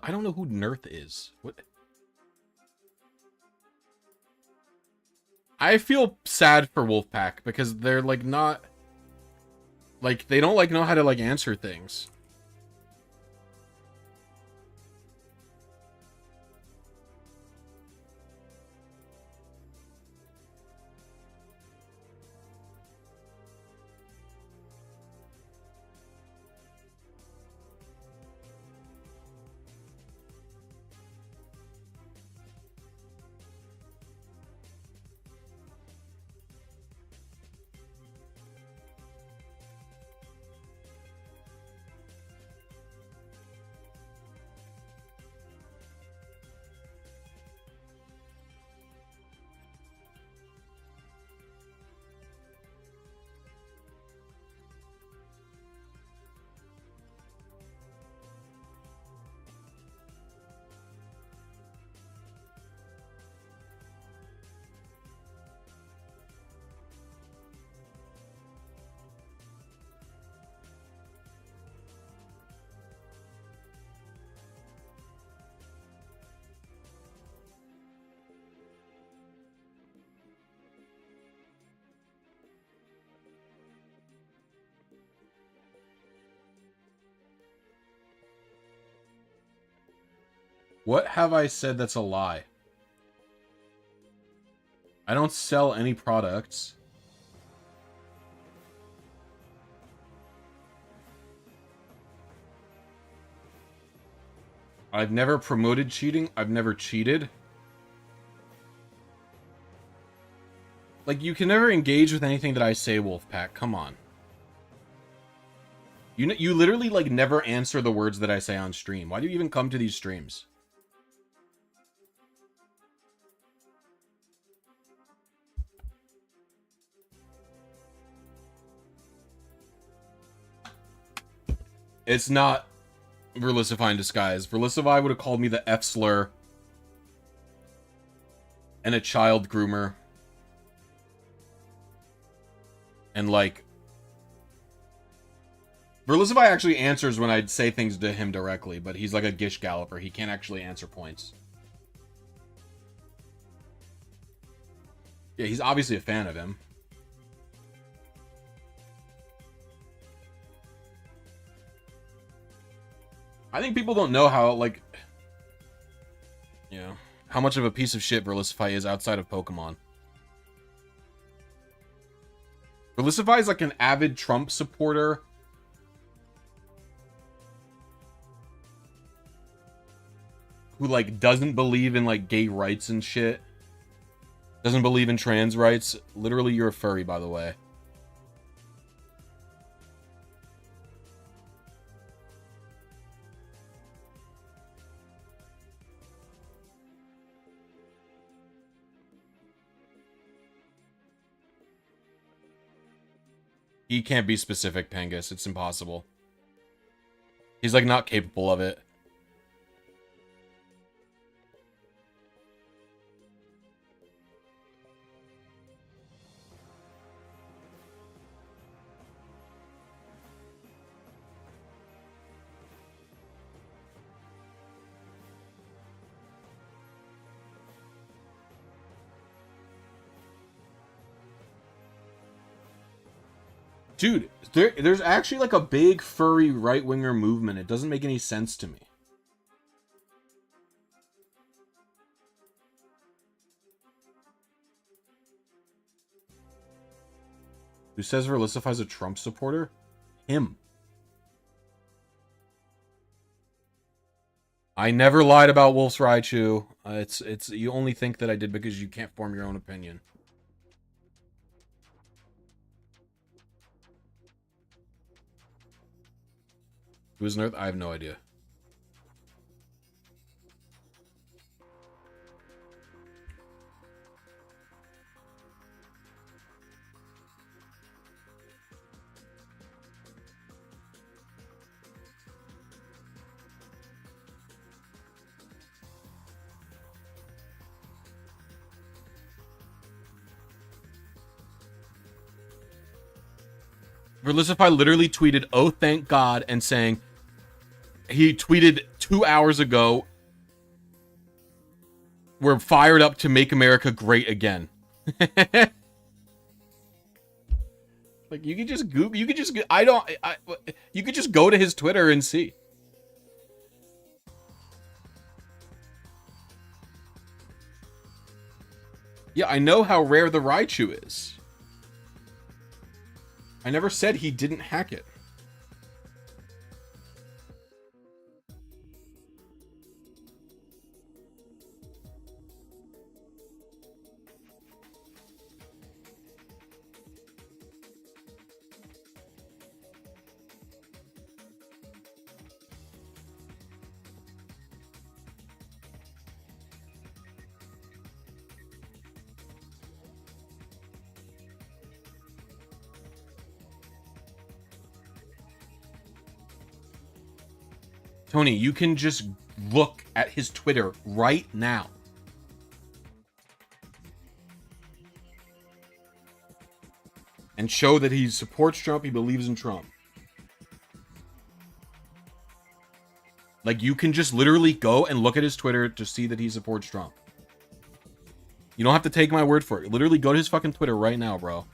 I don't know who Nerth is. What? I feel sad for Wolfpack because they're like not like they don't like know how to like answer things. What have I said that's a lie? I don't sell any products. I've never promoted cheating. I've never cheated. Like, you can never engage with anything that I say, Wolfpack. Come on. You literally, like, never answer the words that I say on stream. Why do you even come to these streams? It's not Verlisify in disguise. Verlisify would have called me the F-slur. And a child groomer. And, like... Verlisify actually answers when I'd say things to him directly, but he's like a Gish Galloper. He can't actually answer points. Yeah, he's obviously a fan of him. I think people don't know how, like, you know, how much of a piece of shit Verlisify is outside of Pokemon. Verlisify is like an avid Trump supporter. Who, like, doesn't believe in, like, gay rights and shit. Doesn't believe in trans rights. Literally, you're a furry, by the way. He can't be specific, Pengus. It's impossible. He's, like, not capable of it. Dude, there's actually like a big furry right-winger movement. It doesn't make any sense to me. Who says Verlisify's a Trump supporter? Him. I never lied about Wolf's Raichu. It's you only think that I did because you can't form your own opinion. Who's on Earth? I have no idea. Verlisify literally tweeted, "Oh, thank God," and saying, he tweeted 2 hours ago, "We're fired up to make America great again." Like, you could just Google, you could just, you could just go to his Twitter and see. Yeah, I know how rare the Raichu is. I never said he didn't hack it. Tony, you can just look at his Twitter right now. And show that he supports Trump, he believes in Trump. Like, you can just literally go and look at his Twitter to see that he supports Trump. You don't have to take my word for it. Literally go to his fucking Twitter right now, bro.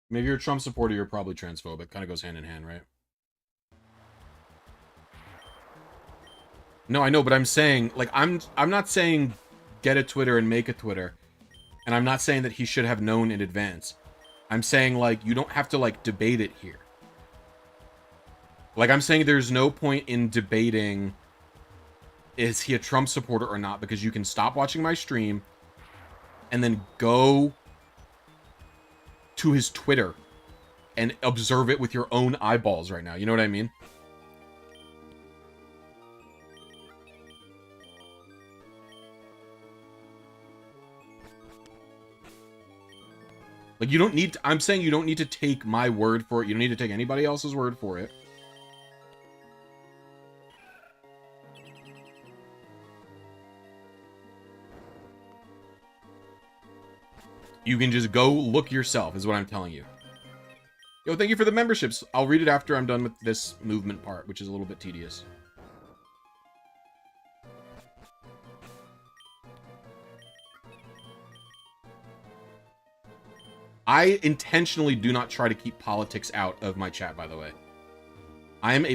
Maybe you're a Trump supporter, you're probably transphobic. Kind of goes hand in hand, right? No, I know, but I'm saying, like, I'm not saying get a Twitter and make a Twitter. And I'm not saying that he should have known in advance. I'm saying, like, you don't have to, like, debate it here. Like, I'm saying there's no point in debating is he a Trump supporter or not, because you can stop watching my stream and then go to his Twitter and observe it with your own eyeballs right now. You know what I mean? Like, you don't need to, I'm saying you don't need to take my word for it. You don't need to take anybody else's word for it. You can just go look yourself, is what I'm telling you. Yo, thank you for the memberships. I'll read it after I'm done with this movement part, which is a little bit tedious. I intentionally do not try to keep politics out of my chat, by the way. I'm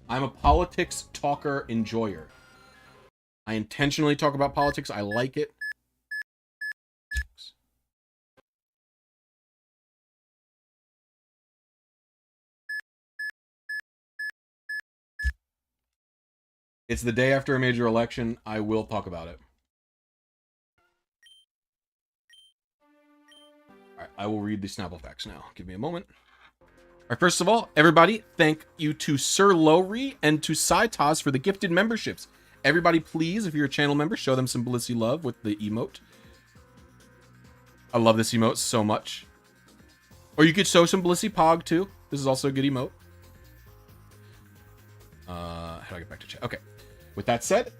a politics talker enjoyer. I intentionally talk about politics. I like it. It's the day after a major election. I will talk about it. Alright, I will read the Snapple facts now. Give me a moment. Alright, first of all, everybody, thank you to Sir Lowry and to Saitas for the gifted memberships. Everybody, please, if you're a channel member, show them some Blisy love with the emote. I love this emote so much. Or you could show some Blisy Pog, too. This is also a good emote. How do I get back to chat? Okay. With that said,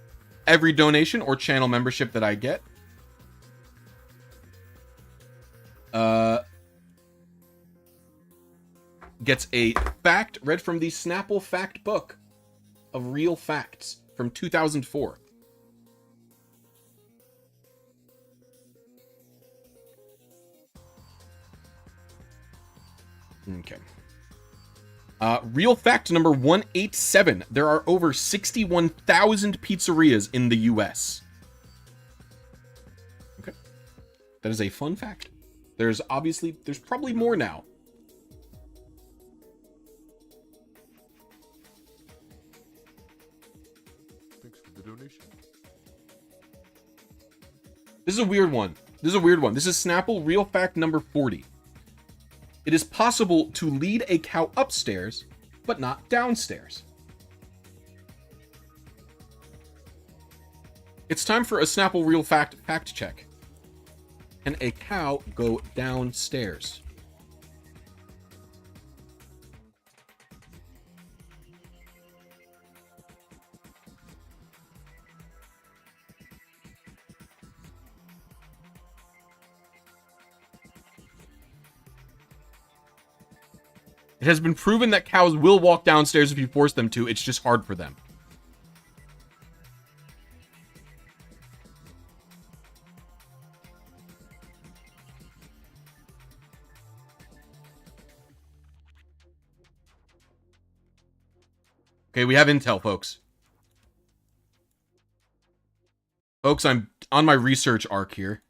every donation or channel membership that I get gets a fact read from the Snapple fact book of real facts from 2004. Okay. Real fact number 187. There are over 61,000 pizzerias in the US. Okay. That is a fun fact. There's probably more now. Thanks for the donation. This is a weird one. This is Snapple real fact number 40. It is possible to lead a cow upstairs, but not downstairs. It's time for a Snapple real fact check. Can a cow go downstairs? It has been proven that cows will walk downstairs if you force them to. It's just hard for them. Okay, we have intel, folks. Folks, I'm on my research arc here.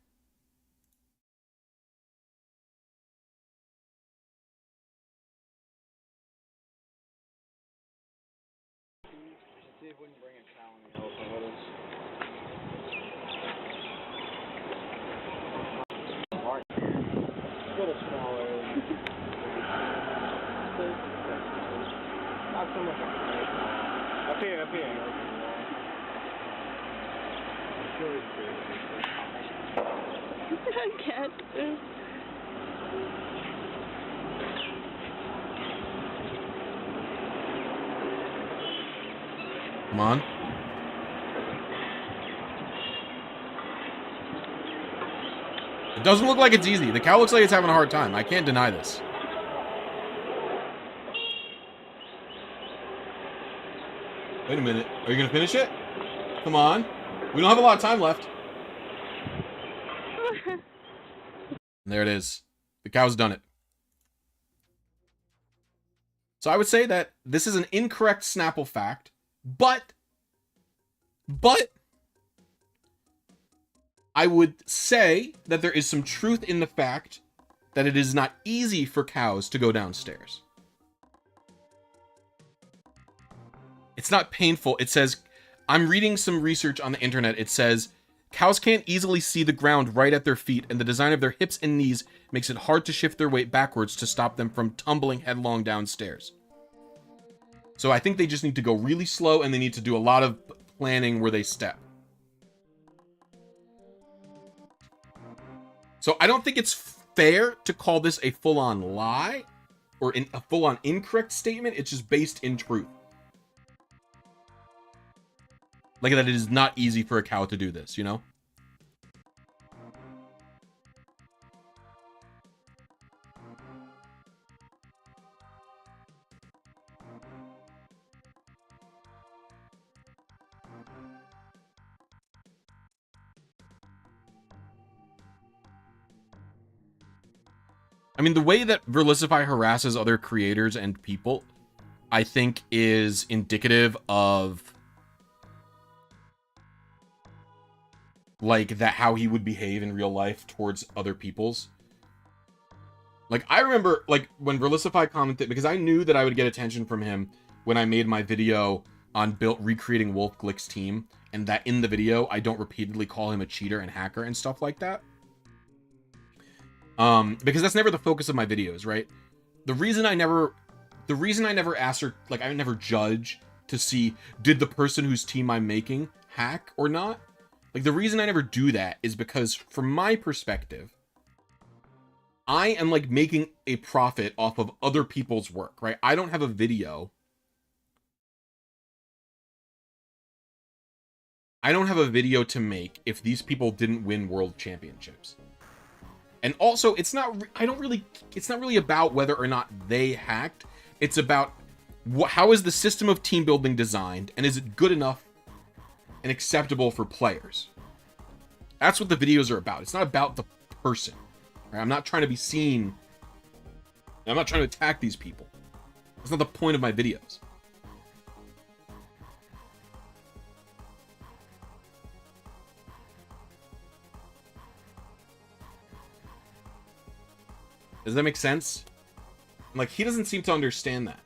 Come on. It doesn't look like it's easy. The cow looks like it's having a hard time. I can't deny this. Wait a minute. Are you going to finish it? Come on. We don't have a lot of time left. There it is. The cow's done it. So I would say that this is an incorrect Snapple fact, but I would say that there is some truth in the fact that it is not easy for cows to go downstairs. It's not painful. It says, I'm reading some research on the internet. It says Cows can't easily see the ground right at their feet, and the design of their hips and knees makes it hard to shift their weight backwards to stop them from tumbling headlong downstairs. So I think they just need to go really slow, and they need to do a lot of planning where they step. So I don't think it's fair to call this a full-on lie or a full-on incorrect statement. It's just based in truth. Like that it is not easy for a cow to do this, you know? I mean, the way that Verlisify harasses other creators and people, I think, is indicative of like that how he would behave in real life towards other people's. Like, I remember, like, when Verlisify commented, because I knew that I would get attention from him when I made my video on recreating Wolf Glick's team, and that in the video, I don't repeatedly call him a cheater and hacker and stuff like that. Because that's never the focus of my videos, right? The reason I never ask or, like, I never judge to see, did the person whose team I'm making hack or not? Like, the reason I never do that is because, from my perspective, I am, like, making a profit off of other people's work, right? I don't have a video. I don't have a video to make if these people didn't win world championships. And also, it's not really about whether or not they hacked. It's about how is the system of team building designed, and is it good enough and acceptable for players? That's what the videos are about. It's not about the person. Right? I'm not trying to be seen. I'm not trying to attack these people. That's not the point of my videos. Does that make sense? Like, he doesn't seem to understand that.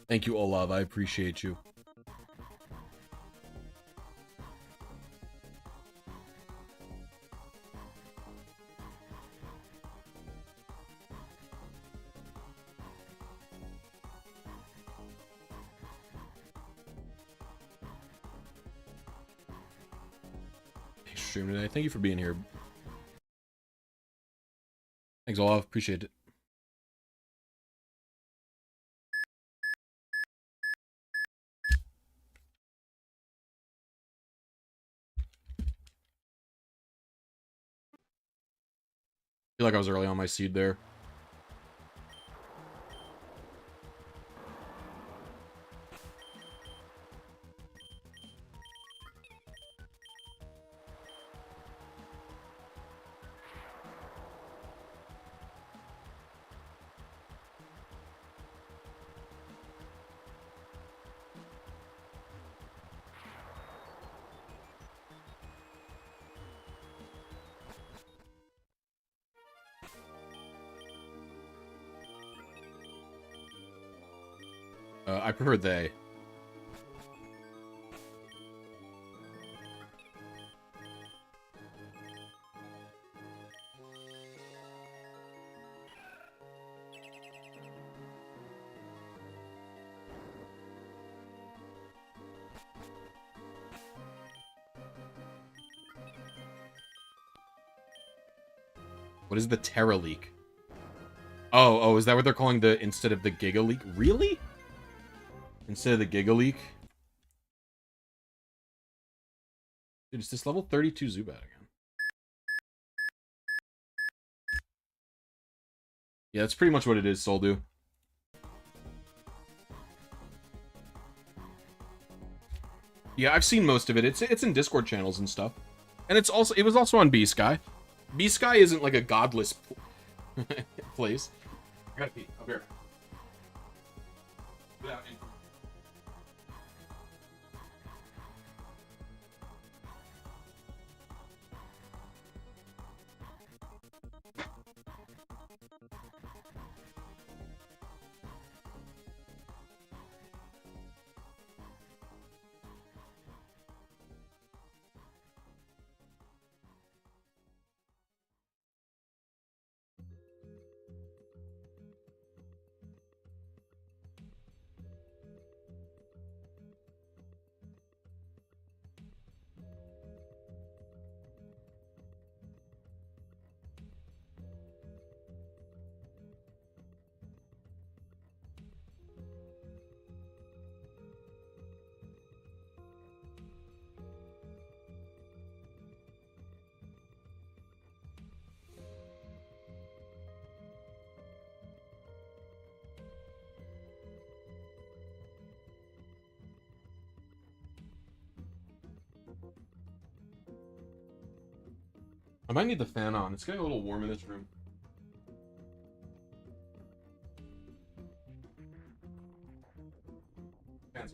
Thank you, Olav. I appreciate you. Thanks for streaming today. Thank you for being here. Thanks, Olav. Appreciate it. I feel like I was early on my seed there. I prefer they. What is the Terra leak? Oh, is that what they're calling the instead of the Giga leak? Really? Instead of the Giga leak? Dude, is this level 32 Zubat again? Yeah, that's pretty much what it is, Soldu. Yeah, I've seen most of it. It's in Discord channels and stuff. And it was also on B-Sky. B-Sky isn't like a godless place. I gotta pee. I'll be right back. Without info. I might need the fan on. It's getting a little warm in this room. Fans.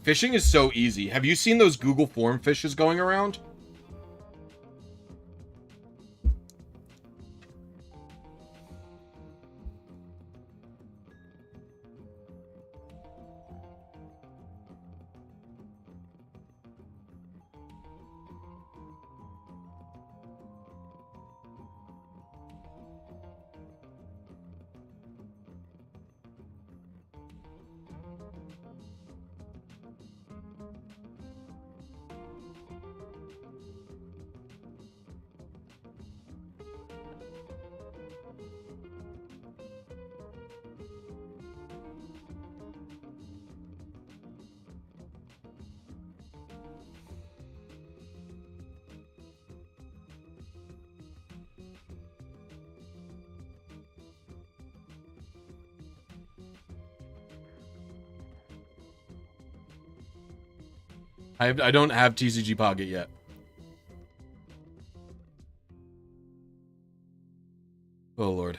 Fishing is so easy. Have you seen those Google form fishes going around? I don't have TCG Pocket yet. Oh, Lord.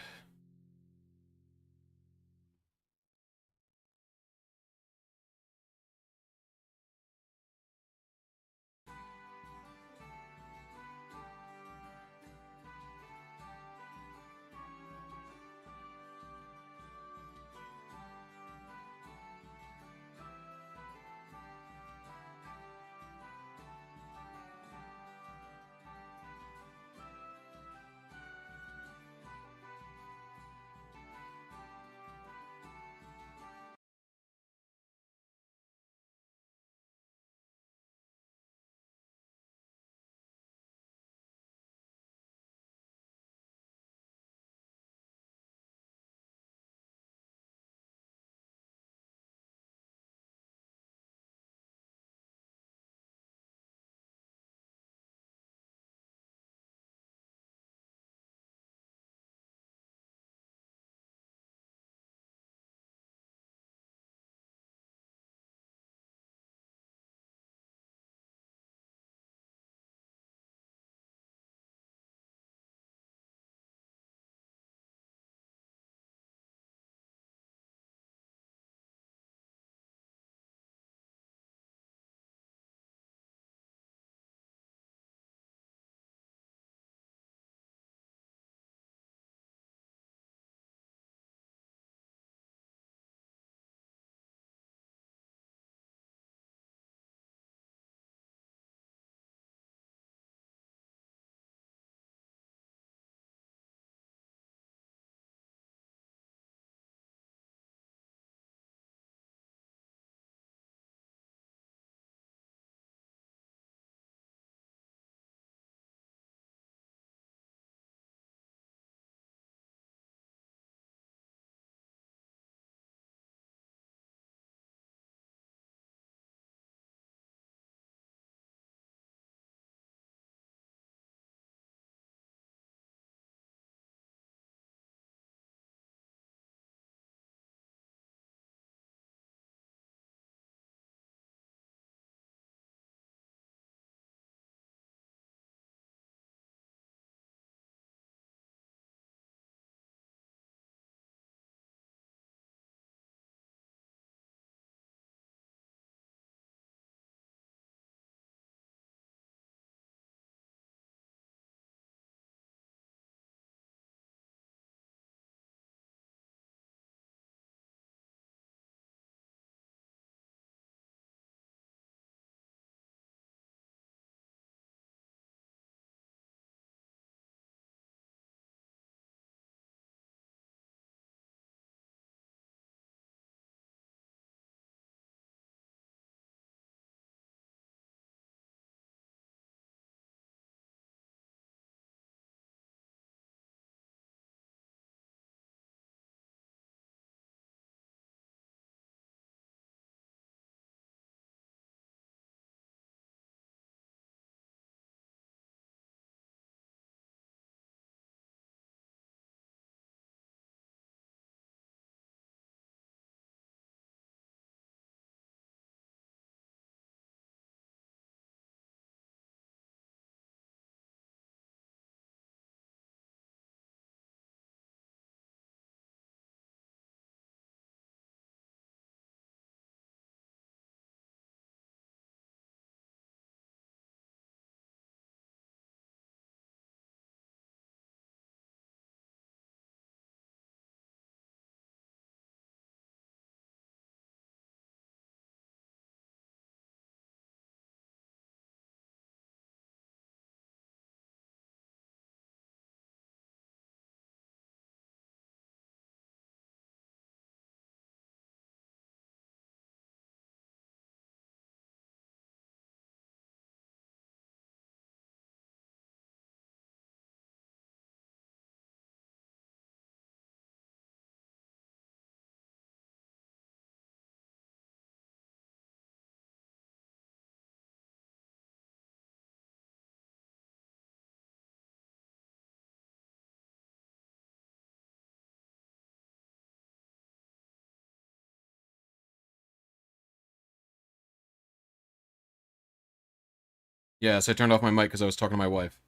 Yes, I turned off my mic because I was talking to my wife.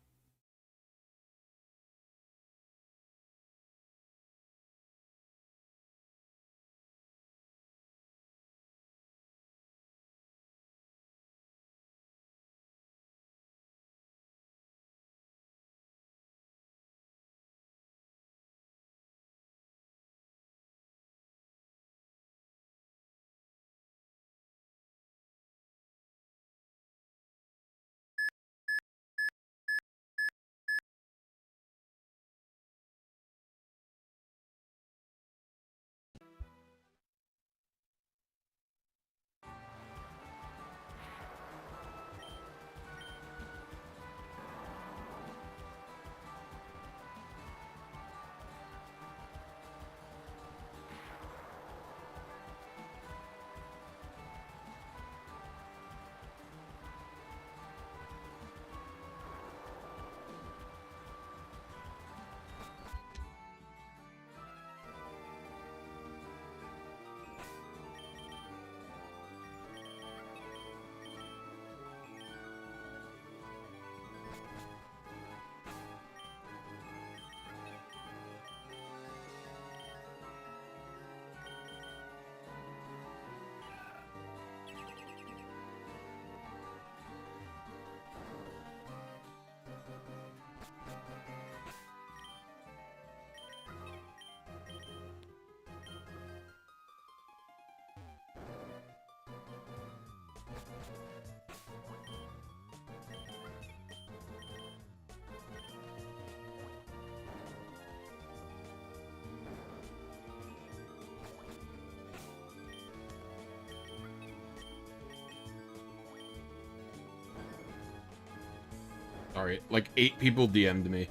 Sorry, like 8 people DM'd me.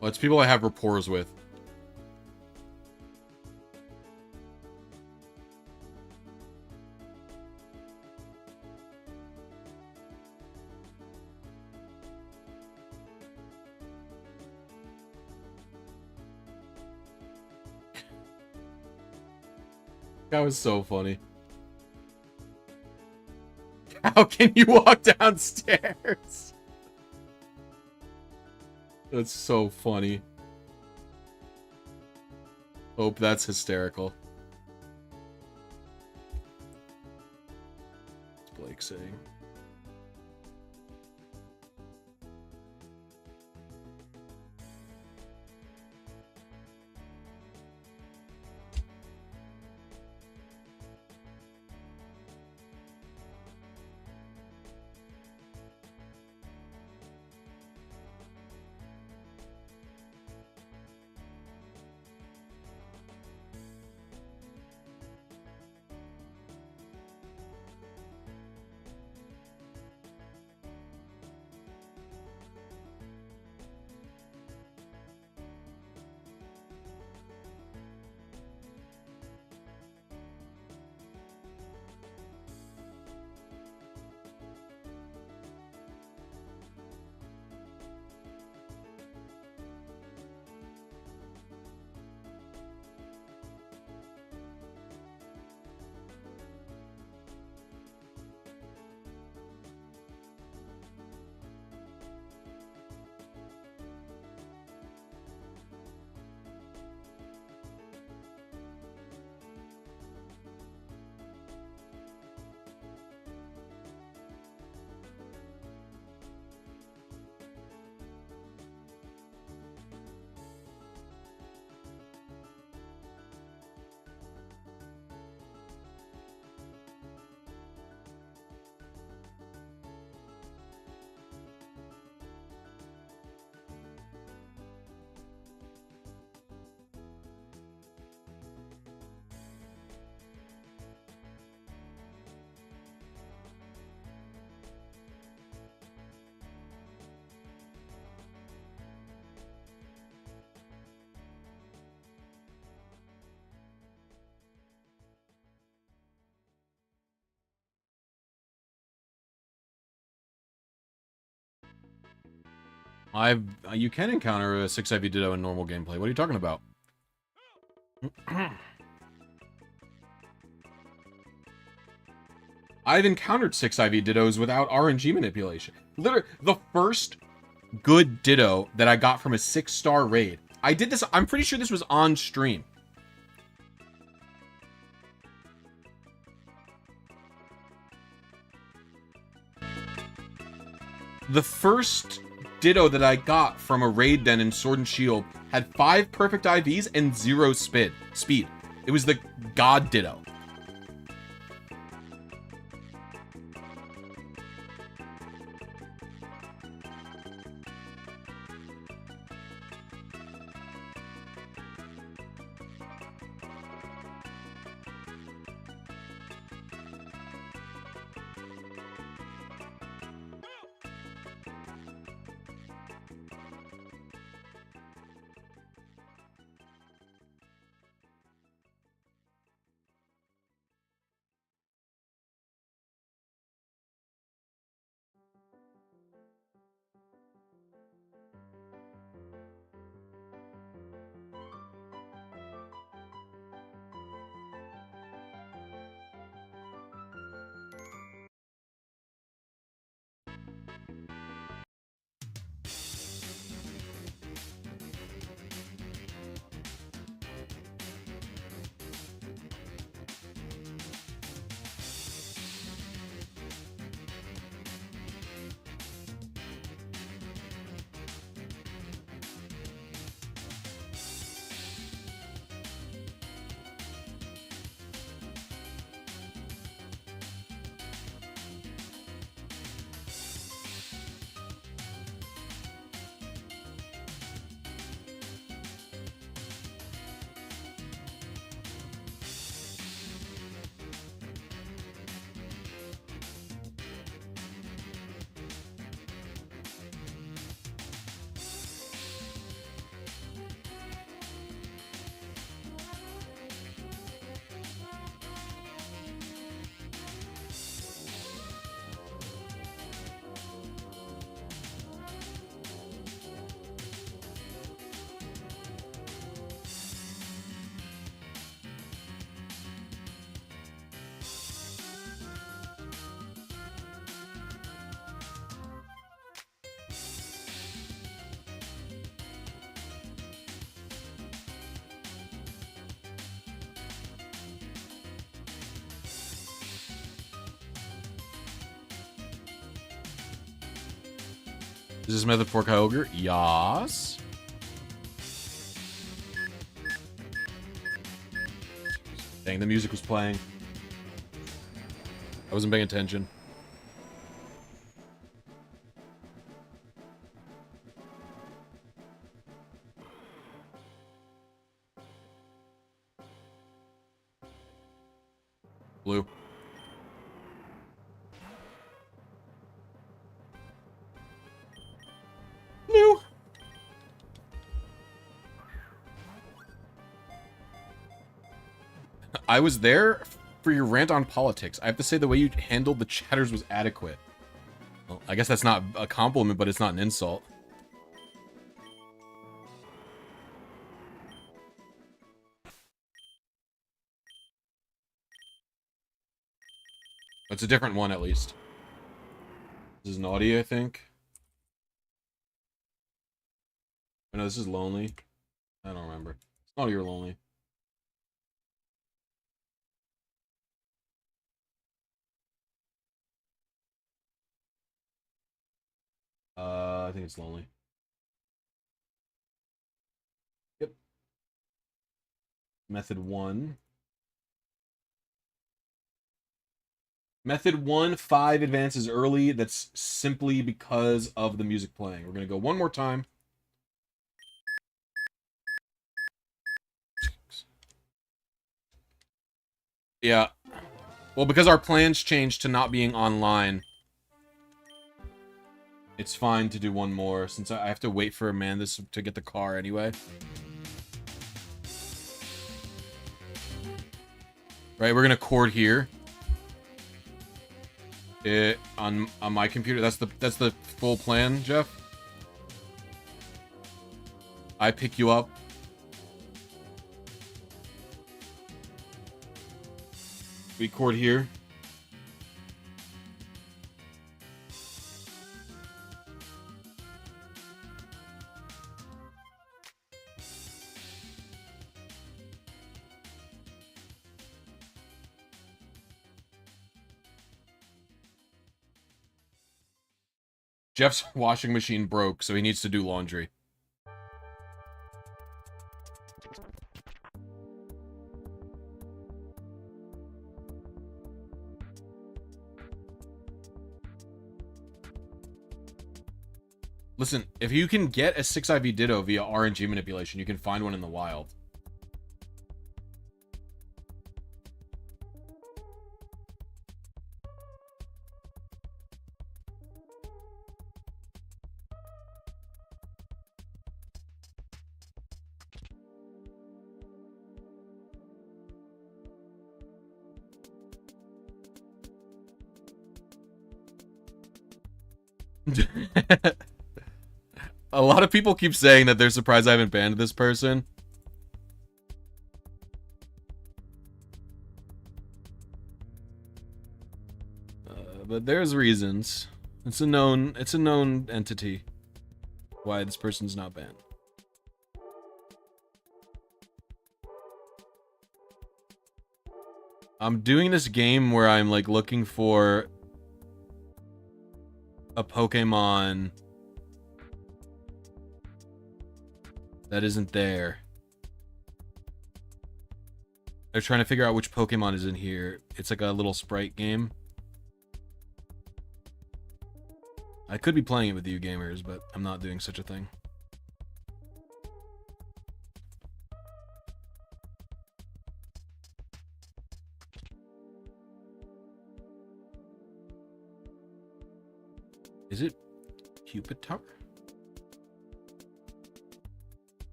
Well, it's people I have rapport with. That was so funny. How can you walk downstairs? That's so funny. Hope that's hysterical. What's Blake saying? You can encounter a 6IV Ditto in normal gameplay. What are you talking about? I've encountered 6IV Dittos without RNG manipulation. Literally, the first good Ditto that I got from a 6-star raid. I did this, I'm pretty sure this was on stream. The first Ditto that I got from a raid den in Sword and Shield had 5 perfect IVs and 0 speed. It was the God Ditto. Is this method for Kyogre? Yas. Dang, the music was playing. I wasn't paying attention. Blue. Blue. I was there for your rant on politics. I have to say the way you handled the chatters was adequate. Well, I guess that's not a compliment, but it's not an insult. It's a different one, at least. This is naughty, I think. Oh, no, this is lonely. I don't remember. It's naughty or lonely. I think it's lonely. Yep. Method 1. Method 1, 5 advances early. That's simply because of the music playing. We're going to go one more time. Yeah. Well, because our plans changed to not being online, it's fine to do one more, since I have to wait for Amanda to get the car anyway. Right, we're gonna chord here. On my computer. That's the full plan, Jeff. I pick you up. Record here. Jeff's washing machine broke, so he needs to do laundry. Listen, if you can get a 6 IV Ditto via RNG manipulation, you can find one in the wild. A lot of people keep saying that they're surprised I haven't banned this person. But there's reasons. It's a known entity why this person's not banned. I'm doing this game where I'm like looking for a Pokemon that isn't there. They're trying to figure out which Pokemon is in here. It's like a little sprite game. I could be playing it with you gamers, but I'm not doing such a thing. Is it Pupitar?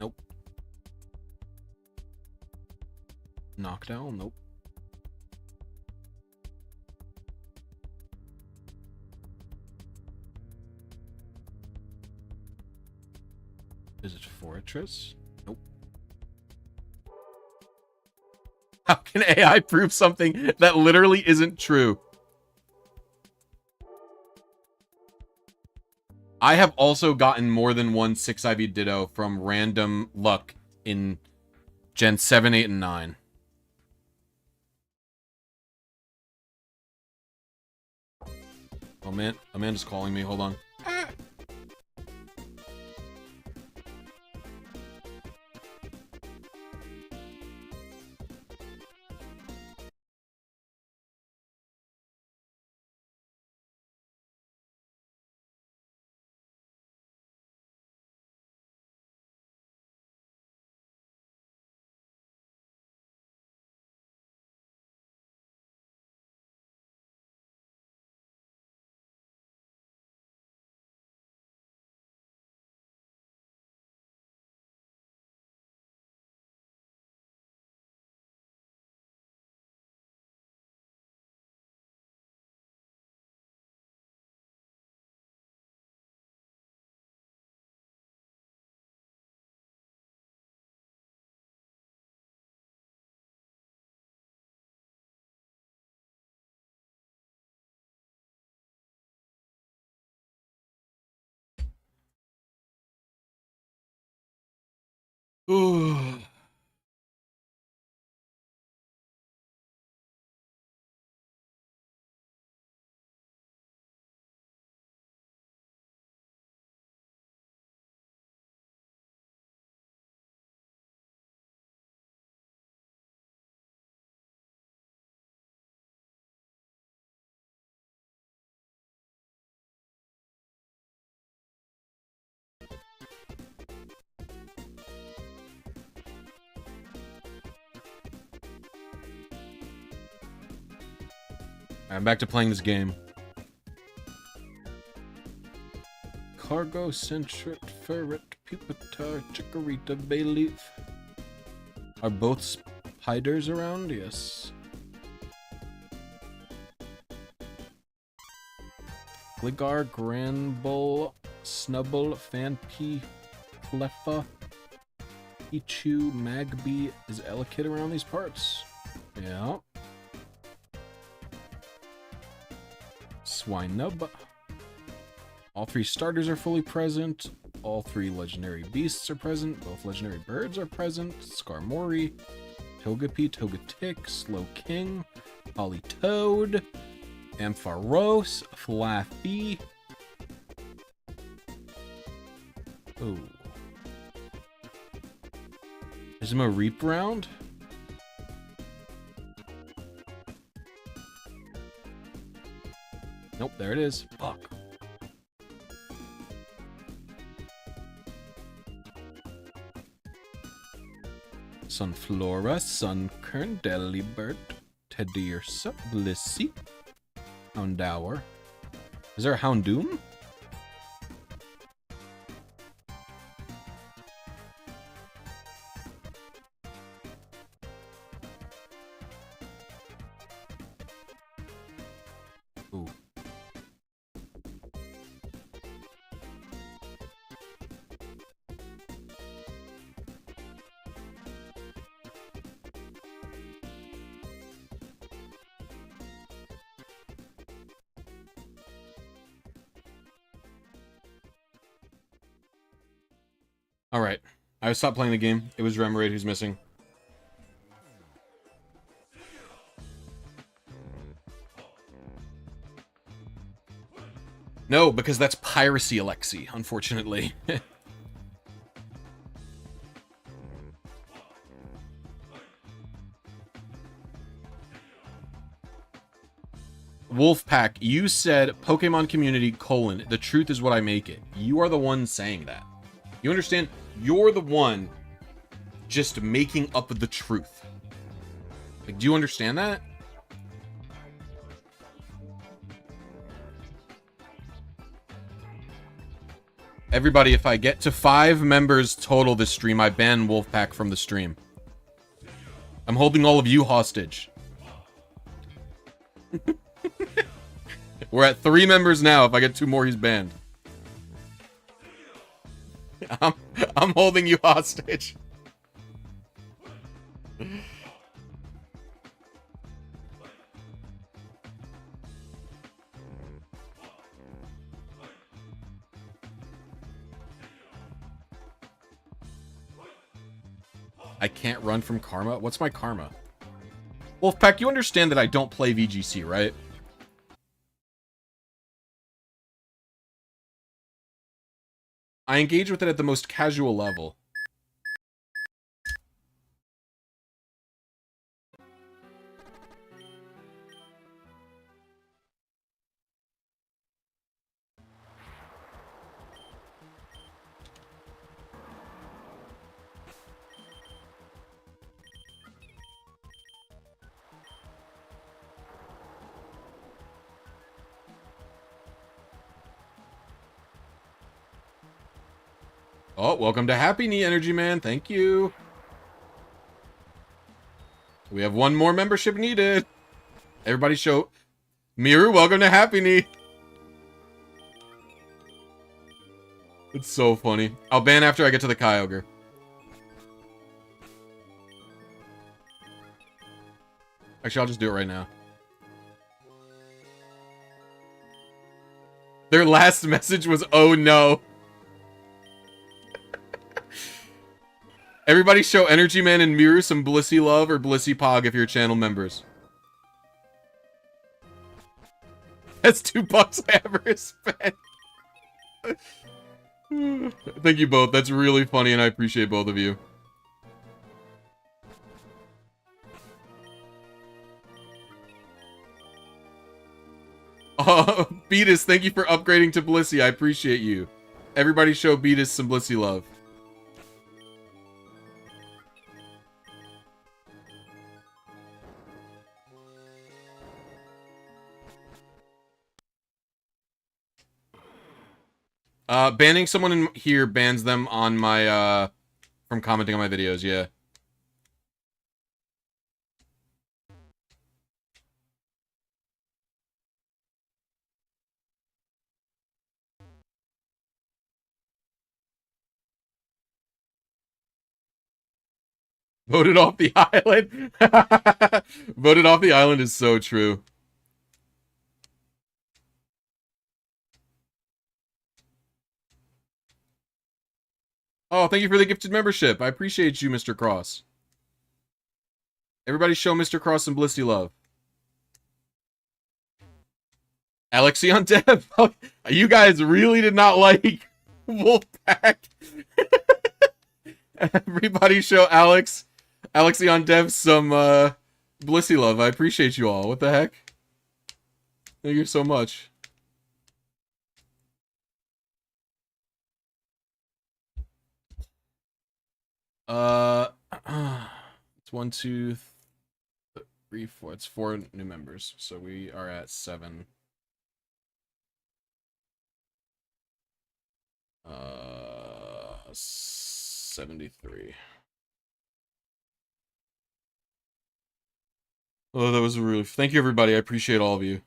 Nope. Knockdown? Nope. Is it Fortress? Nope. How can AI prove something that literally isn't true? I have also gotten more than one 6 IV Ditto from random luck in Gen 7, 8, and 9. Oh man, Amanda's calling me, hold on. Ooh. I'm back to playing this game. Cargo, Centret, Ferret, Pupitar, Chikorita, Bayleaf. Are both spiders around? Yes. Gligar, Granbull, Snubbull, Phanpy, Cleffa, Pichu Magby is Elekid around these parts. Yeah. Swinub. All 3 starters are fully present. All 3 legendary beasts are present. Both legendary birds are present. Skarmory, Togepi, Togetic, Slowking, Politoed, Ampharos, Flaffy. Oh. Is him a Reap round? Nope, there it is. Fuck. Sunflora, Sunkern, Delibird, Teddiursa, Blisy, Houndour. Is there a Houndoom? Ooh. Alright. I stopped playing the game. It was Remoraid who's missing. No, because that's piracy, Alexi, unfortunately. Wolfpack, you said Pokemon community, the truth is what I make it. You are the one saying that. You understand? You're the one just making up the truth. Like, do you understand that? Everybody, if I get to 5 members total this stream, I ban Wolfpack from the stream. I'm holding all of you hostage. We're at 3 members now. If I get 2 more, he's banned. I'm holding you hostage. I can't run from karma? What's my karma? Wolfpack, you understand that I don't play VGC, right? I engage with it at the most casual level. Oh, welcome to Happy Knee, Energy Man. Thank you. We have 1 more membership needed. Everybody show... Miru, welcome to Happy Knee. It's so funny. I'll ban after I get to the Kyogre. Actually, I'll just do it right now. Their last message was, oh no. Everybody show Energy Man and Miru some Blisy love or Blisy Pog if you're channel members. That's $2 I ever spent. Thank you both. That's really funny and I appreciate both of you. Beatus, thank you for upgrading to Blisy. I appreciate you. Everybody show Beatus some Blisy love. Banning someone in here bans them on my, from commenting on my videos, yeah. Voted off the island. Voted off the island is so true. Oh, thank you for the gifted membership. I appreciate you, Mr. Cross. Everybody show Mr. Cross some blisty love. Alexion Dev. You guys really did not like Wolfpack. Everybody show Alexion Dev some blisty love. I appreciate you all. What the heck? Thank you so much. It's 1, 2, 3, 4. It's 4 new members, so we are at 7. 73. Oh, that was a relief. Thank you, everybody. I appreciate all of you.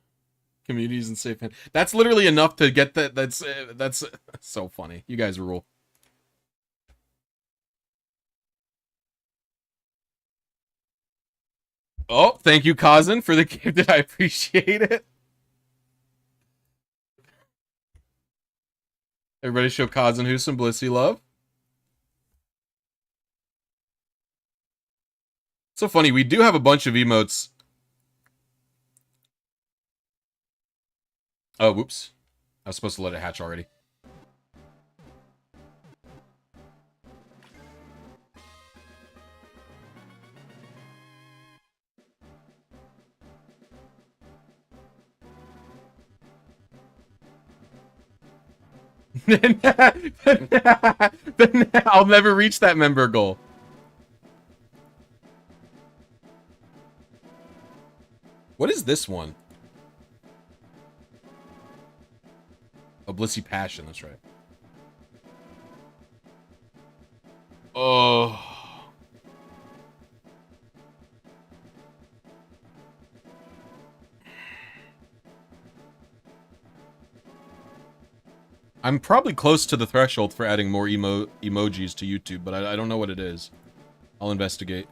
Communities and safe. That's literally enough to get that. That's so funny. You guys rule. Oh, thank you, Kazan, for the gift. I appreciate it. Everybody show Kazan who some blisty love. So funny, we do have a bunch of emotes. Oh, whoops. I was supposed to let it hatch already. I'll never reach that member goal. What is this one? Oh, Blisy Passion, that's right. Oh. I'm probably close to the threshold for adding more emojis to YouTube, but I don't know what it is. I'll investigate.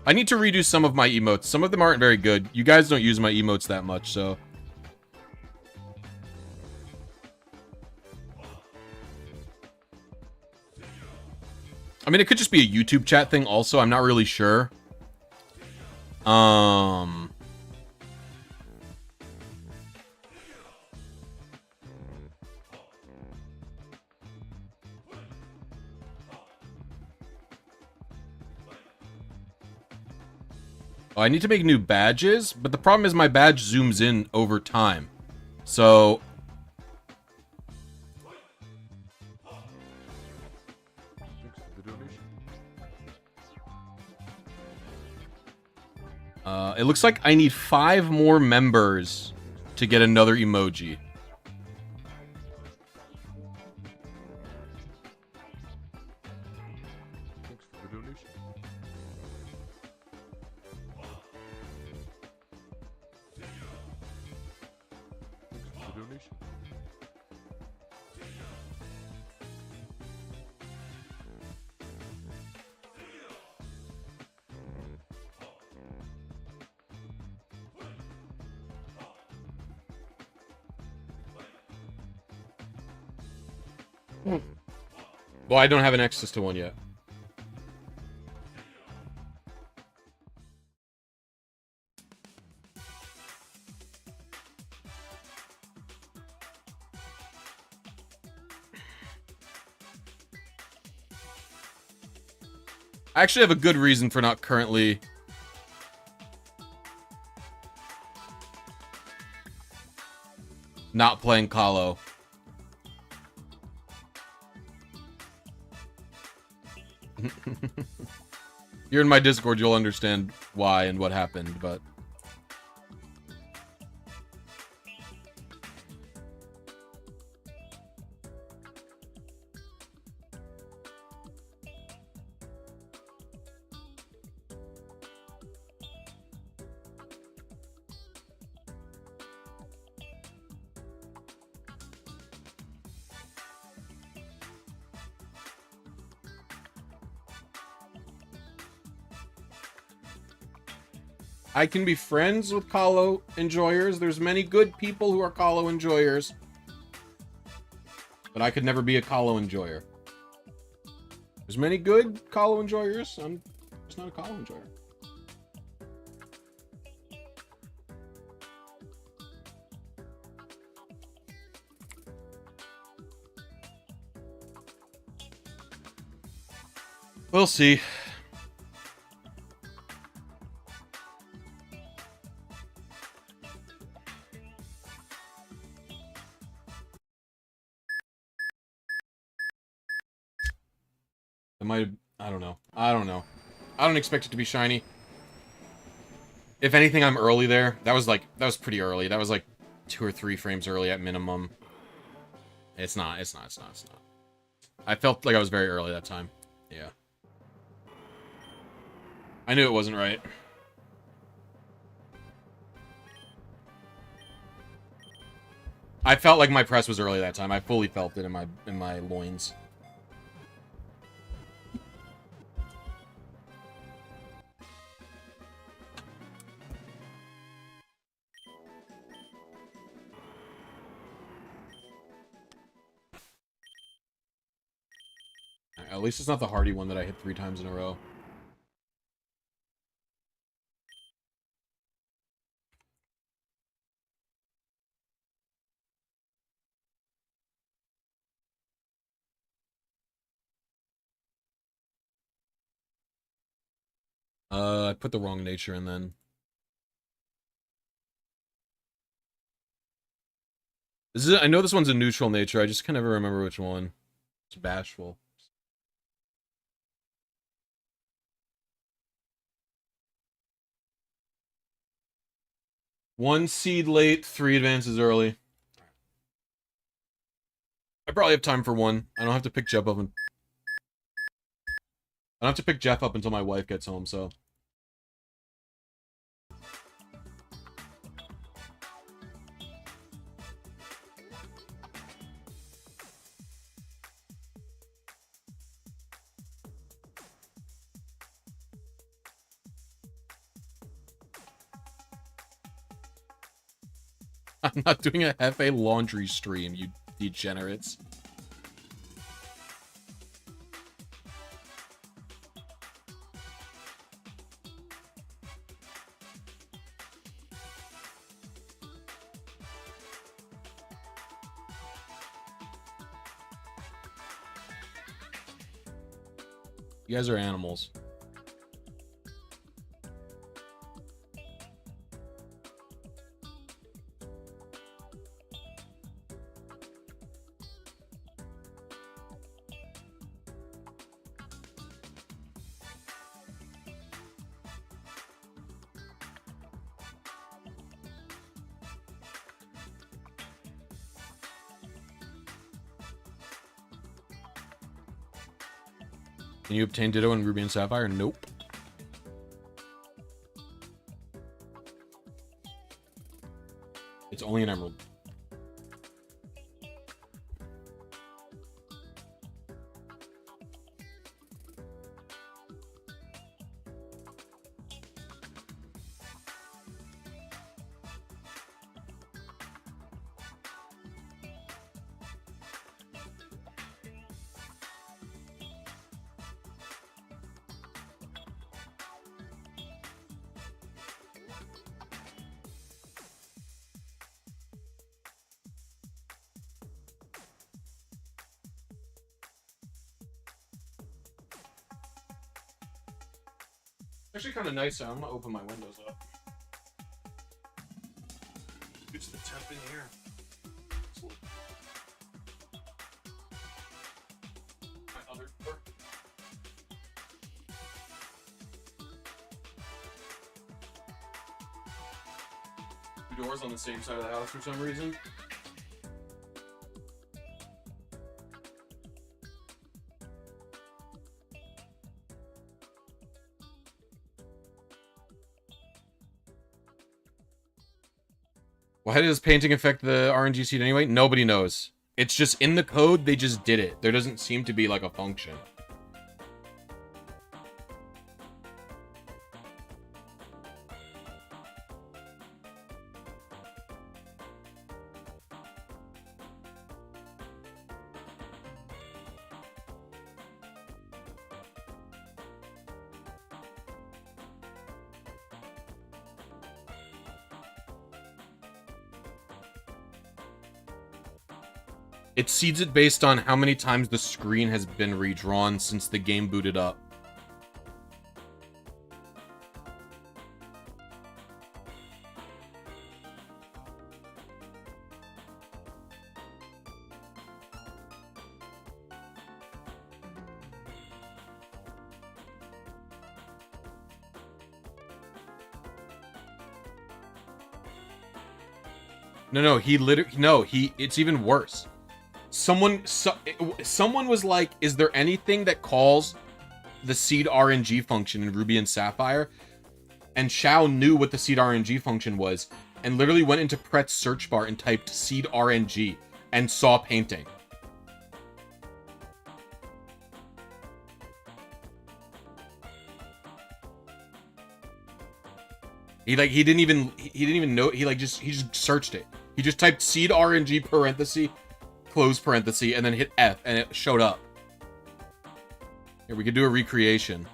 I need to redo some of my emotes. Some of them aren't very good. You guys don't use my emotes that much, so... I mean, it could just be a YouTube chat thing also. I'm not really sure. Oh, I need to make new badges, but the problem is my badge zooms in over time. So... it looks like I need 5 more members to get another emoji. Well, I don't have an access to one yet. I actually have a good reason for not currently... not playing Colo. You're in my Discord, you'll understand why and what happened, but... I can be friends with Colo enjoyers. There's many good people who are Colo enjoyers. But I could never be a Colo enjoyer. There's many good Colo enjoyers. I'm just not a Colo enjoyer. We'll see. I don't know. I don't know. I don't expect it to be shiny. If anything, I'm early there. That was pretty early. That was like 2 or 3 frames early at minimum. It's not. I felt like I was very early that time. Yeah. I knew it wasn't right. I felt like my press was early that time. I fully felt it in my loins. At least it's not the hardy one that I hit 3 times in a row. I put the wrong nature in then. I know this one's a neutral nature. I just can never remember which one. It's bashful. One seed late, 3 advances early. I probably have time for one. I don't have to pick Jeff up. I don't have to pick Jeff up until my wife gets home, so. I'm not doing a Hefe laundry stream, you degenerates. You guys are animals. Can you obtain Ditto and Ruby and Sapphire? Nope. It's only an Emerald. Actually kind of nice out. I'm gonna open my windows up. It's the temp in here. My other door. Two doors on the same side of the house for some reason. Why does painting affect the RNG seed anyway? Nobody knows. It's just in the code, they just did it. There doesn't seem to be like a function. It seeds it based on how many times the screen has been redrawn since the game booted up. No, it's even worse. Someone was like, is there anything that calls the seed RNG function in Ruby and Sapphire? And Shao knew what the seed RNG function was, and literally went into Pret's search bar and typed seed RNG, and saw painting. He didn't even know, he just searched it. He just typed seed RNG parenthesis, close parenthesis, and then hit F, and it showed up. Here, we could do a recreation.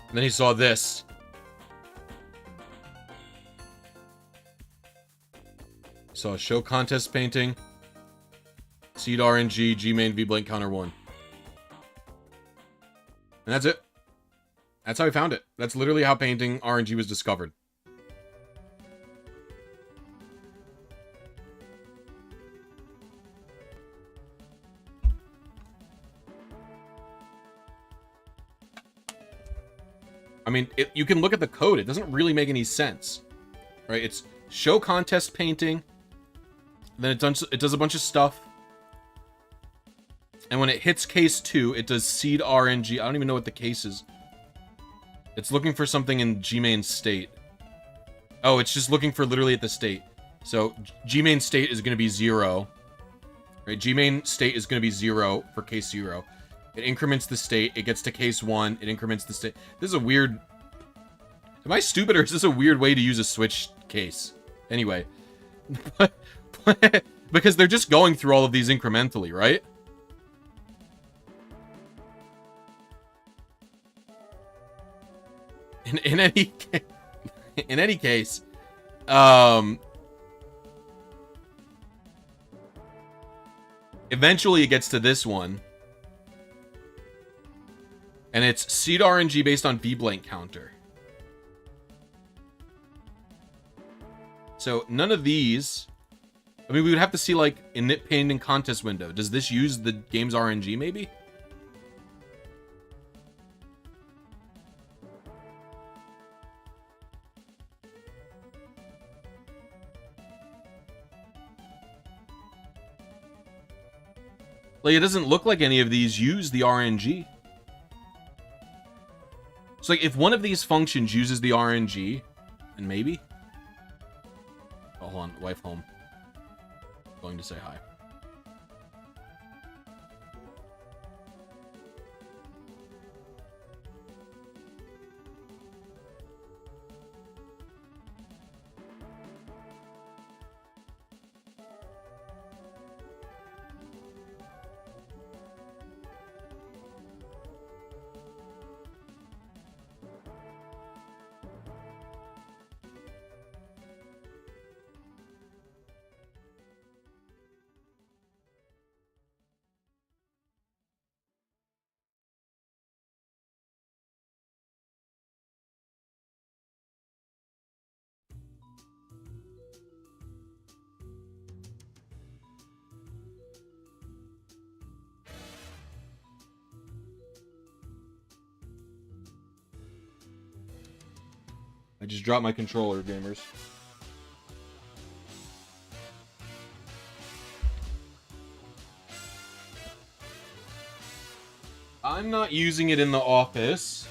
And then he saw this. Saw show contest painting, seed RNG, Gmain VBlank counter 1. And that's it. That's how I found it. That's literally how painting RNG was discovered. I mean, you can look at the code. It doesn't really make any sense, right? It's show contest painting. Then it does a bunch of stuff. And when it hits case 2, it does seed RNG. I don't even know what the case is. It's looking for something in Gmain state. Oh, it's just looking for literally at the state. So Gmain state is going to be 0. Right? Gmain state is going to be 0 for case 0. It increments the state. It gets to case 1. It increments the state. This is a weird... Am I stupid, or is this a weird way to use a switch case? Anyway. Because they're just going through all of these incrementally, right? In any case, eventually it gets to this one. And it's seed RNG based on VBlank counter. So none of these... I mean, we would have to see, like, init painting contest window. Does this use the game's RNG, maybe? Like, it doesn't look like any of these use the RNG. So, like, if one of these functions uses the RNG, and maybe... Oh, hold on, wife home. Going to say hi. I just dropped my controller, gamers. I'm not using it in the office.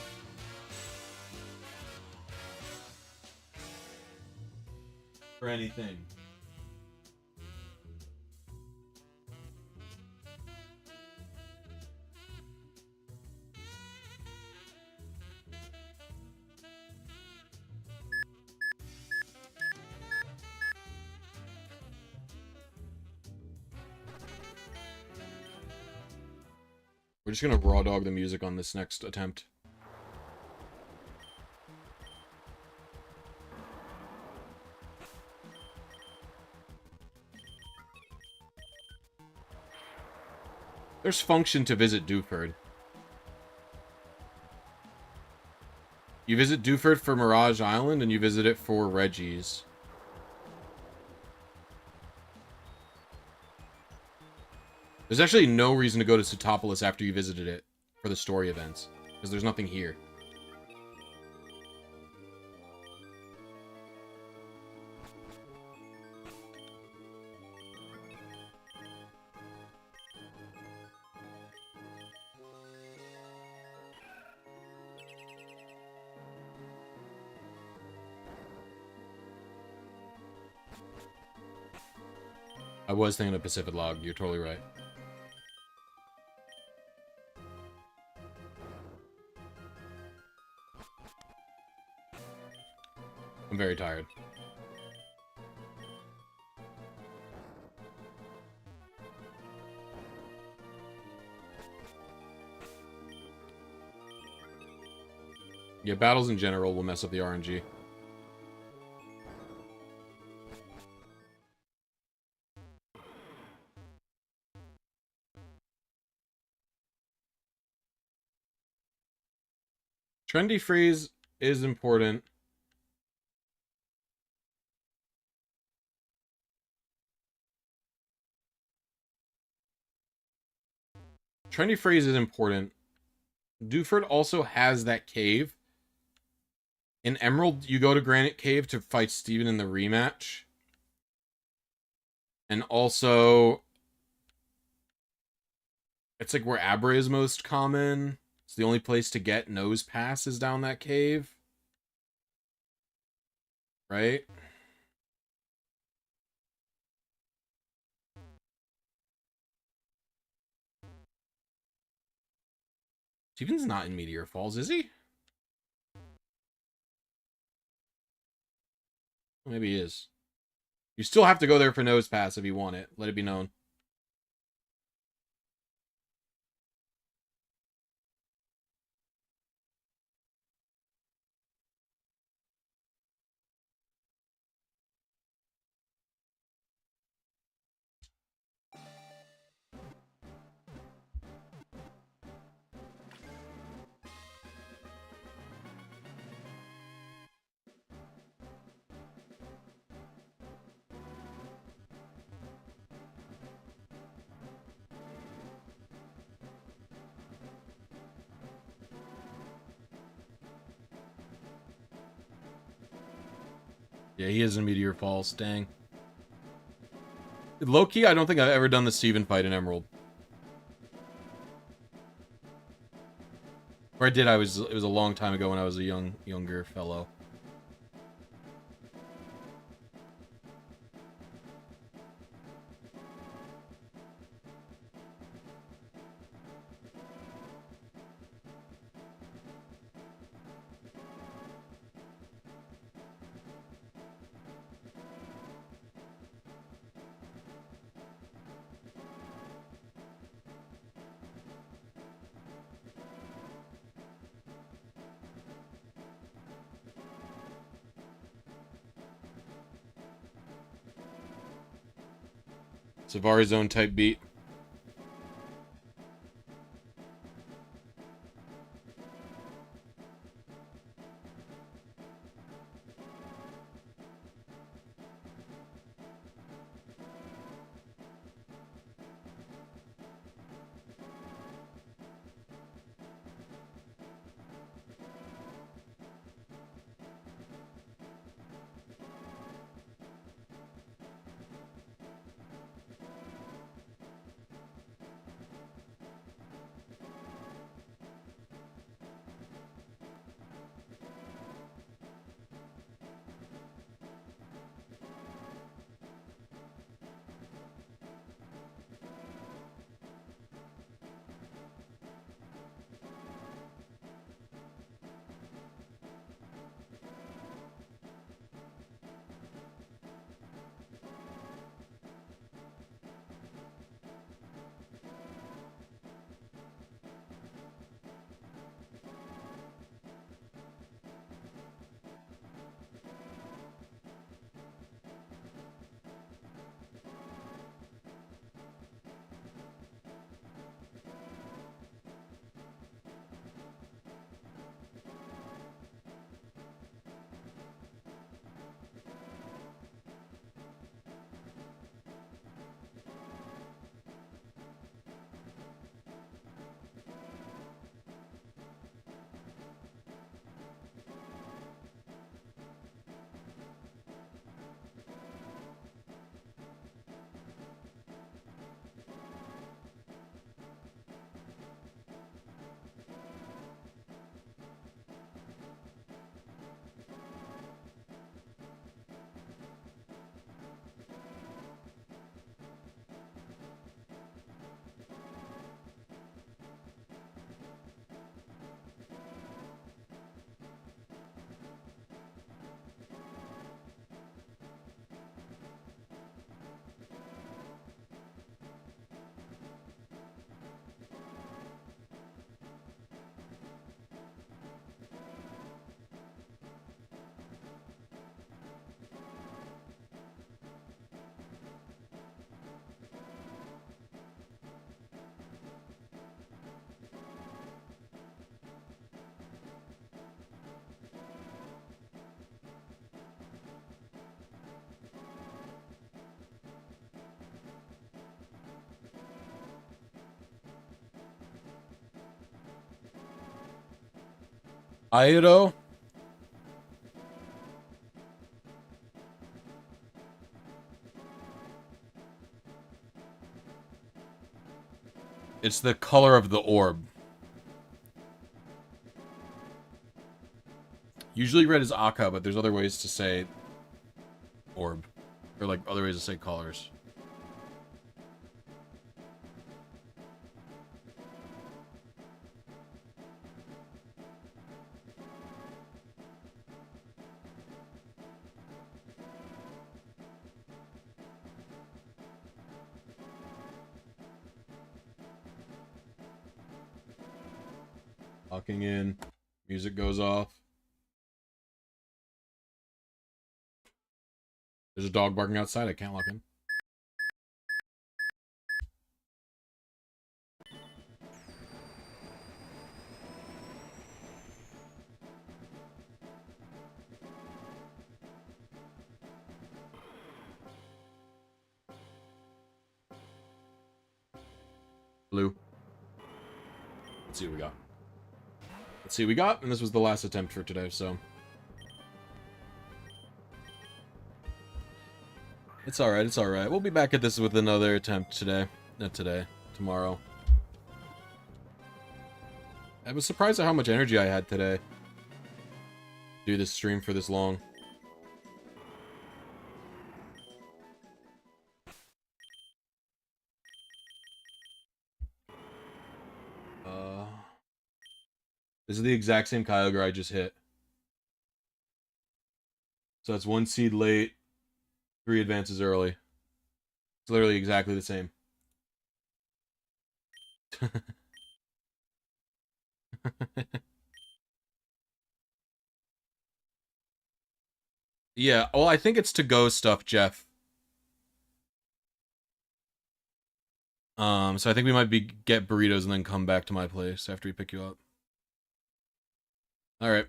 for anything. We're just gonna raw dog the music on this next attempt. There's function to visit Dewford. You visit Dewford for Mirage Island, and you visit it for Reggie's. There's actually no reason to go to Sutopolis after you visited it for the story events, because there's nothing here. I was thinking of Pacific Log. You're totally right. I'm very tired. Yeah, battles in general will mess up the RNG. Trendy phrase is important. Trendy phrase is important. Dewford also has that cave. In Emerald, you go to Granite Cave to fight Steven in the rematch. And also, it's like where Abra is most common. It's the only place to get Nose Pass is down that cave. Right? Steven's not in Meteor Falls, is he? Maybe he is. You still have to go there for Nose Pass if you want it. Let it be known. Yeah, he is in Meteor Falls. Dang. Low-key, I don't think I've ever done the Steven fight in Emerald. Or I did, it was a long time ago when I was a younger fellow. Savari Zone type beat. Aido? It's the color of the orb. Usually red is Akka, but there's other ways to say orb. Or like other ways to say colors. Locking in. Music goes off. There's a dog barking outside. I can't lock in. Blue. Let's see what we got. Let's see what we got, and this was the last attempt for today, so... It's alright, it's alright. We'll be back at this with another attempt today. Not today. Tomorrow. I was surprised at how much energy I had today. Do this stream for this long. This is the exact same Kyogre I just hit. So that's 1 seed late, 3 advances early. It's literally exactly the same. Yeah, well, I think it's to-go stuff, Jeff. So I think we might get burritos and then come back to my place after we pick you up. Alright.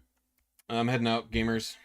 I'm heading out, gamers.